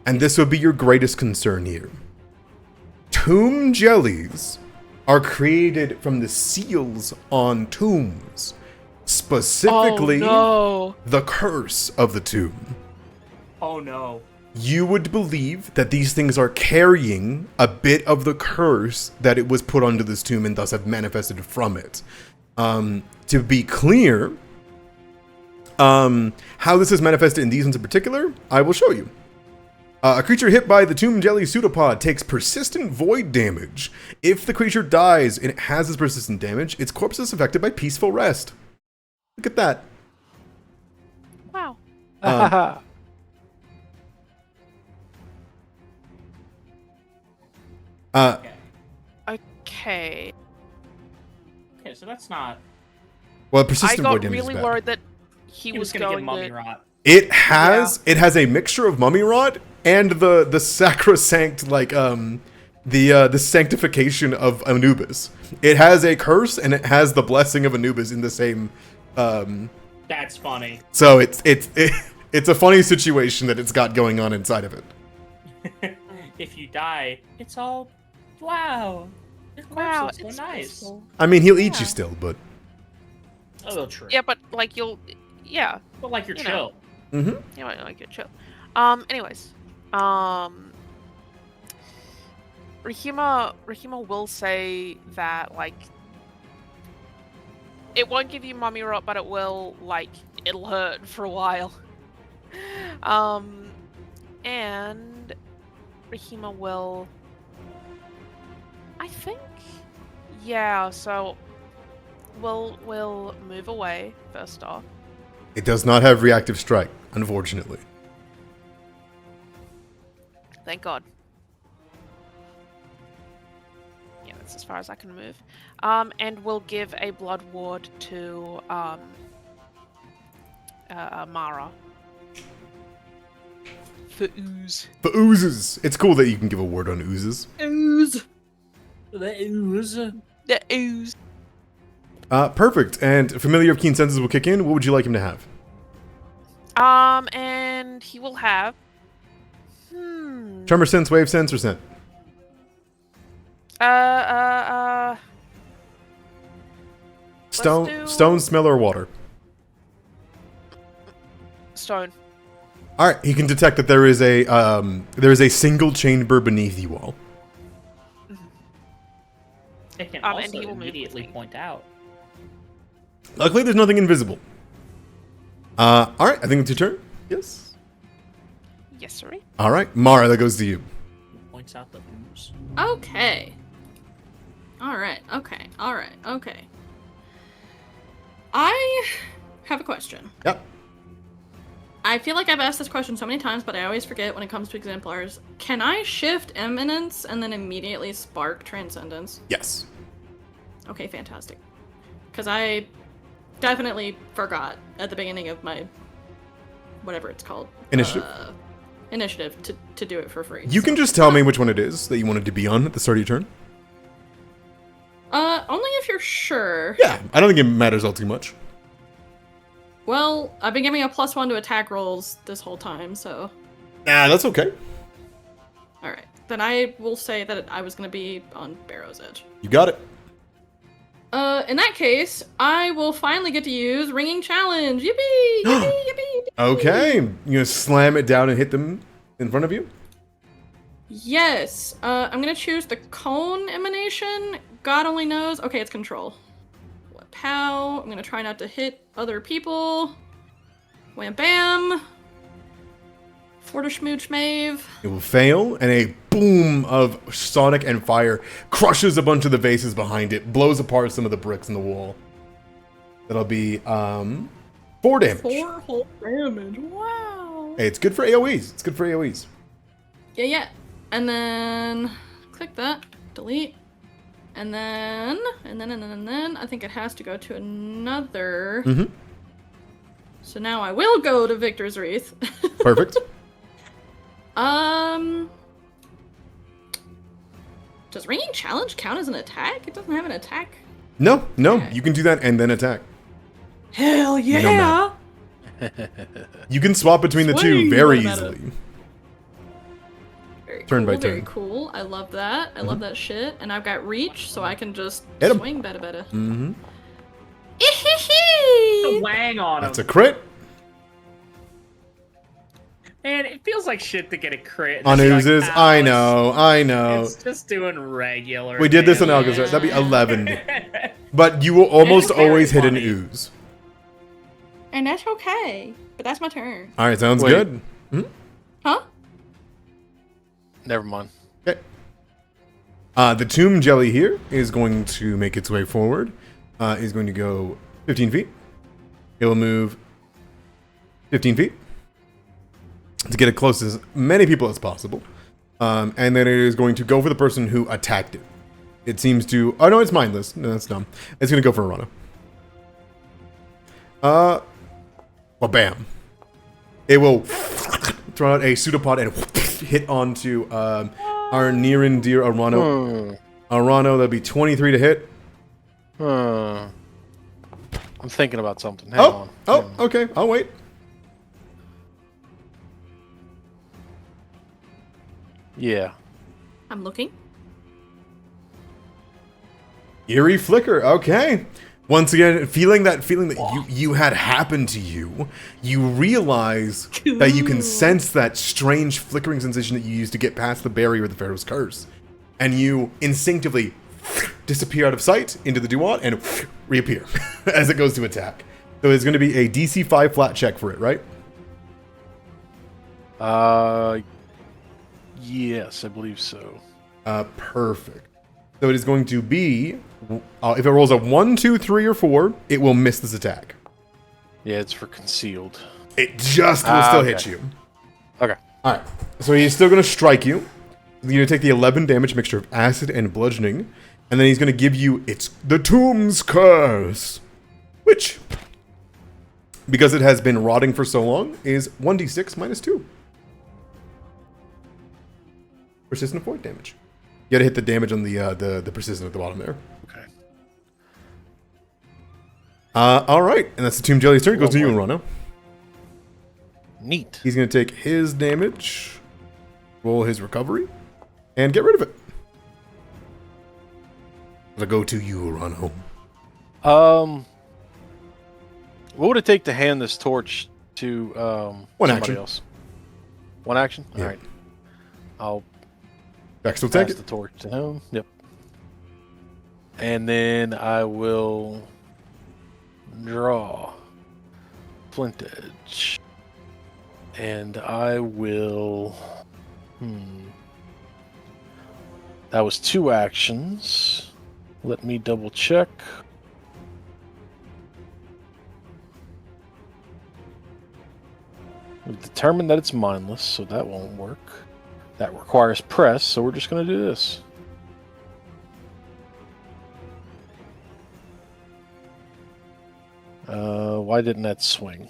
And this would be your greatest concern here. Tomb jellies are created from the seals on tombs, specifically the curse of the tomb. Oh no. You would believe that these things are carrying a bit of the curse that it was put onto this tomb and thus have manifested from it. To be clear, how this is manifested in these ones in particular, I will show you. A creature hit by the tomb jelly pseudopod takes persistent void damage. If the creature dies and it has this persistent damage, its corpse is affected by peaceful rest. Look at that. Wow. Okay. Okay, so that's not. Well, I persistent void got damage really is bad. worried that he He was was gonna get going mummy to. rot. It has a mixture of mummy rot and the sacrosanct the sanctification of Anubis. It has a curse and it has the blessing of Anubis in the same. That's funny. So it's a funny situation that it's got going on inside of it. If you die, it's all wow. Your corpse Wow, looks so it's nice. peaceful. I mean, he'll eat Yeah. you still, but Oh, true. Yeah, but like yeah, But like you're you chill. know. You might like it, chill. Anyways, Rahima will say that like it won't give you mummy rot, but it will it'll hurt for a while. And Rahima will, I think, yeah. So we'll move away first off. it does not have reactive strike, unfortunately. Thank God. Yeah, that's as far as I can move. And we'll give a blood ward to Mara. For ooze. For oozes, it's cool that you can give a word on oozes. Ooze. The ooze. The ooze. Perfect. And familiar of keen senses will kick in. What would you like him to have? And he will have. Tremor sense, wave sense, or scent? Stone, do- stone, smell, or water. Stone. All right, he can detect that there is a single chamber beneath you all. It can And also he will move with immediately me. point out. Luckily, there's nothing invisible. All right, I think it's your turn. Yes. Yes, sorry. All right, Mara, that goes to you. Points out the ooze. Okay. Alright, okay, alright, okay. I have a question. Yep. I feel like I've asked this question so many times, but I always forget when it comes to exemplars. Can I shift eminence and then immediately spark transcendence? Yes. Okay, fantastic. Because I definitely forgot at the beginning of my whatever it's called. Initiative. Initiative to do it for free. You can just tell me which one it is that you wanted to be on at the start of your turn. Only if you're sure. Yeah, I don't think it matters all too much. Well, I've been giving a +1 to attack rolls this whole time, so. Nah, that's okay. Alright. Then I will say that I was gonna be on Barrow's Edge. You got it. In that case, I will finally get to use Ringing Challenge! Yippee! Yippee! Yippee! Yippee! Okay, you gonna slam it down and hit them in front of you? Yes. I'm gonna choose the Cone Emanation. God only knows. Okay, it's control. Pow. I'm gonna try not to hit other people. Wham bam. Fortishmooch Mave. It will fail, and a boom of sonic and fire crushes a bunch of the vases behind it, blows apart some of the bricks in the wall. That'll be 4 damage. 4 whole damage. Wow. Hey, it's good for AoEs. It's good for AoEs. Yeah. And then click that. Delete. And then I think it has to go to another. Mm-hmm. So now I will go to Victor's Wreath. Perfect. Does Ringing Challenge count as an attack? It doesn't have an attack. No, Okay. you can do that and then attack. Hell yeah! You can swap between the two Swing, very what about easily. Very Turn cool, by very turn. cool. I love that. I love that shit. And I've got reach, so I can just Hit 'em. swing better. Mm-hmm. The wang on That's him. a crit. Man, it feels like shit to get a crit. On Just be like, oozes. "Ow, I it's- know. It's just doing regular. We did this on damage." Alcazar. That'd be 11. But you will almost It's very always hit an funny. ooze. And that's okay. But that's my turn. All right, sounds Wait. good. Huh? Never mind. Okay. The tomb jelly here is going to make its way forward. Is going to go 15 feet. It will move 15 feet to get as close as many people as possible. And then it is going to go for the person who attacked it. It seems to... Oh, no, it's mindless. No, that's dumb. It's going to go for Arana. Well, bam. It will throw out a pseudopod and hit onto our near and dear Arano. Arano, that'd be 23 to hit. I'm thinking about something. Hang on. Oh, okay. I'll wait. Yeah. I'm looking. Eerie flicker. Okay. Once again, feeling that you had happen to you, you realize that you can sense that strange flickering sensation that you used to get past the barrier of the Pharaoh's curse. And you instinctively disappear out of sight into the Duat and reappear as it goes to attack. So it's going to be a DC 5 flat check for it, right? Yes, I believe so. Perfect. So it is going to be, if it rolls a 1, 2, 3, or 4, it will miss this attack. Yeah, it's for concealed. It just will still hit you. Okay. All right. So he's still going to strike you. You're going to take the 11 damage mixture of acid and bludgeoning. And then he's going to give you the Tomb's Curse. Which, because it has been rotting for so long, is 1d6 minus 2. Persistent void damage. You gotta hit the damage on the persistent at the bottom there. Okay. All right, and that's the Tomb Jelly's turn. It goes to you, Rano. Neat. He's gonna take his damage, roll his recovery, and get rid of it. It'll go to you, Rano. What would it take to hand this torch to One somebody action. else? One action. Yeah. All right. I'll Vex will take pass it. the torch to him. Yep. And then I will draw flint edge, and I will. That was 2 actions. Let me double check. We've determined that it's mindless, so that won't work. That requires press, so we're just going to do this. Why didn't that swing?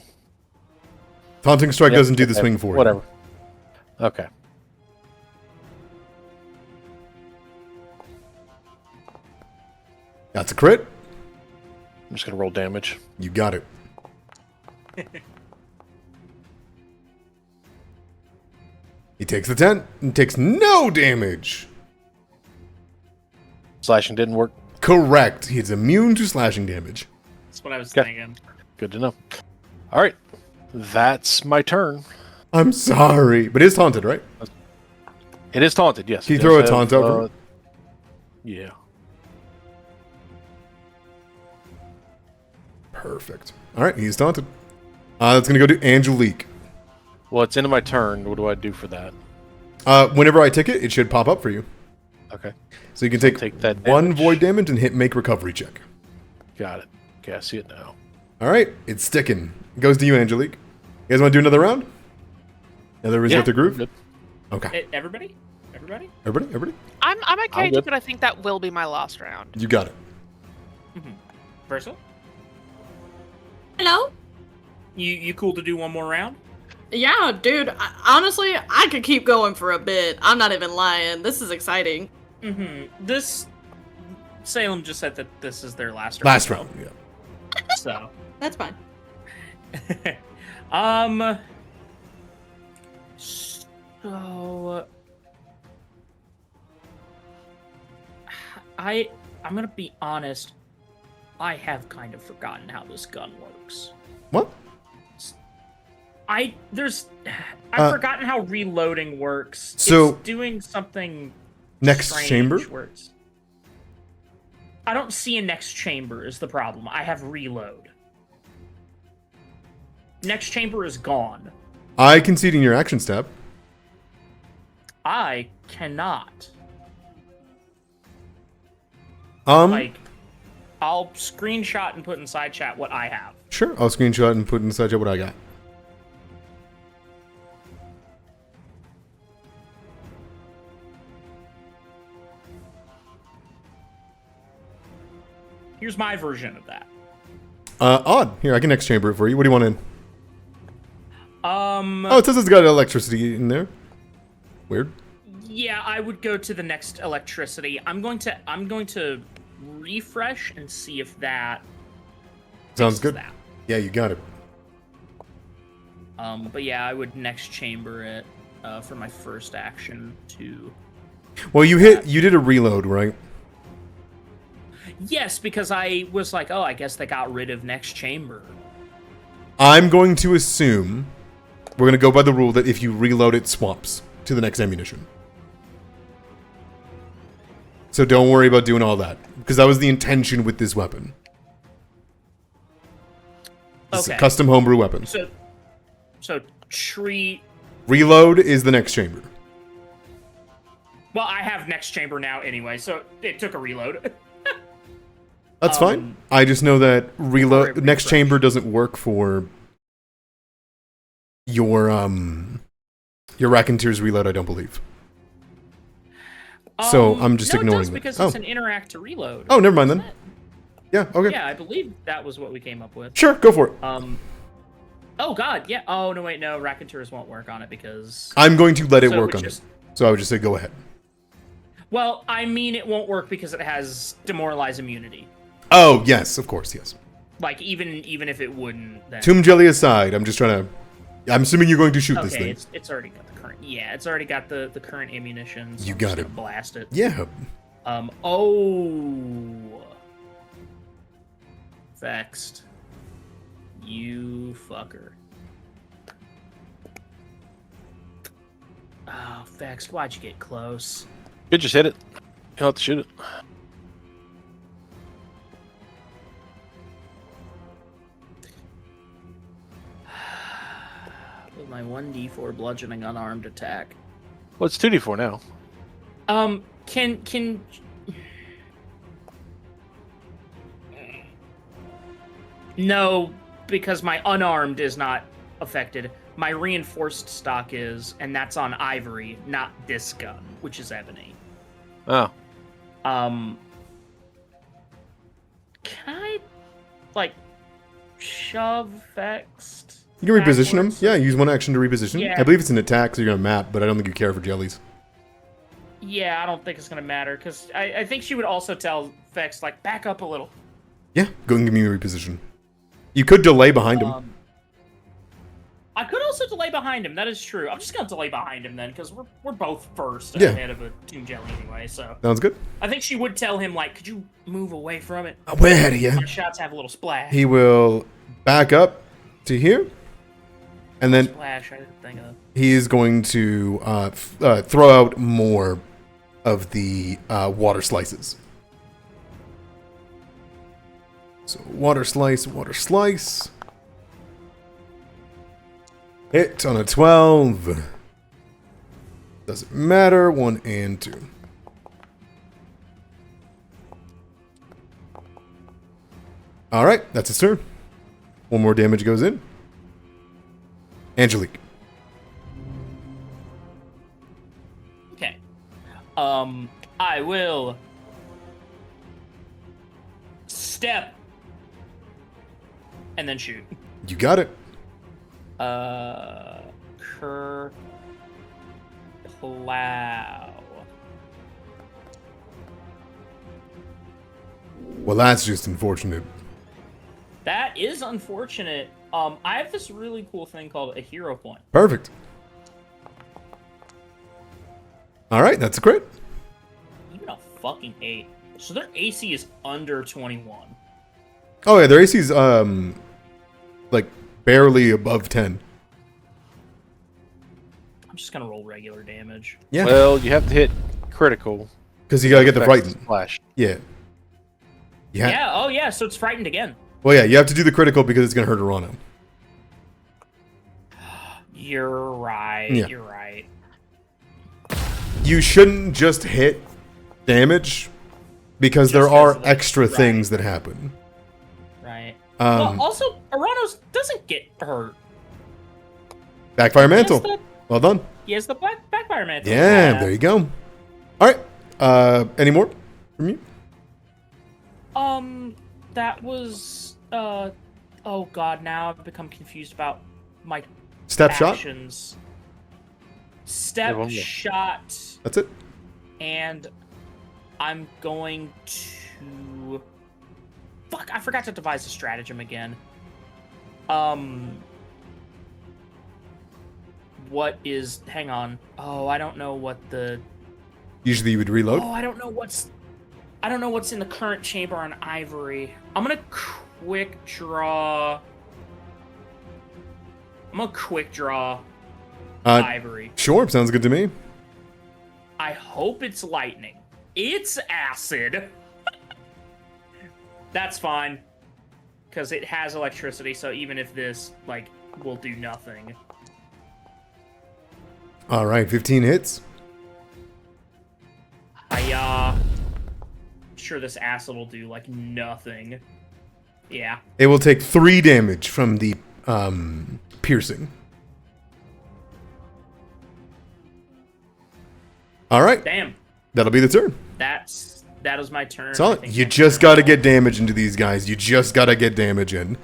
Taunting Strike Yep, doesn't do the okay, swing for you. whatever. Okay. That's a crit. I'm just going to roll damage. You got it. He takes the 10 and takes no damage. Slashing didn't work. Correct. He's immune to slashing damage. That's what I was Okay. thinking. Good to know. All right. That's my turn. I'm sorry, but it's taunted, right? It is taunted, yes. Can you It throw does a taunt have, over? Yeah. Perfect. All right, he's taunted. That's going to go to Angelique. Well, it's into my turn. What do I do for that? Whenever I tick it, it should pop up for you. Okay. So you can take that 1 damage. void damage and hit make recovery check. Got it. Okay, I see it now. All right, it's sticking. It goes to you, Angelique. You guys want to do another round? Another resort to groove? Good. Okay. Everybody? Everybody? Everybody? I'm okay, good. but I think that will be my last round. You got it. Versa? Hello? You cool to do one more round? Yeah, dude. Honestly, I could keep going for a bit. I'm not even lying. This is exciting. This Salem just said that this is their last round. Last round, yeah. So That's fine. So I'm gonna be honest. I have kind of forgotten how this gun works. What? I've forgotten how reloading works. So- it's doing something Next strange chamber? where it's- I don't see a next chamber is the problem. I have reload. Next chamber is gone. I concede in your action step. I cannot. Like, I'll screenshot and put inside chat what I have. sure. I'll screenshot and put inside what I got. Here's my version of that. Odd. Here, I can next chamber it for you. What do you want in? Oh, it says it's got electricity in there. Weird. Yeah, I would go to the next electricity. I'm going to refresh and see if that Sounds fixes good. that. Yeah, you got it. But yeah, I would next chamber it for my first action to. Well, you did a reload, right? Yes, because I was like, oh, I guess they got rid of next chamber. I'm going to assume we're going to go by the rule that if you reload, it swaps to the next ammunition. So don't worry about doing all that, because that was the intention with this weapon. It's a Okay. custom homebrew weapon. So treat. Reload is the next chamber. Well, I have next chamber now anyway, so it took a reload. That's fine. I just know that reload Or next refresh. chamber doesn't work for your Raconteurs reload, I don't believe. So I'm just no, ignoring it does that. because Oh. it's an interact to reload. Oh, never mind then. Isn't it? Yeah, okay. Yeah, I believe that was what we came up with. Sure, go for it. Oh god, yeah. Oh no, wait, no. Raconteurs won't work on it because. I'm going to let it So it work would on just- it. So I would just say go ahead. Well, I mean, it won't work because it has demoralize immunity. Oh, yes, of course, yes. Like even if it wouldn't, then. Tomb Jelly aside, I'm just trying to... I'm assuming you're going to shoot this Okay, thing. it's already got the current. Yeah, it's already got the current ammunition. So You I'm got just it. gonna blast it. Yeah. Oh. Vexed. You fucker. Oh, Vexed, why'd you get close? You just hit it. You'll have to shoot it. With my 1d4 bludgeoning unarmed attack. Well, it's 2d4 now. Can No, because my unarmed is not affected. My reinforced stock is, and that's on ivory, not this gun, which is ebony. Oh. Can I, like, shove Vexed? You can reposition him. backwards? Yeah, use one action to reposition. Yeah. I believe it's an attack, so you're going to map, but I don't think you care for jellies. Yeah, I don't think it's gonna matter, because I think she would also tell Vex, like, back up a little. Yeah, go and give me a reposition. You could delay behind him. I could also delay behind him, that is true. I'm just gonna delay behind him then, because we're both first Yeah. ahead of a Tomb Jelly anyway, so. Sounds good. I think she would tell him, like, could you move away from it? I'm way ahead of you. Your shots have a little splash. He will back up to here, and then Splash, I didn't think of. he is going to throw out more of the water slices. So water slice, water slice. Hit on a 12. Doesn't matter. 1 and 2. All right, that's his turn. One more damage goes in. Angelique. Okay. I will step and then shoot. You got it. Kerplow. Well, that's just unfortunate. That is unfortunate. I have this really cool thing called a hero point. Perfect. All right, that's a crit. Even a fucking 8. So their AC is under 21. Oh yeah, their AC's like barely above 10. I'm just gonna roll regular damage. Yeah, Well, you have to hit critical. because you gotta get the Affects frightened. Splash. Yeah. Yeah. Oh yeah. So it's frightened again. Well, yeah, you have to do the critical because it's gonna hurt Arano. You're right. Yeah. You're right. You shouldn't just hit damage because there Just are as, like, extra right. things that happen. Right. Um, Well, also, Aranos doesn't get hurt. Backfire He has mantle. the, Well done. he has the backfire mantle. Yeah, there you go. All right. Any more from you? That was oh god, now I've become confused about my Step shot. actions. step one more. shot, That's it. and I'm going to. Fuck! I forgot to devise a stratagem again. What is? Hang on. Oh, I don't know what the. Usually you would reload. Oh, I don't know what's in the current chamber on Ivory. I'm gonna quick draw Ivory. Sure, sounds good to me. I hope it's lightning. It's acid. That's fine. Because it has electricity, so even if this, like, will do nothing. All right, 15 hits. I'm sure this acid will do, like, nothing. Yeah. It will take 3 damage from the piercing. All right, Damn. that'll be the turn. That is my turn. I Solid. think You next just turn got to I'll- get damage into these guys. You just got to get damage in.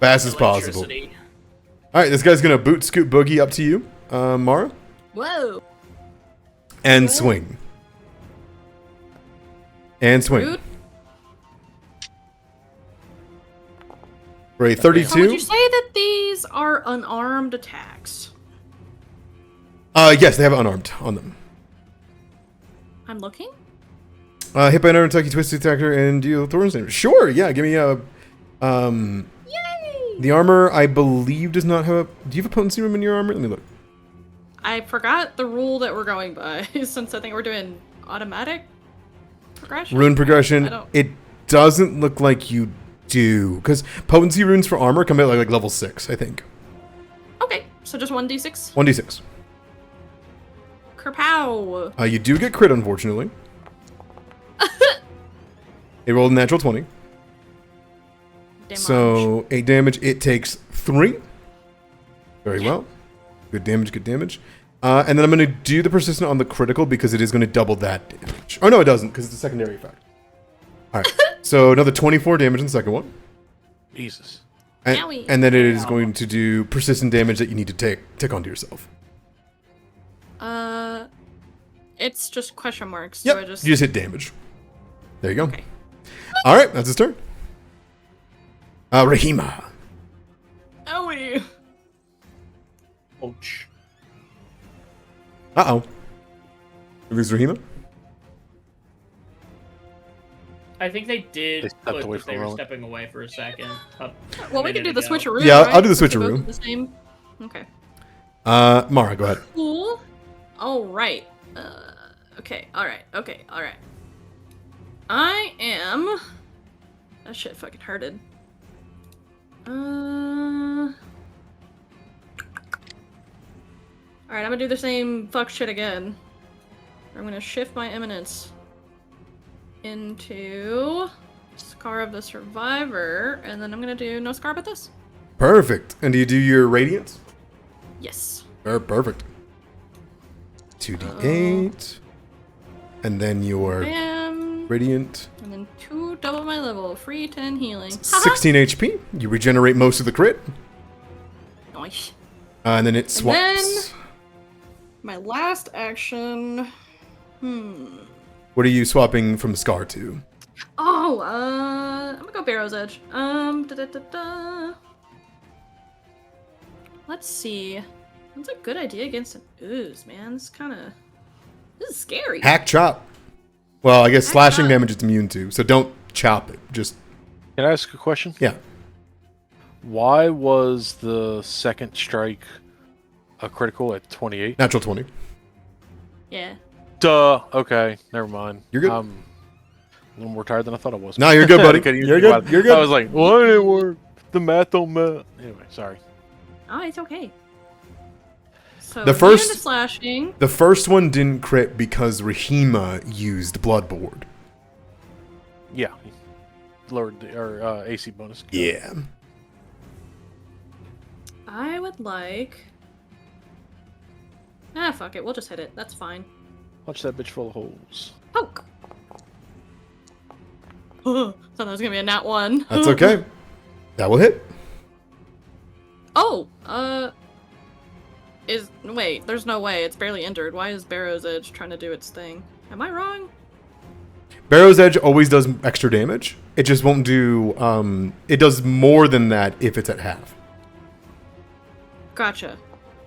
Fast as possible. electricity. All right, this guy's going to boot scoot boogie up to you, Mara, Whoa. and swing. And swing. Rude. For a So would 32. you say that these are unarmed attacks? Yes, they have unarmed on them. I'm looking. Hit by another attack, you twist the attacker and deal thorns damage. Sure, yeah, give me a... Yay! The armor, I believe, does not have a... Do you have a potency room in your armor? Let me look. I forgot the rule that we're going by, since I think we're doing automatic progression. Rune I progression, don't- it doesn't look like you do. Because potency runes for armor come at like level 6, I think. Okay, so just 1d6. 1d6. Kerpow! You do get crit, unfortunately. It rolled a natural 20. Damage. So, 8 damage. It takes 3. Very well. Good damage, good damage. And then I'm going to do the persistent on the critical because it is going to double that damage. Oh, no, it doesn't because it's a secondary effect. All right. So, another 24 damage in the second one. Jesus. Yowie. And then it is going to do persistent damage that you need to take onto yourself. It's just question marks. Yep. So I just... You just hit damage. There you go. Okay. All right. That's his turn. Rahima. Owie! Ouch. Uh-oh. It was Rahima? I think they did They stepped put away that from they were rolling. stepping away for a second. Well, we can do the switcheroo. Yeah, right? I'll do the Since they're switcheroo. both the same. Okay. Mara, go ahead. Cool. All right. Okay. All right. Okay. All right. I am. That shit fucking hurted. All right. I'm gonna do the same fuck shit again. I'm gonna shift my eminence into Scar of the Survivor, and then I'm gonna do no scar but this. Perfect. And do you do your radiance? Yes. Perfect. 2d8. And then your Bam. radiant. And then 2 double my level. Free 10 healing. 16 HP. You regenerate most of the crit. Nice. And then it And swaps. then- My last action. What are you swapping from Scar to? Oh, I'm gonna go Barrow's Edge. Da-da-da-da. Let's see. That's a good idea against an ooze, man. This is scary. Hack chop. Well, I guess Hack slashing chop. damage it's immune to, so don't chop it. Just, Can I ask a question? yeah. Why was the second strike a critical at 28? Natural 20. Yeah. Duh. Okay, never mind. You're good. I'm a little more tired than I thought I was. No, you're good, buddy. Couldn't even You're think about good. it. You're good. I was like, why did it work? The math don't math. Anyway, sorry. Oh, it's okay. So The first- hand slashing. The first one didn't crit because Rahima used Bloodboard. Yeah. Lowered the AC bonus. Yeah. I would like. Fuck it. We'll just hit it. That's fine. Punch that bitch full of holes. Poke. Thought that was gonna be a nat 1. That's okay. That will hit. Oh, Wait, there's no way. It's barely injured. Why is Barrow's Edge trying to do its thing? Am I wrong? Barrow's Edge always does extra damage. It just won't do, it does more than that if it's at half. Gotcha.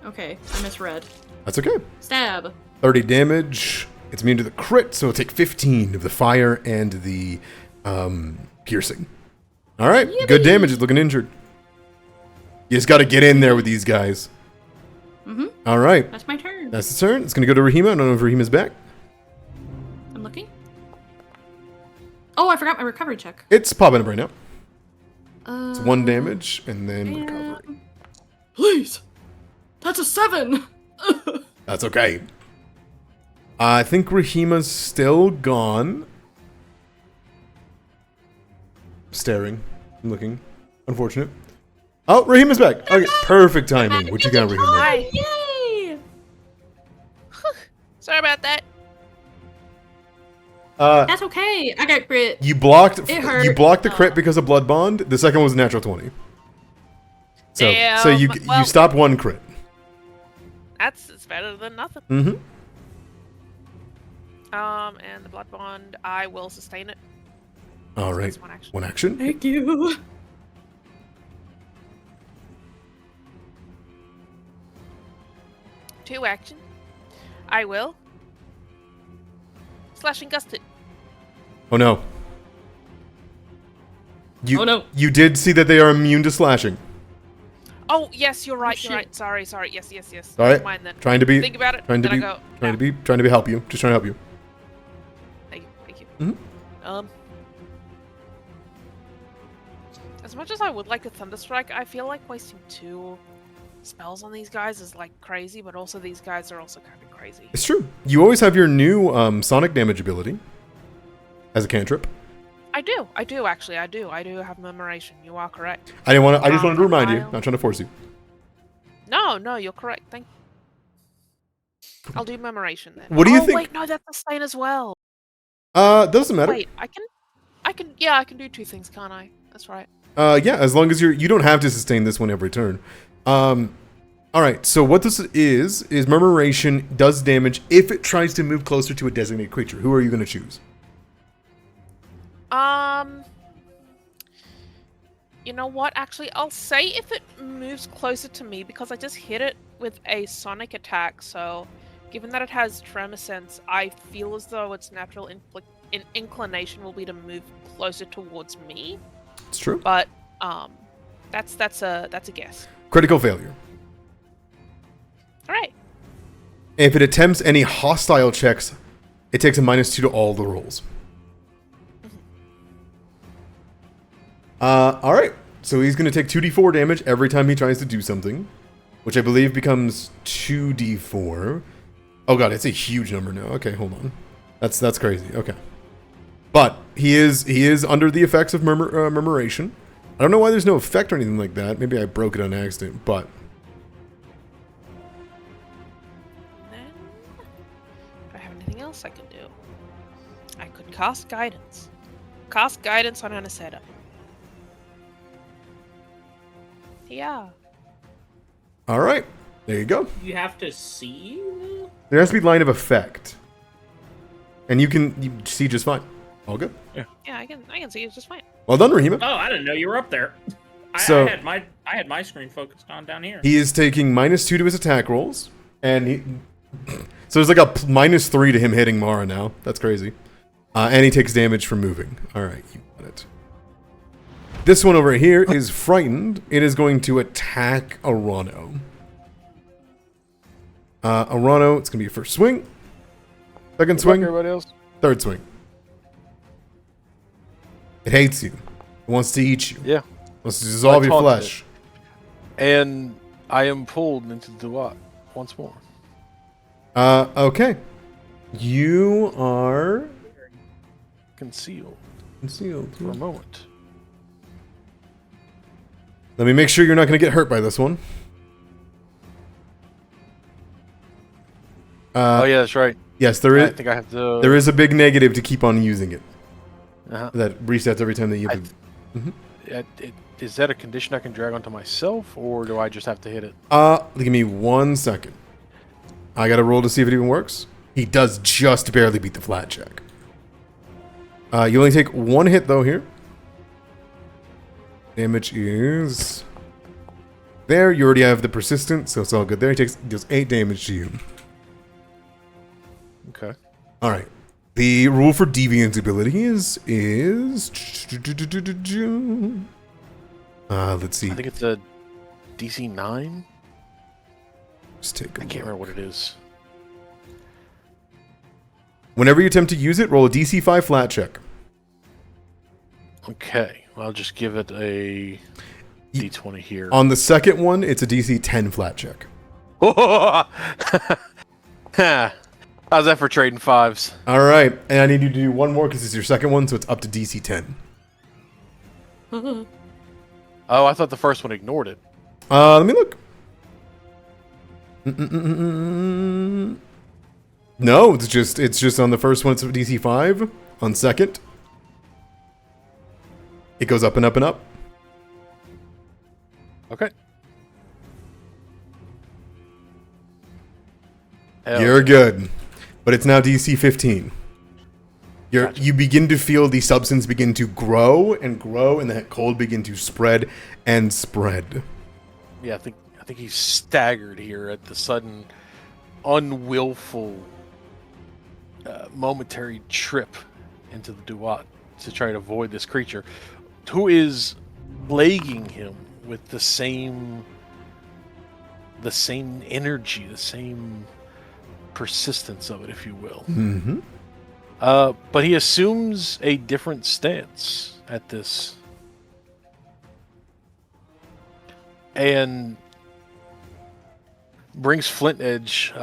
Okay, I misread. That's okay. Stab. 30 damage. It's immune to the crit, so it'll take 15 of the fire and the piercing. All right, good damage. It's looking injured. You just got to get in there with these guys. Mm-hmm. All right. That's my turn. That's the turn. It's going to go to Rahima. I don't know if Rahima's back. I'm looking. Oh, I forgot my recovery check. It's popping up right now. It's 1 damage, and then recovery. Please. That's a 7. That's okay. I think Rahima's still gone. Staring. Looking. Unfortunate. Oh, Rahima's back. Okay, perfect timing. What you got, Rahima? Hi. Yay! Sorry about that. That's okay. I got crit. You blocked. It hurt. You blocked the crit because of Blood Bond. The second one was natural 20. So you Damn. stopped 1 crit. It's better than nothing. Mm-hmm. And the blood bond, I will sustain it. All right. That's 1 action. 1 action. Thank you. Two action. I will slashing gust it. Oh no. Oh, no. You did see that they are immune to slashing. Oh yes, you're right. shit. You're right. Sorry. Yes. All right. Never mind then. Trying to be. Think about it. Trying to then be. I go. Trying to be help you. Just trying to help you. Thank you. Mhm. As much as I would like a Thunderstrike, I feel like wasting 2 spells on these guys is like crazy, but also these guys are also kind of crazy. It's true. You always have your new sonic damage ability as a cantrip. I do actually. I do have memoration. You are correct. I just wanted to remind you. I'll- Not trying to force you. No, you're correct. Thank you. I'll do memoration then. What do you think- Wait, no, that's sustain as well. Doesn't matter. Wait, I can do 2 things, can't I? That's right. Yeah, as long as you don't have to sustain this one every turn. All right. So what this is memoration does damage if it tries to move closer to a designated creature. Who are you going to choose? You know what? Actually, I'll say if it moves closer to me because I just hit it with a sonic attack. So, given that it has tremor sense, I feel as though its natural inclination will be to move closer towards me. It's true. But that's a guess. Critical failure. All right. If it attempts any hostile checks, it takes a -2 to all the rolls. All right. So he's going to take 2d4 damage every time he tries to do something, which I believe becomes 2d4. Oh god, it's a huge number now. Okay, hold on. That's crazy. Okay. But he is under the effects of murmuration. I don't know why there's no effect or anything like that. Maybe I broke it on accident, but Then, do I have anything else I can do? I could cast guidance. Cast guidance on Aniseta. Yeah. all right. There you go. You have to see. There has to be line of effect. And you see just fine. All good. Yeah, I can see it's just fine. Well done, Rahima. Oh, I didn't know you were up there. So- I had my screen focused on down here. He is taking -2 to his attack rolls, and so there's like a -3 to him hitting Mara now. That's crazy. And he takes damage from moving. All right, you got it. This one over here is frightened. It is going to attack Arano. Arano, it's going to be your first swing. Second swing. Everybody else. Third swing. It hates you. It wants to eat you. Yeah. It wants to dissolve your taunted flesh. And I am pulled into the what once more. Okay. You are Concealed concealed. for a moment. Let me make sure you're not going to get hurt by this one. Oh yeah, that's right. Yes, there I is. think I have to. There is a big negative to keep on using it. Uh-huh. That resets every time that you. is that a condition I can drag onto myself, or do I just have to hit it? Give me 1 second. I gotta roll to see if it even works. He does just barely beat the flat check. You only take 1 hit though here. Damage is there. You already have the persistent, so it's all good there. He deals 8 damage to you. Okay. All right. The rule for deviant abilities is let's see. I think it's a DC 9. Let's take a I can't remember what it is. Whenever you attempt to use it, roll a DC 5 flat check. Okay, I'll just give it a D20 here. On the second one, it's a DC 10 flat check. How's that for trading fives? All right, and I need you to do one more because it's your second one, so it's up to DC 10. Oh, I thought the first one ignored it. Let me look. No, it's just on the first one, it's DC 5. On second, it goes up and up and up. Okay. You're good. But it's now DC 15. Gotcha. You begin to feel the substance begin to grow, and that cold begin to spread and spread. Yeah, I think he's staggered here at the sudden, unwillful, momentary trip into the Duat to try to avoid this creature, who is plaguing him with the same energy, the same persistence of it, if you will. Mm-hmm. But he assumes a different stance at this. And brings Flint Edge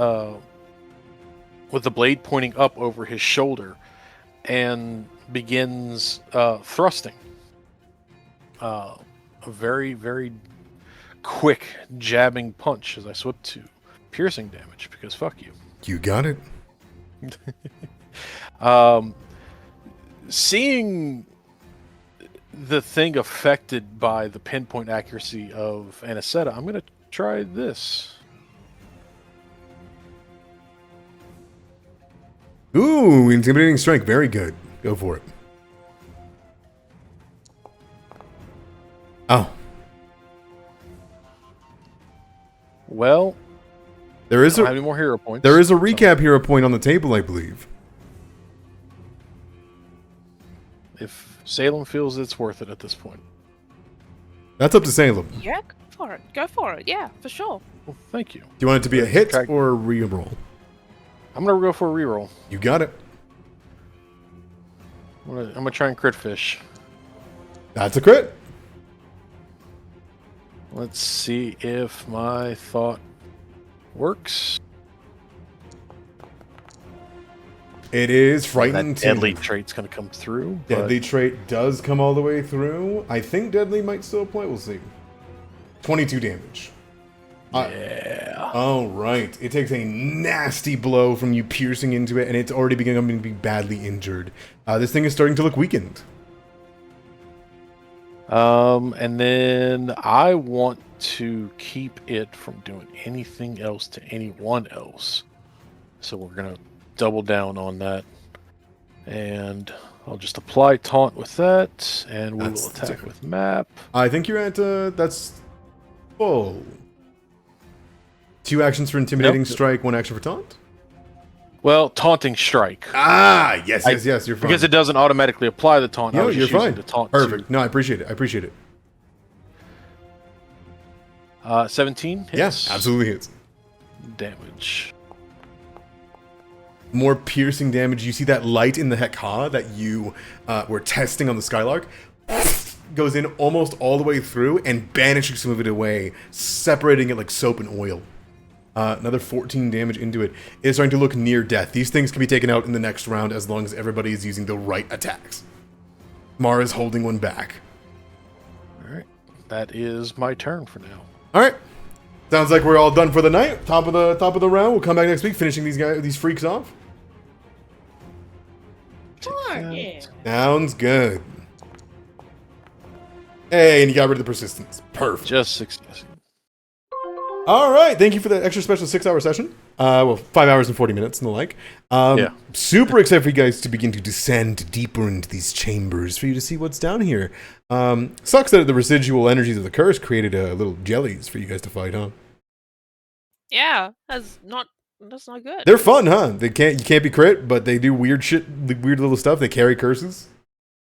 with the blade pointing up over his shoulder and begins thrusting. A very, very quick jabbing punch as I swip to piercing damage, because fuck you. You got it. Seeing the thing affected by the pinpoint accuracy of Anisetta, I'm going to try this. Ooh, intimidating strike. Very good. Go for it. Oh. Well, There is I don't have any more hero points. There is a recap hero point on the table, I believe. If Salem feels it's worth it at this point. That's up to Salem. Do Yeah, go for it. Go for it. Yeah, for sure. Well, thank you. you want it to be a hit Track- or a reroll? I'm going to go for a reroll. You got it. I'm gonna try and crit fish. That's a crit. Let's see if my thought works. It is frightening. That deadly trait's gonna come through. but- Deadly trait does come all the way through. I think deadly might still apply. We'll see. 22 damage. Yeah. All right. It takes a nasty blow from you piercing into it, and it's already beginning to be badly injured. This thing is starting to look weakened. And then I want to keep it from doing anything else to anyone else. So we're gonna double down on that. And I'll just apply taunt with that, and we That's will attack different. with map. I think you're at, that's full. 2 actions for intimidating Nope. strike, 1 action for taunt? Well, taunting strike. Ah, yes, yes, you're fine. Because it doesn't automatically apply the taunt. I No, was you're just using fine. the taunt Perfect. No, I appreciate it. 17 hits. Yes, absolutely hits. Damage. More piercing damage. You see that light in the Hekha that you were testing on the Skylark goes in almost all the way through and banishes some of it away, separating it like soap and oil. Another 14 damage into it. It's starting to look near death. These things can be taken out in the next round as long as everybody is using the right attacks. Mara's holding one back. All right. That is my turn for now. All right. Sounds like we're all done for the night. Top of the round. We'll come back next week, finishing these freaks off. Sure, yeah. Sounds good. Hey, and you got rid of the persistence. Perfect. Just success. All right, thank you for that extra special 6-hour session. Well, 5 hours and 40 minutes and the like. Yeah. Super excited for you guys to begin to descend deeper into these chambers for you to see what's down here. Sucks that the residual energies of the curse created little jellies for you guys to fight, huh? Yeah, that's not good. They're fun, huh? You can't be crit, but they do weird shit, weird little stuff. They carry curses.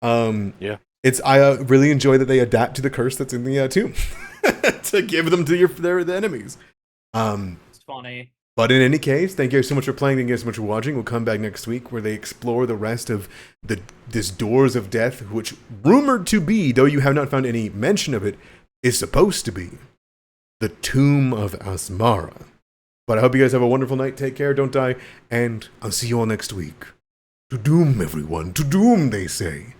Yeah. I really enjoy that they adapt to the curse that's in the tomb to give them to the enemies. It's funny. But in any case, thank you guys so much for playing. Thank you guys so much for watching. We'll come back next week where they explore the rest of this Doors of Death, which rumored to be, though you have not found any mention of it, is supposed to be the Tomb of Asmara. But I hope you guys have a wonderful night. Take care, don't die, and I'll see you all next week. To doom, everyone. To doom, they say.